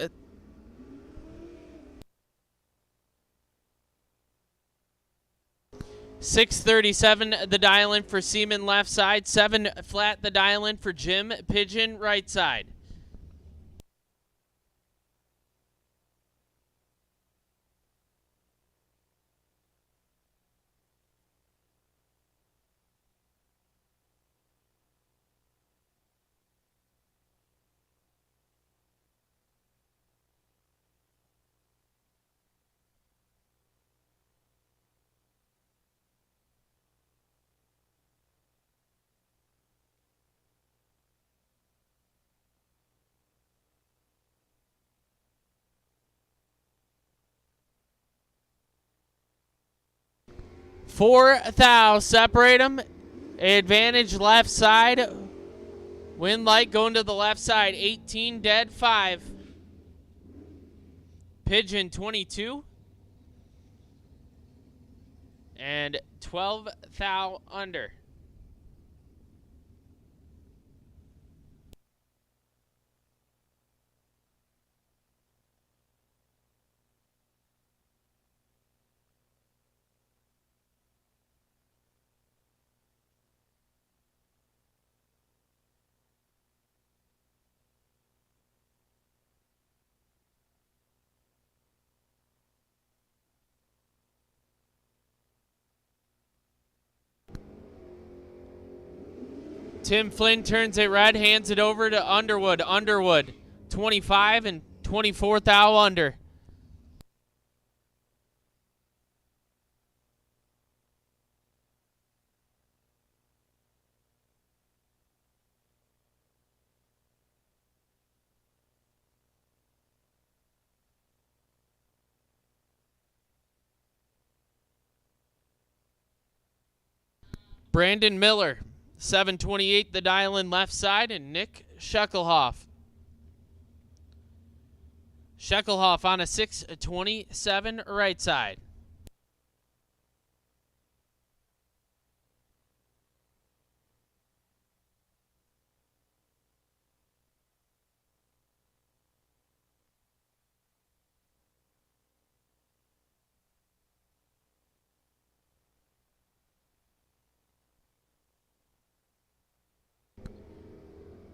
637 the dial-in for Seaman left side, 7 flat the dial-in for Jim Pigeon right side. Four thou, separate them. Advantage left side Win light going to the left side. 18 dead, 5. Pigeon 22. And 12 thou under. Tim Flynn turns it red, hands it over to Underwood. Underwood, 25 and 24 thou under. Brandon Miller, 728 the dial in left side, and Nick Sheckelhoff. Sheckelhoff on a 627 right side.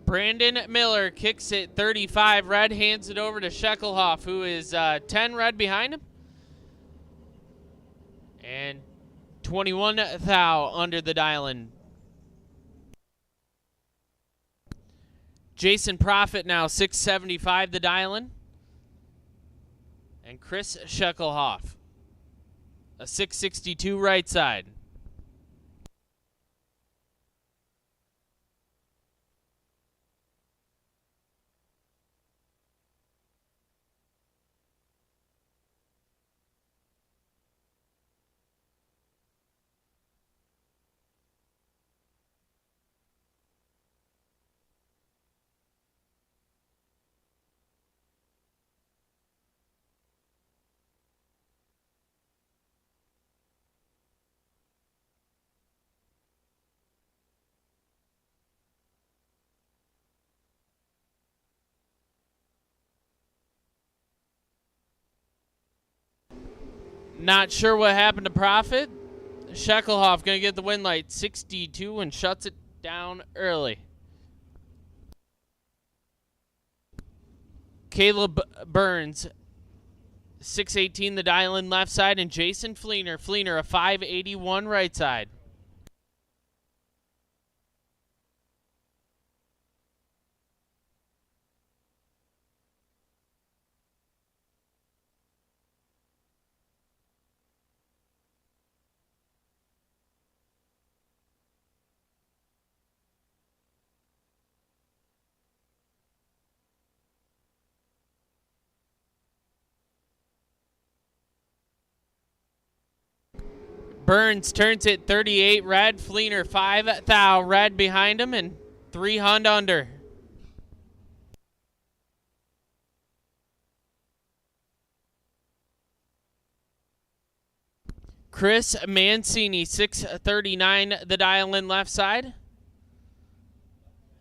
Brandon Miller kicks it 35 red, hands it over to Sheckelhoff, who is 10 red behind him. And 21 thou under the dial-in. Jason Profit now 675 the dial-in. And Chris Sheckelhoff, a 662 right side. Not sure what happened to Profit. Sheckelhoff going to get the win light, 62, and shuts it down early. Caleb Burns, 618 the dial in left side, and Jason Fleener. Fleener, a 581 right side. Burns turns it 38 red. Fleener 5 thou red behind him and 300 under. Chris Mancini 639 the dial in left side.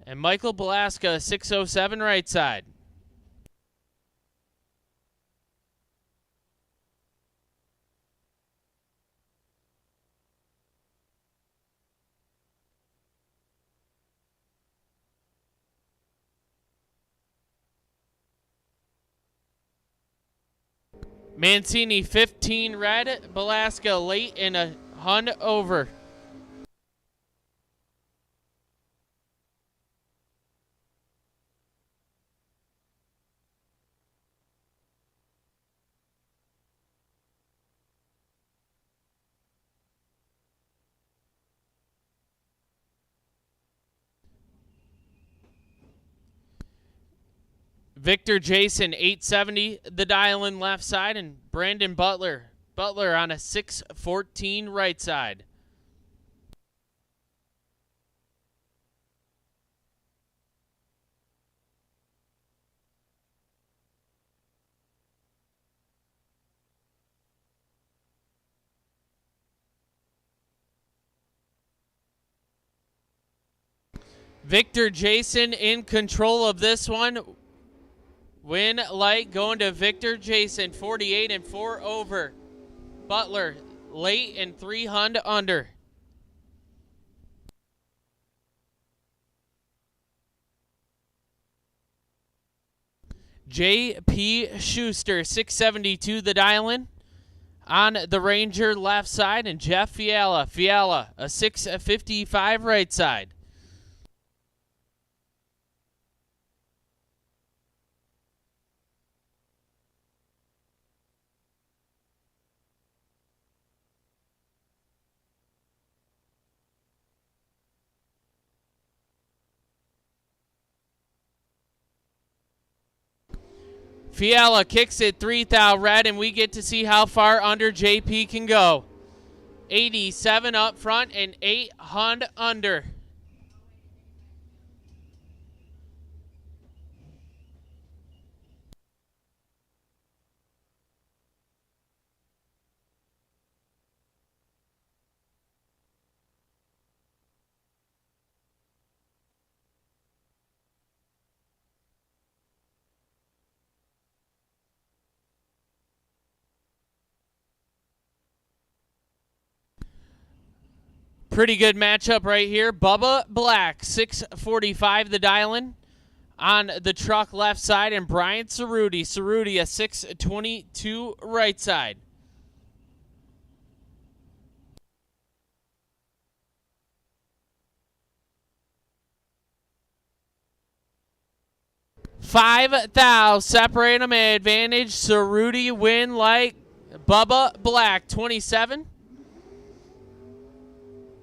And Michael Belaska 607 right side. Mancini 15 red, Belaska late in a hun over. Victor Jason, 870, the dial in left side, and Brandon Butler on a 614 right side. Victor Jason in control of this one. Win light going to Victor Jason, 48 and 4 over. Butler late and 300 under. J.P. Schuster, 672 the dial-in. On the Ranger left side, and Jeff Fiala. Fiala, a 655 right side. Fiala kicks it 3-thou red, and we get to see how far under JP can go. 87 up front and 800 under. Pretty good matchup right here. Bubba Black, 645 the dial-in. On the truck left side, and Brian Cerruti. Cerruti, a 622 right side. $5,000 separate them advantage. Cerruti win like Bubba Black, 27.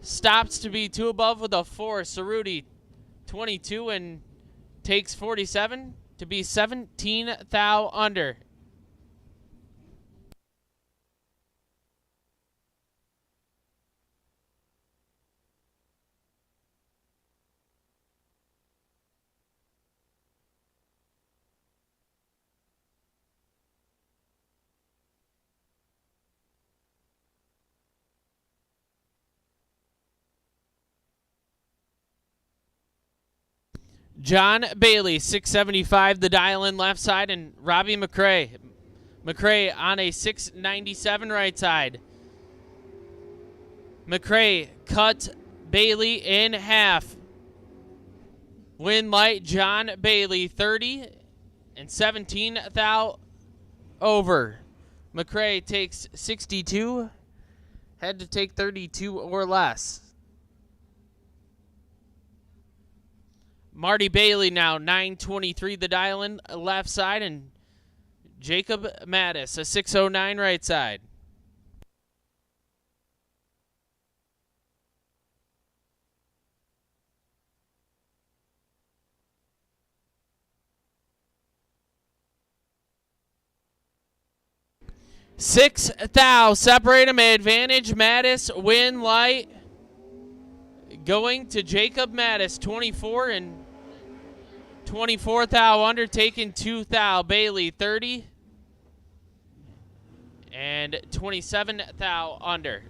Stops to be 2 above with a 4. Cerruti, 22, and takes 47 to be 17,000 under. John Bailey, 675 the dial-in left side, and Robbie McCray. McCray on a 697 right side. McCray cut Bailey in half. Win light John Bailey, 30 and 17,000 over. McCray takes 62. Had to take 32 or less. Marty Bailey now, 923 the dial-in left side, and Jacob Mattis, a 609 right side. $6,000 separate them advantage. Mattis win light going to Jacob Mattis, 24 and 24,000 under, taking 2,000. Bailey 30 and 27,000 under.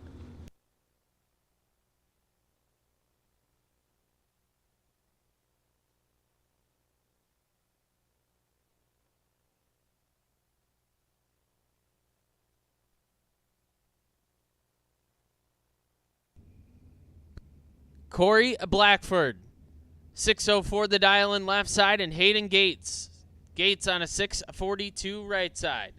Corey Blackford, 604 the dial-in left side, and Hayden Gates. Gates on a 642 right side.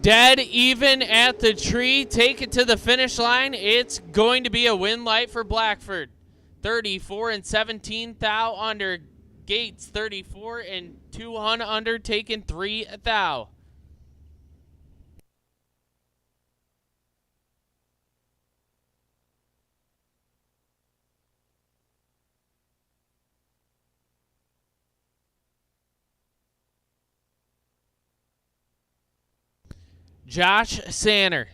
Dead even at the tree. Take it to the finish line. It's going to be a win light for Blackford. 34 and 17,000 under. Gates 34 and 200 under, taking 3,000. Josh Sanner.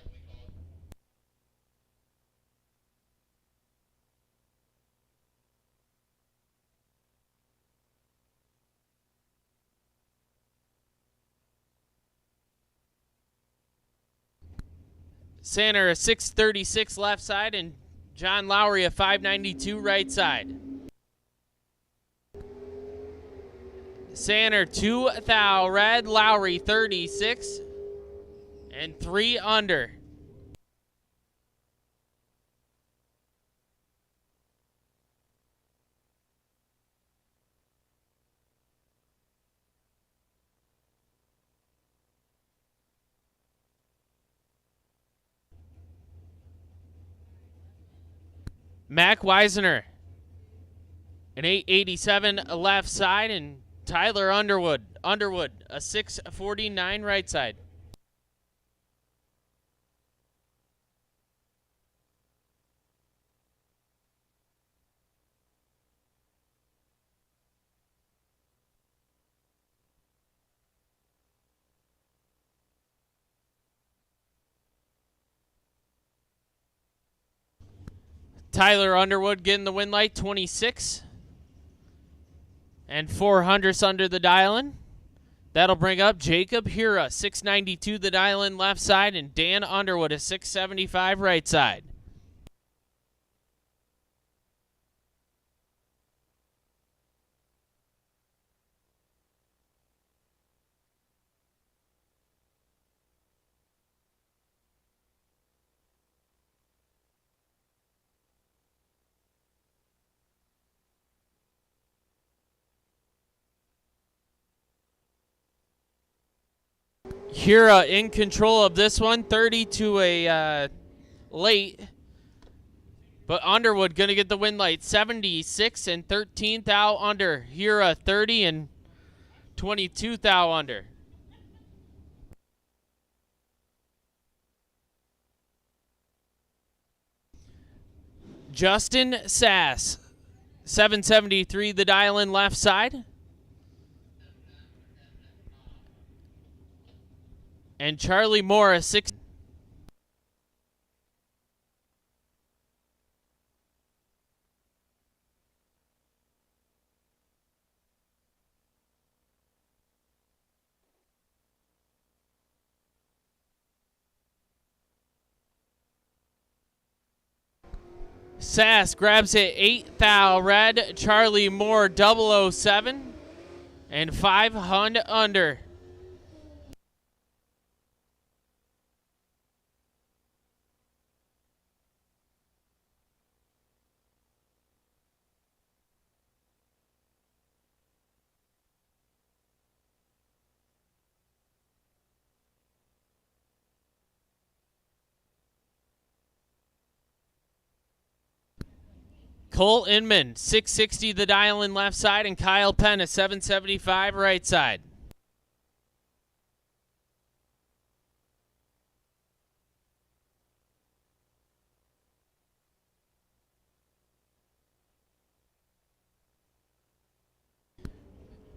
Sanner a 636 left side and John Lowry a 592 right side. Sanner 2 thou red, Lowry 36 and 3 under. Mac Weisner, an 887 left side, and Tyler Underwood, a 649 right side. Tyler Underwood getting the win light, 26. And 400ths under the dial-in. That'll bring up Jacob Hira, 692 the dial-in left side, and Dan Underwood, a 675 right side. Hira in control of this one, 30 to a late. But Underwood going to get the win light, 76 and 13 thou under. Hira 30 and 22 thou under. Justin Sass, 773 the dial-in left side. And Charlie Moore, 6. Sass grabs it 8 thou red, Charlie Moore 007, and 500 under. Cole Inman, 660 the dial-in left side, and Kyle Penn, a 775 right side.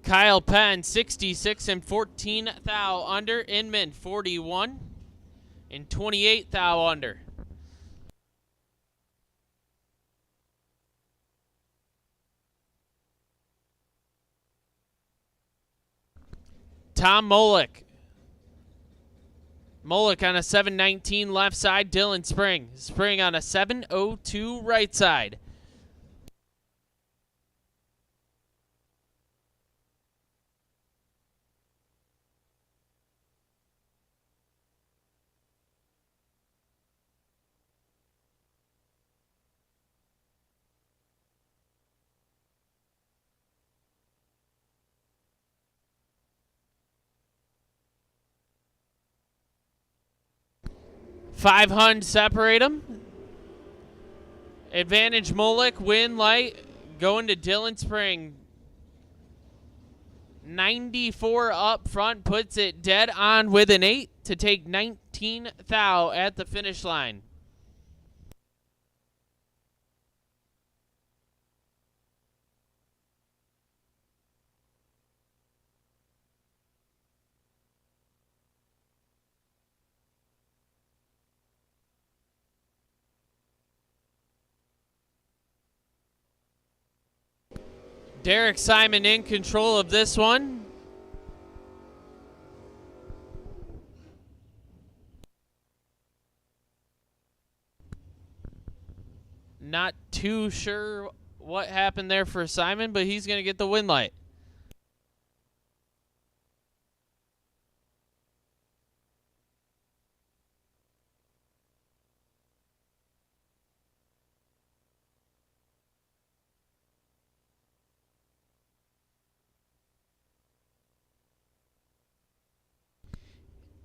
Kyle Penn, 66 and 14 thou under. Inman, 41 and 28 thou under. Tom Molick. Molick on a 719 left side. Dylan Spring. Spring on a 702 right side. $500 separate them. Advantage Molick, win light, going to Dylan Spring. 94 up front, puts it dead on with an 8 to take 19 thou at the finish line. Derek Simon in control of this one. Not too sure what happened there for Simon, but he's going to get the win light.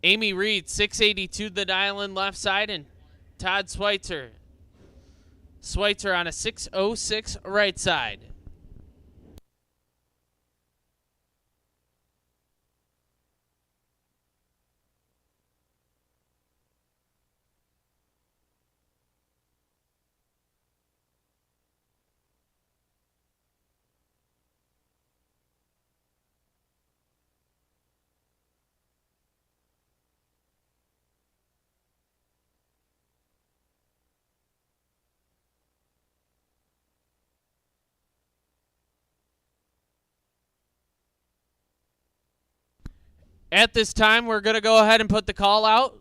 Amy Reed, 682 the dial in left side, and Todd Schweitzer. Schweitzer on a 606 right side. At this time, we're going to go ahead and put the call out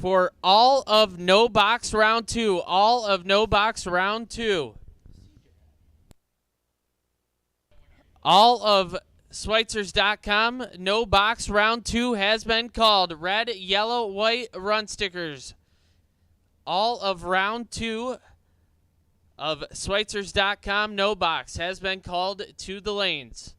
for all of no box round 2. All of no box round 2. All of Schweitzers.com no box round 2 has been called. Red, yellow, white run stickers. All of round 2 of Schweitzers.com no box has been called to the lanes.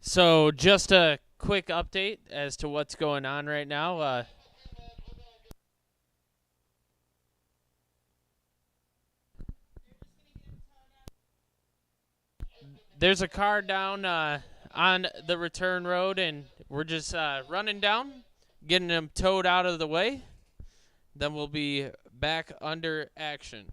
So just a quick update as to what's going on right now. There's a car down on the return road, and we're just running down, getting them towed out of the way. Then we'll be back under action.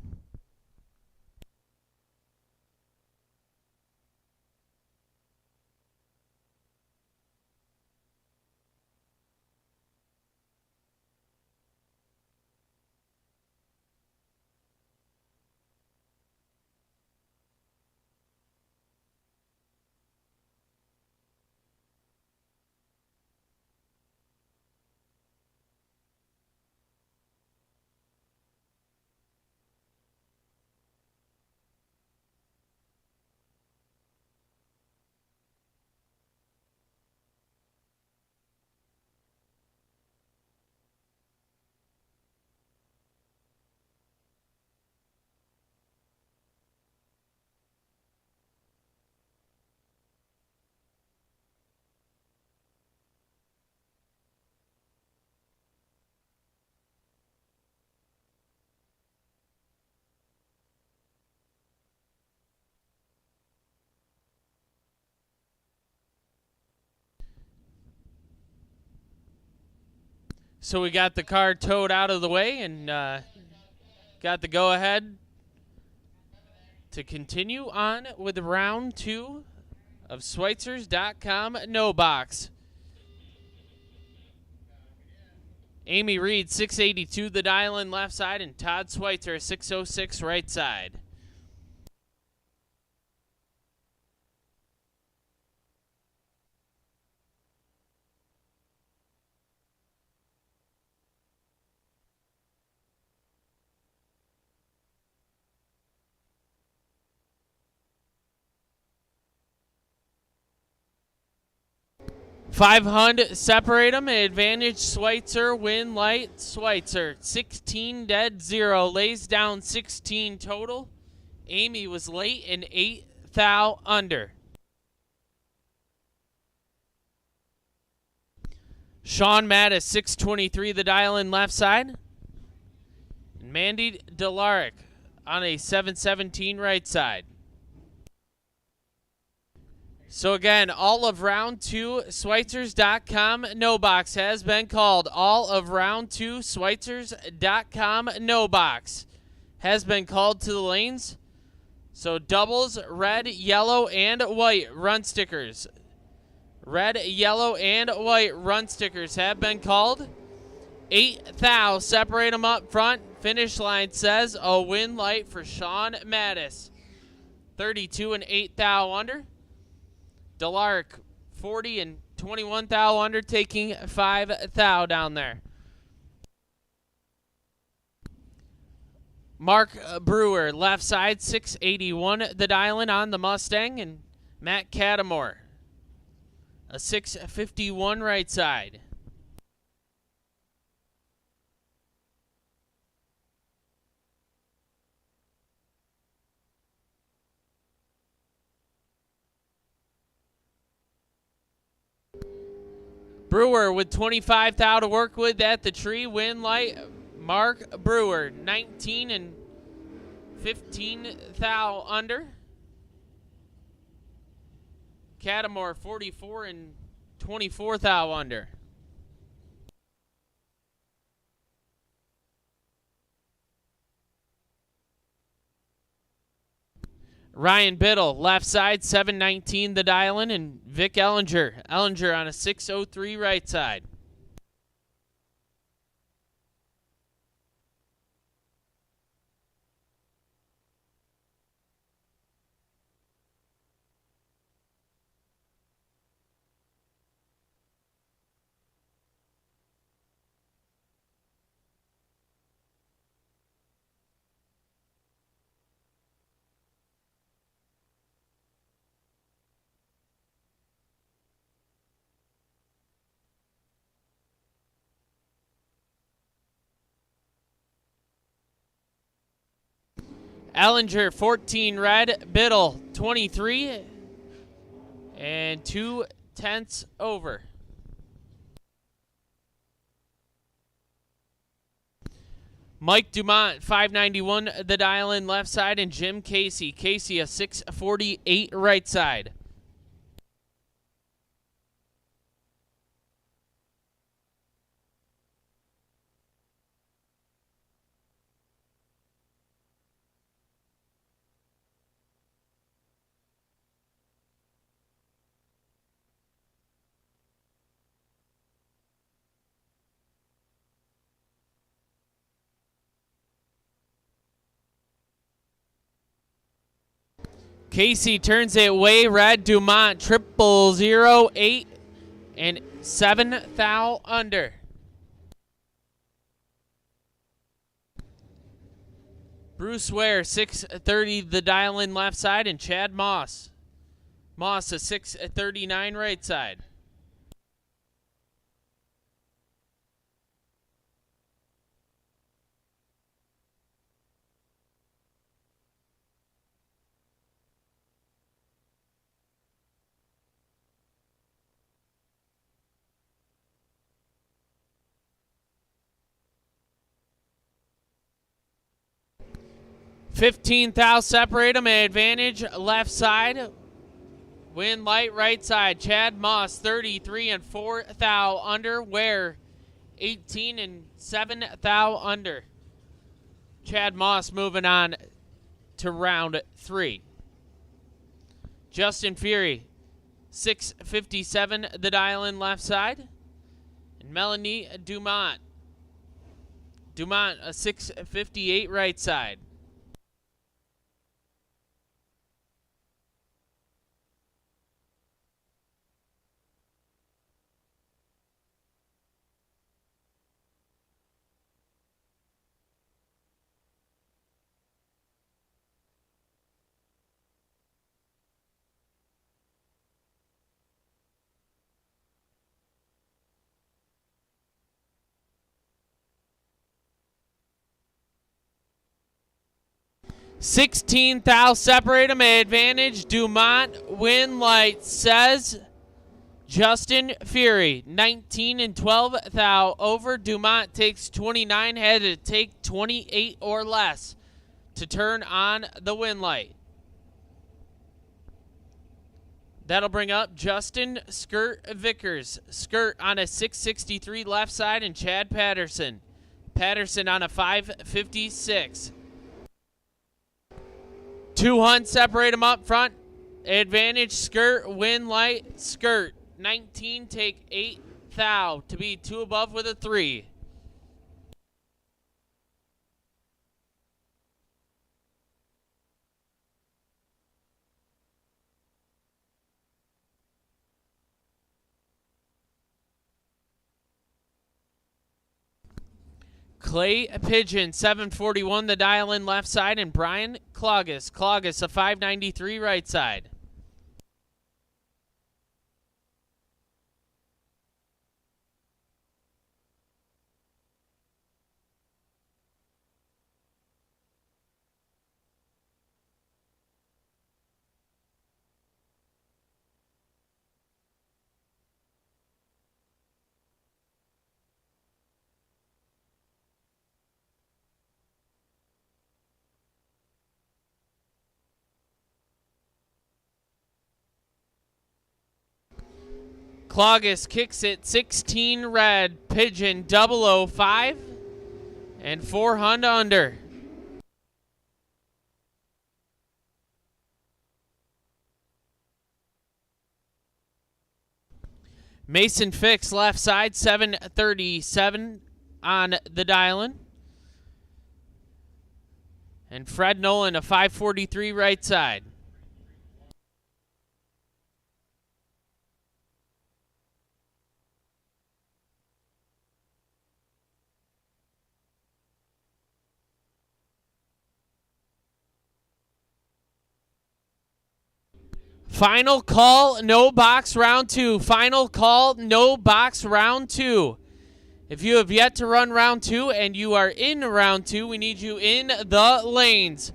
So we got the car towed out of the way and got the go-ahead to continue on with round 2 of Schweitzers.com No Box. Amy Reed, 682 the dial-in left side, and Todd Schweitzer, 606 right side. $500 separate them. Advantage Schweitzer, win light Schweitzer. 16 dead 0. Lays down 16 total. Amy was late and 8 thou under. Sean Mattis, 623 the dial in left side. And Mandy Delaric on a 717 right side. So again, all of round 2, Schweitzers.com No Box has been called. All of round 2, Schweitzers.com No Box has been called to the lanes. So doubles, red, yellow, and white run stickers. Red, yellow, and white run stickers have been called. 8 thou, separate them up front. Finish line says a win light for Sean Mattis. 32 and 8 thou under. Delark, 40 and 21 thou under, taking 5 thou down there. Mark Brewer, left side, 681 the dial-in on the Mustang, and Matt Cattamore, a 651 right side. Brewer with 25 thou to work with at the tree. Win light, Mark Brewer, 19 and 15 thou under. Cattamore, 44 and 24 thou under. Ryan Biddle, left side, 719 the dial-in, and Vic Ellinger. Ellinger on a 603 right side. Ellinger, 14 red. Biddle, 23 and 2/10 over. Mike Dumont, 591 the dial-in left side, and Jim Casey. Casey, a 648 right side. Casey turns it way red. Dumont 0008 and 7 thou under. Bruce Ware, 630 the dial-in left side, and Chad Moss. Moss, a 639 right side. $15 thou separate them. Advantage left side. Win light right side. Chad Moss 33 and 4 thou under. Ware 18 and 7 thou under. Chad Moss moving on to round 3. Justin Fury, 657 the dial-in left side. And Melanie Dumont. Dumont, a 658 right side. $16 thou separate them advantage. Dumont win light says Justin Fury. 19 and 12 thou over. Dumont takes 29. Had to take 28 or less to turn on the win light. That'll bring up Justin Skirt Vickers. Skirt on a 663 left side and Chad Patterson. Patterson on a 556. 2 hunts separate them up front. Advantage Skirt, win light Skirt. 19 take 8 thou to be 2 above with a 3. Clay Pigeon, 741 the dial-in left side, and Brian Cloggis. Cloggis, a 593 right side. Cloggis kicks it 16 red. Pigeon 005 and 400 under. Mason Fix left side 737 on the dial-in. And Fred Nolan a 543 right side. Final call, no box, round 2. Final call, no box, round 2. If you have yet to run round 2 and you are in round 2, we need you in the lanes.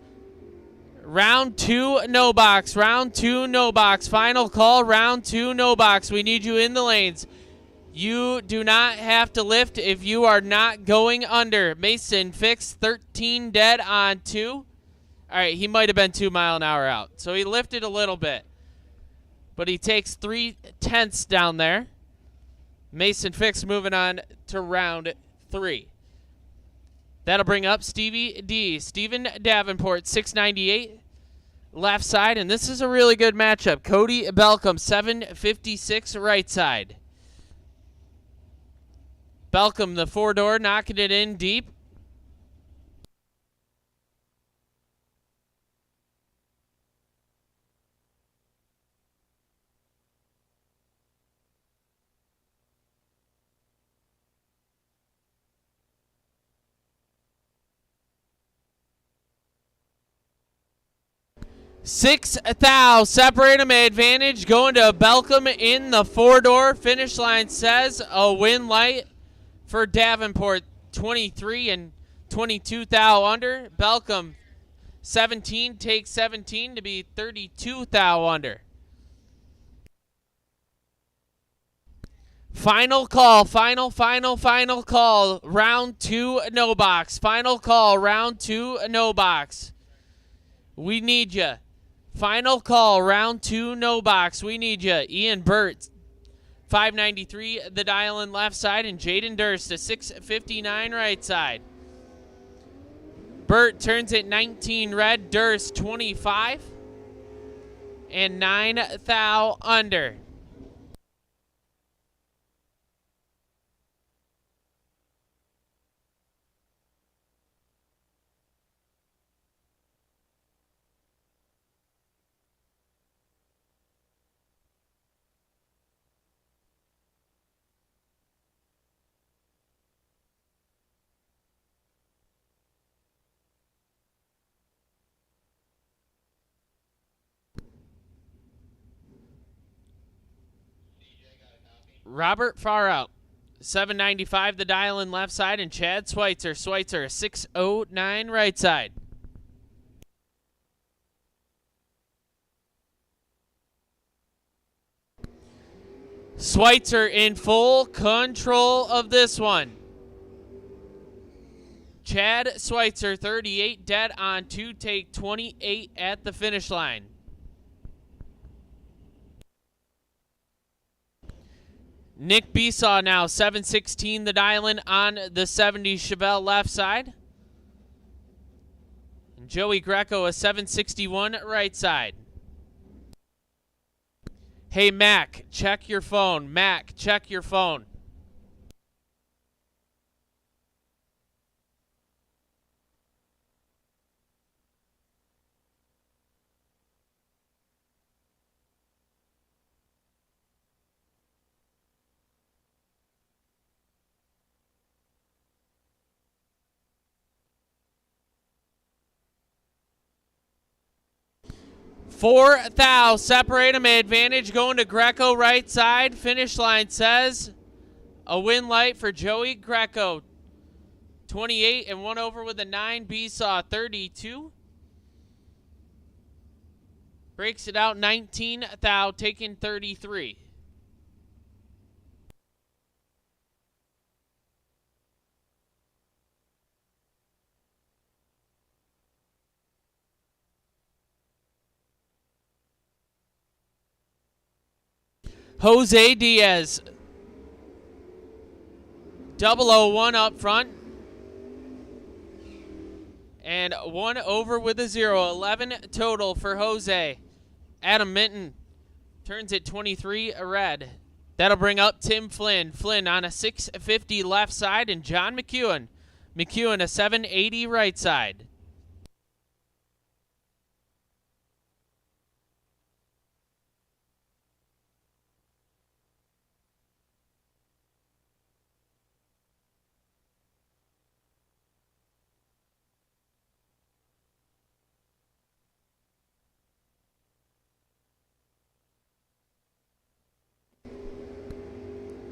Round 2, no box. Round 2, no box. Final call, round 2, no box. We need you in the lanes. You do not have to lift if you are not going under. Mason Fix, 13 dead on 2. All right, he might have been 2 mile an hour out. So he lifted a little bit. But he takes 3/10 down there. Mason Fix moving on to round 3. That'll bring up Stevie D. Steven Davenport, 698 left side. And this is a really good matchup. Cody Belcom, 756 right side. Belcom, the 4-door, knocking it in deep. Six thou, separate them advantage, going to Belcom in the 4-door. Finish line says a win light for Davenport, 23 and 22 thou under. Belcom, 17, takes 17 to be 32 thou under. Final call, final call. Round 2, no box. Final call, round 2, no box. We need you. Final call, round 2, no box. We need you. Ian Burt, 593 the dial-in left side, and Jaden Durst a 659 right side. Burt turns it 19 red, Durst 25, and 9 thou under. Robert far out. 795 the dial-in left side, and Chad Schweitzer. Schweitzer 609 right side. Schweitzer in full control of this one. Chad Schweitzer 38 dead on to take 28 at the finish line. Nick Besaw now 716 the dial-in on the 70 Chevelle left side. And Joey Greco a 761 right side. Hey Mac, check your phone. Mac, check your phone. Four thou, separate them, advantage going to Greco right side. Finish line says a win light for Joey Greco. 28 and one over with a 9. Besaw 32. Breaks it out 19 thou, taking 33. Jose Diaz, 001 up front, and 1 over with a 0. 11 total for Jose. Adam Minton turns it 23 red. That'll bring up Tim Flynn. Flynn on a 650 left side, and John McEwen. McEwen a 780 right side.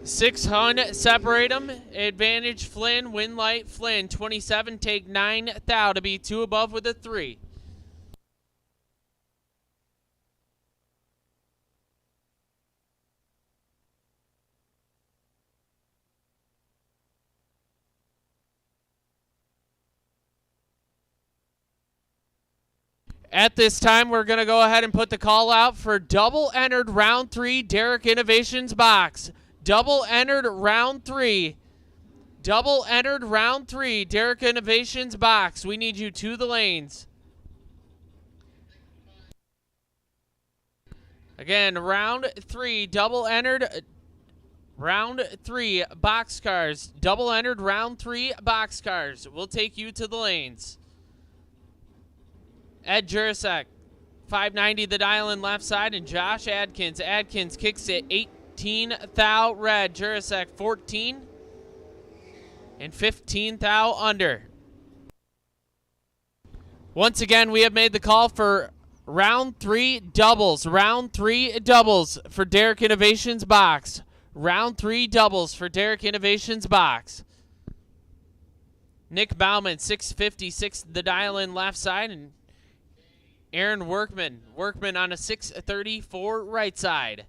Six hun, separate them. Advantage Flynn, win light Flynn. 27, take 9 thou to be 2 above with a 3. At this time, we're going to go ahead and put the call out for double entered round 3 Derek Innovations box. Double entered round 3. Double entered round 3 Derek Innovations box. We need you to the lanes. Again, round 3, double entered round 3 boxcars. Double entered round 3 boxcars. We'll take you to the lanes. Ed Jurasek, 590 the dial-in left side, and Josh Adkins. Adkins kicks it 18 thou red. Jurasek 14 and 15 thou under. Once again, we have made the call for round 3 doubles. Round 3 doubles for Derek Innovations box. Round 3 doubles for Derek Innovations box. Nick Bauman, 656 the dial-in left side, and Aaron Workman. Workman on a 634 right side.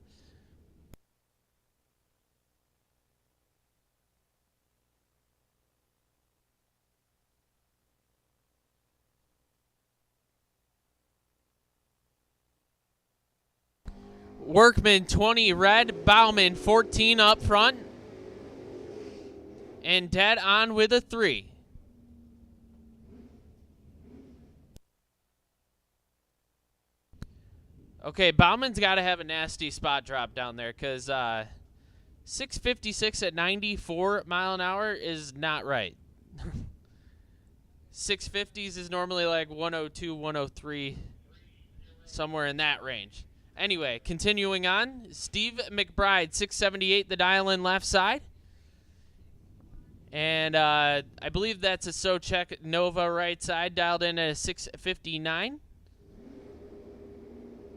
Workman 20 red, Bauman 14 up front, and dead on with a 3. Okay, Bauman's got to have a nasty spot drop down there because 656 at 94 mile an hour is not right. 650s is normally like 102, 103, somewhere in that range. Anyway, continuing on, Steve McBride, 678, the dial-in left side. And I believe that's a Socek Nova right side, dialed in at a 659.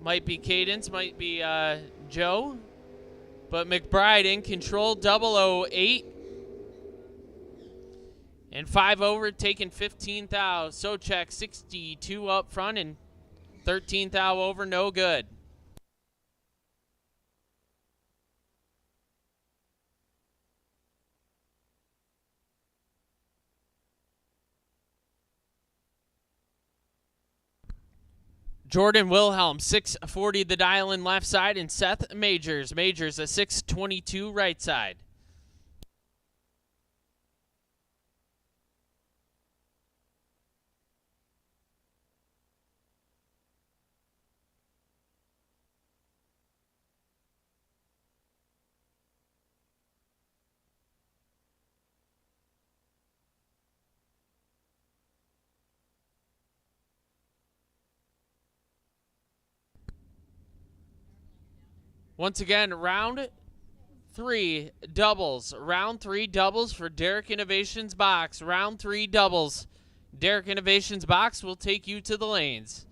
Might be Cadence, might be Joe. But McBride in control, 008. And 5 over, taking 15 thou. Socek 62 up front and 13 thou over, no good. Jordan Wilhelm, 640 the dial-in left side, and Seth Majors a 622 right side. Once again, round 3 doubles. Round 3 doubles for Derek Innovations box. Round 3 doubles. Derek Innovations box will take you to the lanes.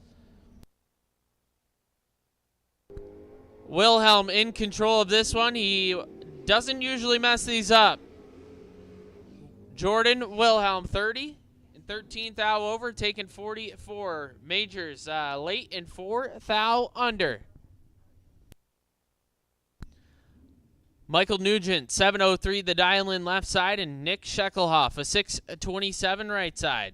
Wilhelm in control of this one. He doesn't usually mess these up. Jordan Wilhelm, 30 and 13 thou over, taking 44. Majors late and 4 thou under. Michael Nugent, 703 the dial-in left side, and Nick Scheckelhoff, a 627 right side.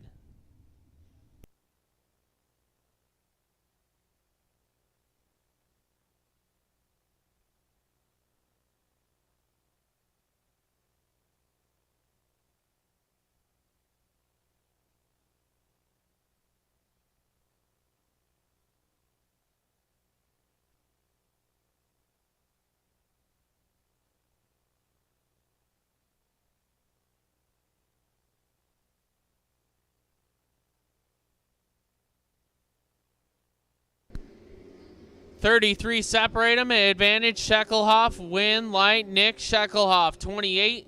$33 separate them. Advantage Scheckelhoff. Win light Nick Scheckelhoff. 28.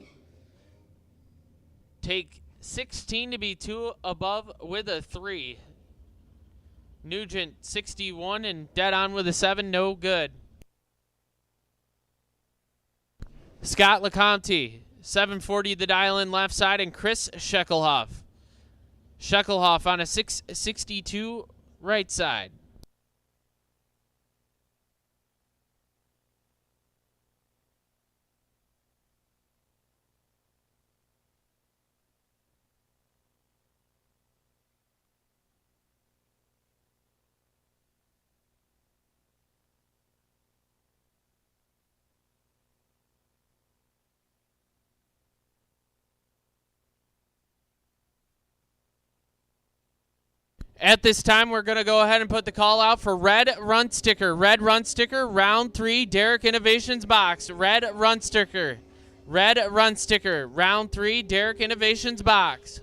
Take 16 to be 2 above with a 3. Nugent 61 and dead on with a 7. No good. Scott LeCompte, 740 the dial-in left side, and Chris Scheckelhoff. Scheckelhoff on a 662 right side. At this time, we're going to go ahead and put the call out for red run sticker. Red run sticker, round 3, Derek Innovations box. Red run sticker. Red run sticker, round 3, Derek Innovations box.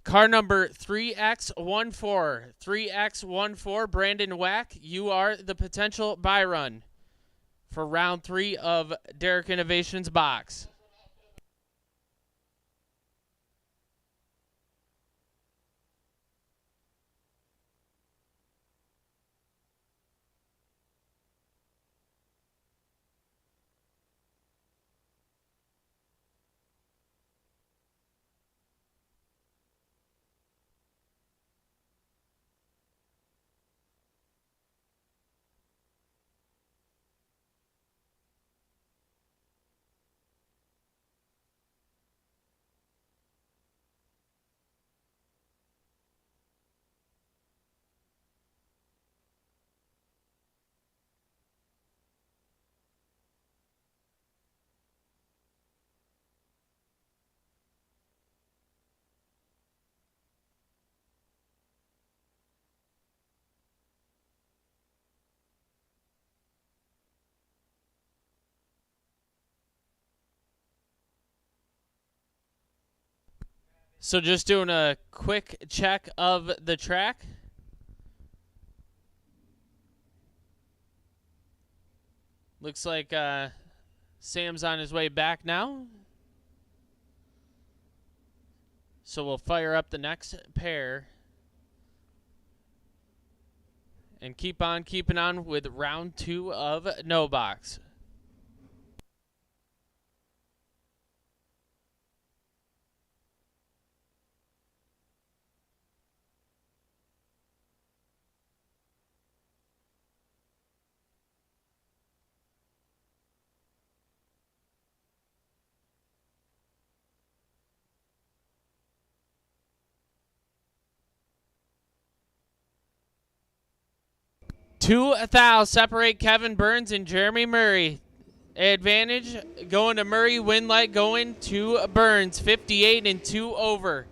Car number 3X14. 3X14, Brandon Wack, you are the potential buy run for round 3 of Derek Innovations box. So just doing a quick check of the track. Looks like Sam's on his way back now. So we'll fire up the next pair. And keep on keeping on with round 2 of No Box. Two thou separate Kevin Burns and Jeremy Murray. Advantage going to Murray. Win light going to Burns. 58 and 2 over.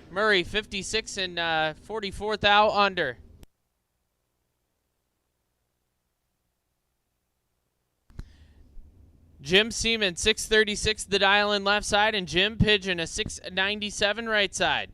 Murray 56 and 44 thou under. Jim Seaman 636 the dial in left side, and Jim Pigeon a 697 right side.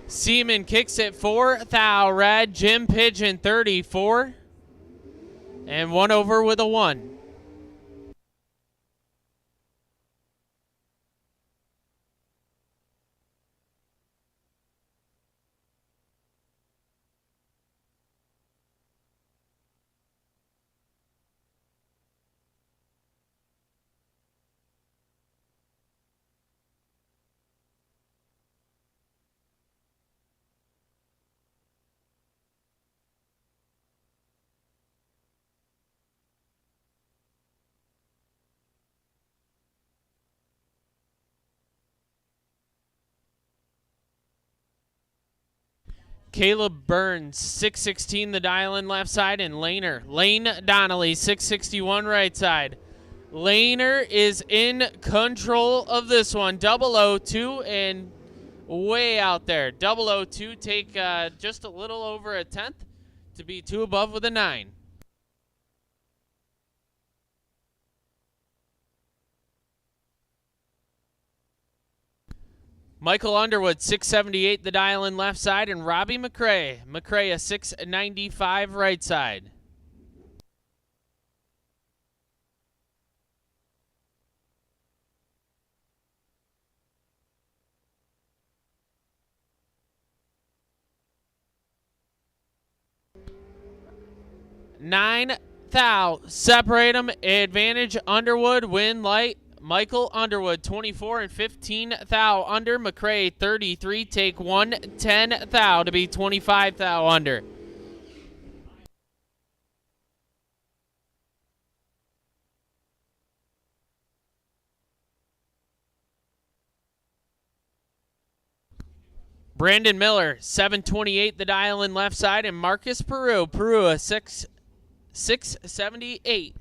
Seaman kicks it 4 thou red. Jim Pigeon 34 and 1 over with a 1. Caleb Burns, 616 the dial in left side, and Lane Donnelly, 661 right side. Laner is in control of this one. 002 and way out there. 002 take just a little over a tenth to be 2 above with a 9. Michael Underwood, 678 the dial in left side, and Robbie McCray. McCray a 695 right side. Nine thou, separate them. Advantage Underwood, win light. Michael Underwood, 24 and 15 thou under. McCray, 33, take 1, 10 thou to be 25 thou under. Brandon Miller, 728 the dial in left side, and Marcus Peru. Peru, a 678.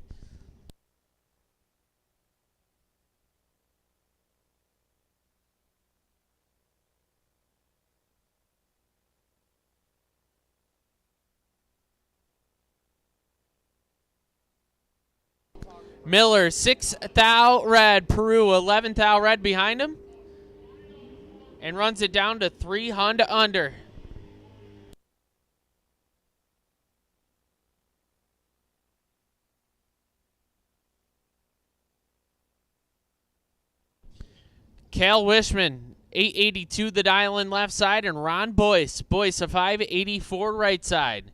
Miller, 6 thou red. Peru, 11 thou red behind him. And runs it down to 300 under. Cal Wishman, 882 the dial in left side, and Ron Boyce. Boyce, a 584 right side.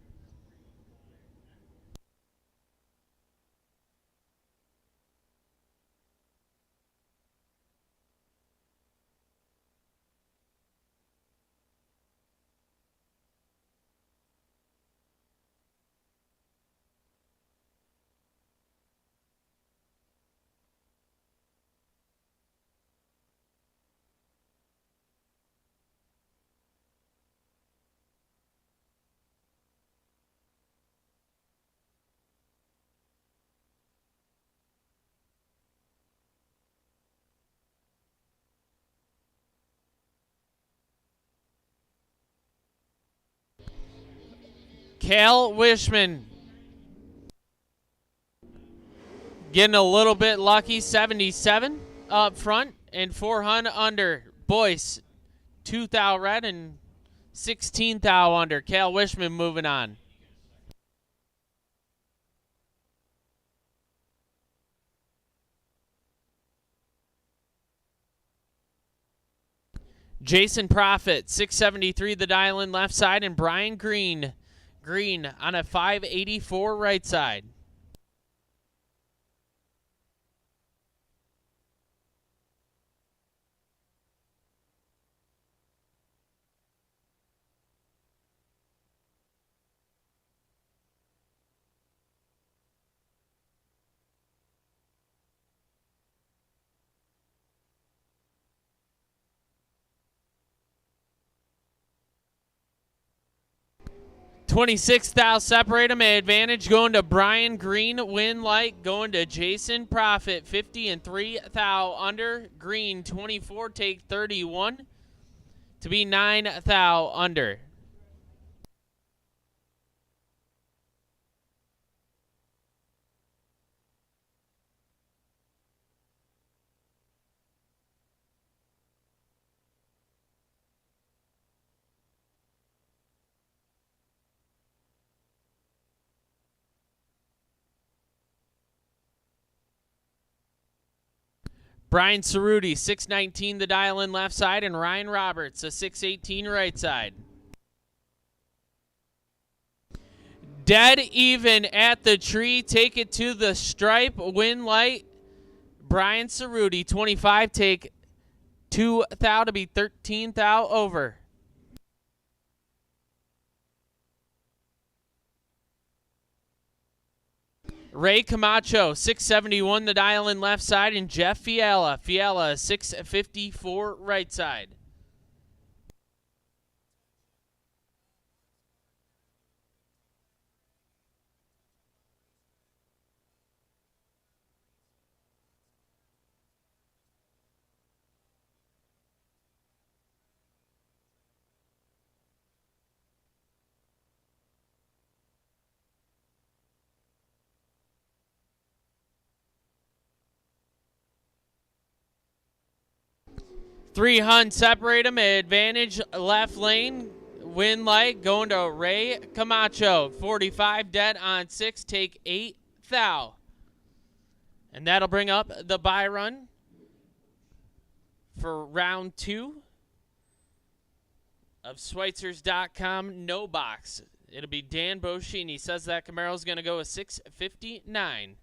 Cal Wishman getting a little bit lucky, 77 up front and 400 under. Boyce, 2 thou red and 16 thou under. Cal Wishman moving on. Jason Profit, 673 the dial in left side, and Brian Green on a 584 right side. $26 thou separate them. Advantage going to Brian Green. Win light going to Jason Profit. 50 and 3 thou under. Green 24 take 31 to be 9 thou under. Brian Cerruti, 619 the dial in left side, and Ryan Roberts, a 618 right side. Dead even at the tree. Take it to the stripe. Win light. Brian Cerruti, 25 take 2 thou to be 13 thou over. Ray Camacho, 671 the dial in left side, and Jeff Fiala, 654 right side. Three Hun separate them. Advantage left lane. Win light going to Ray Camacho. 45 dead on 6. Take 8 thou. And that'll bring up the buy run for round 2 of Schweitzers.com no box. It'll be Dan Boschini. Says that Camaro's going to go a 659.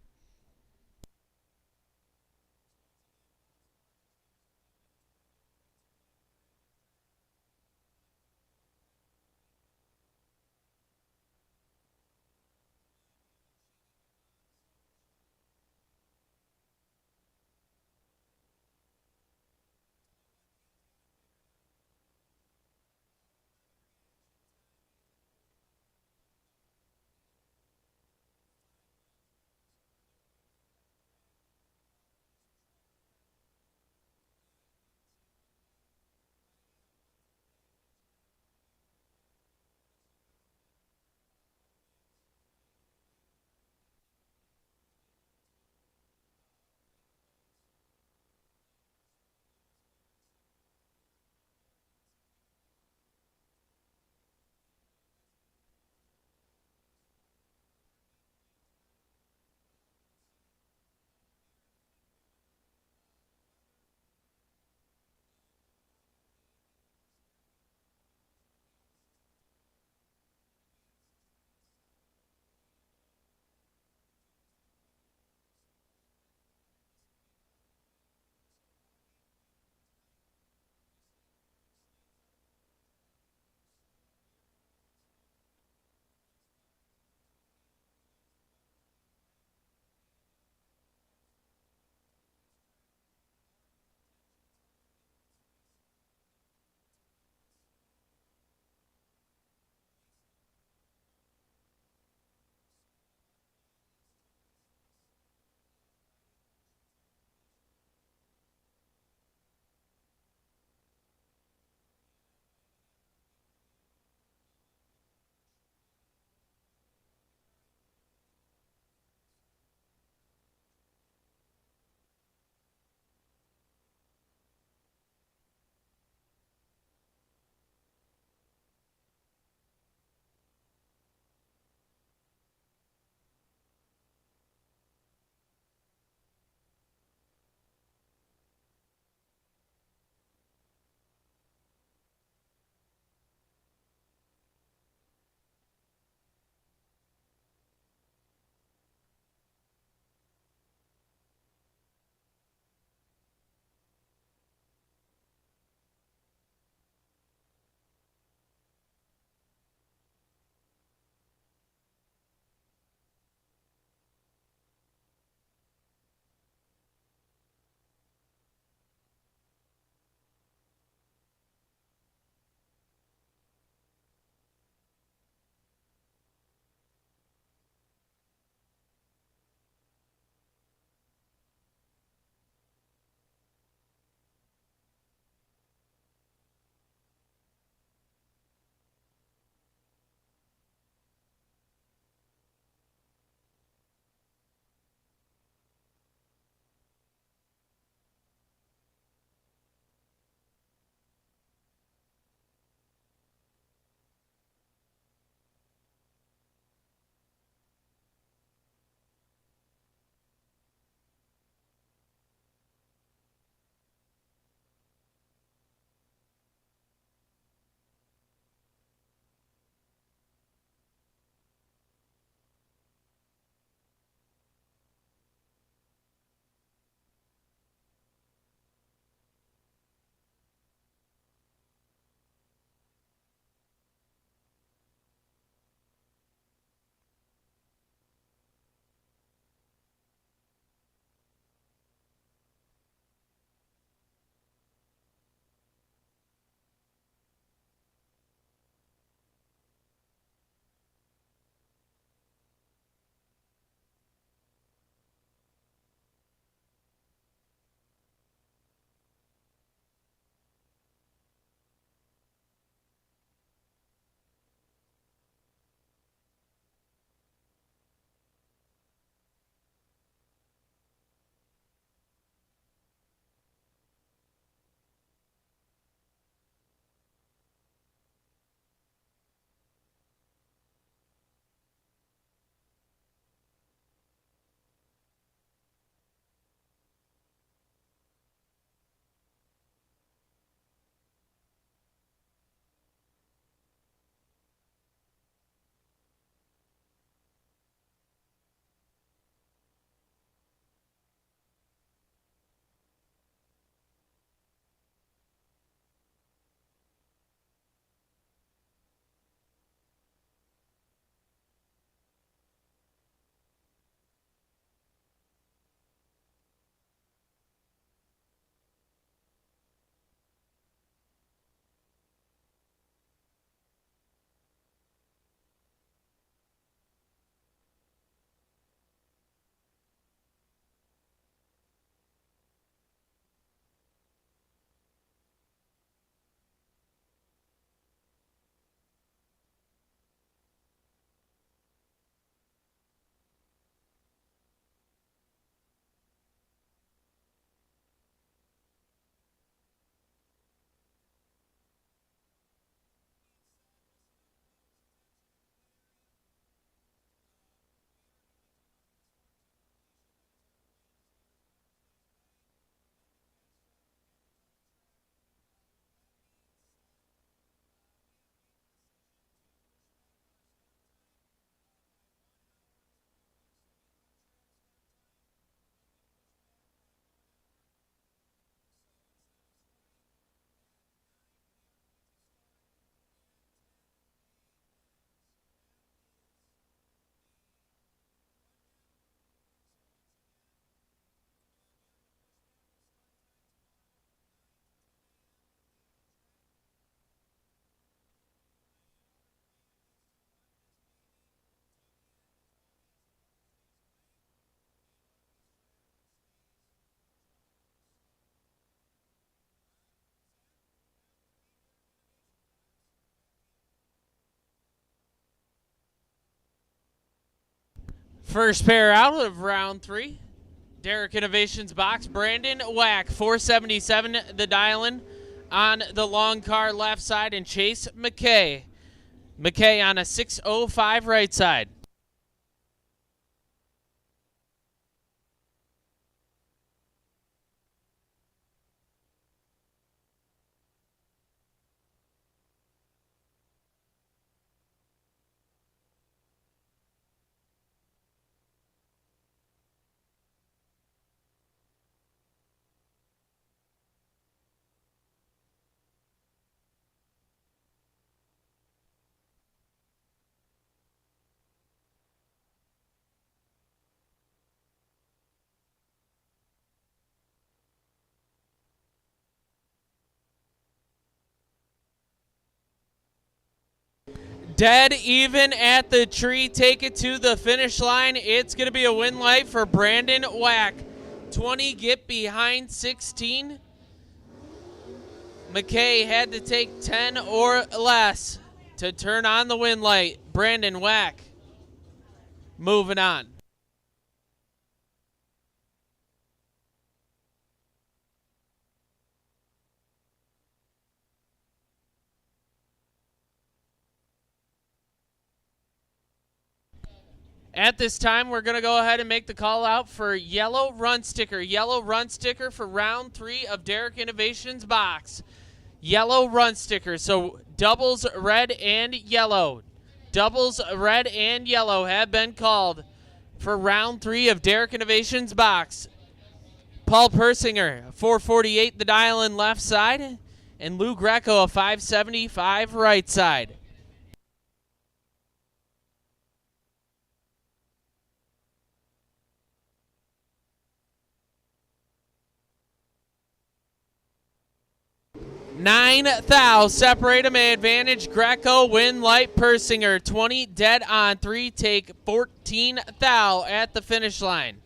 First pair out of round 3. Derek Innovations box, Brandon Wack, 477 the dial-in on the long car left side, and Chase McKay. McKay on a 605 right side. Dead even at the tree. Take it to the finish line. It's going to be a win light for Brandon Wack. 20 get behind 16. McKay had to take 10 or less to turn on the win light. Brandon Wack moving on. At this time, we're going to go ahead and make the call out for yellow run sticker. Yellow run sticker for round 3 of Derek Innovations box. Yellow run sticker. So doubles red and yellow. Doubles red and yellow have been called for round 3 of Derek Innovations box. Paul Persinger, 448 the dial-in left side, and Lou Greco, a 575 right side. Nine thou, separate them, advantage. Greco, win light. Persinger, 20 dead on 3, take 14 thou at the finish line.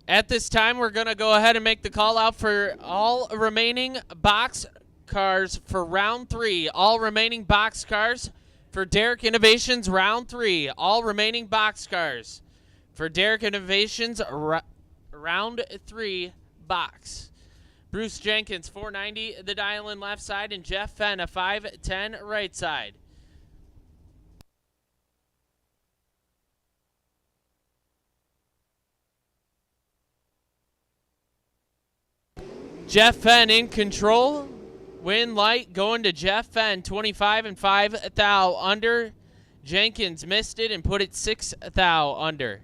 At this time, we're going to go ahead and make the call out for all remaining box cars for round 3. All remaining box cars for Derek Innovations round 3. All remaining box cars for Derek Innovations round 3 box. Bruce Jenkins, 490 the dial-in left side, and Jeff Fenn, a 510 right side. Jeff Fenn in control. Win light going to Jeff Fenn, 25 and 5 thou under. Jenkins missed it and put it 6 thou under.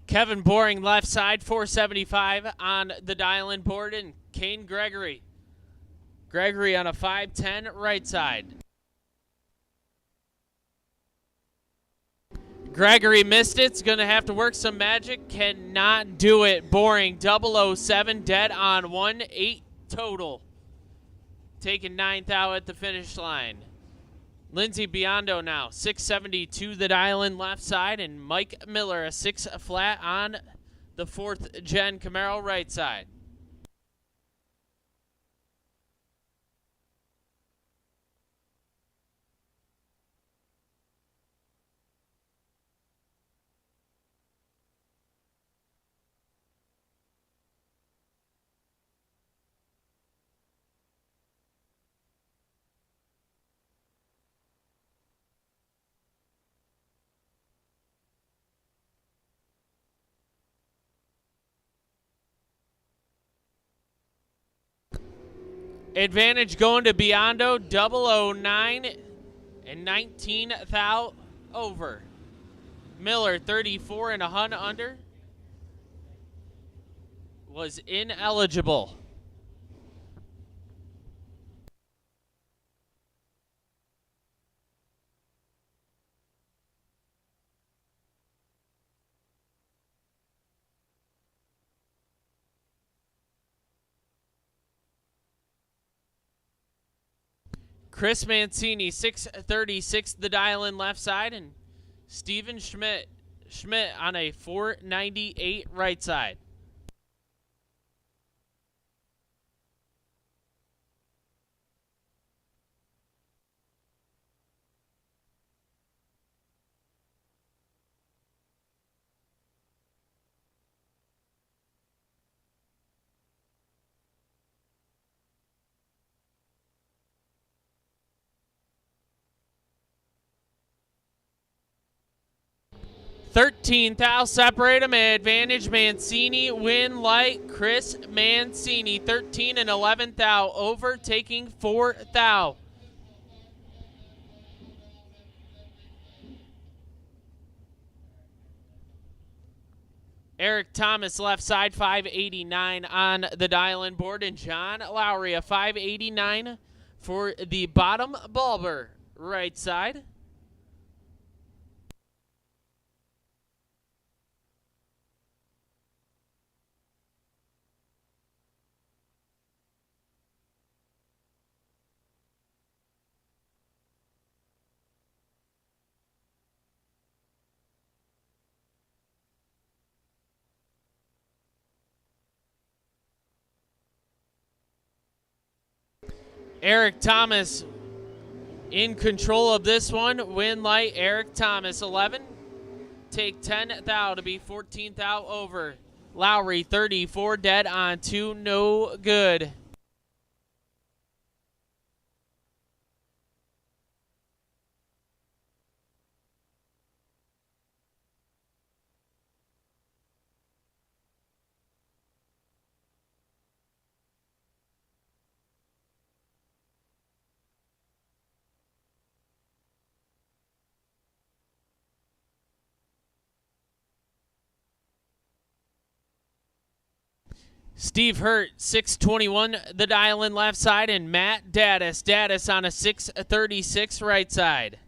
Kevin Boring left side, 475 on the dial-in board, and Kane Gregory. Gregory on a 510 right side. Gregory missed it. It's going to have to work some magic. Cannot do it. Boring, 007, dead on 1, 8 total. Taking 9th out at the finish line. Lindsey Biondo now, 672 the dial-in left side, and Mike Miller, a 6 flat on the 4th gen Camaro right side. Advantage going to Biondo, 009 and 19 thou over. Miller, 34 and a hun under, was ineligible. Chris Mancini, 636, the dial in left side, and Steven Schmidt on a 498 right side. $13 thou separate them. Advantage Mancini, win light Chris Mancini, 13 and 11 thou over, taking 4 thou. Eric Thomas left side, 589 on the dial-in board, and John Lowry a 589 for the bottom bulber right side. Eric Thomas in control of this one. Win light, Eric Thomas, 11. Take 10 thou to be 14 thou over. Lowry, 34 dead on 2, no good. Steve Hurt, 621, the dial in left side, and Matt Daddis on a 636 right side.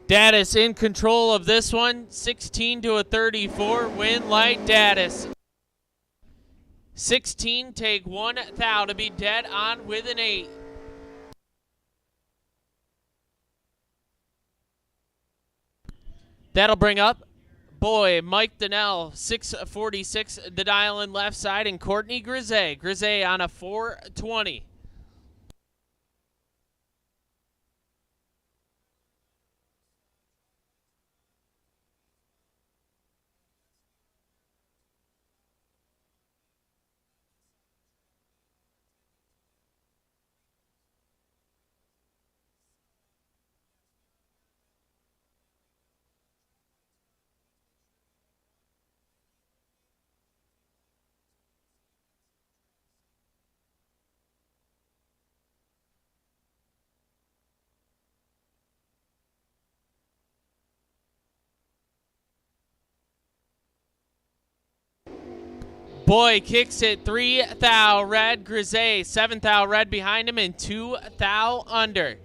Daddis in control of this one, 16 to a 34, win light Daddis. 16, take 1 thou to be dead on with an 8. That'll bring up, Mike Donnell, 646, the dial in left side, and Courtney Grisey on a 420. Boy kicks it 3 thou red, Grisey 7 thou red behind him, and 2 thou under.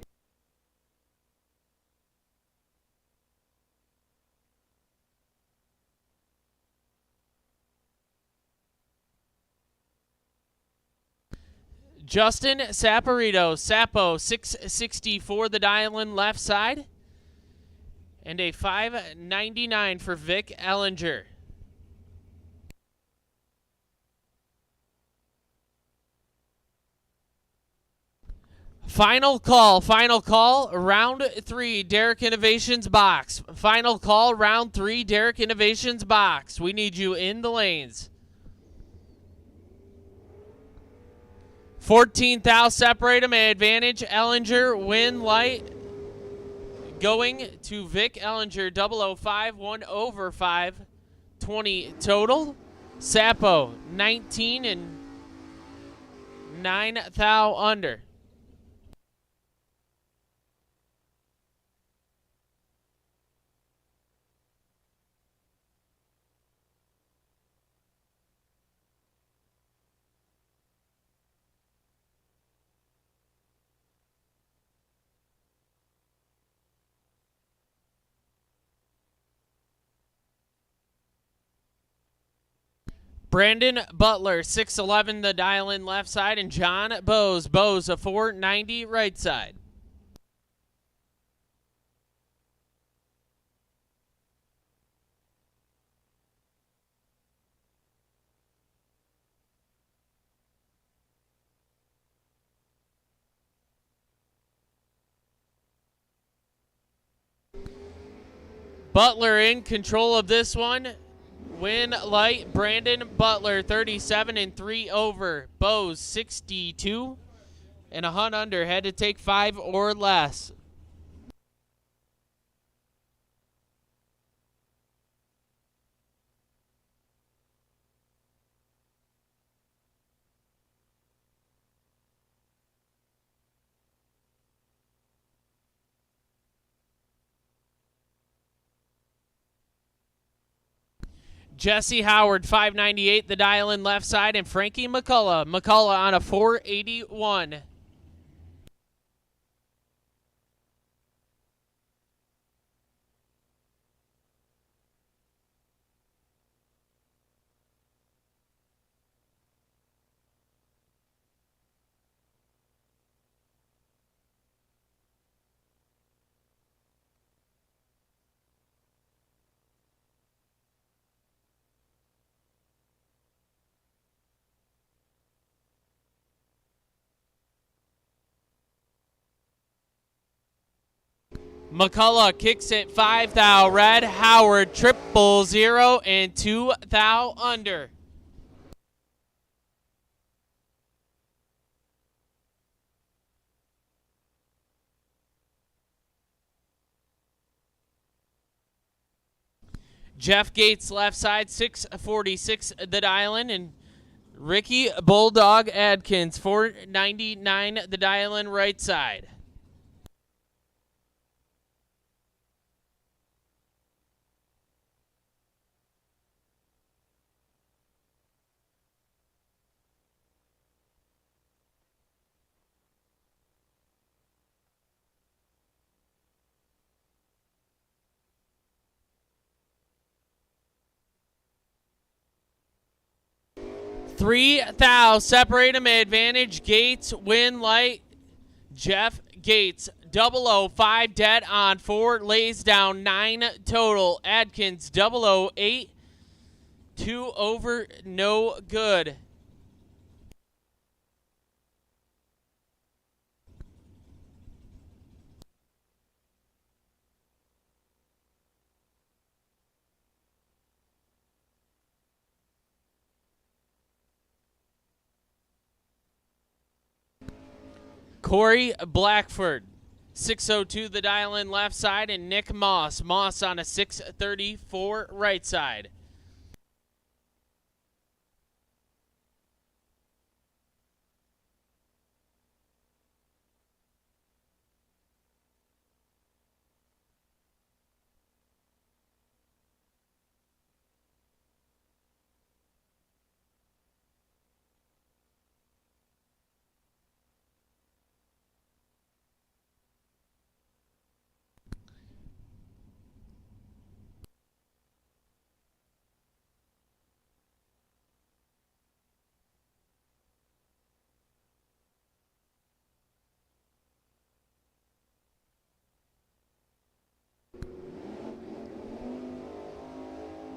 Justin Saporito, Sapo 664, the dial in left side, and a 599 for Vic Ellinger. Final call, round 3, Derek Innovations box. Final call, round 3, Derek Innovations box. We need you in the lanes. 14 thou separate them, advantage Ellinger, win light going to Vic Ellinger, 005, 1 over 5, 20 total. Sapo, 19 and 9 thou under. Brandon Butler, 6'11", the dial in left side, and John Bose, a 490 right side. Butler in control of this one. Win light, Brandon Butler, 37 and 3 over. Bose, 62 and a hunt under. Had to take 5 or less. Jesse Howard, 598, the dial in left side, and Frankie McCullough. McCullough on a 481. McCullough kicks it 5 thou red. Howard 000 and 2 thou under. Jeff Gates left side, 646 the dial-in, and Ricky Bulldog Adkins, 499 the dial-in right side. Three thou separate them, advantage. Gates win light. Jeff Gates 005 dead on 4, lays down 9 total. Adkins 008 2 over, no good. Corey Blackford, 602 the dial in left side, and Nick Moss on a 634 right side.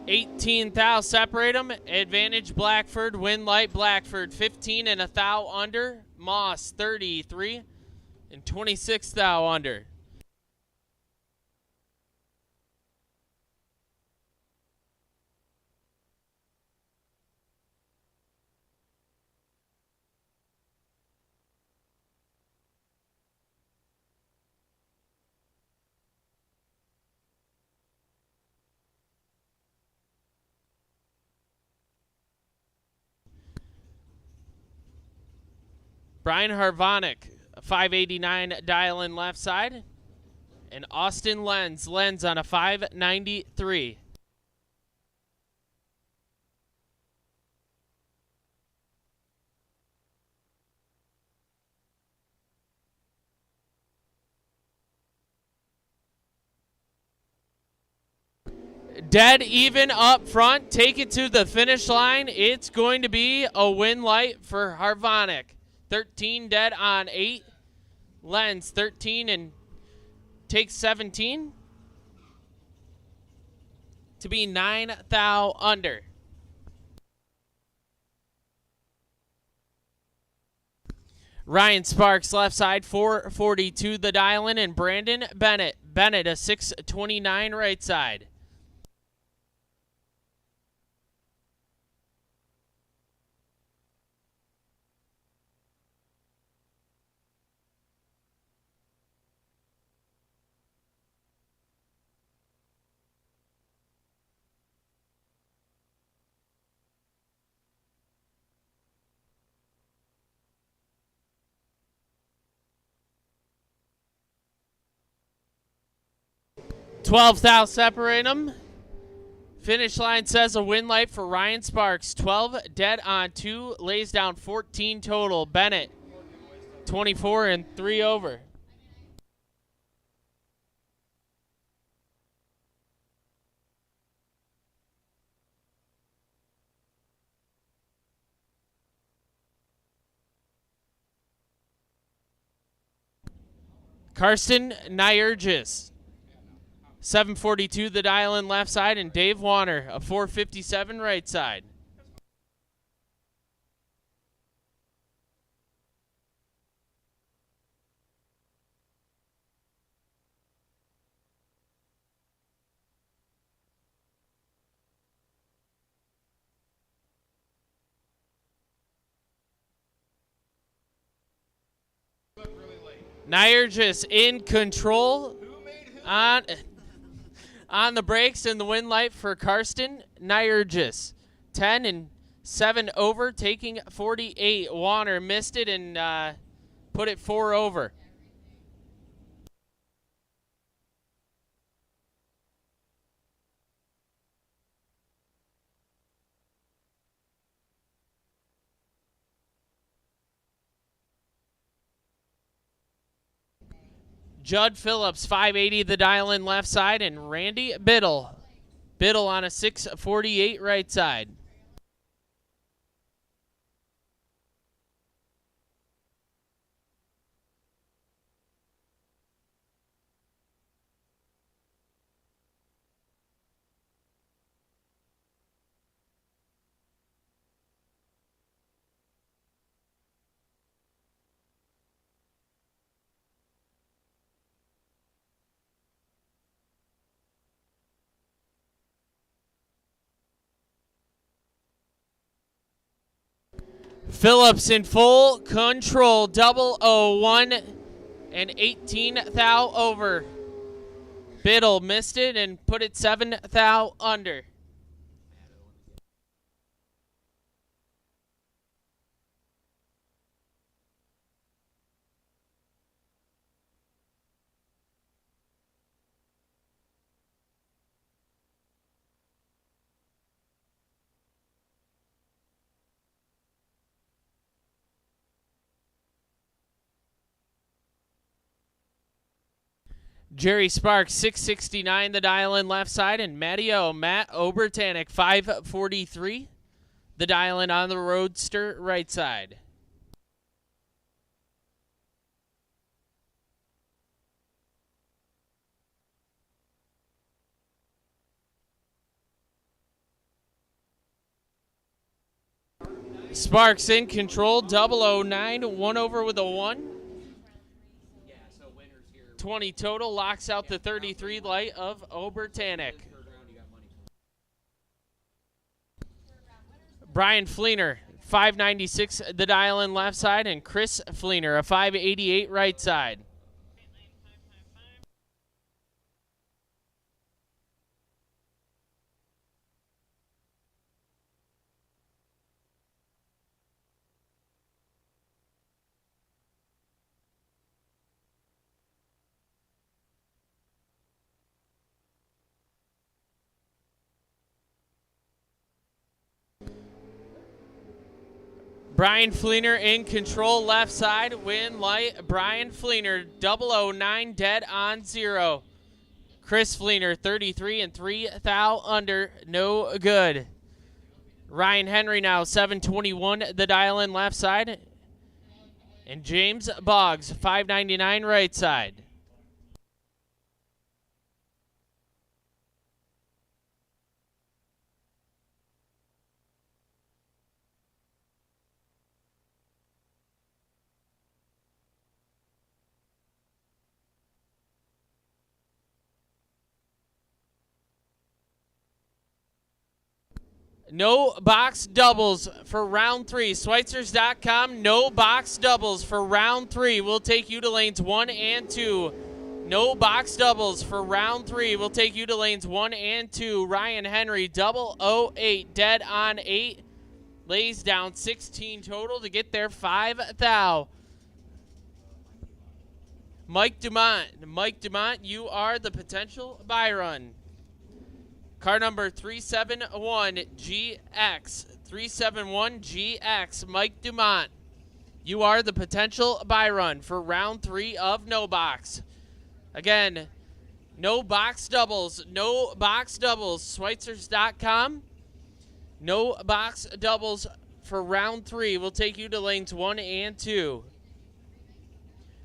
$18 thou separate them. Advantage Blackford. Win light Blackford. 15 and a thou under. Moss 33 and 26 thou under. Brian Harvonic, 589 dial in left side. And Austin Lenz on a 593. Dead even up front. Take it to the finish line. It's going to be a win light for Harvonic. 13 dead on 8. Lenz 13 and takes 17 to be 9 thou under. Ryan Sparks left side 442 the dial in, and Brandon Bennett a 629 right side. $12 thou separate them. Finish line says a win light for Ryan Sparks. 12 dead on 2, lays down 14 total. Bennett 24 and 3 over. Karsten Nyergis, 742 the dial in left side, and Dave Warner, a 457 right side. Nyergis in control on the brakes, and the win light for Karsten Nyergis. 10 and 7 over, taking 48. Warner missed it and put it 4 over. Judd Phillips, 580 the dial in left side, and Randy Biddle on a 648 right side. Phillips in full control, 001 and 18 thou over. Biddle missed it and put it 7 thou under. Jerry Sparks, 669 the dial in left side, and Matt Obertanic, 543 the dial in on the Roadster right side. Sparks in control, 009, 1 over with a 1. 20 total, locks out the 33 light of Obertanic. Brian Fleener, 596 the dial in left side, and Chris Fleener, a 588 right side. Brian Fleener in control left side. Win light. Brian Fleener 009 dead on 0. Chris Fleener 33 and 3 thou under. No good. Ryan Henry now 721 the dial in left side. And James Boggs 599 right side. No box doubles for round 3. Schweitzers.com, no box doubles for round 3. We'll take you to lanes 1 and 2. No box doubles for round 3. We'll take you to lanes 1 and 2. Ryan Henry, 008, dead on 8. Lays down 16 total to get there 5 thou. Mike Dumont, you are the potential buy run. Car number 371GX. 371GX. Mike Dumont. You are the potential buy run for round 3 of no box. Again, no box doubles. No box doubles. Schweitzers.com. No box doubles for round 3. We'll take you to lanes 1 and 2.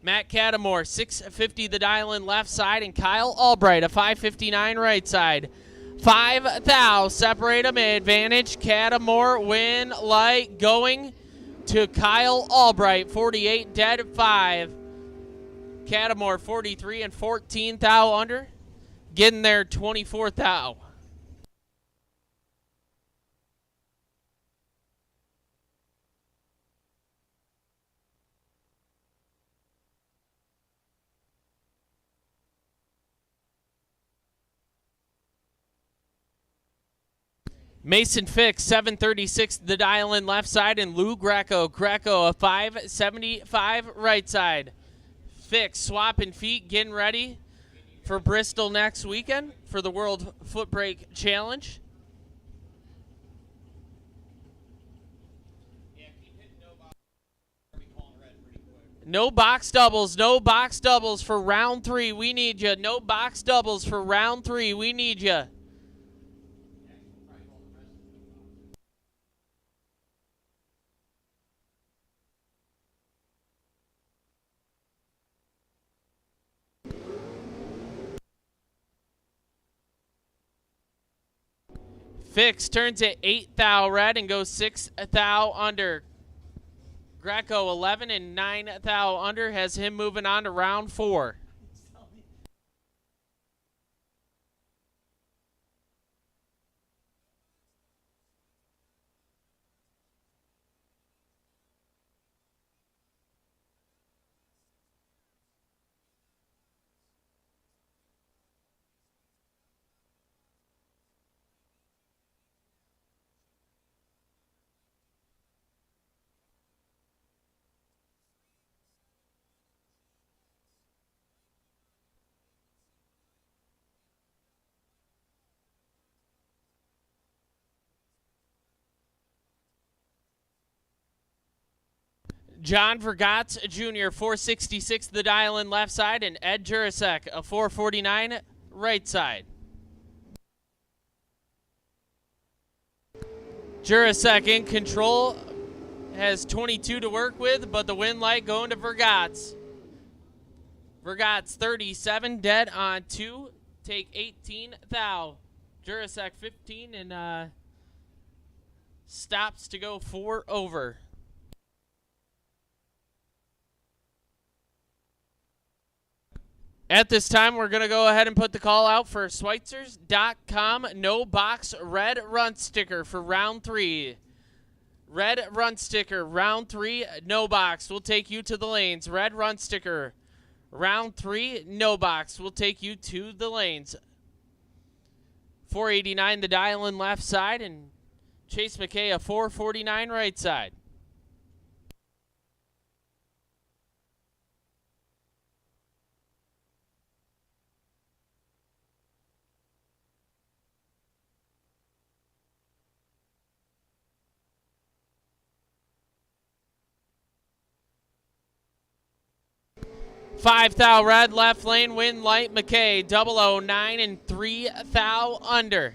Matt Cattamore, 650 the dial in left side, and Kyle Albright, a 559 right side. 5 thou, separate them, advantage. Cattamore, win, light, going to Kyle Albright, 48 dead 5. Cattamore, 43 and 14 thou under, getting there 24 thou. Mason Fix, 736 the dial in left side, and Lou Greco, a 575 right side. Fix swapping feet, getting ready for Bristol next weekend for the World Foot Brake Challenge. No box doubles for round 3. We need you. No box doubles for round 3. We need you. Fix turns it 8 thou red and goes 6 thou under. Greco 11 and 9 thou under has him moving on to round 4. John Vergatz Jr., 466 the dial in left side, and Ed Jurasek, a 449 right side. Jurasek in control, has 22 to work with, but the win light going to Vergatz. Vergatz 37 dead on 2, take 18 thou. Jurasek 15 and stops to go 4 over. At this time, we're going to go ahead and put the call out for Schweitzers.com no box red run sticker for round 3. Red run sticker, round 3, no box. We'll take you to the lanes. Red run sticker, round 3, no box. We'll take you to the lanes. 489 the dial in left side, and Chase McKay a 449 right side. 5 thou red, left lane, win light, McKay, 009 and 3 thou under.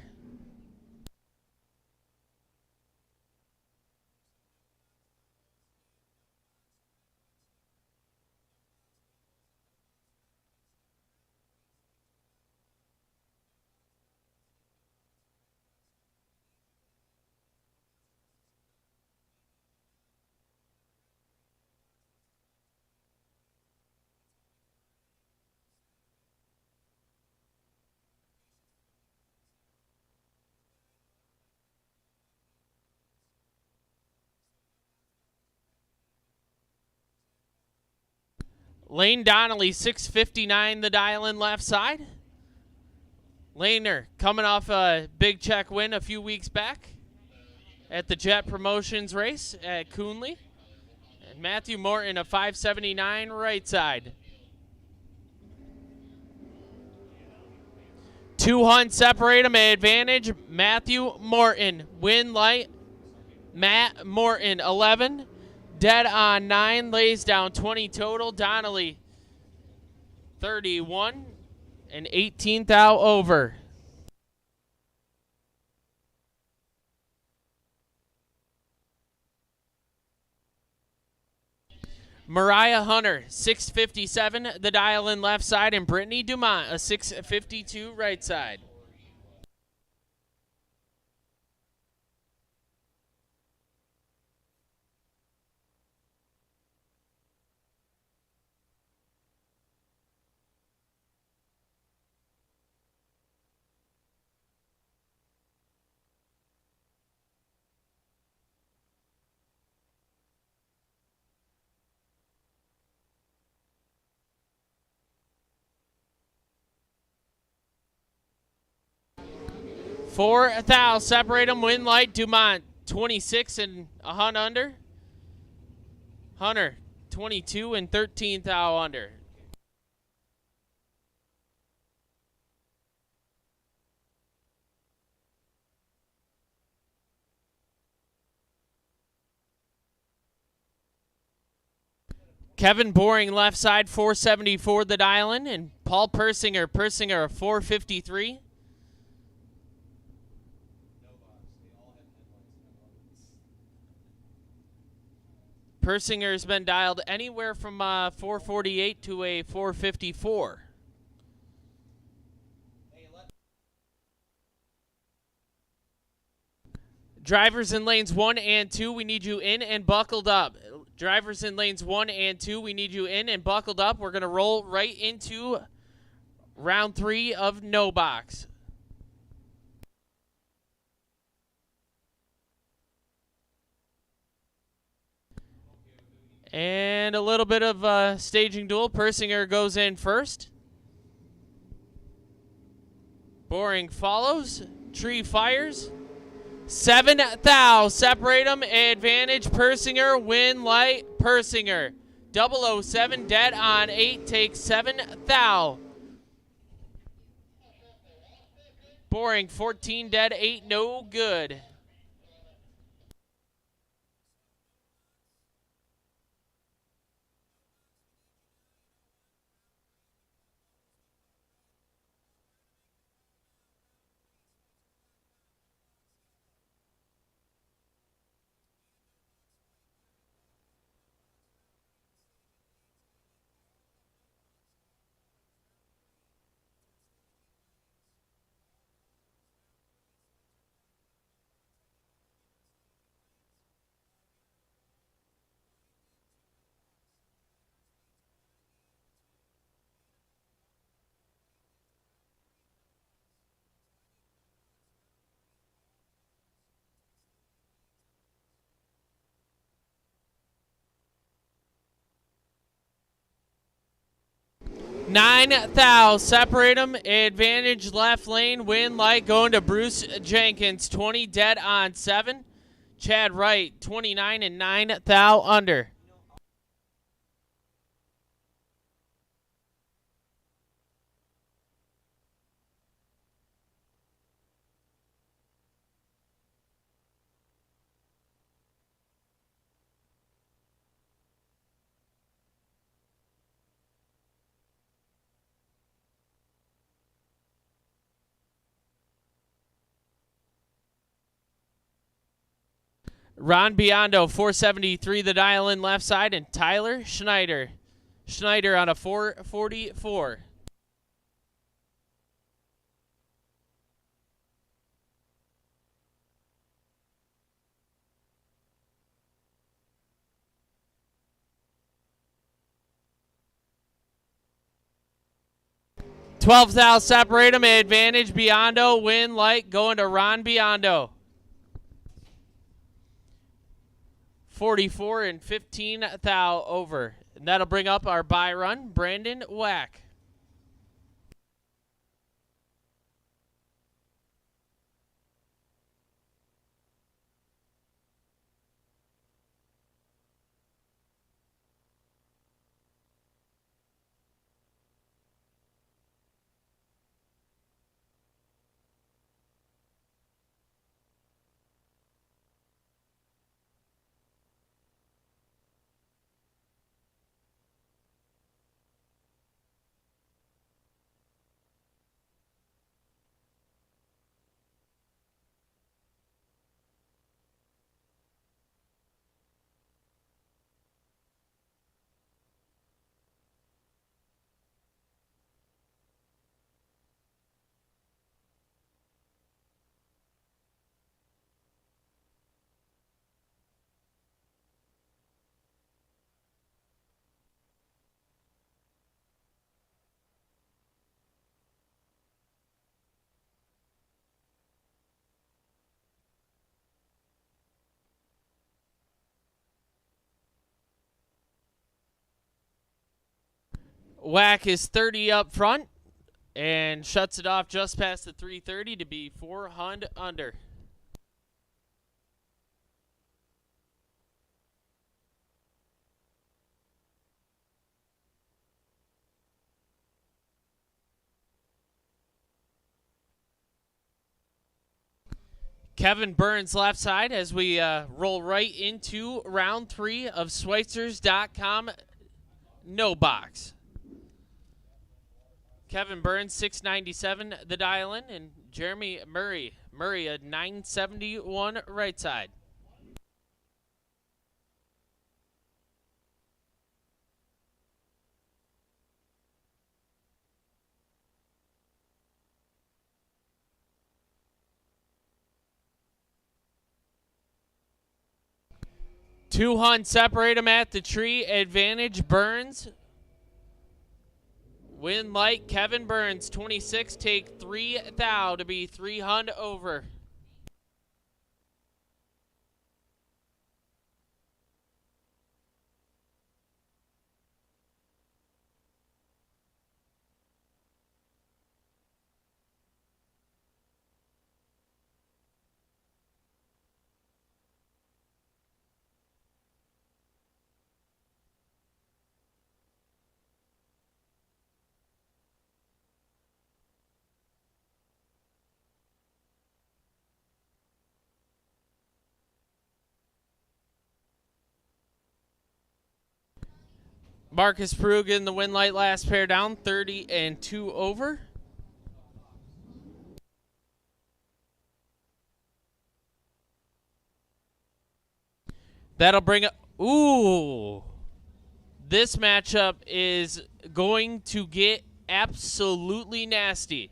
Lane Donnelly, 659 the dial in left side. Laner coming off a big check win a few weeks back at the Jet Promotions race at Coonley. And Matthew Morton, a 579 right side. 2 hunts separate them, advantage Matthew Morton. Win light, Matt Morton, 11. Dead on 9, lays down 20 total. Donnelly, 31 and 18 thou over. Mariah Hunter, 657 the dial in left side, and Brittany Dumont, a 652 right side. Four thou, separate them, win light, Dumont, 26 and a hunt under. Hunter, 22 and 13 thou under. Kevin Boring left side, 474 the dial in, and Paul Persinger, a 453. Persinger has been dialed anywhere from 448 to a 454. Drivers in lanes 1 and 2, we need you in and buckled up. Drivers in lanes 1 and 2, we need you in and buckled up. We're going to roll right into round 3 of no box. And a little bit of staging duel. Persinger goes in first. Boring follows. Tree fires. 7 thou. Separate them. Advantage. Persinger. Win light. Persinger. 007 dead on 8. Takes 7 thou. Boring 14 dead. 8 no good. Nine thou, separate them, advantage left lane, win light, going to Bruce Jenkins, 20 dead on 7. Chad Wright, 29 and 9 thou under. Ron Biondo, 473 the dial in left side, and Tyler Schneider. Schneider on a 444. $12,000 separate them. Advantage Biondo. Win light going to Ron Biondo. 44 and 15,000 over. And that'll bring up our buy run, Brandon Wack. Wack is 30 up front and shuts it off just past the 330 to be 400 under. Kevin Burns left side as we roll right into round 3 of Schweitzers.com no box. Kevin Burns, 697 the dial in, and Jeremy Murray a 971 right side. Two hunt separate them at the tree. Advantage Burns. Win light Kevin Burns, 26. Take 3,000 to be 300 over. Marcus Prug in the win light last pair down, 30 and 2 over. That'll bring up, ooh. This matchup is going to get absolutely nasty.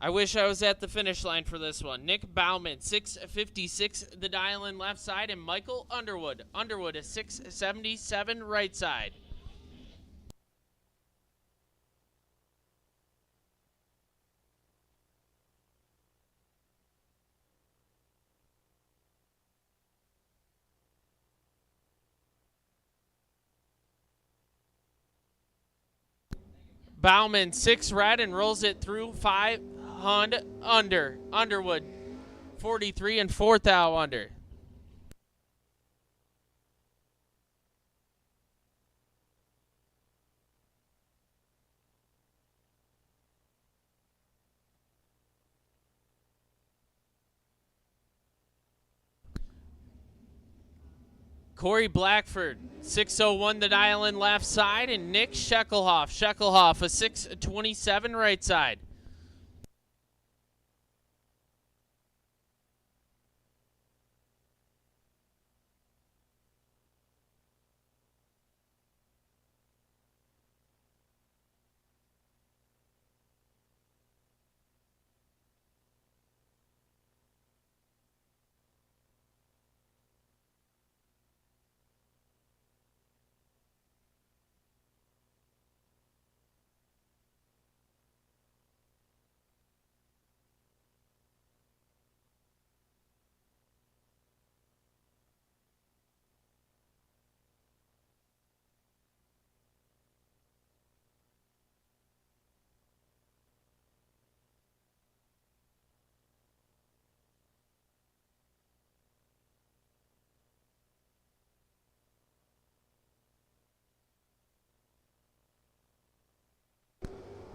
I wish I was at the finish line for this one. Nick Bauman, 656 the dial in left side, and Michael Underwood. Underwood is 677 right side. Bauman, 6 red and rolls it through 500 under. Underwood, 43 and 4,000 under. Corey Blackford, 601 the dial in left side, and Nick Sheckelhoff. Sheckelhoff, a 627 right side.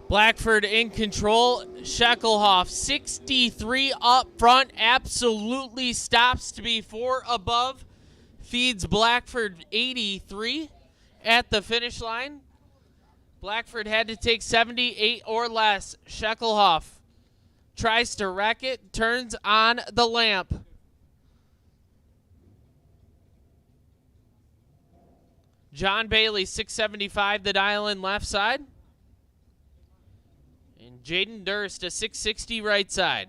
Blackford in control. Sheckelhoff 63 up front. Absolutely stops to be 4 above. Feeds Blackford 83 at the finish line. Blackford had to take 78 or less. Sheckelhoff tries to wreck it, turns on the lamp. John Bailey, 675, the dial in left side. And Jaden Durst, a 660 right side.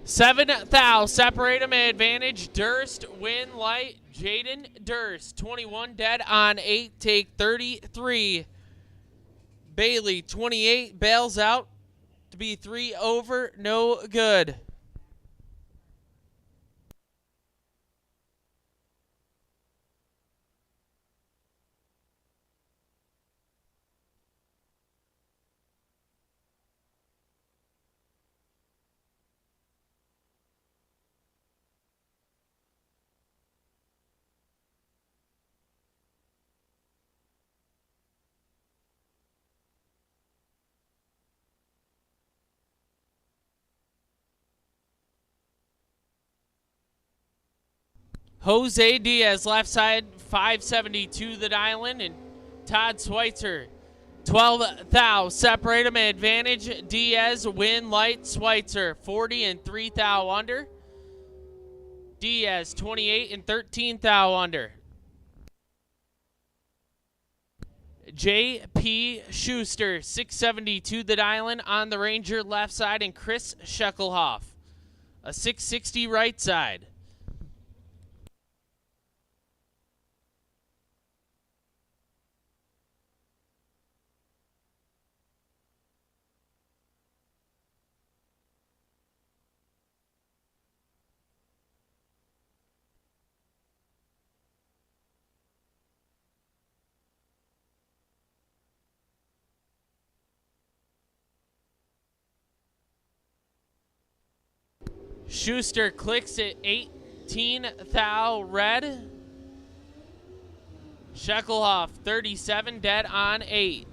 Seven thou, separate them advantage. Durst, win light. Jaden Durst, 21 dead on 8, take 33. Bailey, 28, bails out to be 3 over, no good. Jose Diaz, left side, 572 the dial in, and Todd Schweitzer, 12 thou, separate them advantage. Diaz, win light. Schweitzer, 40 and 3 thou under. Diaz, 28 and 13 thou under. J.P. Schuster, 672 the dial in on the Ranger left side, and Chris Sheckelhoff, a 660 right side. Schuster clicks at 18 thou red. Sheckelhoff 37 dead on 8.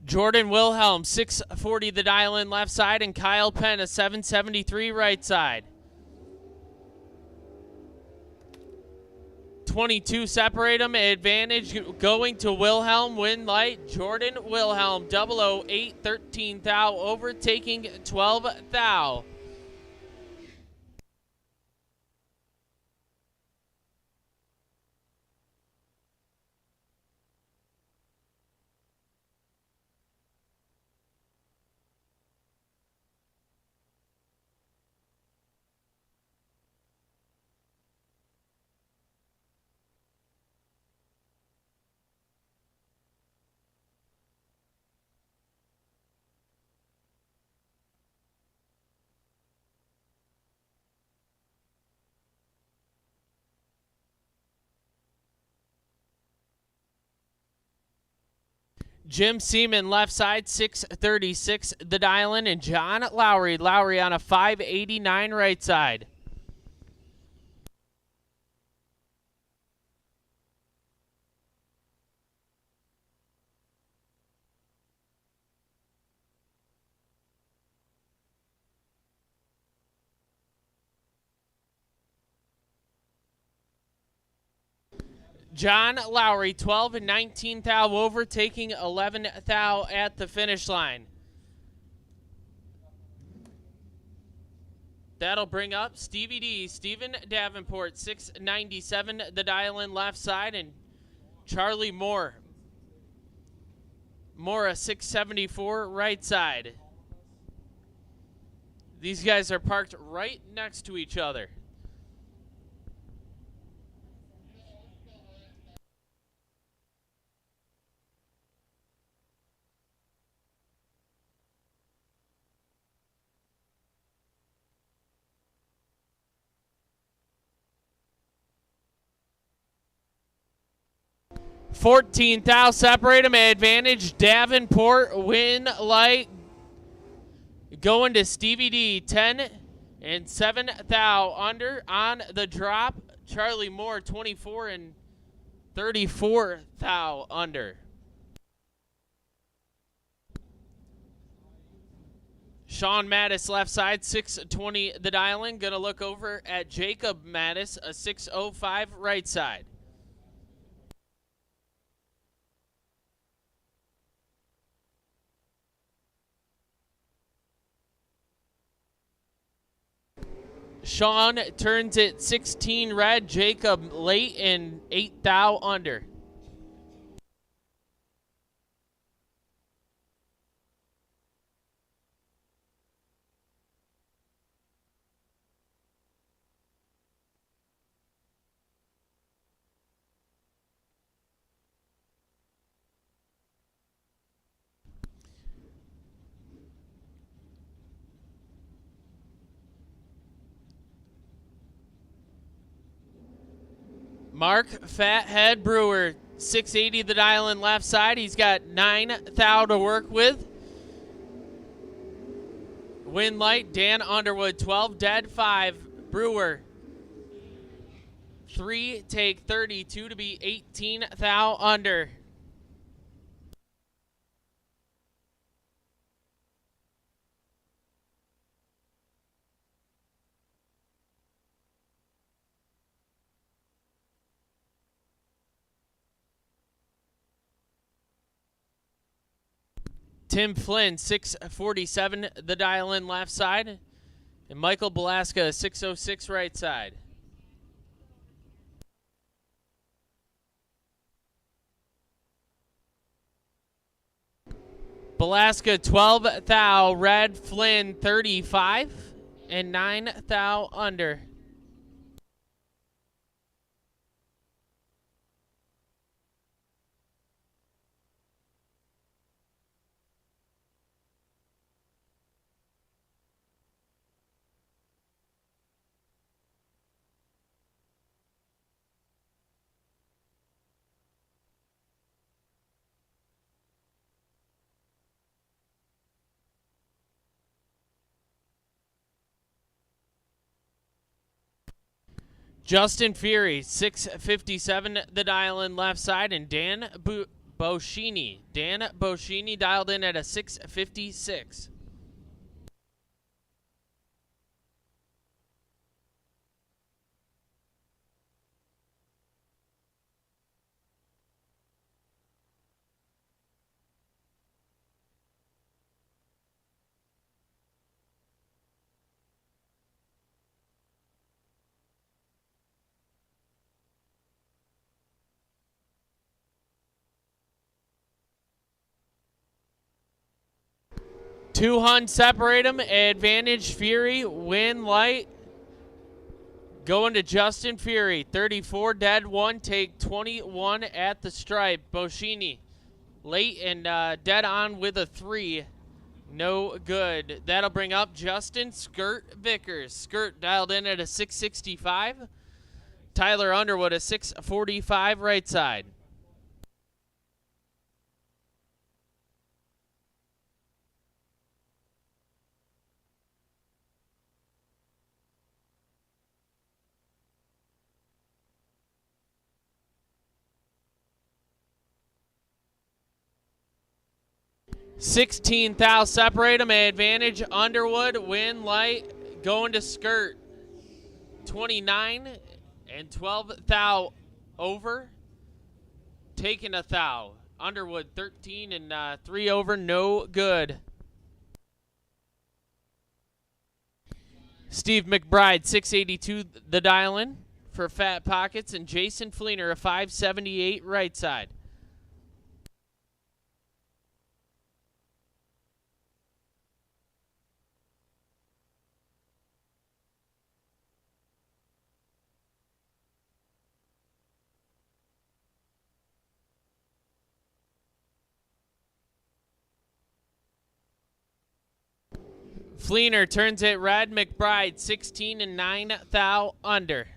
Jordan Wilhelm, 640 the dial in left side, and Kyle Penn, a 773 right side. 22 separate them, advantage going to Wilhelm, win light. Jordan Wilhelm, 008, 13 thou, overtaking 12 thou. Jim Seaman, left side, 636 the dial in, and John Lowry. Lowry on a 589 right side. John Lowry, 12 and 19 thou, overtaking 11 thou at the finish line. That'll bring up Stevie D. Stephen Davenport, 697 the dial in left side, and Charlie Moore. Moore, a 674 right side. These guys are parked right next to each other. $14,000 separate them. Advantage Davenport, win light going to Stevie D. 10 and 7,000 under on the drop. Charlie Moore 24 and 34,000 under. Sean Mattis left side 620 the dialing. Gonna look over at Jacob Mattis, a 605 right side. Sean turns it 16 red. Jacob late and 8,000 under. Mark Fathead Brewer, 680 the dial in left side. He's got 9,000 to work with. Win light, Dan Underwood, 12 dead, 5. Brewer, 3 take 32 to be 18,000 under. Tim Flynn, 647, the dial in left side. And Michael Belaska, 606 right side. Belaska, 12,000, red. Flynn, 35, and 9,000 under. Justin Fury, 657, the dial in left side, and Dan Boschini. Dan Boschini dialed in at a 656. Two Hun separate them. Advantage Fury, win light. Going to Justin Fury. 34 dead, 1 take 21 at the stripe. Boschini late and dead on with a 3. No good. That'll bring up Justin Skirt Vickers. Skirt dialed in at a 665. Tyler Underwood, a 645 right side. $16,000 separate them. Advantage Underwood, win light, going to Skirt. 29 and 12,000 over, taking 1,000. Underwood 13 and 3 over, no good. Steve McBride, 682 the dial-in for Fat Pockets, and Jason Fleener, a 578 right side. Fleener turns it red. McBride 16 and 9 thou under.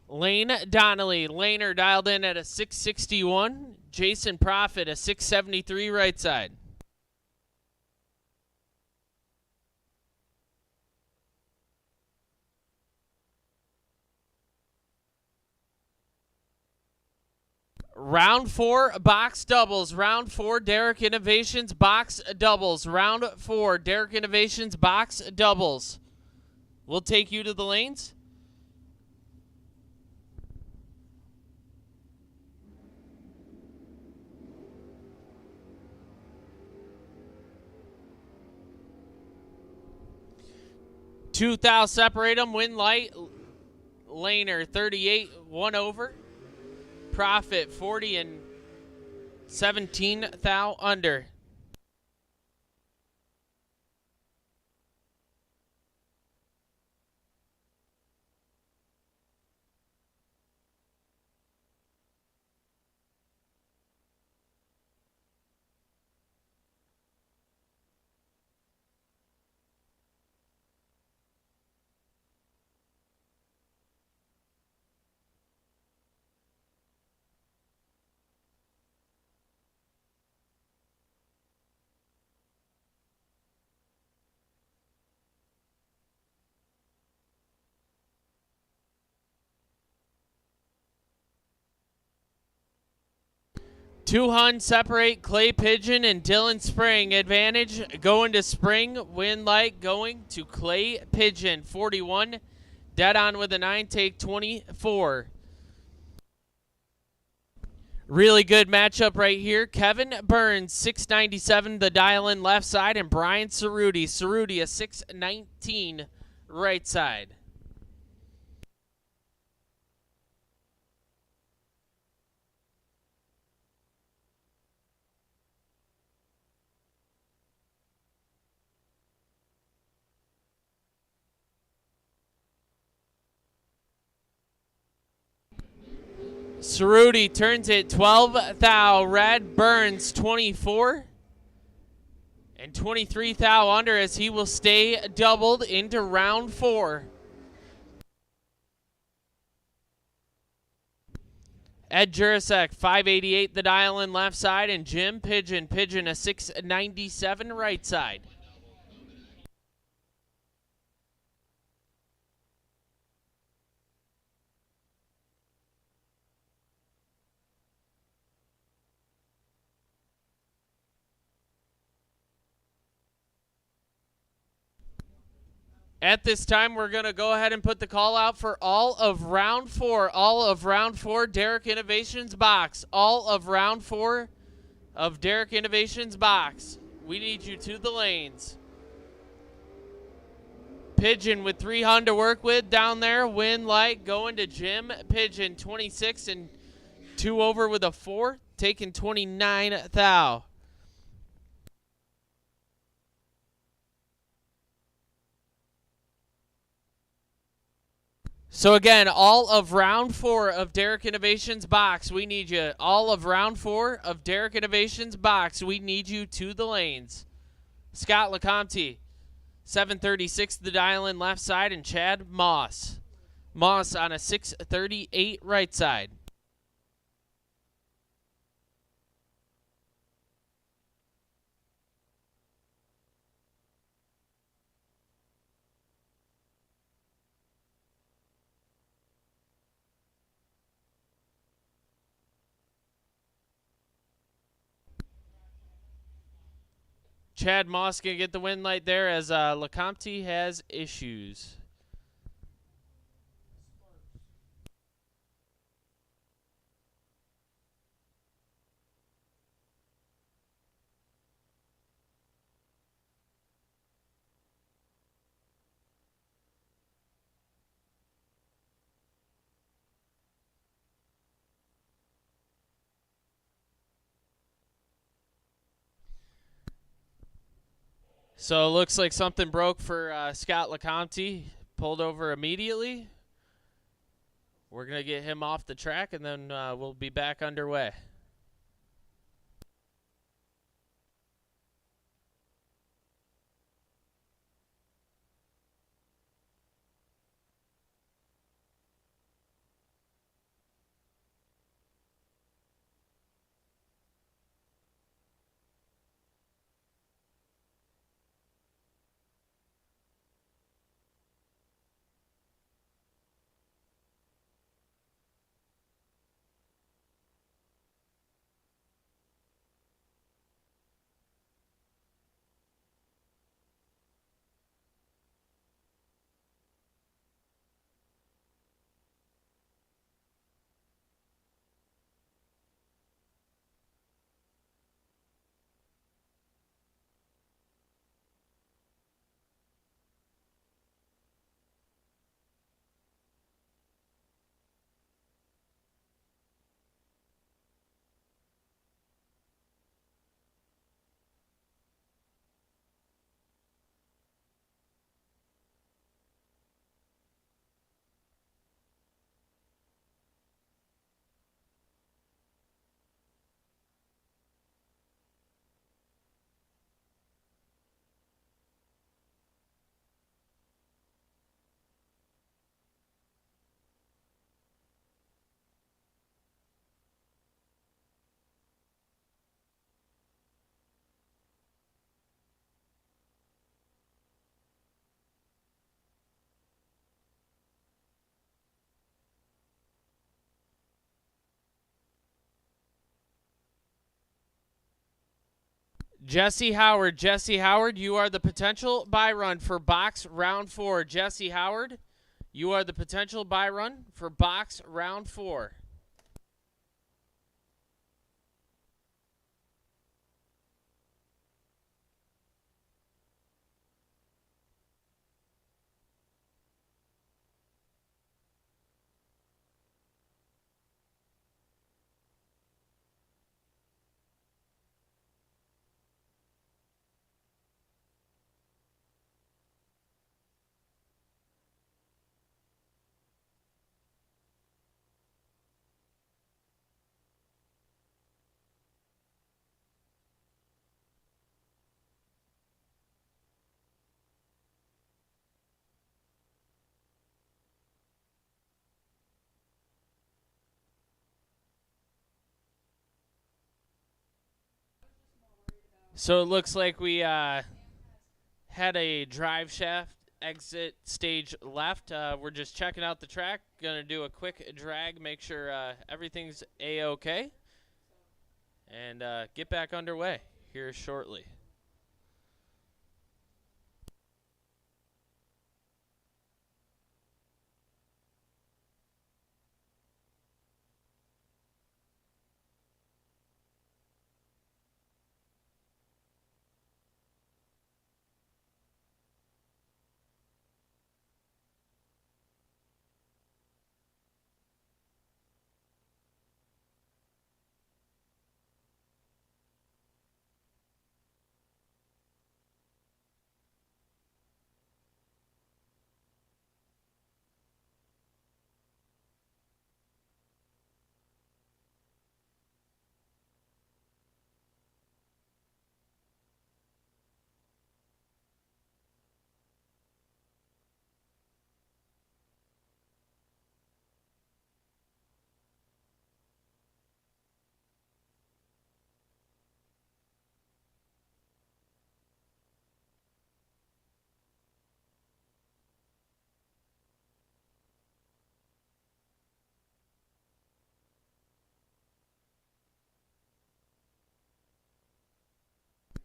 Lane Donnelly. Laner dialed in at a 661. Jason Profit a 673 right side. Round 4 box doubles. Round 4 Derek Innovations box doubles. Round 4 Derek Innovations box doubles. We'll take you to the lanes. Two thou separate them. Win light. Laner 38, 1 over. Profit 40 and 17 thou under. Two Hun separate Clay Pigeon and Dylan Spring. Advantage going to Spring. Win light going to Clay Pigeon. 41. Dead on with a 9. Take 24. Really good matchup right here. Kevin Burns, 697, the dial-in left side, and Brian Cerruti. Cerruti, a 619 right side. Cerruti turns it 12 thou. Red Burns 24 and 23 thou under as he will stay doubled into round 4. Ed Jurasek 588 the dial in left side, and Jim Pigeon a 697 right side. At this time, we're going to go ahead and put the call out for all of round 4. All of round 4, Derek Innovations box. All of round 4 of Derek Innovations box. We need you to the lanes. Pigeon with 300 to work with down there. Win light going to Jim Pigeon, 26 and 2 over with a 4, taking 29 thou. So again, all of round 4 of Derek Innovations box, we need you. All of round 4 of Derek Innovations box, we need you to the lanes. Scott LeCompte, 736 the dial in left side, and Chad Moss. Moss on a 638 right side. Chad Moss going to get the win light there as LeCompte has issues. So it looks like something broke for Scott LeCompte. Pulled over immediately. We're going to get him off the track, and then we'll be back underway. Jesse Howard, you are the potential buy run for box round 4. Jesse Howard, you are the potential buy run for box round 4. So it looks like we had a drive shaft exit stage left. We're just checking out the track. Gonna do a quick drag, make sure everything's A-OK, and get back underway here shortly.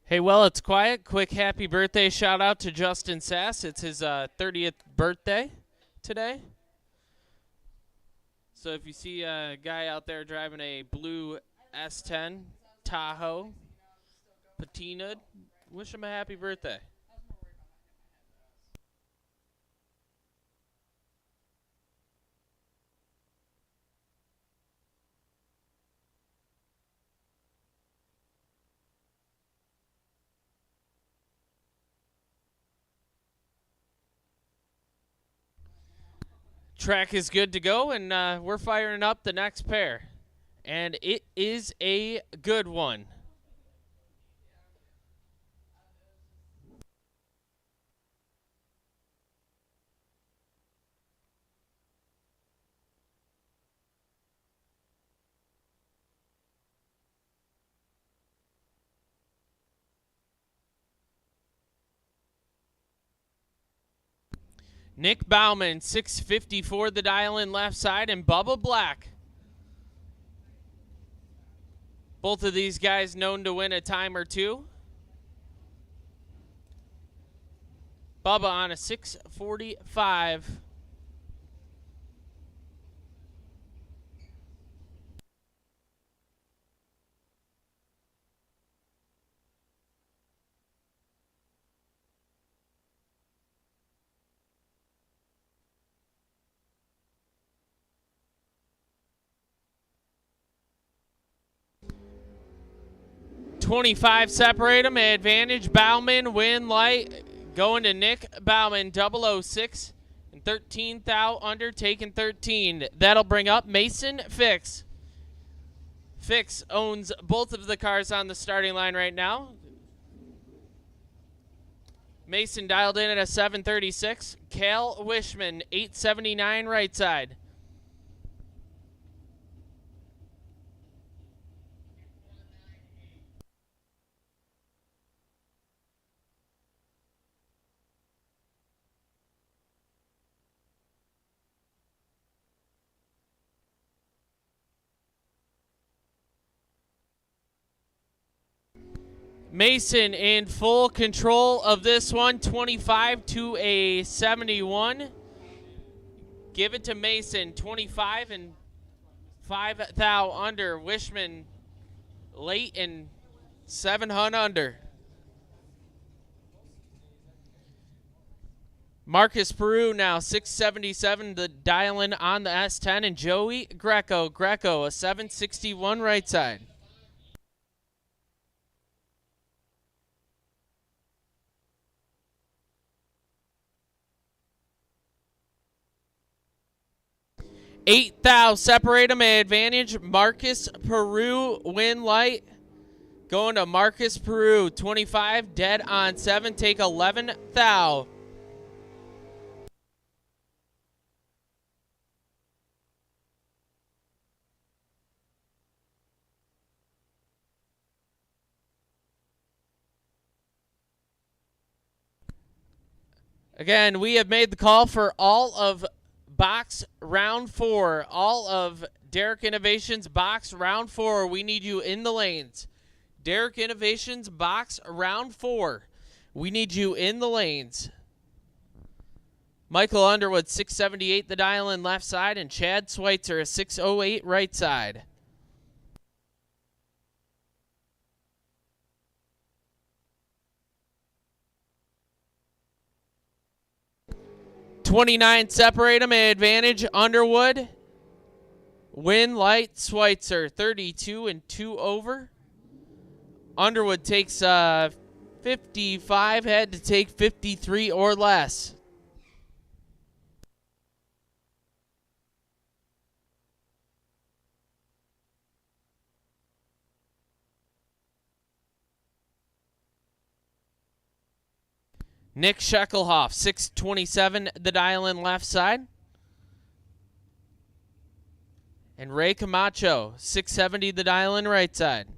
Hey, well, it's quiet. Quick happy birthday shout out to Justin Sass. It's his 30th birthday today. So if you see a guy out there driving a blue S10 Tahoe patinaed, wish him a happy birthday. Track is good to go, and we're firing up the next pair. And it is a good one. Nick Bauman, 654 the dial in left side, and Bubba Black. Both of these guys known to win a time or two. Bubba on a 645. $25 separate them. Advantage Bauman, win light. Going to Nick Bauman, 006 and 13 thou under, taking 13. That'll bring up Mason Fix. Fix owns both of the cars on the starting line right now. Mason dialed in at a 736. Cal Wishman, 879 right side. Mason in full control of this one, 25 to a 71. Give it to Mason, 25 and 5 thou under. Wishman late and 700 under. Marcus Peru now 677, the dial-in on the S10, and Joey Greco a 761 right side. Eight thou separate them, advantage Marcus Peru, win light. Going to Marcus Peru, 25 dead on 7, take 11 thou. Again, we have made the call for all of box round 4. All of Derek Innovations box round 4. We need you in the lanes. Derek Innovations box round 4. We need you in the lanes. Michael Underwood, 678 the dial in left side, and Chad Schweitzer, a 608 right side. $29 separate them, advantage Underwood. Win light Schweitzer, 32 and 2 over. Underwood takes 55, had to take 53 or less. Nick Sheckelhoff, 627, the dial in left side. And Ray Camacho, 670, the dial in right side.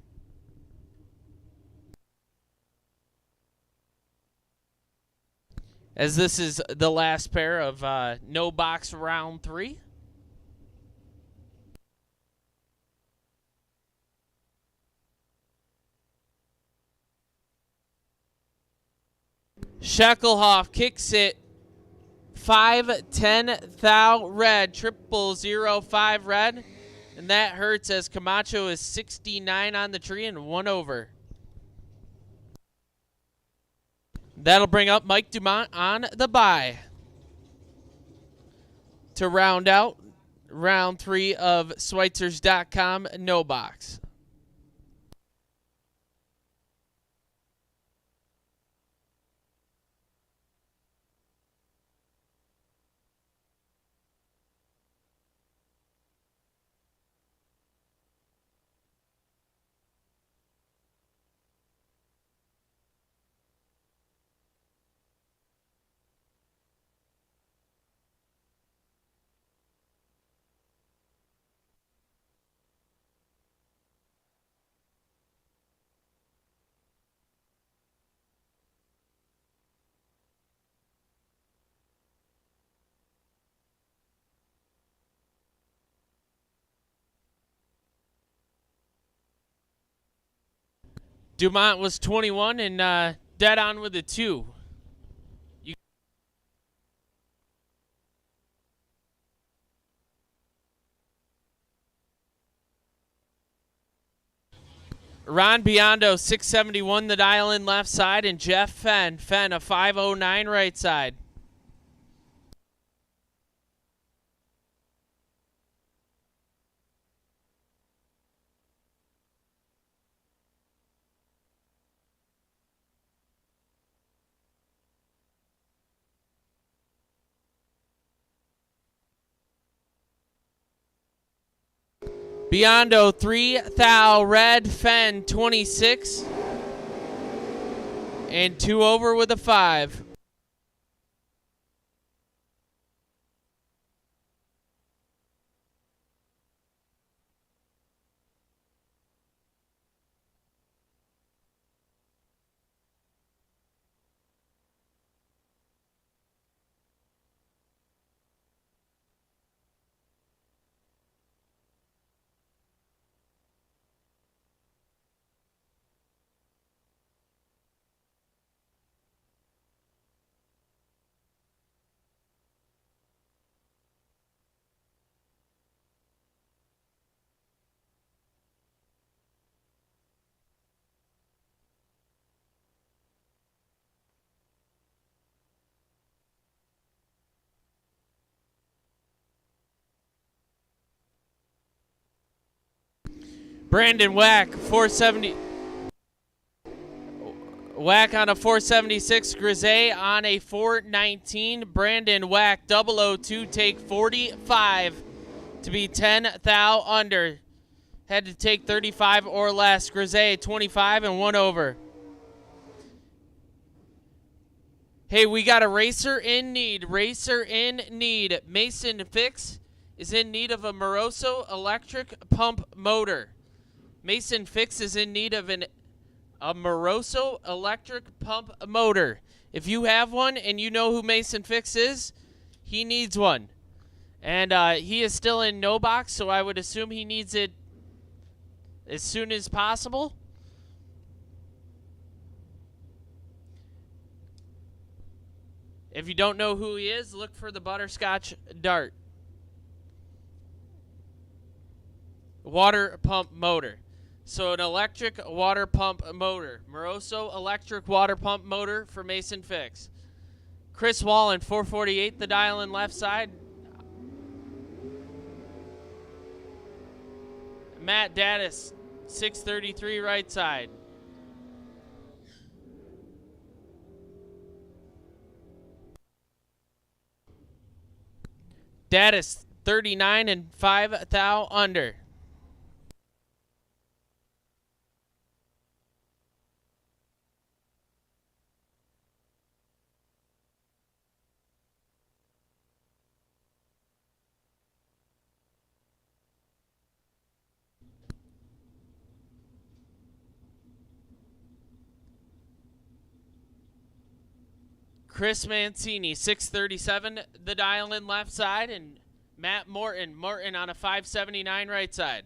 As this is the last pair of no box round 3. Sheckelhoff kicks it 510 thou red, 0005 red, and that hurts as Camacho is 69 on the tree and 1 over. That'll bring up Mike Dumont on the bye to round out round 3 of Schweitzers.com no box. Dumont was 21 and dead on with a 2. Ron Biondo, 671 the dial in left side, and Jeff Fenn a 509 right side. Biondo 3 thou red, Fenn 26, and 2 over with a 5. Brandon Whack, 470. Whack on a 476. Grisey on a 419. Brandon Whack, 002, take 45 to be 10 thou under. Had to take 35 or less. Grisey, 25 and 1 over. Hey, we got a racer in need. Racer in need. Mason Fix is in need of a Moroso electric pump motor. Mason Fix is in need of a Moroso electric pump motor. If you have one and you know who Mason Fix is, he needs one. And he is still in no box, so I would assume he needs it as soon as possible. If you don't know who he is, look for the butterscotch dart. Water pump motor. So an electric water pump motor. Moroso electric water pump motor for Mason Fix. Chris Wallen, 448, the dial in left side. Matt Daddis, 633 right side. Daddis, 39 and 5 thou under. Chris Mancini, 637, the dial in left side, and Matt Morton on a 579 right side.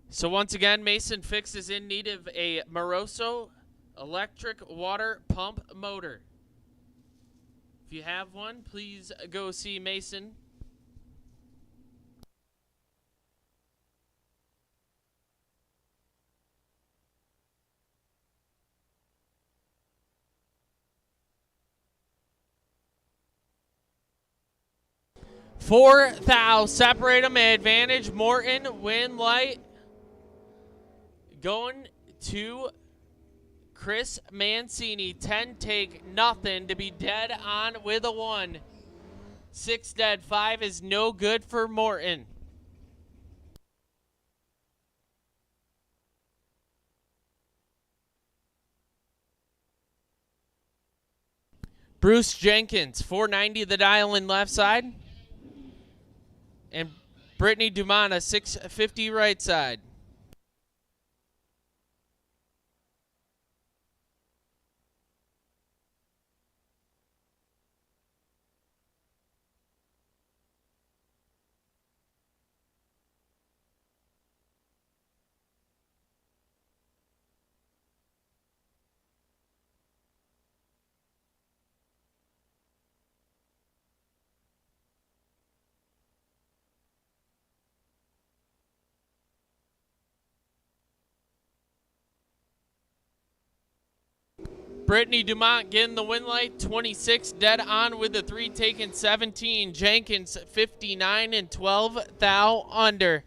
So once again, Mason Fix is in need of a Moroso electric water pump motor. If you have one, please go see Mason. Four thou, separate them, advantage. Morton, win light. Going to Chris Mancini, 10 take nothing to be dead on with a 1. 6 dead, 5 is no good for Morton. Bruce Jenkins, 490 the dial in left side. And Brittany Dumont, a 650 right side. Brittany Dumont getting the win light, 26, dead on with the 3, taking 17. Jenkins, 59 and 12, thou under.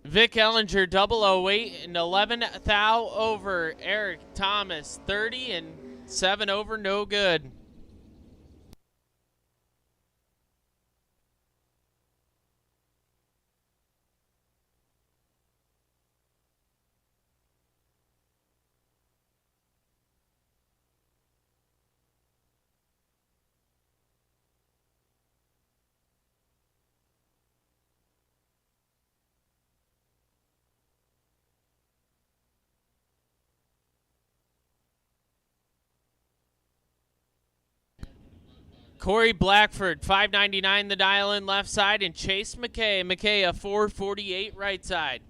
Vic Ellinger, 008 and 11, thou over. Eric Thomas, 30 and 7 over, no good. Corey Blackford, 599 the dial in left side, and Chase McKay. McKay, a 448 right side.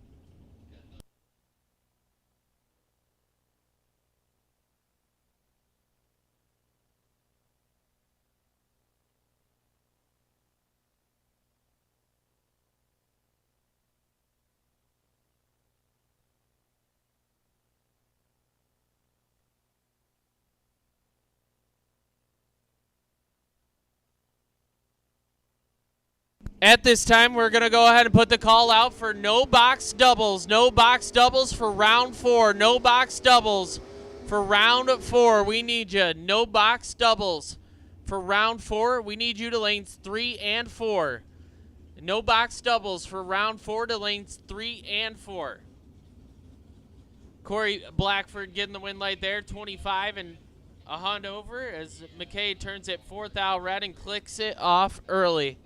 At this time, we're going to go ahead and put the call out for no box doubles. No box doubles for round 4. No box doubles for round 4. We need you. No box doubles for round 4. We need you to lanes 3 and 4. No box doubles for round 4 to lanes 3 and 4. Corey Blackford getting the win light there, 25 and a hunt over as McKay turns it 4th out red and clicks it off early.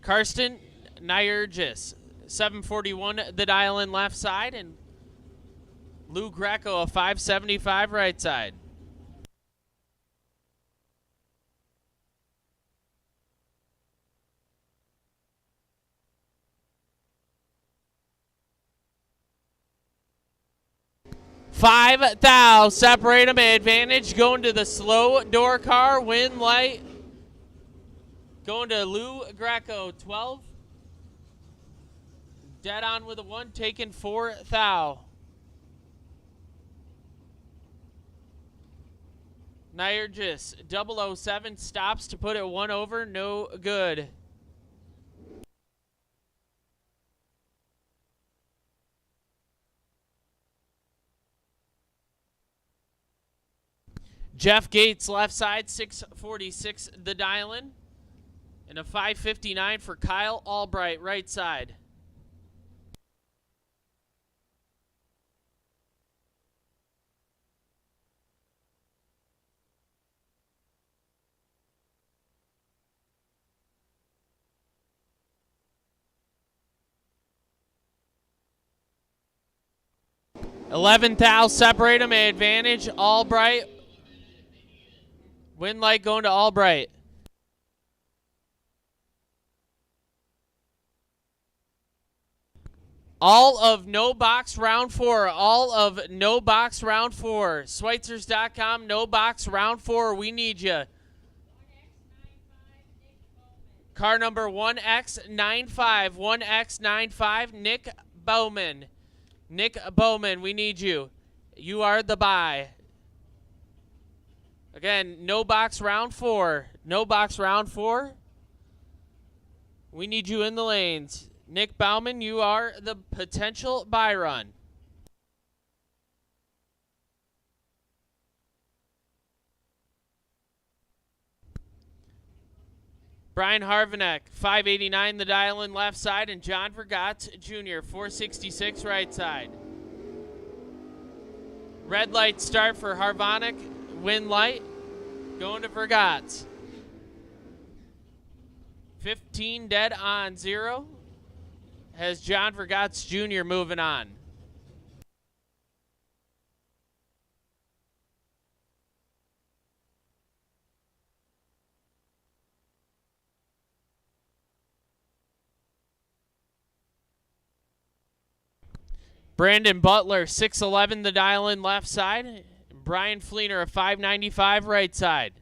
Karsten Nyergis, 741 the dial in left side, and Lou Greco, a 575 right side. Five thou, separate them, advantage, going to the slow door car, win light. Going to Lou Greco, 12. Dead on with a 1, taking 4 thou. Nyergis, 007, stops to put it 1 over, no good. Jeff Gates, left side, 646 the dial-in. And a 559 for Kyle Albright, right side. $11,000, separate them, advantage, Albright. Win light going to Albright. All of no box round 4. All of no box round 4. Schweitzers.com, no box round 4. We need you. Car number 1X95. 1X95, Nick Bowman. Nick Bowman, we need you. You are the buy. Again, no box round 4. No box round 4. We need you in the lanes. Nick Bauman, you are the potential buy run. Brian Harvanek, 589 the dial in left side, and John Vergatz Jr., 466 right side. Red light start for Harvanek, win light, going to Vergatz. 15 dead on 0 has John Vergatz Jr. moving on. Brandon Butler, 611 the dial in left side. Brian Fleener, a 595 right side.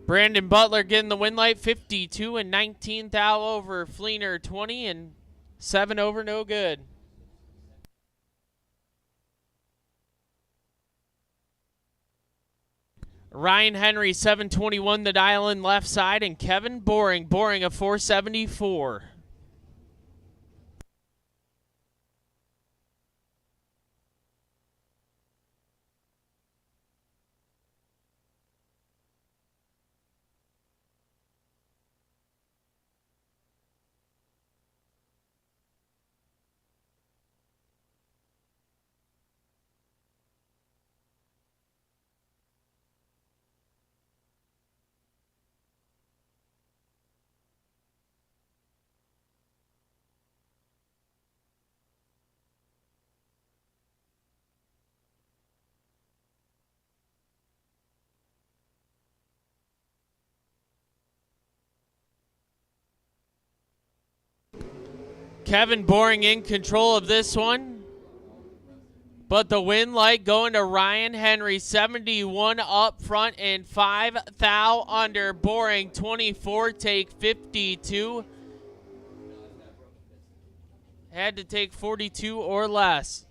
Brandon Butler getting the win light, 52 and 19 thou over Fleener, 20 and 7 over, no good. Ryan Henry, 721 the dial in left side, and Kevin Boring a 474. Kevin Boring in control of this one. But the win light going to Ryan Henry, 71 up front and 5 thou under. Boring, 24, take 52. Had to take 42 or less.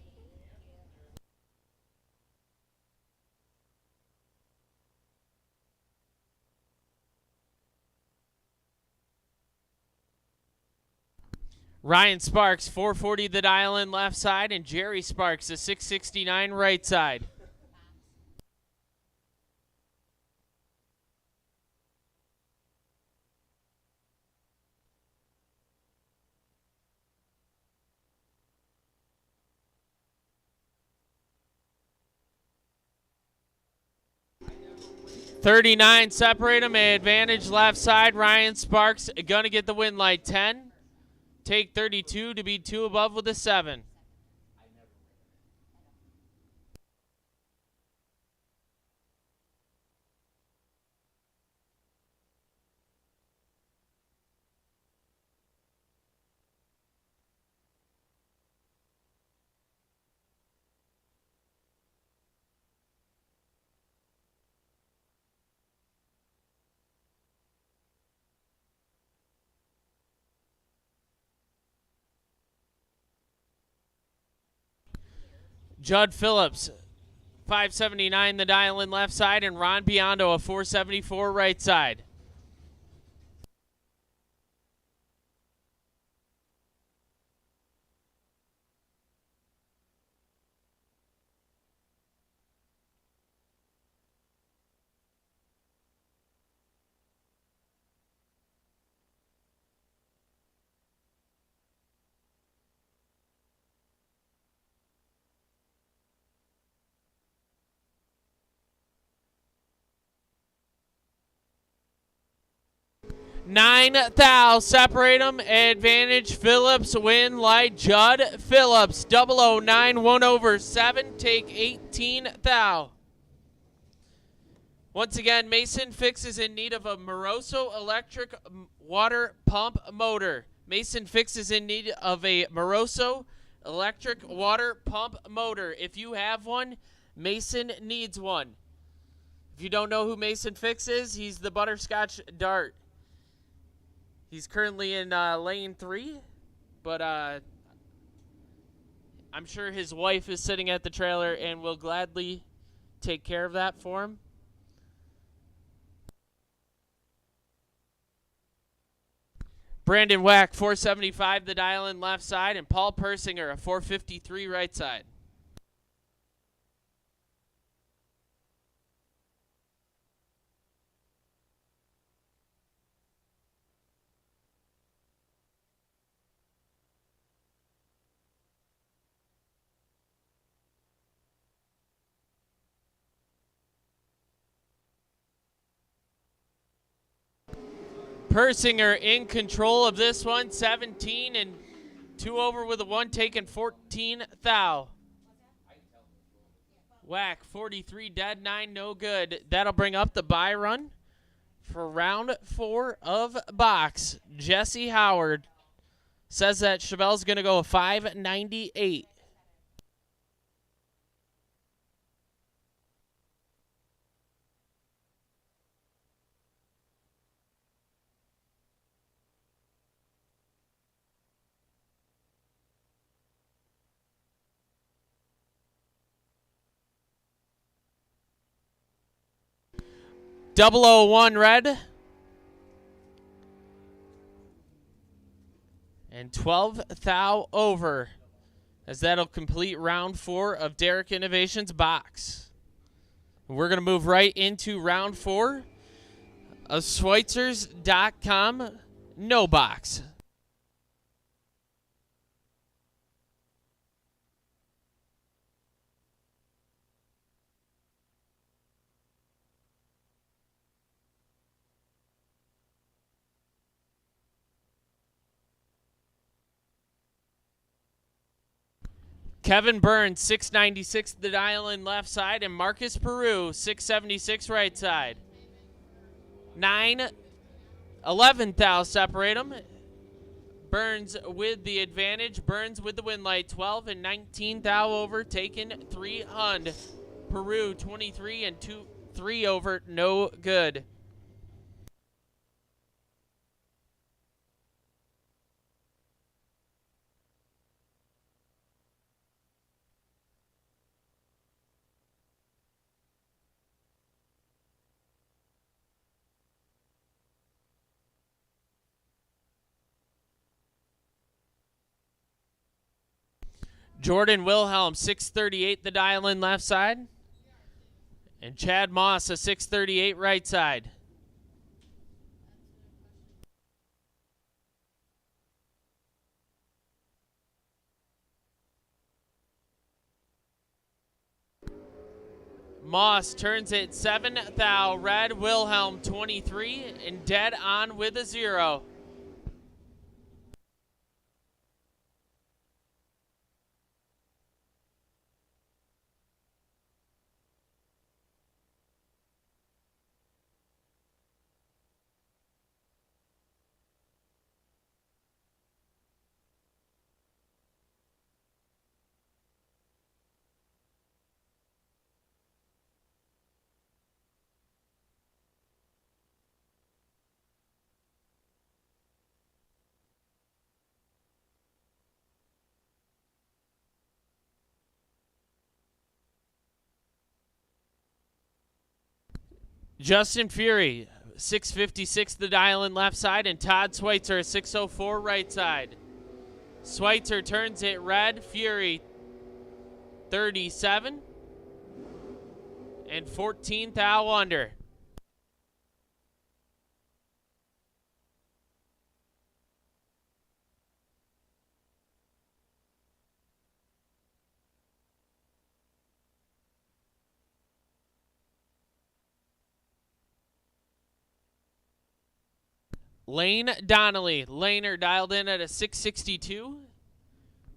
Ryan Sparks, 440 the dial in left side, and Jerry Sparks, a 669 right side. $39 separate them, advantage left side. Ryan Sparks gonna get the win light, 10. Take 32 to be 2 above with a 7. Judd Phillips, 579 the dial in left side, and Ron Biondo, a 474 right side. Nine thou, separate them, advantage Phillips, win light, Judd Phillips, 009, 1 over 7, take 18 thou. Once again, Mason Fix is in need of a Moroso electric water pump motor. Mason Fix is in need of a Moroso electric water pump motor. If you have one, Mason needs one. If you don't know who Mason Fix is, he's the butterscotch dart. He's currently in lane 3, but I'm sure his wife is sitting at the trailer and will gladly take care of that for him. Brandon Wack, 475, the dial in left side, and Paul Persinger, a 453 right side. Persinger in control of this one, 17 and 2 over with a 1, taking 14 thou. Whack, 43 dead, 9 no good. That'll bring up the bye run for round 4 of box. Jesse Howard says that Chevelle's going to go a 598. Double 001 red. And 12 thou over. As that'll complete round 4 of Derek Innovations box. We're going to move right into round 4 of Schweitzers.com no box. Kevin Burns, 696, the dial in left side, and Marcus Peru, 676 right side. 11 thou separate them. Burns with the advantage. Burns with the win light. 12 and 19 thou over, taking 300. Peru, 23 and 3 over, no good. Jordan Wilhelm, 638, the dial in left side. And Chad Moss, a 638 right side. Moss turns it 7 thou red. Wilhelm, 23, and dead on with a 0. Justin Fury, 656 the dial in left side, and Todd Schweitzer, 604 right side. Schweitzer turns it red. Fury, 37 and 14 thou under. Lane Donnelly, laner dialed in at a 662,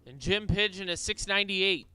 and Jim Pigeon a 698.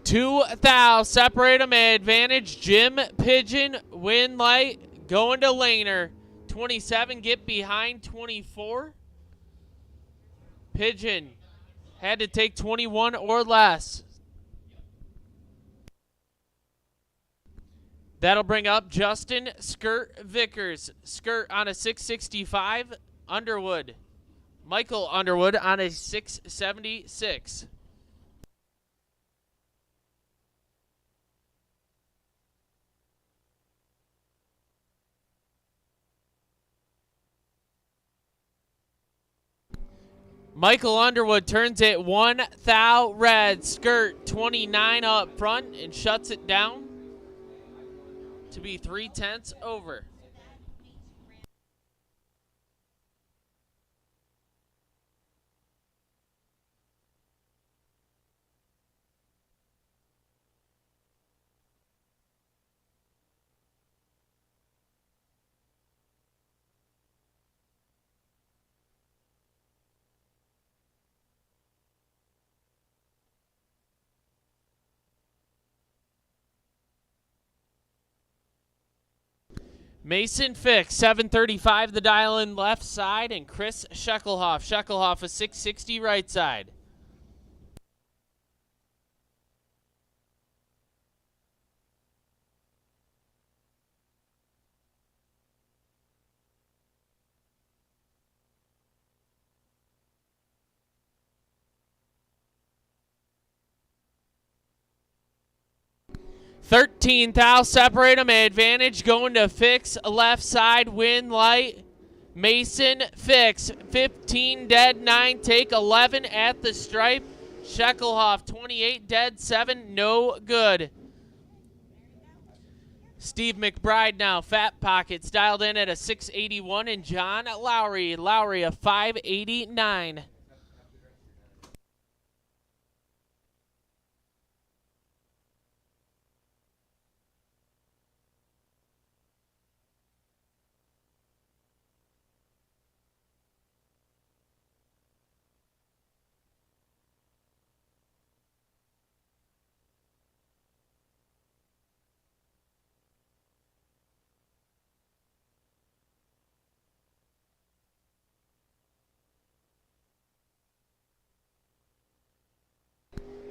2 thou, separate them, advantage. Jim Pigeon, win light, going to laner. 27, get behind 24. Pigeon had to take 21 or less. That'll bring up Justin Skirt Vickers. Skirt on a 665. Underwood. Michael Underwood on a 676. Michael Underwood turns it 1 thou red. Skirt 29 up front and shuts it down to be 3/10 over. Mason Fick, 735 the dial in left side, and Chris Sheckelhoff. Sheckelhoff a 660 right side. $13 thou, separate them, advantage going to Fix, left side, win light. Mason Fix, 15 dead, 9 take, 11 at the stripe. Sheckelhoff, 28 dead, 7 no good. Steve McBride now, Fat Pockets, dialed in at a 681, and John Lowry a 589.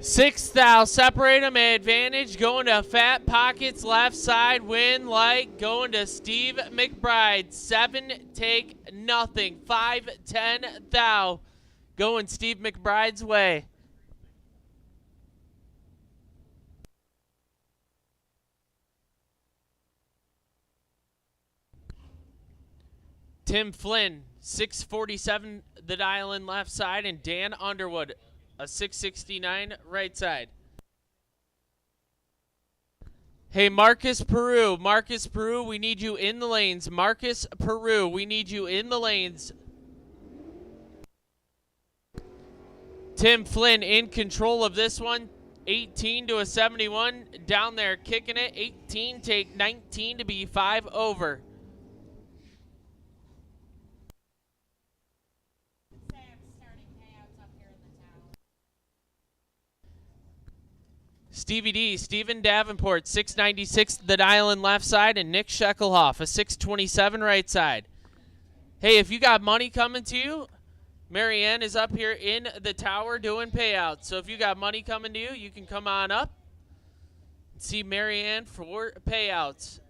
$6 thou, separate them, advantage going to Fat Pockets, left side, win light, going to Steve McBride, 7 take nothing, 5-10 thou, going Steve McBride's way. Tim Flynn, 647 the dial in left side, and Dan Underwood, a 669 right side. Hey, Marcus Peru, we need you in the lanes. Marcus Peru, we need you in the lanes. Tim Flynn in control of this one. 18 to a 71, down there kicking it. 18 take 19 to be 5 over. Stevie D, Steven Davenport, 696 the dial in left side, and Nick Sheckelhoff, a 627 right side. Hey, if you got money coming to you, Marianne is up here in the tower doing payouts. So if you got money coming to you, you can come on up and see Marianne for payouts.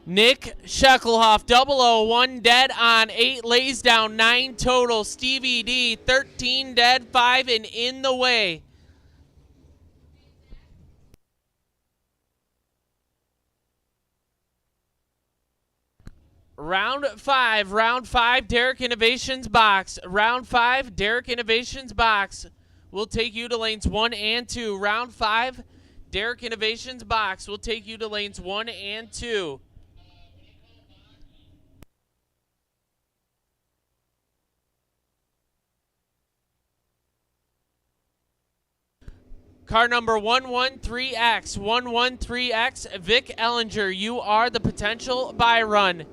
Nick Sheckelhoff, 001 dead on 8, lays down 9 total. Stevie D, 13 dead, 5 and in the way. Round five, Derek Innovations box. Round 5, Derek Innovations box will take you to lanes 1 and 2. Round 5, Derek Innovations box will take you to lanes 1 and 2. Car number 113X, 113X, Vic Ellinger, you are the potential buy run.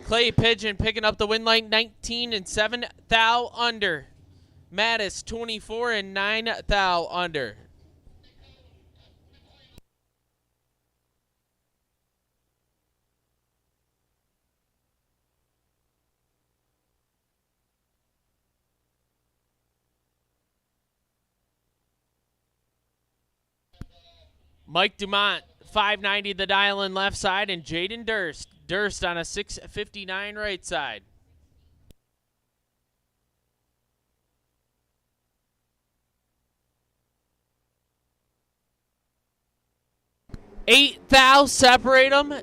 Clay Pigeon picking up the win light, 19 and 7 thou under. Mattis 24 and 9 thou under. Mike Dumont 590 the dial in left side, and Jaden Durst on a 659 right side. Eight thou separate them.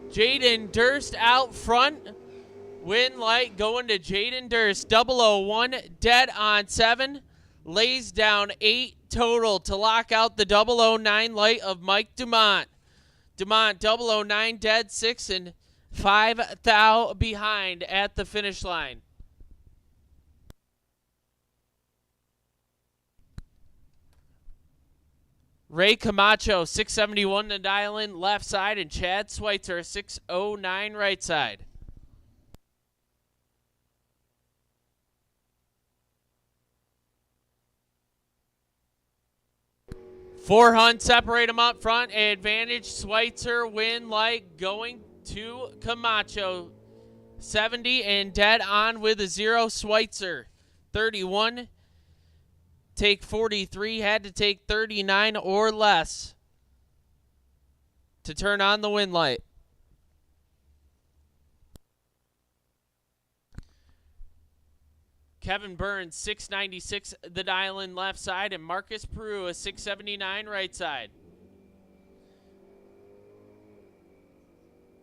Jaden Durst out front. Win light going to Jaden Durst. 001 dead on 7. Lays down 8 total to lock out the 009 light of Mike Dumont. Dumont 009 dead 6 and 5 thou behind at the finish line. Ray Camacho 671 to dial in left side, and Chad Schweitzer 609 right side. Four Hunt separate them up front. Advantage Schweitzer win light going to Camacho. 70 and dead on with a 0. Schweitzer 31. Take 43. Had to take 39 or less to turn on the win light. Kevin Burns, 696 the dial in left side, and Marcus Peru, a 679 right side.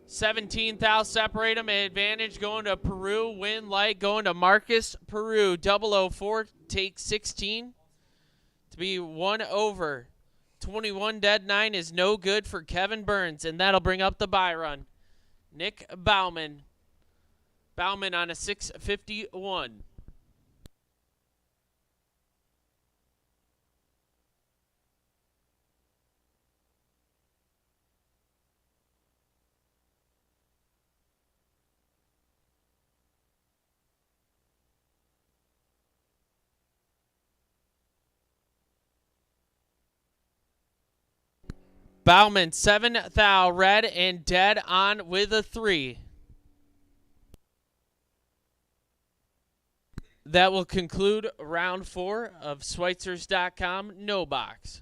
17 thou separate them. Advantage going to Peru. Win light going to Marcus Peru. 004 take 16 to be 1 over. 21 dead 9 is no good for Kevin Burns, and that'll bring up the buy run. Nick Bauman. Bauman on a 651. Bauman, 7 thou, red and dead on with a 3. That will conclude round 4 of Schweitzers.com No Box.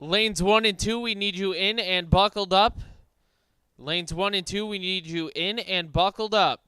Lanes 1 and 2, we need you in and buckled up. Lanes 1 and 2, we need you in and buckled up.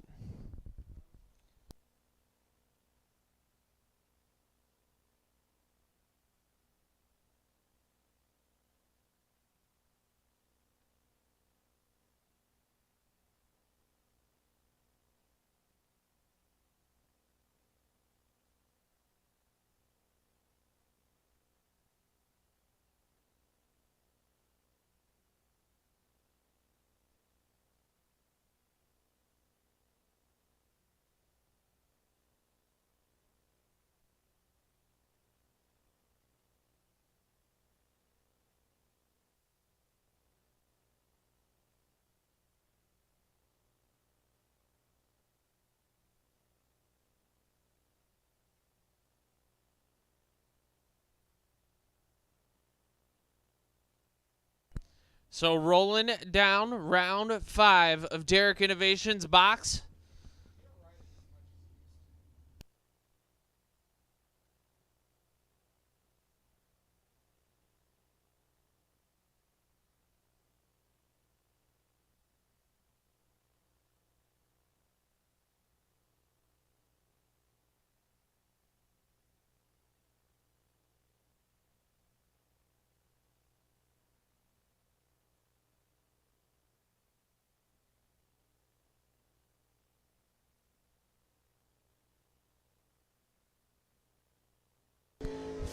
So rolling down round 5 of Derek Innovations box.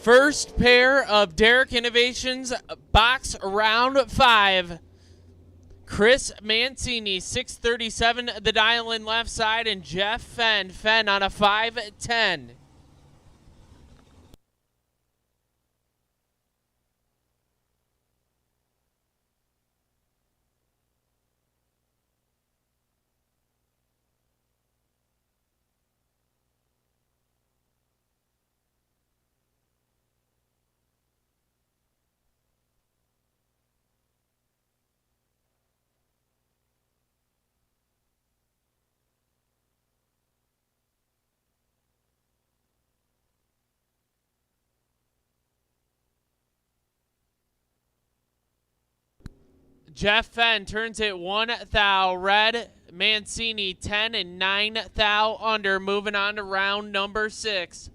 First pair of Derek Innovations box round 5. Chris Mancini, 637, the dial in left side, and Jeff Fenn on a 510. Jeff Fenn turns it 1 thou red. Mancini 10 and 9 thou under. Moving on to round number 6.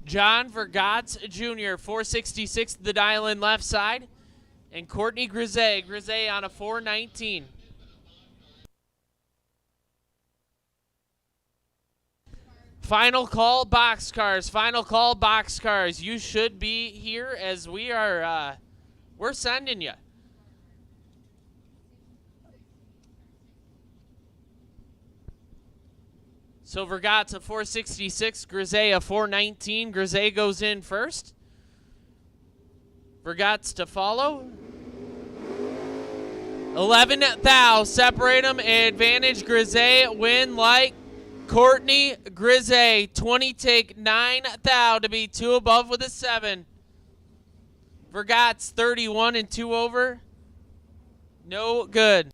John Vergatz Jr., 466, the dial in left side. And Courtney Grise on a 419. Final call boxcars. You should be here as we are, we're sending you. So Vergat's a 466, Grise a 419. Grise goes in first. Vergat's to follow. 11 thou, separate them, advantage Grise, win like Courtney Grise, 20 take 9 thou to be 2 above with a 7. Vergat's 31 and 2 over. No good.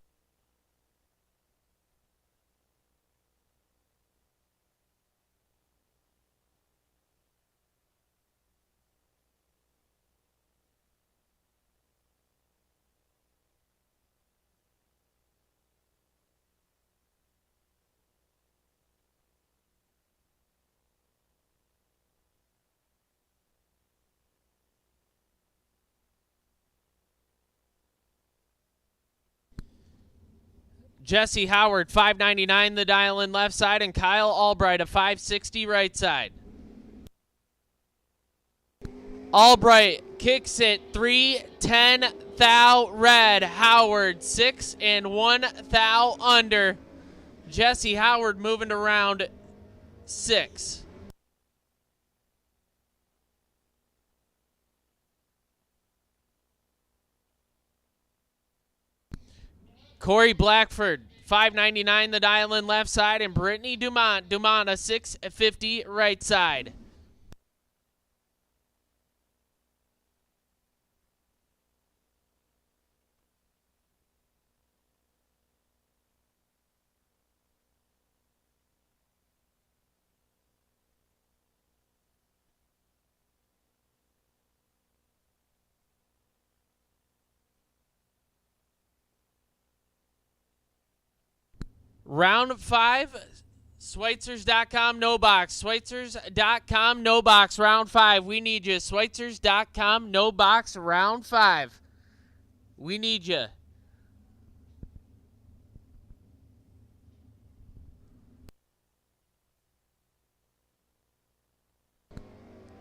Jesse Howard, 599, the dial in left side, and Kyle Albright, a 560 right side. Albright kicks it 310 thou red. Howard 6 and 1 thou under. Jesse Howard moving to round 6. Corey Blackford, 599, the dial in left side, and Brittany Dumont a 650 right side. Round 5, Schweitzers.com, no box. Schweitzers.com, no box. Round 5, we need you. Schweitzers.com, no box. Round 5, we need you.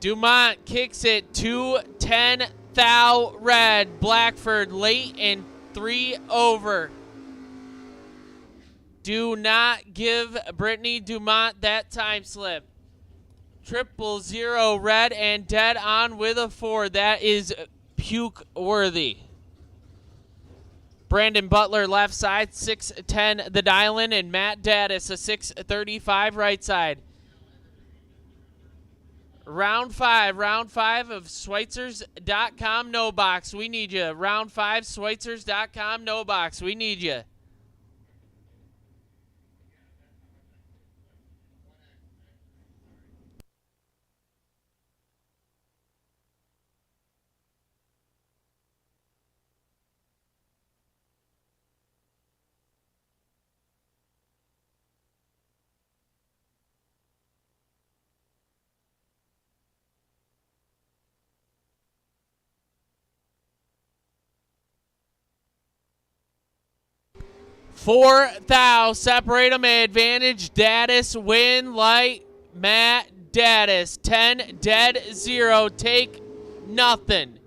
Dumont kicks it 2-10, thou red. Blackford late and 3 over. Do not give Brittany Dumont that time slip. 000 red and dead on with a 4. That is puke worthy. Brandon Butler left side, 6'10 the dial-in, and Matt Daddis a 6'35 right side. Round 5 of Schweitzers.com, no box. We need you. Round 5, Schweitzers.com, no box. We need you. Four thou, separate them, advantage, Daddis, win, light, Matt Daddis, 10, dead, 0, take nothing.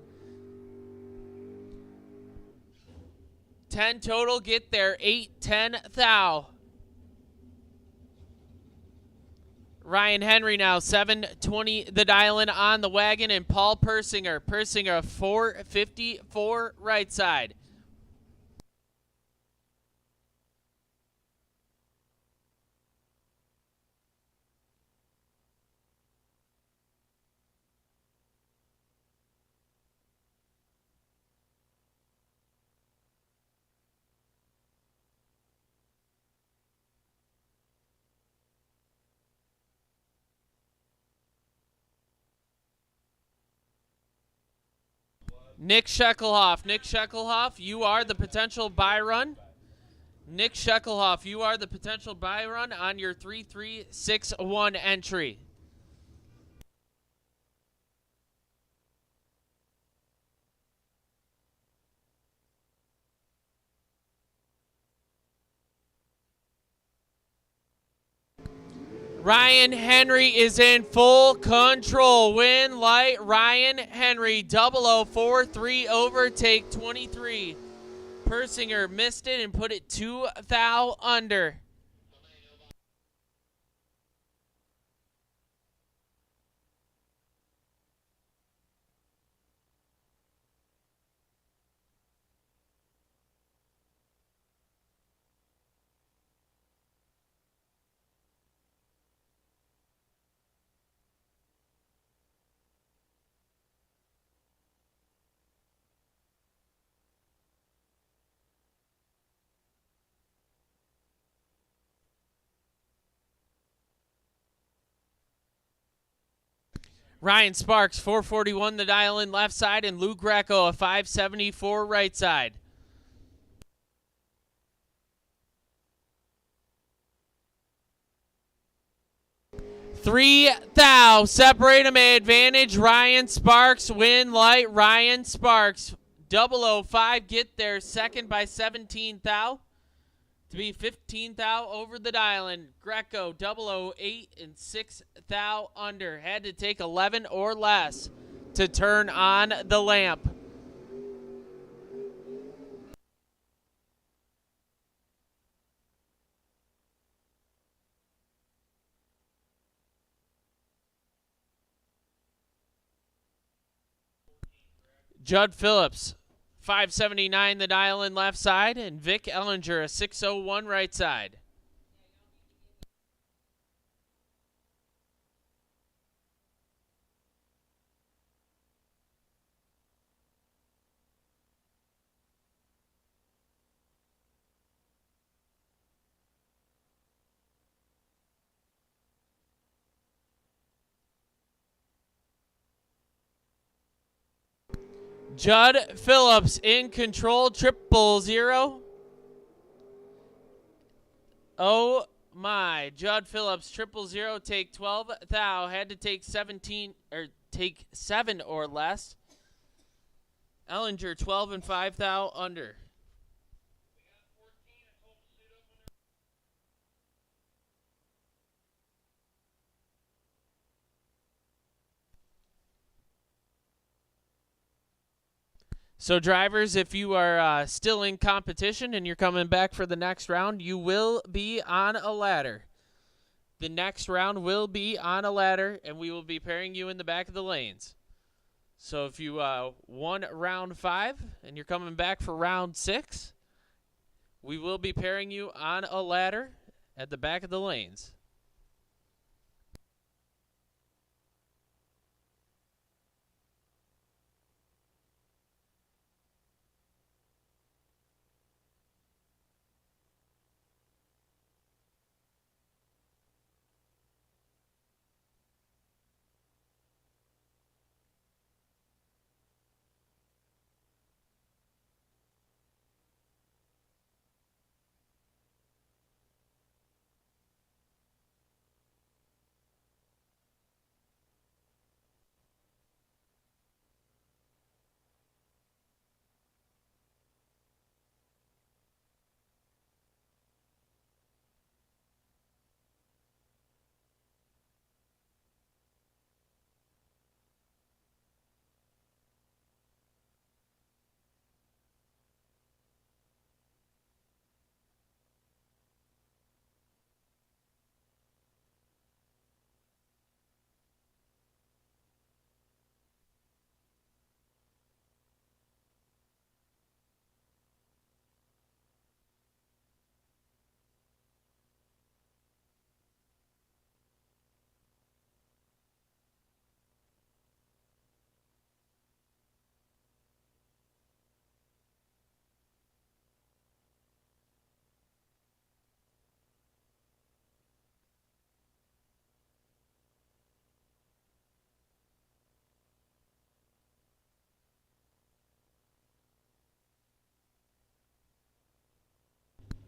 10 total, get there, 8, 10 thou. Ryan Henry now, 720 the dial-in on the wagon, and Paul Persinger, 454 right side. Nick Shekelhoff, you are the potential buy run. Nick Shekelhoff, you are the potential buy run on your 3361 entry. Ryan Henry is in full control. Win light, Ryan Henry, 0043 over, take 23. Persinger missed it and put it 2 thou under. Ryan Sparks, 441 the dial in left side, and Lou Greco, a 574 right side. Three thou, separate them, advantage, Ryan Sparks, win light, Ryan Sparks, 005, get there, second by 17 thou. To be 15 thou over the dial, and Greco 008 and 6 thou under. Had to take 11 or less to turn on the lamp. Judd Phillips, 579 the dial in left side, and Vic Ellinger, a 601 right side. Judd Phillips in control, 000. Oh my. Judd Phillips, 000, take 12 thou. Had to take 17 or take 7 or less. Ellinger, 12 and 5 thou under. So, drivers, if you are still in competition and you're coming back for the next round, you will be on a ladder. The next round will be on a ladder, and we will be pairing you in the back of the lanes. So, if you won round 5 and you're coming back for round 6, we will be pairing you on a ladder at the back of the lanes.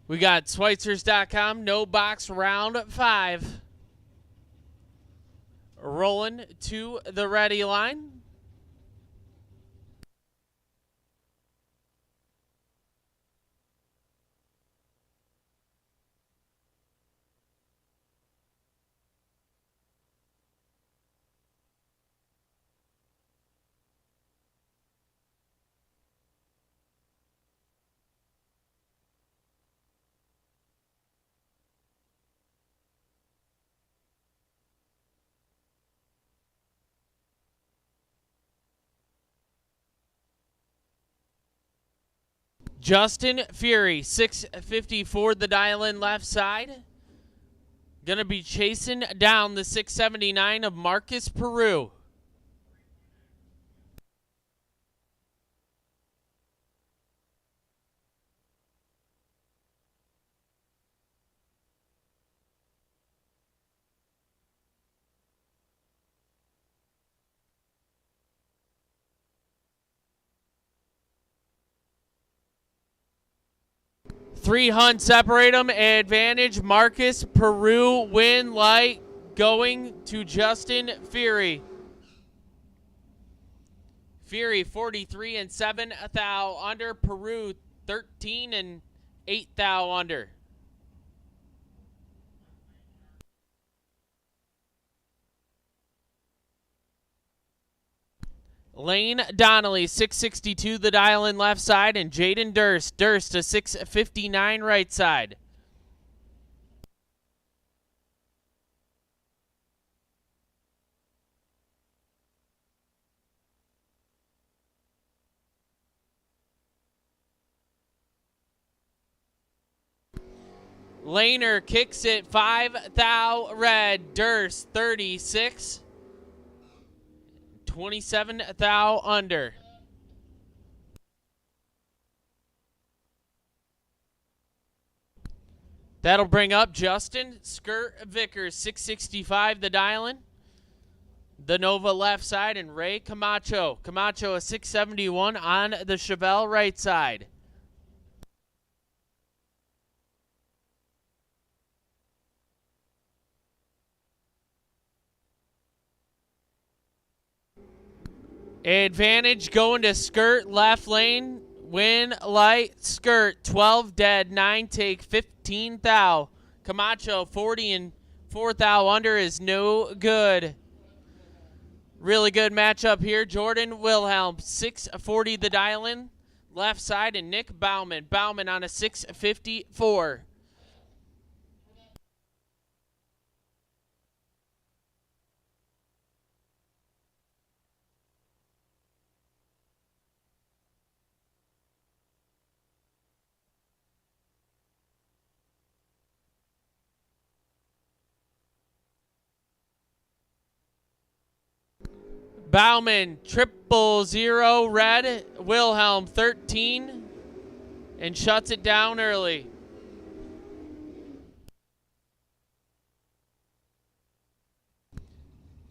We got Schweitzers.com, no box round 5. Rolling to the ready line. Justin Fury, 654 the dial in left side. Going to be chasing down the 679 of Marcus Peru. Three Hunt separate them. Advantage Marcus Peru, win light going to Justin Fury. Fury 43 and 7 thou under. Peru 13 and 8 thou under. Lane Donnelly, 662 the dial in left side, and Jaden Durst to 659 right side. Laner kicks it 5 thou red. Durst 36. 27 thou under. That'll bring up Justin Skirt Vickers, 665 the dial-in. The Nova left side, and Ray Camacho. Camacho a 671 on the Chevelle right side. Advantage going to skirt left lane. Win light skirt 12 dead 9 take 15 thou. Camacho 40 and 4 thou under is no good. Really good matchup here. Jordan Wilhelm 640 the dial-in left side and Nick Bauman. Bauman on a 654. Bauman 000 red, Wilhelm 13 and shuts it down early.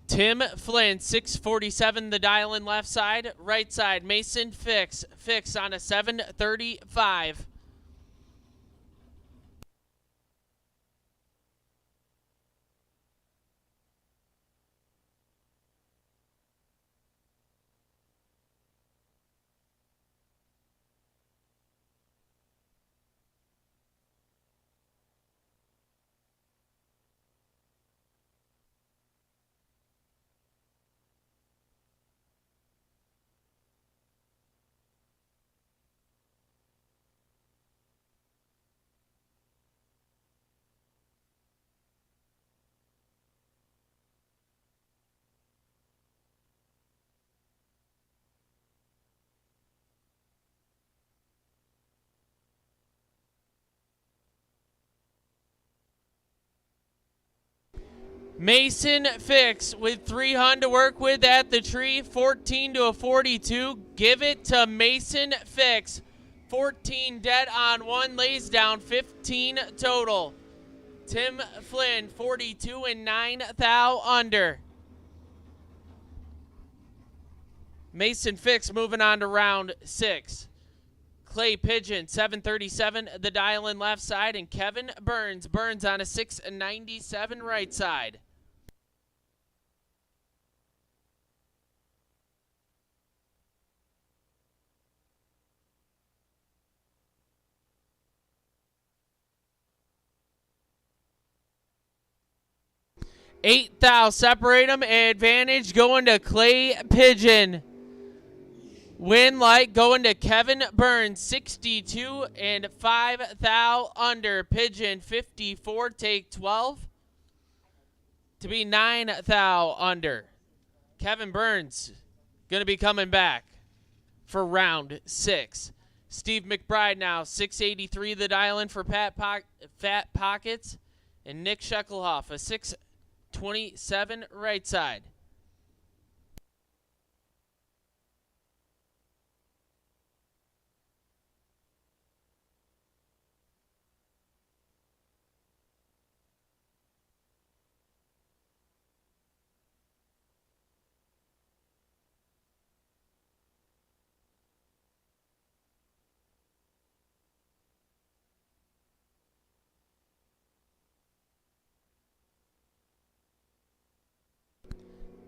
Tim Flynn 647 the dial-in left side, right side Mason Fix on a 735. Mason Fix with 300 to work with at the tree, 14 to a 42. Give it to Mason Fix. 14 dead on one, lays down 15 total. Tim Flynn 42 and 9 thou under. Mason Fix moving on to round 6. Clay Pigeon 737 the dial-in left side and Kevin Burns on a 697 right side. Eight thou separate them. Advantage going to Clay Pigeon. Win light going to Kevin Burns 62 and 5 thou under. Pigeon 54 take 12 to be 9 thou under. Kevin Burns going to be coming back for round 6. Steve McBride now 683 the dial-in for Fat Pockets and Nick Sheckelhoff a 627 right side.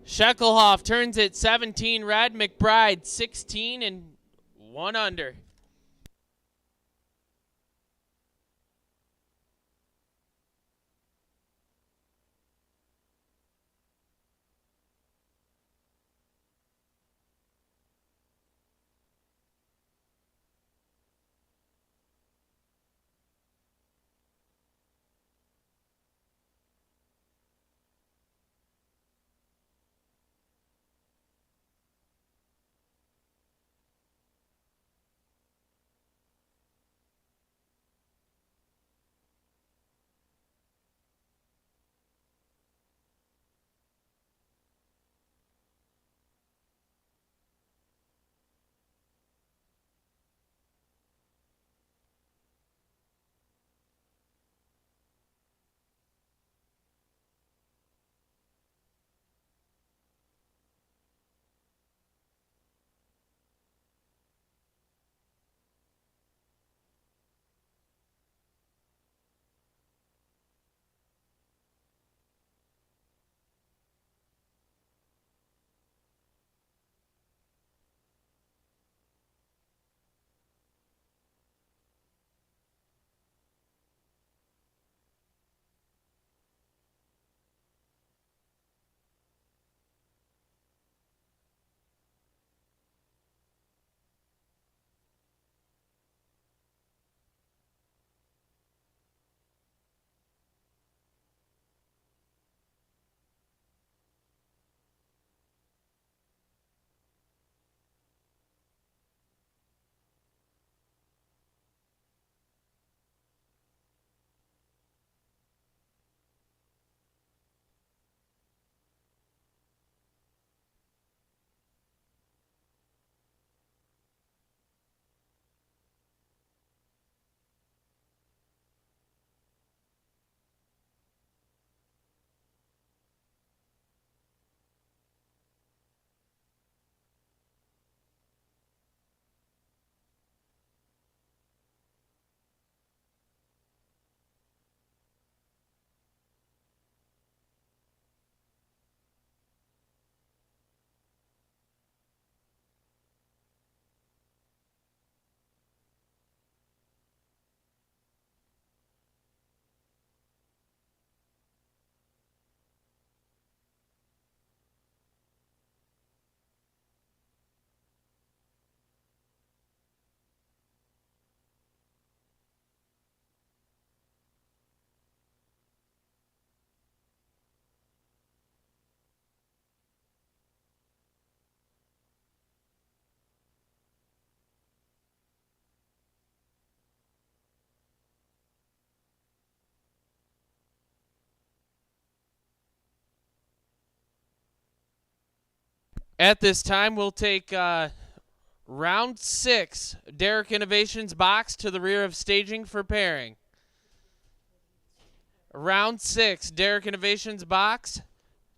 Sheckelhoff turns it 17 red. McBride 16 and 1 under. At this time, we'll take round 6, Derek Innovations box to the rear of staging for pairing. Round 6, Derek Innovations box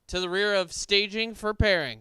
to the rear of staging for pairing.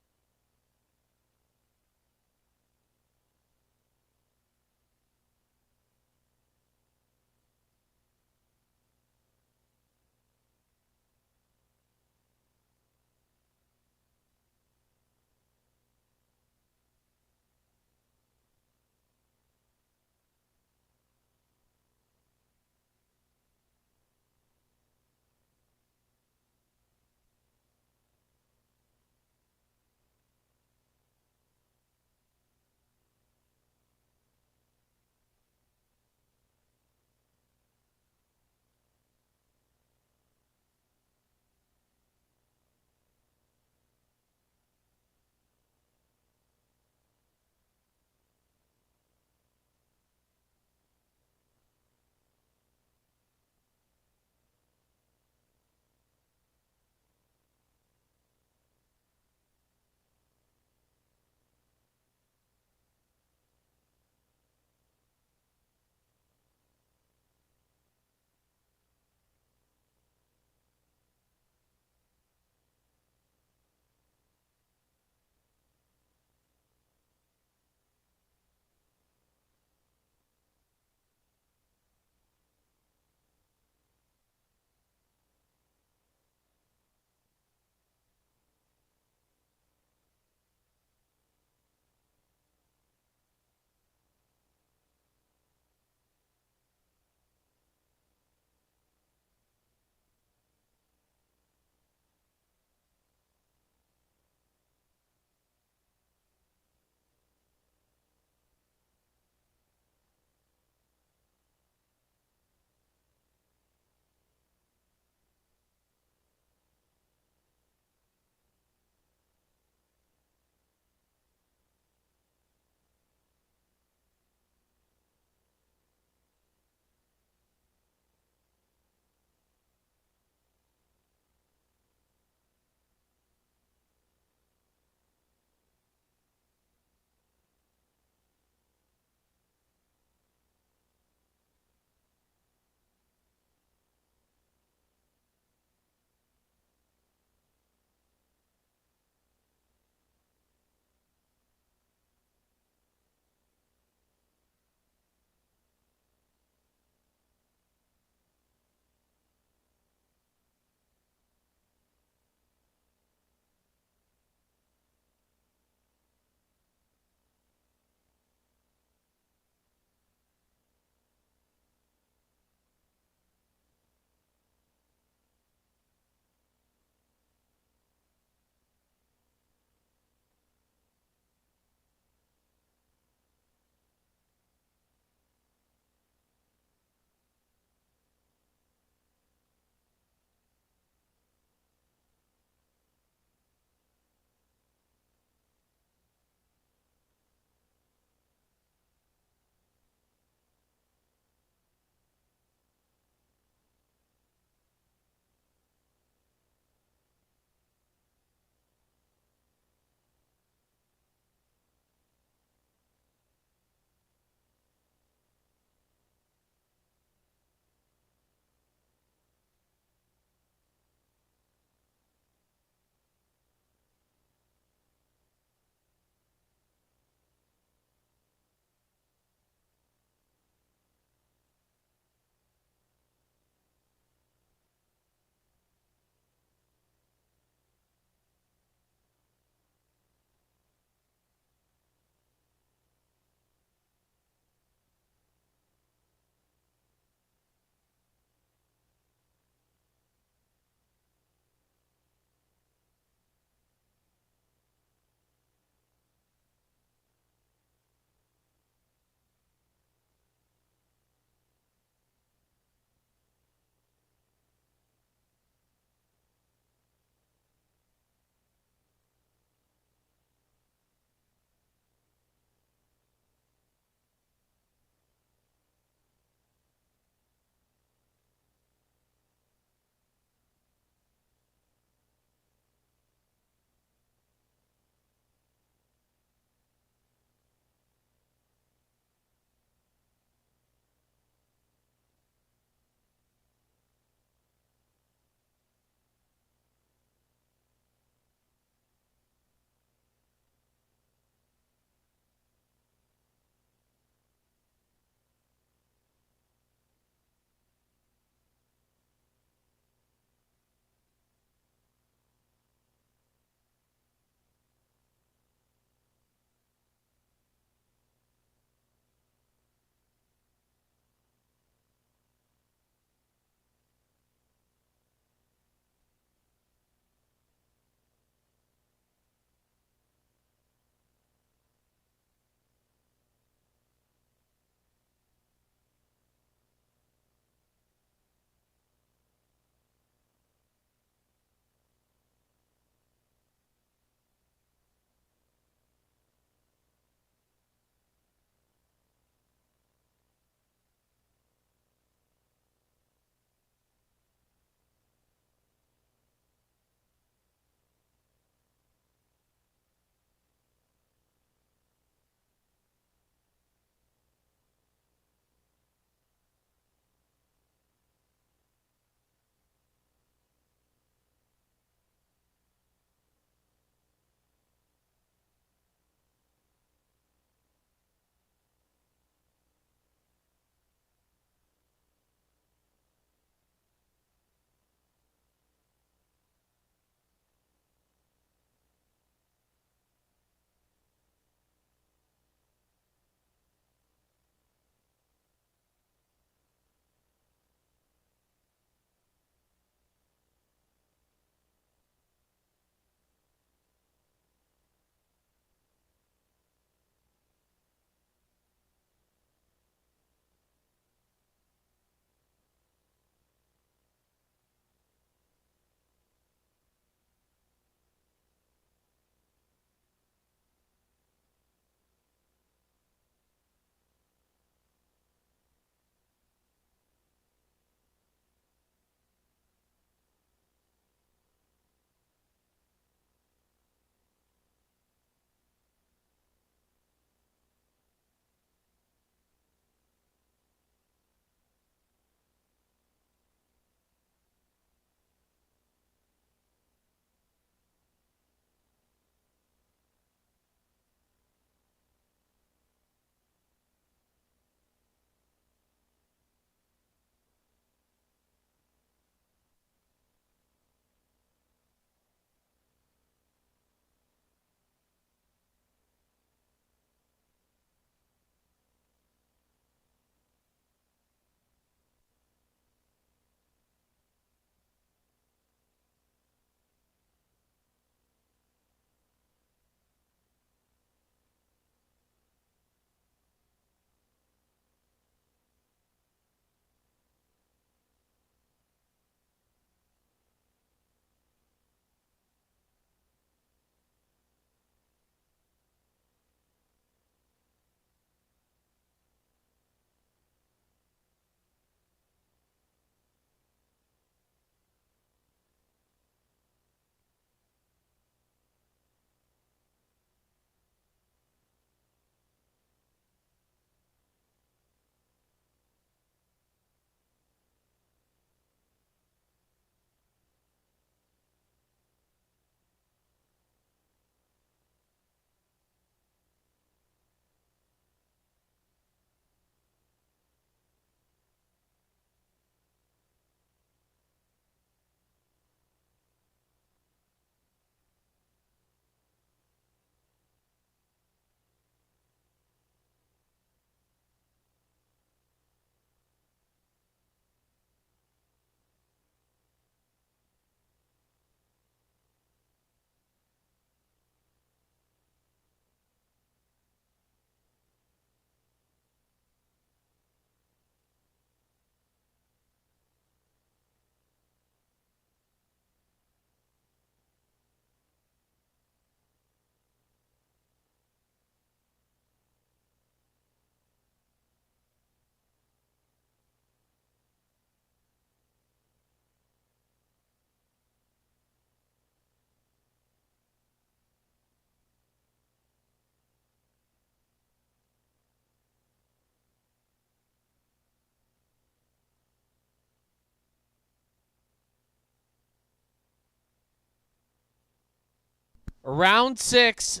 Round 6,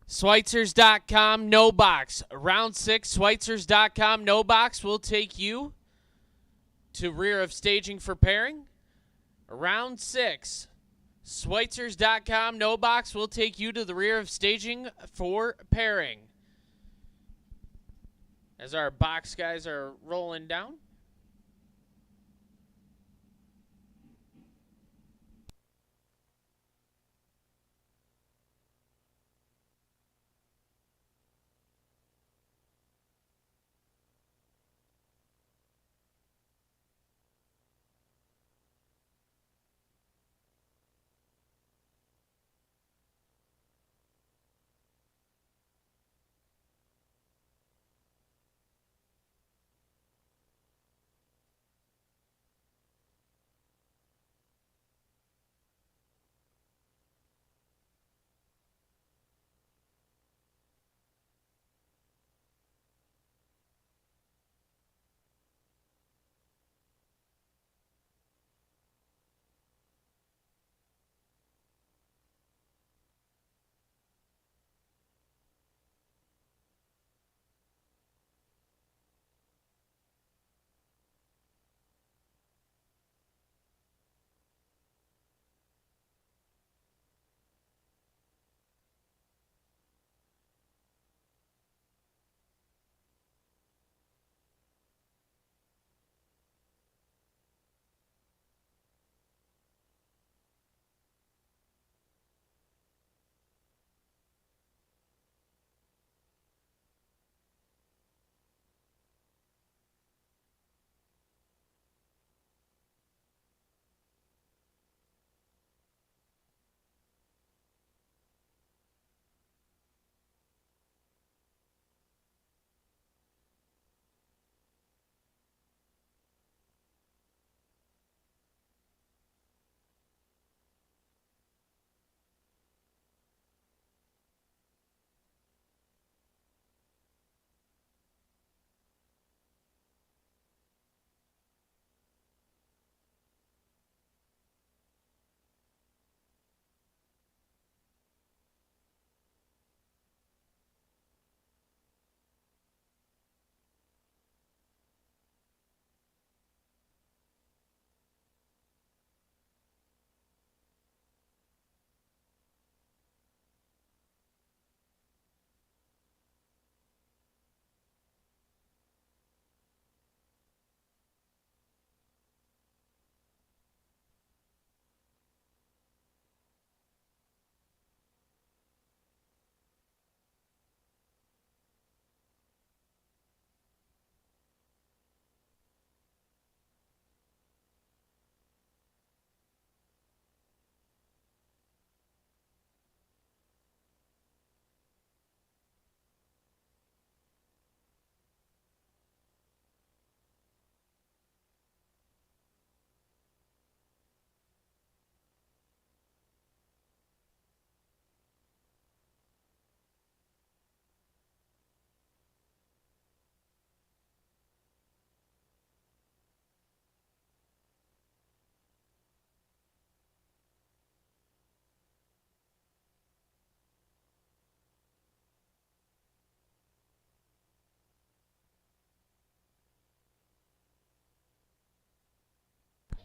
Schweitzers.com, no box. Round 6, Schweitzers.com, no box will take you to rear of staging for pairing. Round 6, Schweitzers.com, no box will take you to the rear of staging for pairing. As our box guys are rolling down.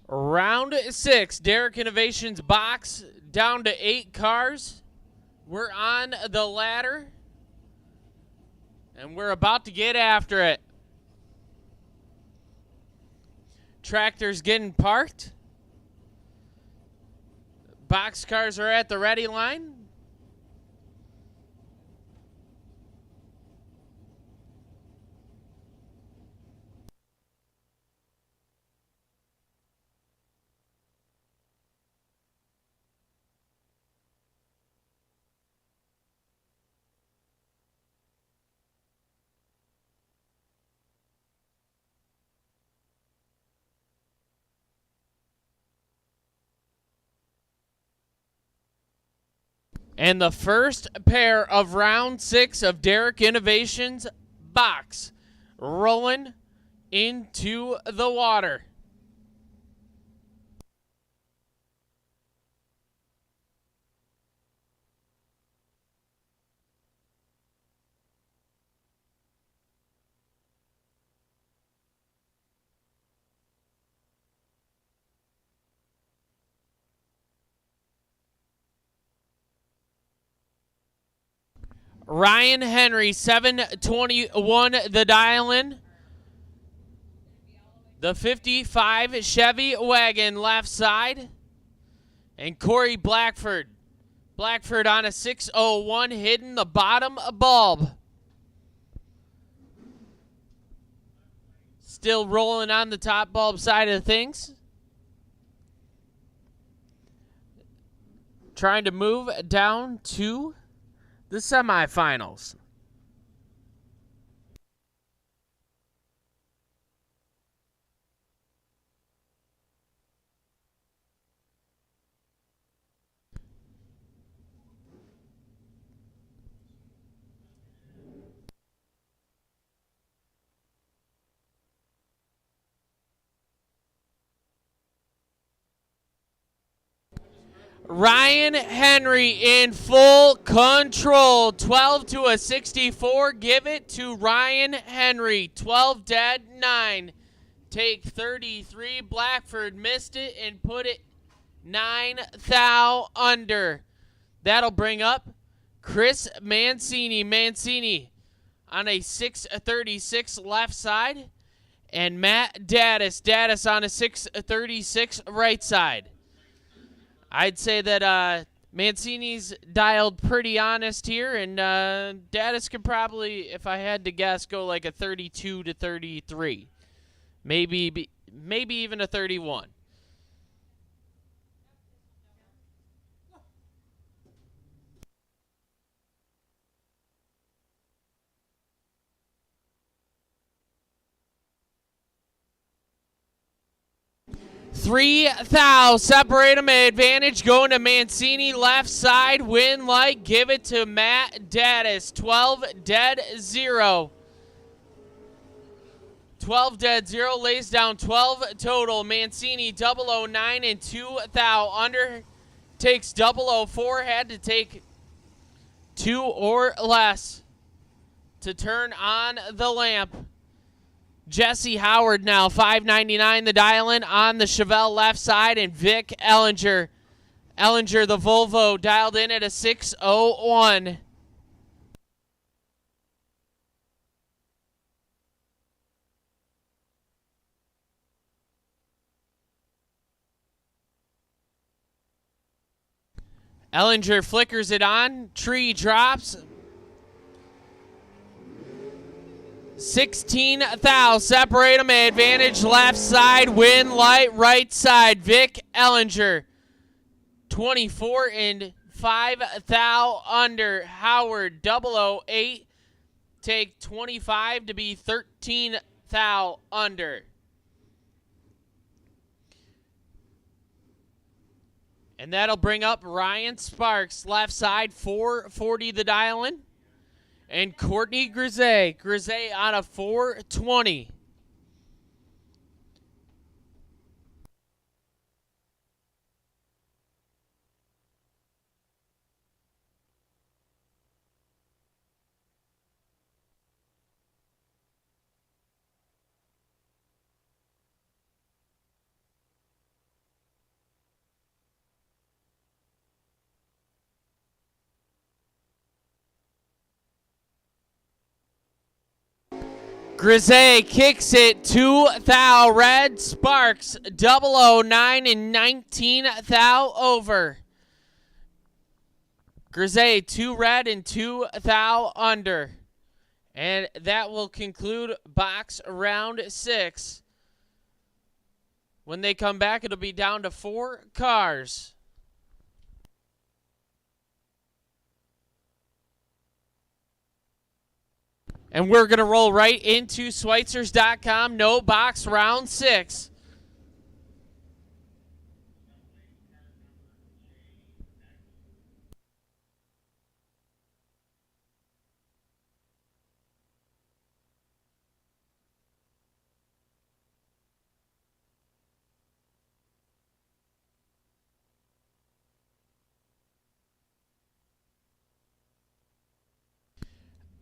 Round 6, Derek Innovations box, down to 8 cars. We're on the ladder, and we're about to get after it. Tractor's getting parked. Box cars are at the ready line. And the first pair of round 6 of Derek Innovations box rolling into the water. Ryan Henry, 721 the dial-in. The 55 Chevy wagon left side. And Corey Blackford. Blackford on a 601 hitting the bottom bulb. Still rolling on the top bulb side of things. Trying to move down to the semifinals. Ryan Henry in full control. 12 to a 64. Give it to Ryan Henry. 12 dead, 9. Take 33. Blackford missed it and put it 9 thou under. That'll bring up Chris Mancini. Mancini on a 636 left side. And Matt Daddis. Daddis on a 636 right side. I'd say that Mancini's dialed pretty honest here, and Daddis could probably, if I had to guess, go like a 32 to 33. Maybe even a 31. Three thou, separate them, advantage going to Mancini, left side, win light, give it to Matt Daddis, 12 dead, 0. 12 dead, 0, lays down 12 total. Mancini, 009 and 2 thou, under, takes 004, had to take 2 or less to turn on the lamp. Jesse Howard now, 599 the dial-in on the Chevelle left side, and Vic Ellinger. Ellinger, the Volvo, dialed in at a 601. Ellinger flickers it on, tree drops. 16 thou, separate them, advantage left side, win light right side. Vic Ellinger, 24 and 5 thou under. Howard, 008, take 25 to be 13 thou under. And that'll bring up Ryan Sparks, left side, 440 the dial-in. And Courtney Grisey. Grisey on a 420. Grisey kicks it, 2 thou red. Sparks, 009 and 19 thou over. Grisey, 2 red and 2 thou under. And that will conclude box round 6. When they come back, it'll be down to 4 cars. And we're going to roll right into Schweitzers.com. No box round 6.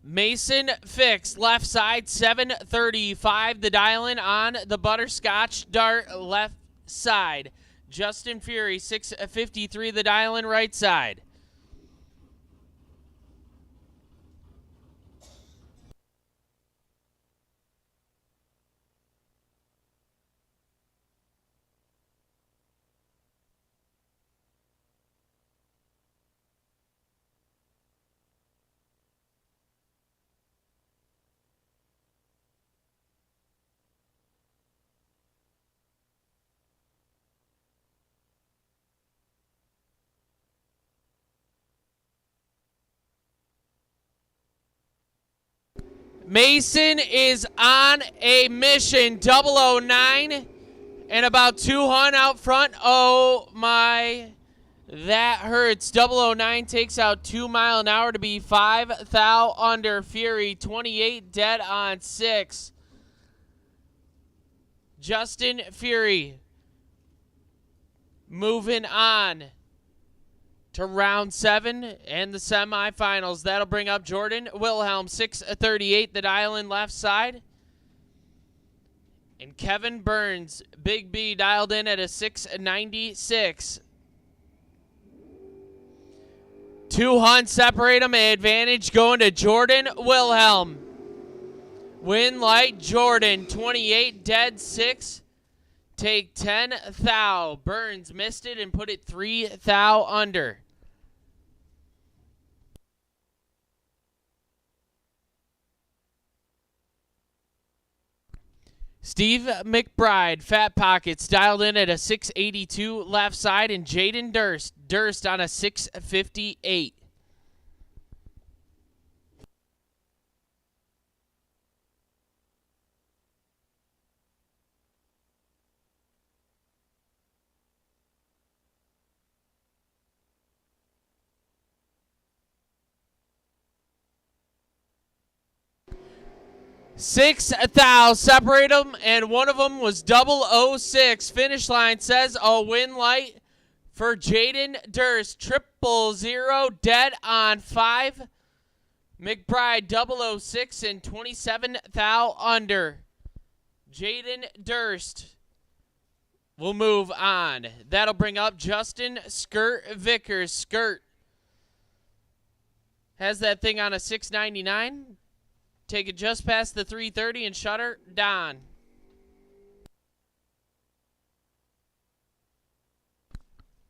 Mason Fix, left side, 735. The dial-in on the Butterscotch Dart, left side. Justin Fury, 653. The dial-in right side. Mason is on a mission. 009 and about 200 out front. Oh my, that hurts. 009 takes out 2 mile an hour to be 5 thou under. Fury 28 dead on 6. Justin Fury moving on to round 7 and the semifinals. That'll bring up Jordan Wilhelm, 638, the dial-in left side. And Kevin Burns, Big B, dialed in at a 696. 200 separate them. Advantage going to Jordan Wilhelm. Win light Jordan, 28 dead 6. Take 10 thou. Burns missed it and put it 3 thou under. Steve McBride, Fat Pockets, dialed in at a 682 left side, and Jaden Durst on a 658. Six thou separate them, and one of them was 006. Finish line says a win light for Jaden Durst. 000 dead on 5. McBride 006 and 27 thou under. Jaden Durst will move on. That'll bring up Justin Skirt Vickers. Skirt has that thing on a 699. Take it just past the 330 and shut her down.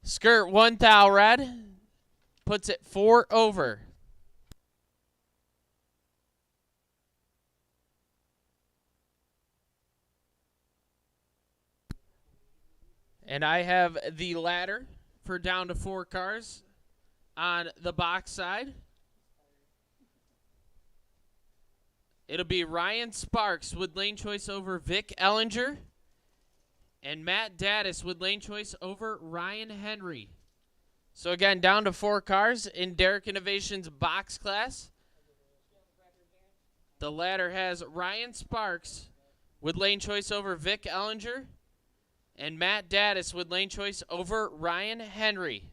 Skirt 1 thou red. Puts it 4 over. And I have the ladder for down to 4 cars on the box side. It'll be Ryan Sparks with lane choice over Vic Ellinger. And Matt Daddis with lane choice over Ryan Henry. So again, down to 4 cars in Derek Innovations box class. The ladder has Ryan Sparks with lane choice over Vic Ellinger. And Matt Daddis with lane choice over Ryan Henry.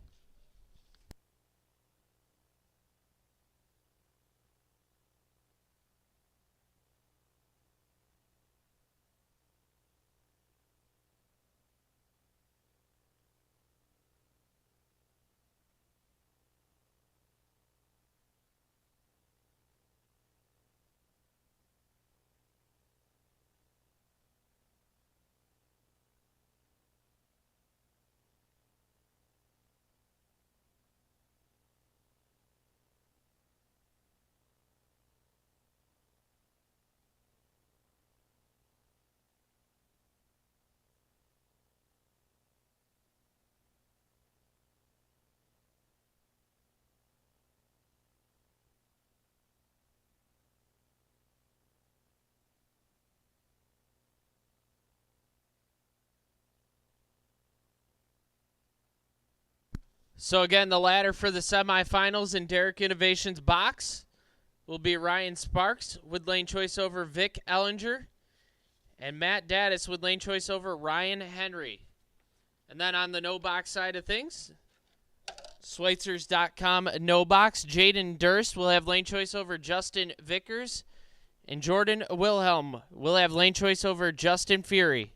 So again, the ladder for the semifinals in Derek Innovations box will be Ryan Sparks with lane choice over Vic Ellinger and Matt Daddis with lane choice over Ryan Henry. And then on the no box side of things, Schweitzers.com no box. Jaden Durst will have lane choice over Justin Vickers, and Jordan Wilhelm will have lane choice over Justin Fury.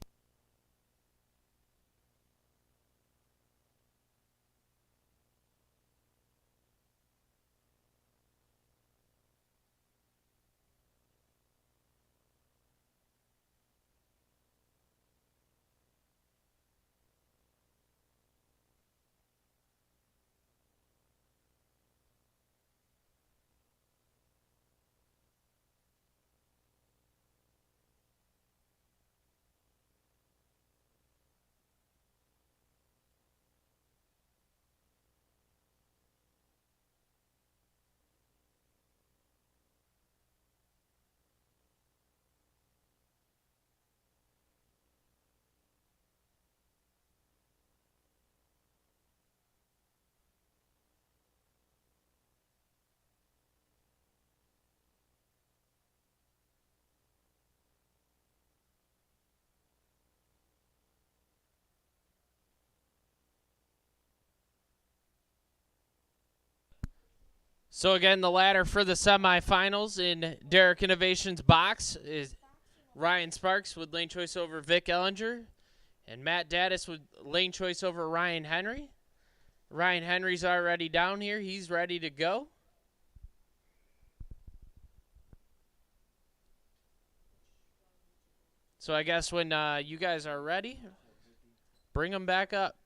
So again, the ladder for the semifinals in Derek Innovations box is Ryan Sparks with lane choice over Vic Ellinger, and Matt Daddis with lane choice over Ryan Henry. Ryan Henry's already down here. He's ready to go. So I guess when you guys are ready, bring them back up.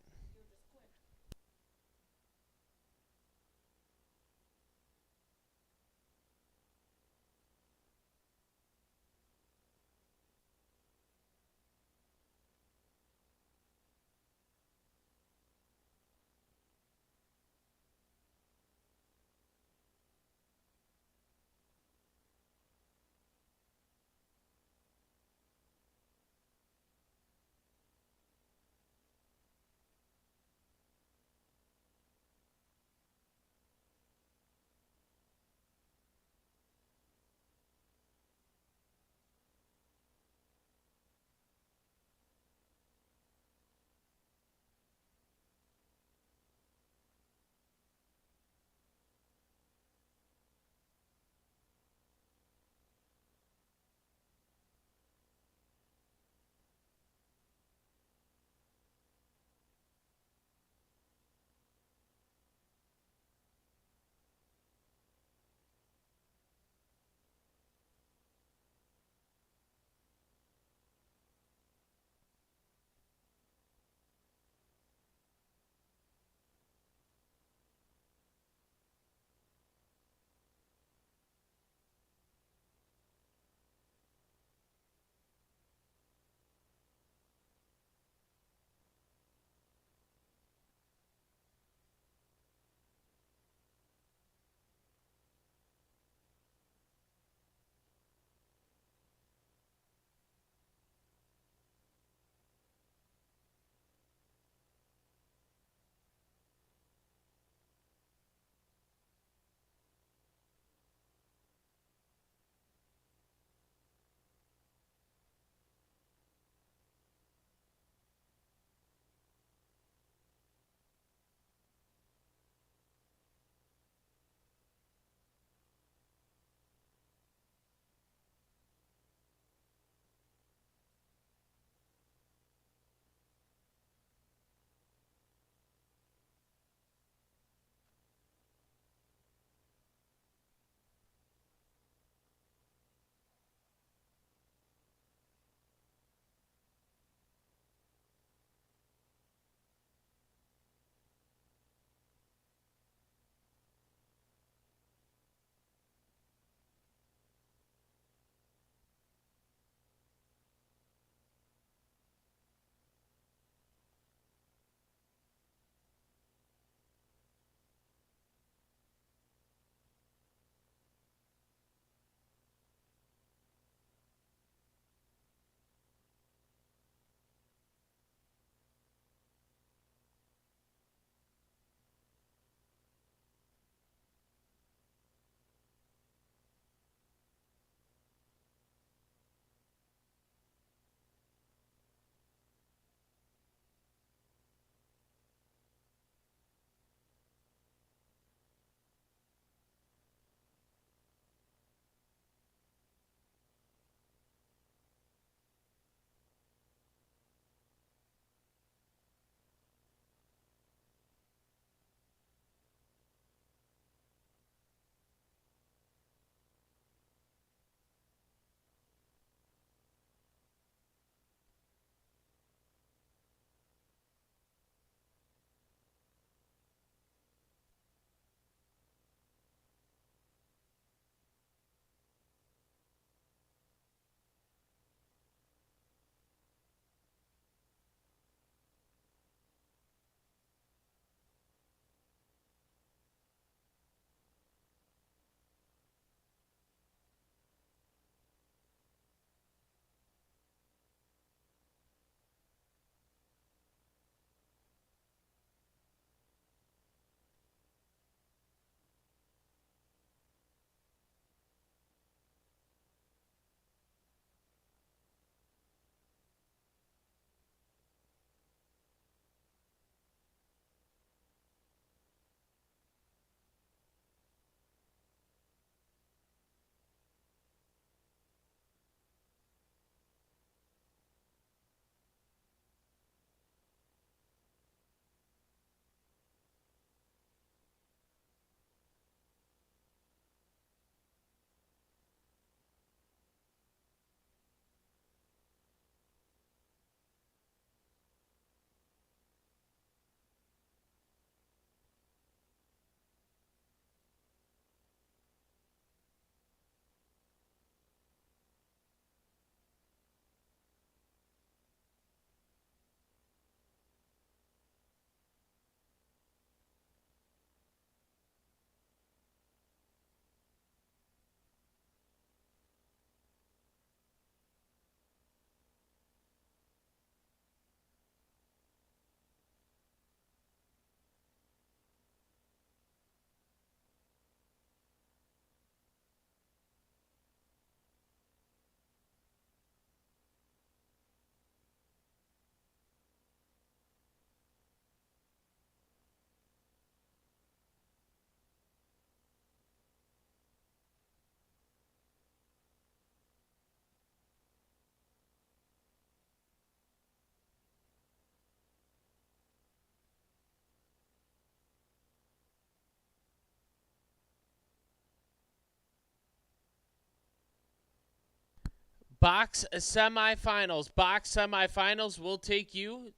box semifinals. Box semifinals will take you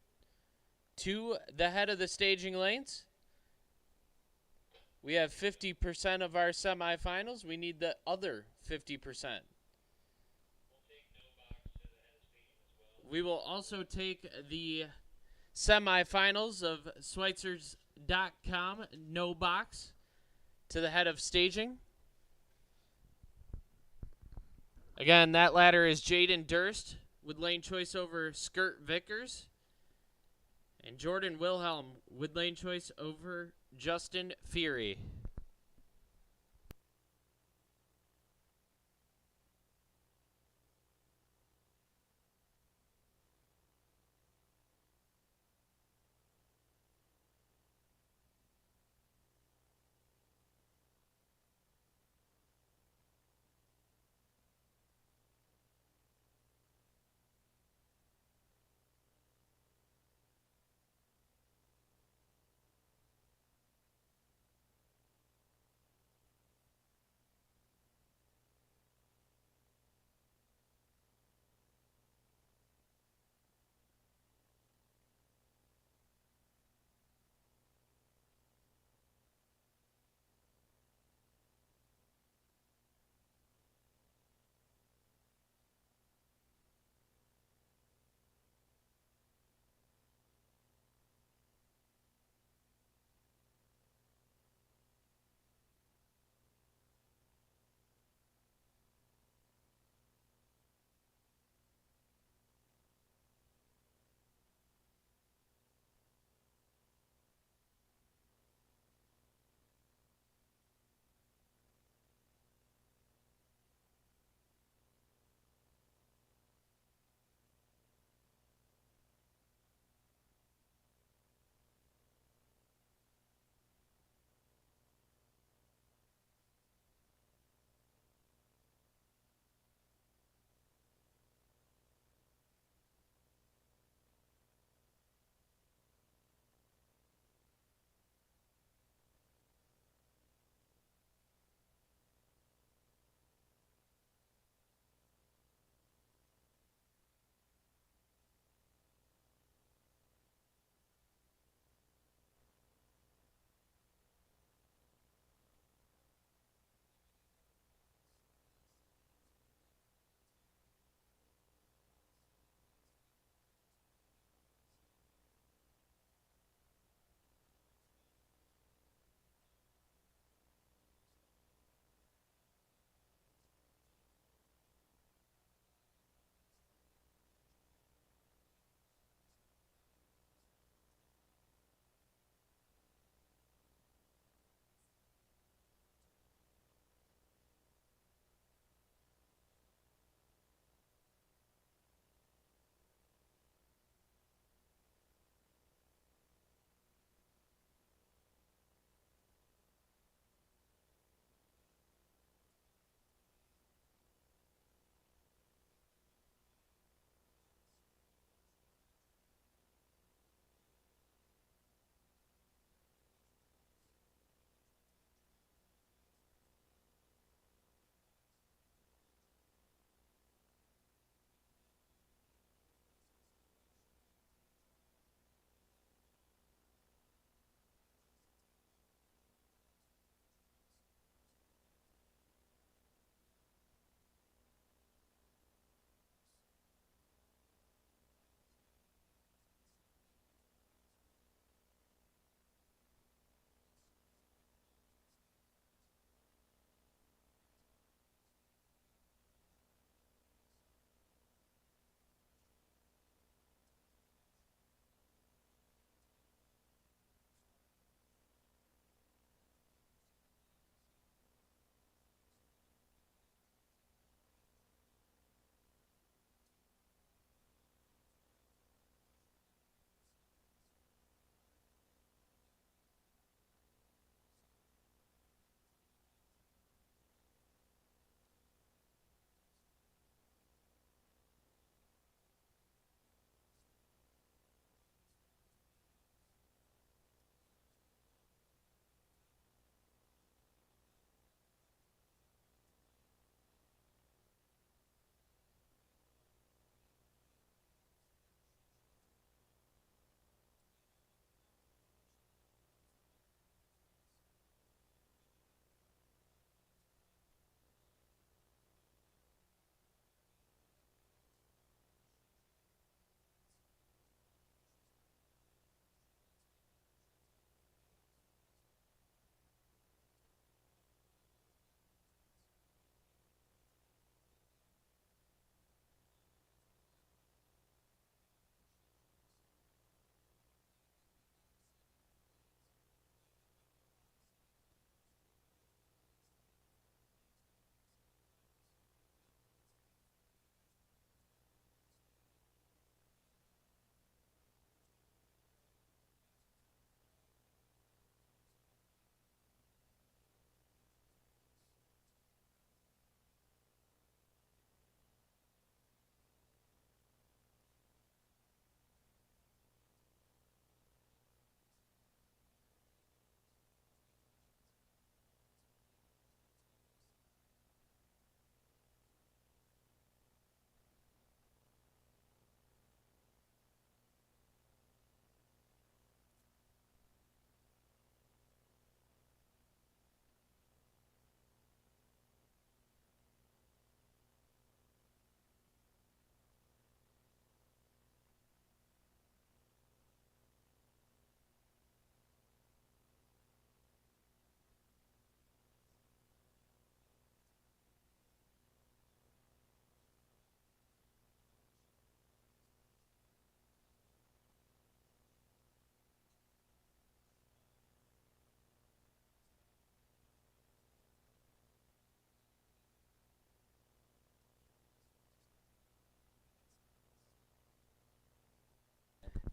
to the head of the staging lanes. We have 50% of our semifinals. We need the other 50%. We will also take the semifinals of Schweitzers.com no box to the head of staging. Again, that ladder is Jaden Durst with lane choice over Skirt Vickers. And Jordan Wilhelm with lane choice over Justin Fury.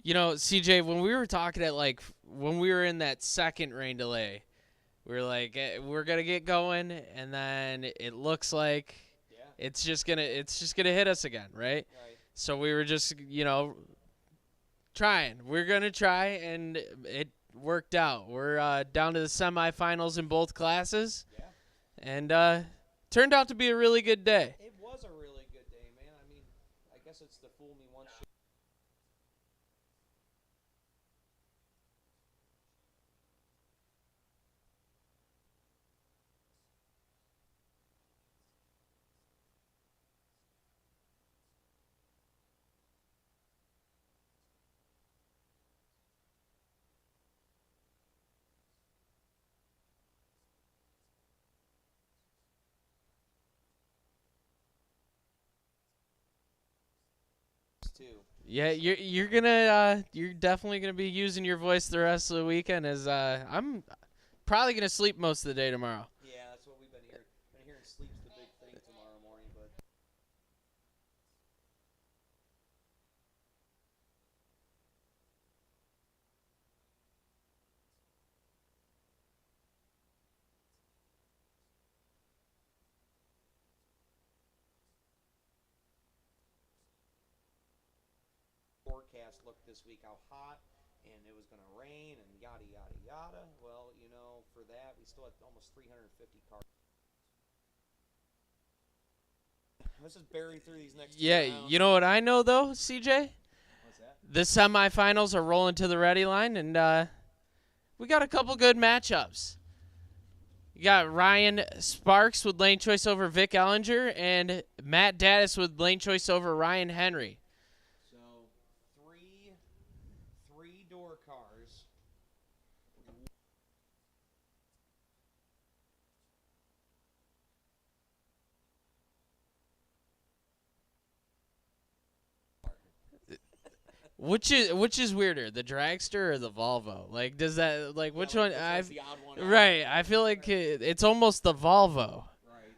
You know, CJ, when we were talking when we were in that second rain delay, we were like, we're gonna get going, and then it looks like it's just gonna hit us again, right? So we were just, trying. We're gonna try, and it worked out. We're down to the semifinals in both classes, and turned out to be a really good day. It was a really good day, man. I mean, I guess it's the fool me once. Too. Yeah, you're definitely gonna be using your voice the rest of the weekend. As I'm probably gonna sleep most of the day tomorrow. Yeah, that's what we've been hearing. Been hearing sleep's the big thing tomorrow morning, but. Forecast looked this week how hot and it was going to rain and yada yada yada. Well, for that we still had almost 350 cars. Let's just bury through these next. Yeah, you know what I know though, CJ? What's that? The semifinals are rolling to the ready line, and we got a couple good matchups. You got Ryan Sparks with lane choice over Vic Ellinger, and Matt Daddis with lane choice over Ryan Henry. So three door cars. Which is weirder, the dragster or the Volvo? Like, does that which one? That's the odd one out. Right. I feel like it's almost the Volvo. Right.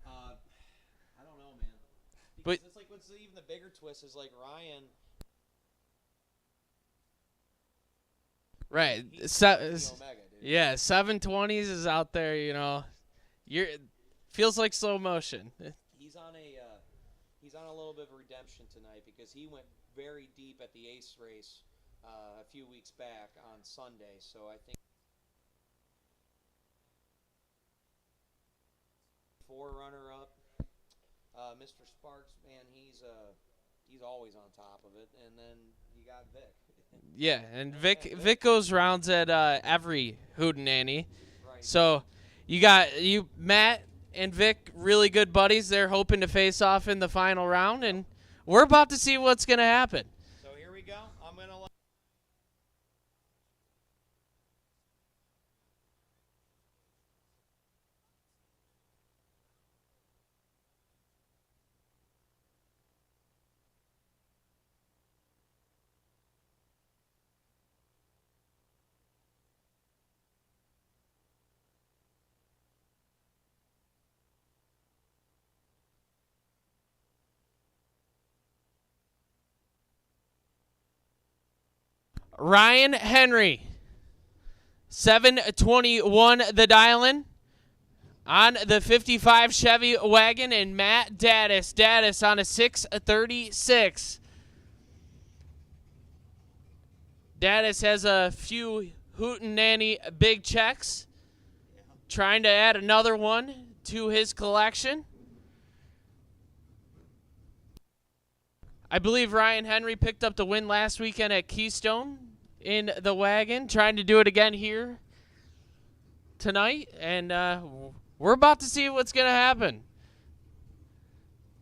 I don't know, man. Because But it's like what's even the bigger twist is like Ryan. right, He's the Omega, dude. yeah, 720s is out there. Feels like slow motion. He's on a little bit of redemption tonight because he went very deep at the Ace race a few weeks back on Sunday. So I think runner up, Mr. Sparks, man, he's always on top of it. And then you got Vic. Yeah, and Vic goes rounds at every Hootenanny. Right. So you got Matt and Vic, really good buddies. They're hoping to face off in the final round, and we're about to see what's going to happen. So here we go. I'm going to Ryan Henry, 721 the dial-in on the 55 Chevy wagon, and Matt Daddis on a 636. Daddis has a few Hootenanny big checks, trying to add another one to his collection. I believe Ryan Henry picked up the win last weekend at Keystone in the wagon, trying to do it again here tonight, and we're about to see what's going to happen.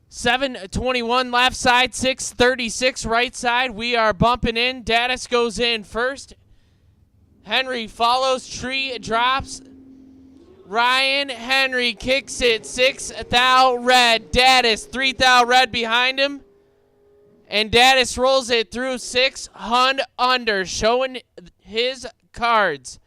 721 left side, 636 right side. We are bumping in. Daddis goes in first. Henry follows, tree drops. Ryan Henry kicks it, 6 thou red. Daddis, 3 thou red behind him. And Daddis rolls it through 600 under, showing his cards.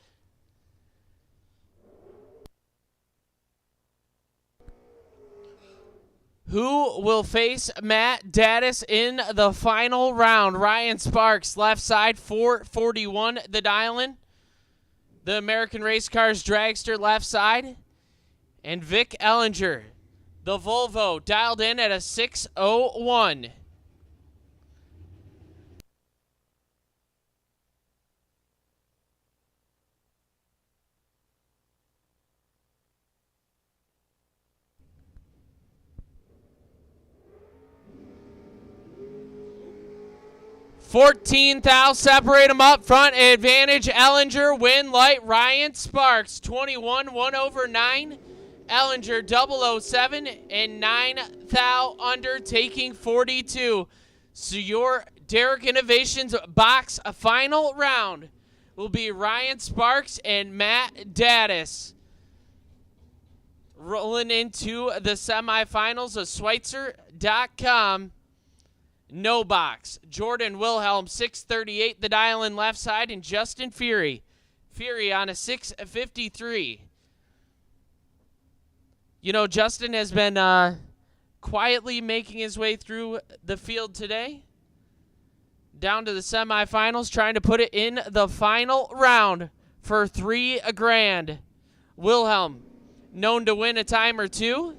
Who will face Matt Daddis in the final round? Ryan Sparks, left side, 441, the dial-in. The American Race Cars Dragster, left side. And Vic Ellinger, the Volvo, dialed in at a 601. $14,000, separate them up front. Advantage, Ellinger, win light, Ryan Sparks, 21, 1 over 9. Ellinger, 007, and 9,000 under, taking 42. So your Derek Innovations box final round will be Ryan Sparks and Matt Daddis. Rolling into the semifinals of Schweitzer.com. No box. Jordan Wilhelm, 638, the dial-in left side, and Justin Fury. Fury on a 653. You know, Justin has been quietly making his way through the field today. Down to the semifinals, trying to put it in the final round for $3,000. Wilhelm, known to win a time or two.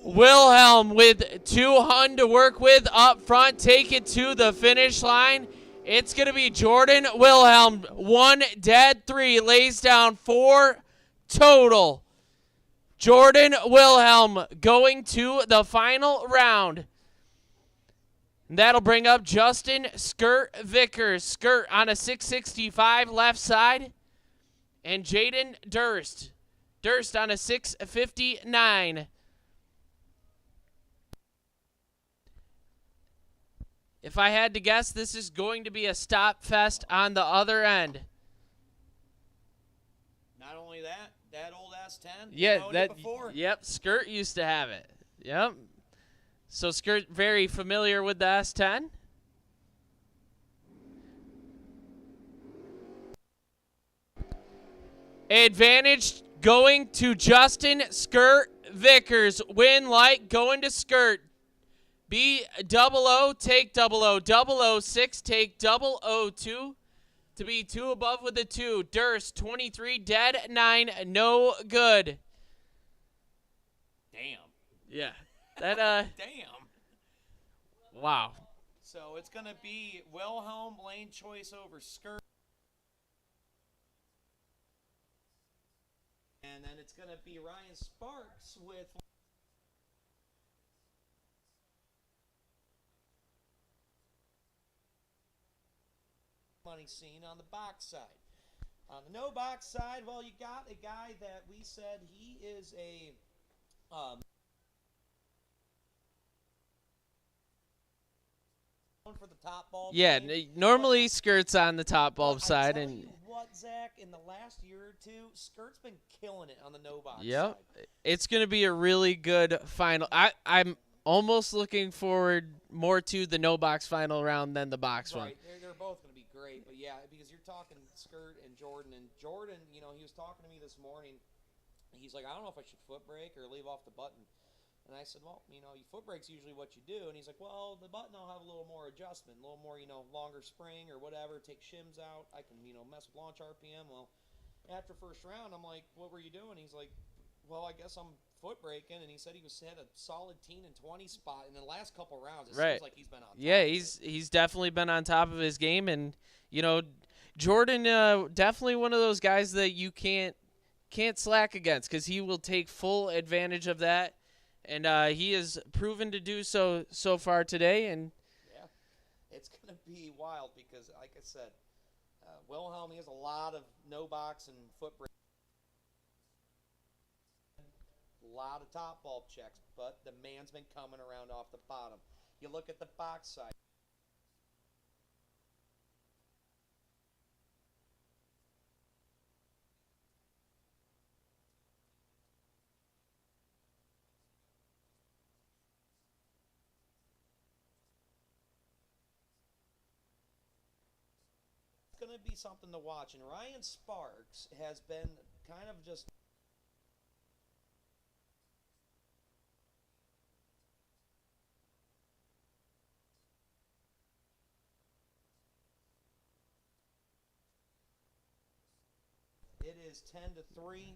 Wilhelm with 200 to work with up front, take it to the finish line. It's going to be Jordan Wilhelm, 1 dead, 3, lays down 4 total. Jordan Wilhelm going to the final round. And that'll bring up Justin Skirt Vickers. Skirt on a 665 left side. And Jaden Durst. Durst on a 659. If I had to guess, this is going to be a stop fest on the other end. Not only that, that old S10. Yeah, that. Before. Yep, Skirt used to have it. Yep. So Skirt very familiar with the S10. Advantage going to Justin Skirt Vickers. Win light going to Skirt. B00, take 00, 006, take 002. To be 2 above with the 2. Durst, 23, dead, 9, no good. Damn. Yeah. That, Damn. wow. So it's going to be Wilhelm lane choice over Skirt. And then it's going to be Ryan Sparks with money scene on the box side. On the no box side, well, you got a guy that we said he is a for the top bulb. Yeah, normally Skirt's on the top bulb side, I and you what, Zach, in the last year or two, Skirt's been killing it on the no box yep, side. it's gonna be a really good final. I'm almost looking forward more to the no box final round than the box one. Right, they're both gonna be great, but yeah, because you're talking Skirt and Jordan, you know, he was talking to me this morning. He's like, I don't know if I should foot brake or leave off the button. And I said, well, you know, foot brake's usually what you do. And he's like, well, the button will have a little more adjustment, a little more, you know, longer spring or whatever, take shims out. I can, you know, mess with launch RPM. Well, after first round, I'm like, what were you doing? He's like, well, I guess I'm foot braking. And he said had a solid 10 and 20 spot in the last couple rounds. It seems like he's been on top. Yeah, he's definitely been on top of his game. And, you know, Jordan, definitely one of those guys that you can't slack against because he will take full advantage of that. And he has proven to do so far today. And yeah, it's going to be wild because, like I said, Wilhelm, he has a lot of no box and foot brake. A lot of top bulb checks, but the man's been coming around off the bottom. You look at the box side. Going to be something to watch, and Ryan Sparks has been kind of just It is 10-3.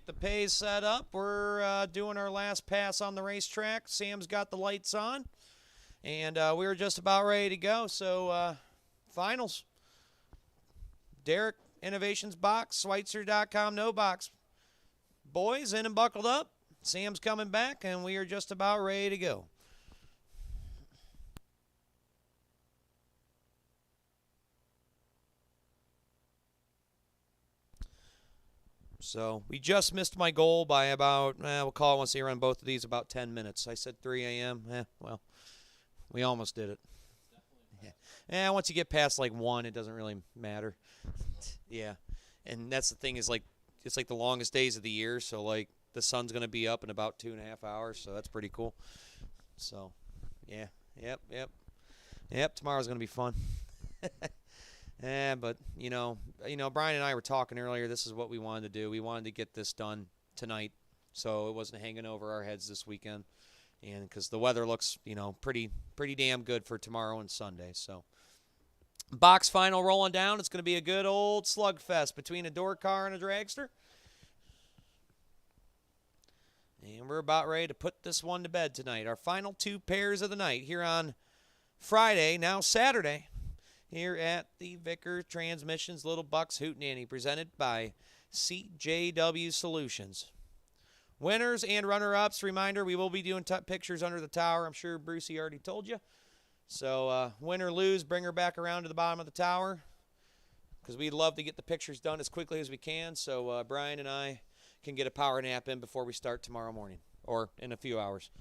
get the pays set up. We're doing our last pass on the racetrack. Sam's got the lights on. And we're just about ready to go. So, finals. Derek Innovations box, Schweitzer.com, no box. Boys, in and buckled up. Sam's coming back, and we are just about ready to go. So we just missed my goal by about, we'll call it once they run both of these, about 10 minutes. I said 3 a.m. Well, we almost did it. Yeah, once you get past like 1, it doesn't really matter. Yeah, and that's the thing is like it's like the longest days of the year, so like the sun's gonna be up in about 2.5 hours, so that's pretty cool. So, yeah, yep. Tomorrow's gonna be fun. But you know, Brian and I were talking earlier. This is what we wanted to do. We wanted to get this done tonight, so it wasn't hanging over our heads this weekend, and because the weather looks, pretty damn good for tomorrow and Sunday. So, box final rolling down. It's going to be a good old slugfest between a door car and a dragster, and we're about ready to put this one to bed tonight. Our final 2 pairs of the night here on Friday, now Saturday, here at the Vickers Transmissions Little Bucks Hootenanny, presented by CJW Solutions. Winners and runner-ups, reminder, we will be doing pictures under the tower. I'm sure Brucey already told you. So win or lose, bring her back around to the bottom of the tower, because we'd love to get the pictures done as quickly as we can, so Brian and I can get a power nap in before we start tomorrow morning, or in a few hours.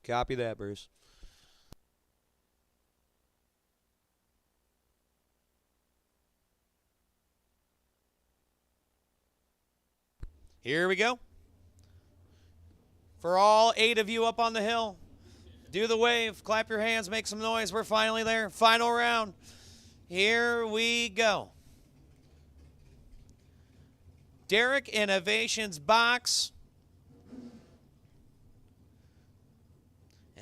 Copy that, Bruce. Here we go. For all 8 of you up on the hill, do the wave, clap your hands, make some noise. We're finally there. Final round. Here we go. Derek Innovations box.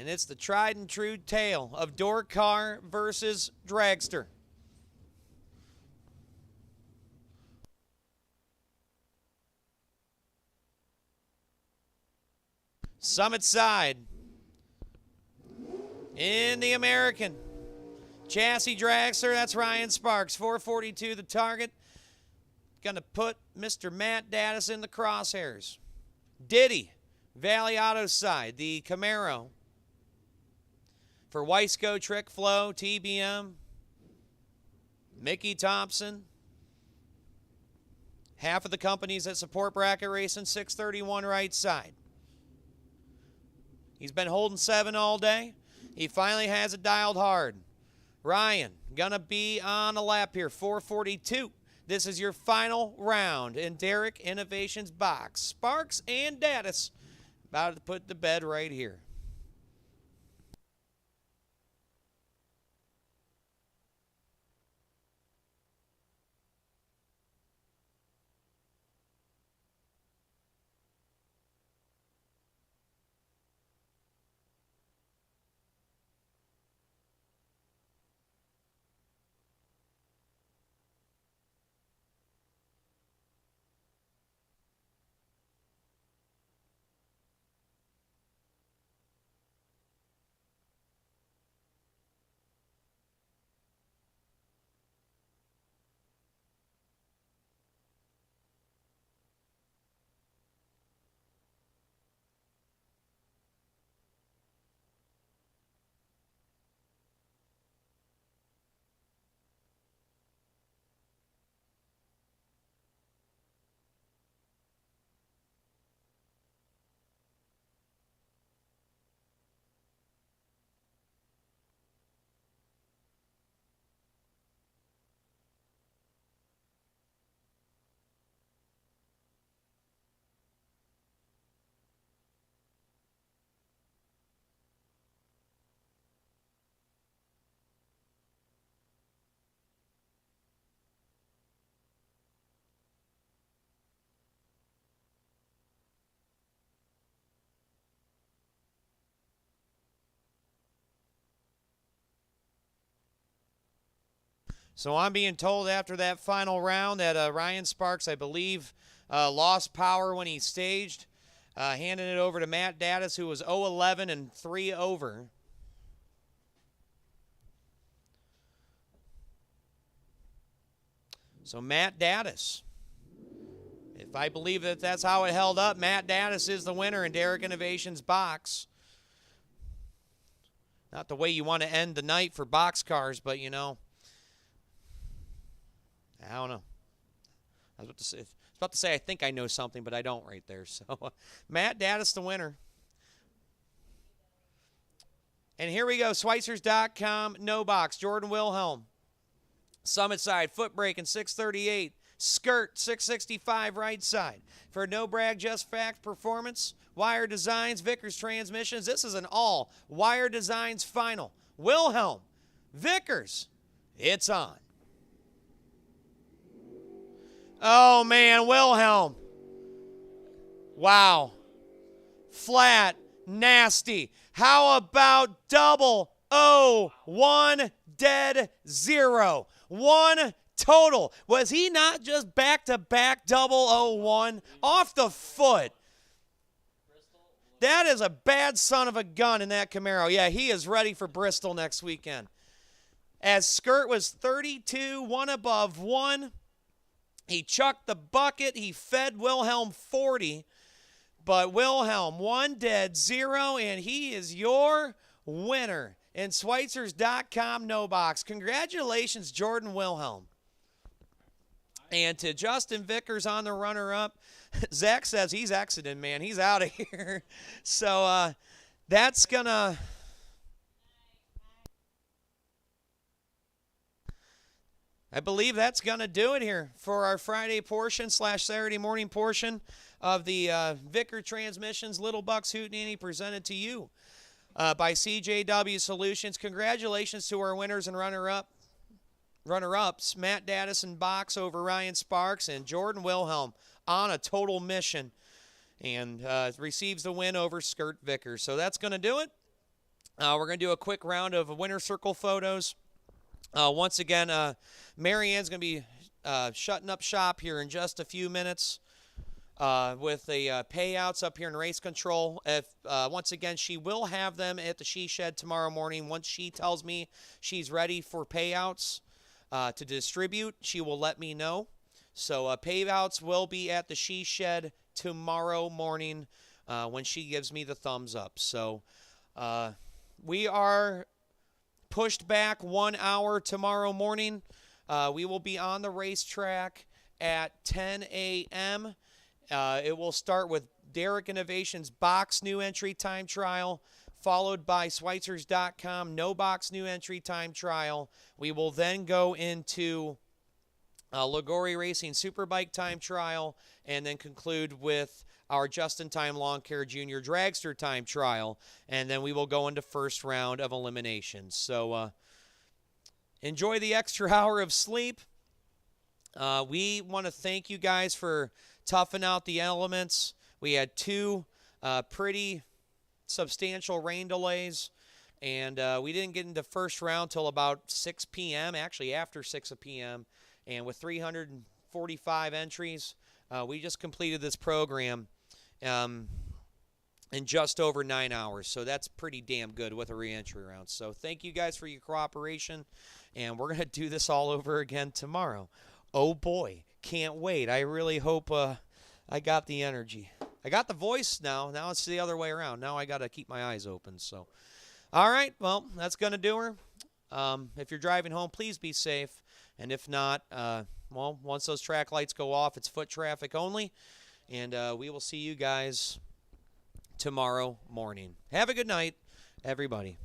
And it's the tried and true tale of door car versus dragster. Summit side. In the American. Chassis dragster, that's Ryan Sparks. 442 the target. Gonna put Mr. Matt Daddis in the crosshairs. Diddy, Valley Auto side, the Camaro. For Weisco, Trick Flow, TBM, Mickey Thompson, half of the companies that support bracket racing, 631 right side. He's been holding 7 all day. He finally has it dialed hard. Ryan, gonna be on a lap here, 442. This is your final round in Derek Innovations box. Sparks and Daddis about to put the bed right here. So I'm being told after that final round that Ryan Sparks, I believe, lost power when he staged, handing it over to Matt Dattis, who was 0-11 and 3 over. So Matt Dattis, if I believe that that's how it held up, Matt Dattis is the winner in Derek Innovations box. Not the way you want to end the night for box cars, but you know, I don't know. I was about to say I think I know something, but I don't right there. So Matt Dattis the winner. And here we go, Schweitzers.com, no box, Jordan Wilhelm. Summit side, foot brake in 638. Skirt, 665 right side. For no brag, just fact performance, Wire Designs, Vickers Transmissions. This is an all Wire Designs final. Wilhelm, Vickers, it's on. Oh, man, Wilhelm. Wow. Flat, nasty. How about double 0-1 dead 0? 1 total. Was he not just back-to-back double 0-1 off the foot? That is a bad son of a gun in that Camaro. Yeah, he is ready for Bristol next weekend. As Skirt was 32, 1 above 1. He chucked the bucket. He fed Wilhelm 40. But Wilhelm, 1 dead 0, and he is your winner. In Schweitzers.com, no box. Congratulations, Jordan Wilhelm. And to Justin Vickers on the runner-up, Zach says he's exiting, man. He's out of here. So that's going to... I believe that's going to do it here for our Friday portion / Saturday morning portion of the Vickers Transmissions Little Bucks Hootenanny presented to you by CJW Solutions. Congratulations to our winners and runner-ups, Matt Dattis in box over Ryan Sparks, and Jordan Wilhelm on a total mission and receives the win over Skirt Vickers. So that's going to do it. We're going to do a quick round of winner circle photos. Once again, Marianne's going to be shutting up shop here in just a few minutes with the payouts up here in race control. Once again, she will have them at the She Shed tomorrow morning. Once she tells me she's ready for payouts to distribute, she will let me know. So payouts will be at the She Shed tomorrow morning when she gives me the thumbs up. So we are pushed back 1 hour tomorrow morning. We will be on the racetrack at 10 a.m. It will start with Derek Innovations box new entry time trial, followed by Schweitzers.com no box new entry time trial. We will then go into Liguori Racing Superbike time trial, and then conclude with our Just-in-Time Lawn Care Junior Dragster time trial, and then we will go into first round of eliminations. So enjoy the extra hour of sleep. We want to thank you guys for toughing out the elements. We had 2 pretty substantial rain delays, and we didn't get into first round till about 6 p.m., actually after 6 p.m., and with 345 entries, we just completed this program in just over 9 hours. So that's pretty damn good with a re-entry round. So thank you guys for your cooperation, and we're going to do this all over again tomorrow. Oh, boy. Can't wait. I really hope I got the energy. I got the voice now. Now it's the other way around. Now I got to keep my eyes open. So, all right. Well, that's going to do her. If you're driving home, please be safe. And if not, well, once those track lights go off, it's foot traffic only. And we will see you guys tomorrow morning. Have a good night, everybody.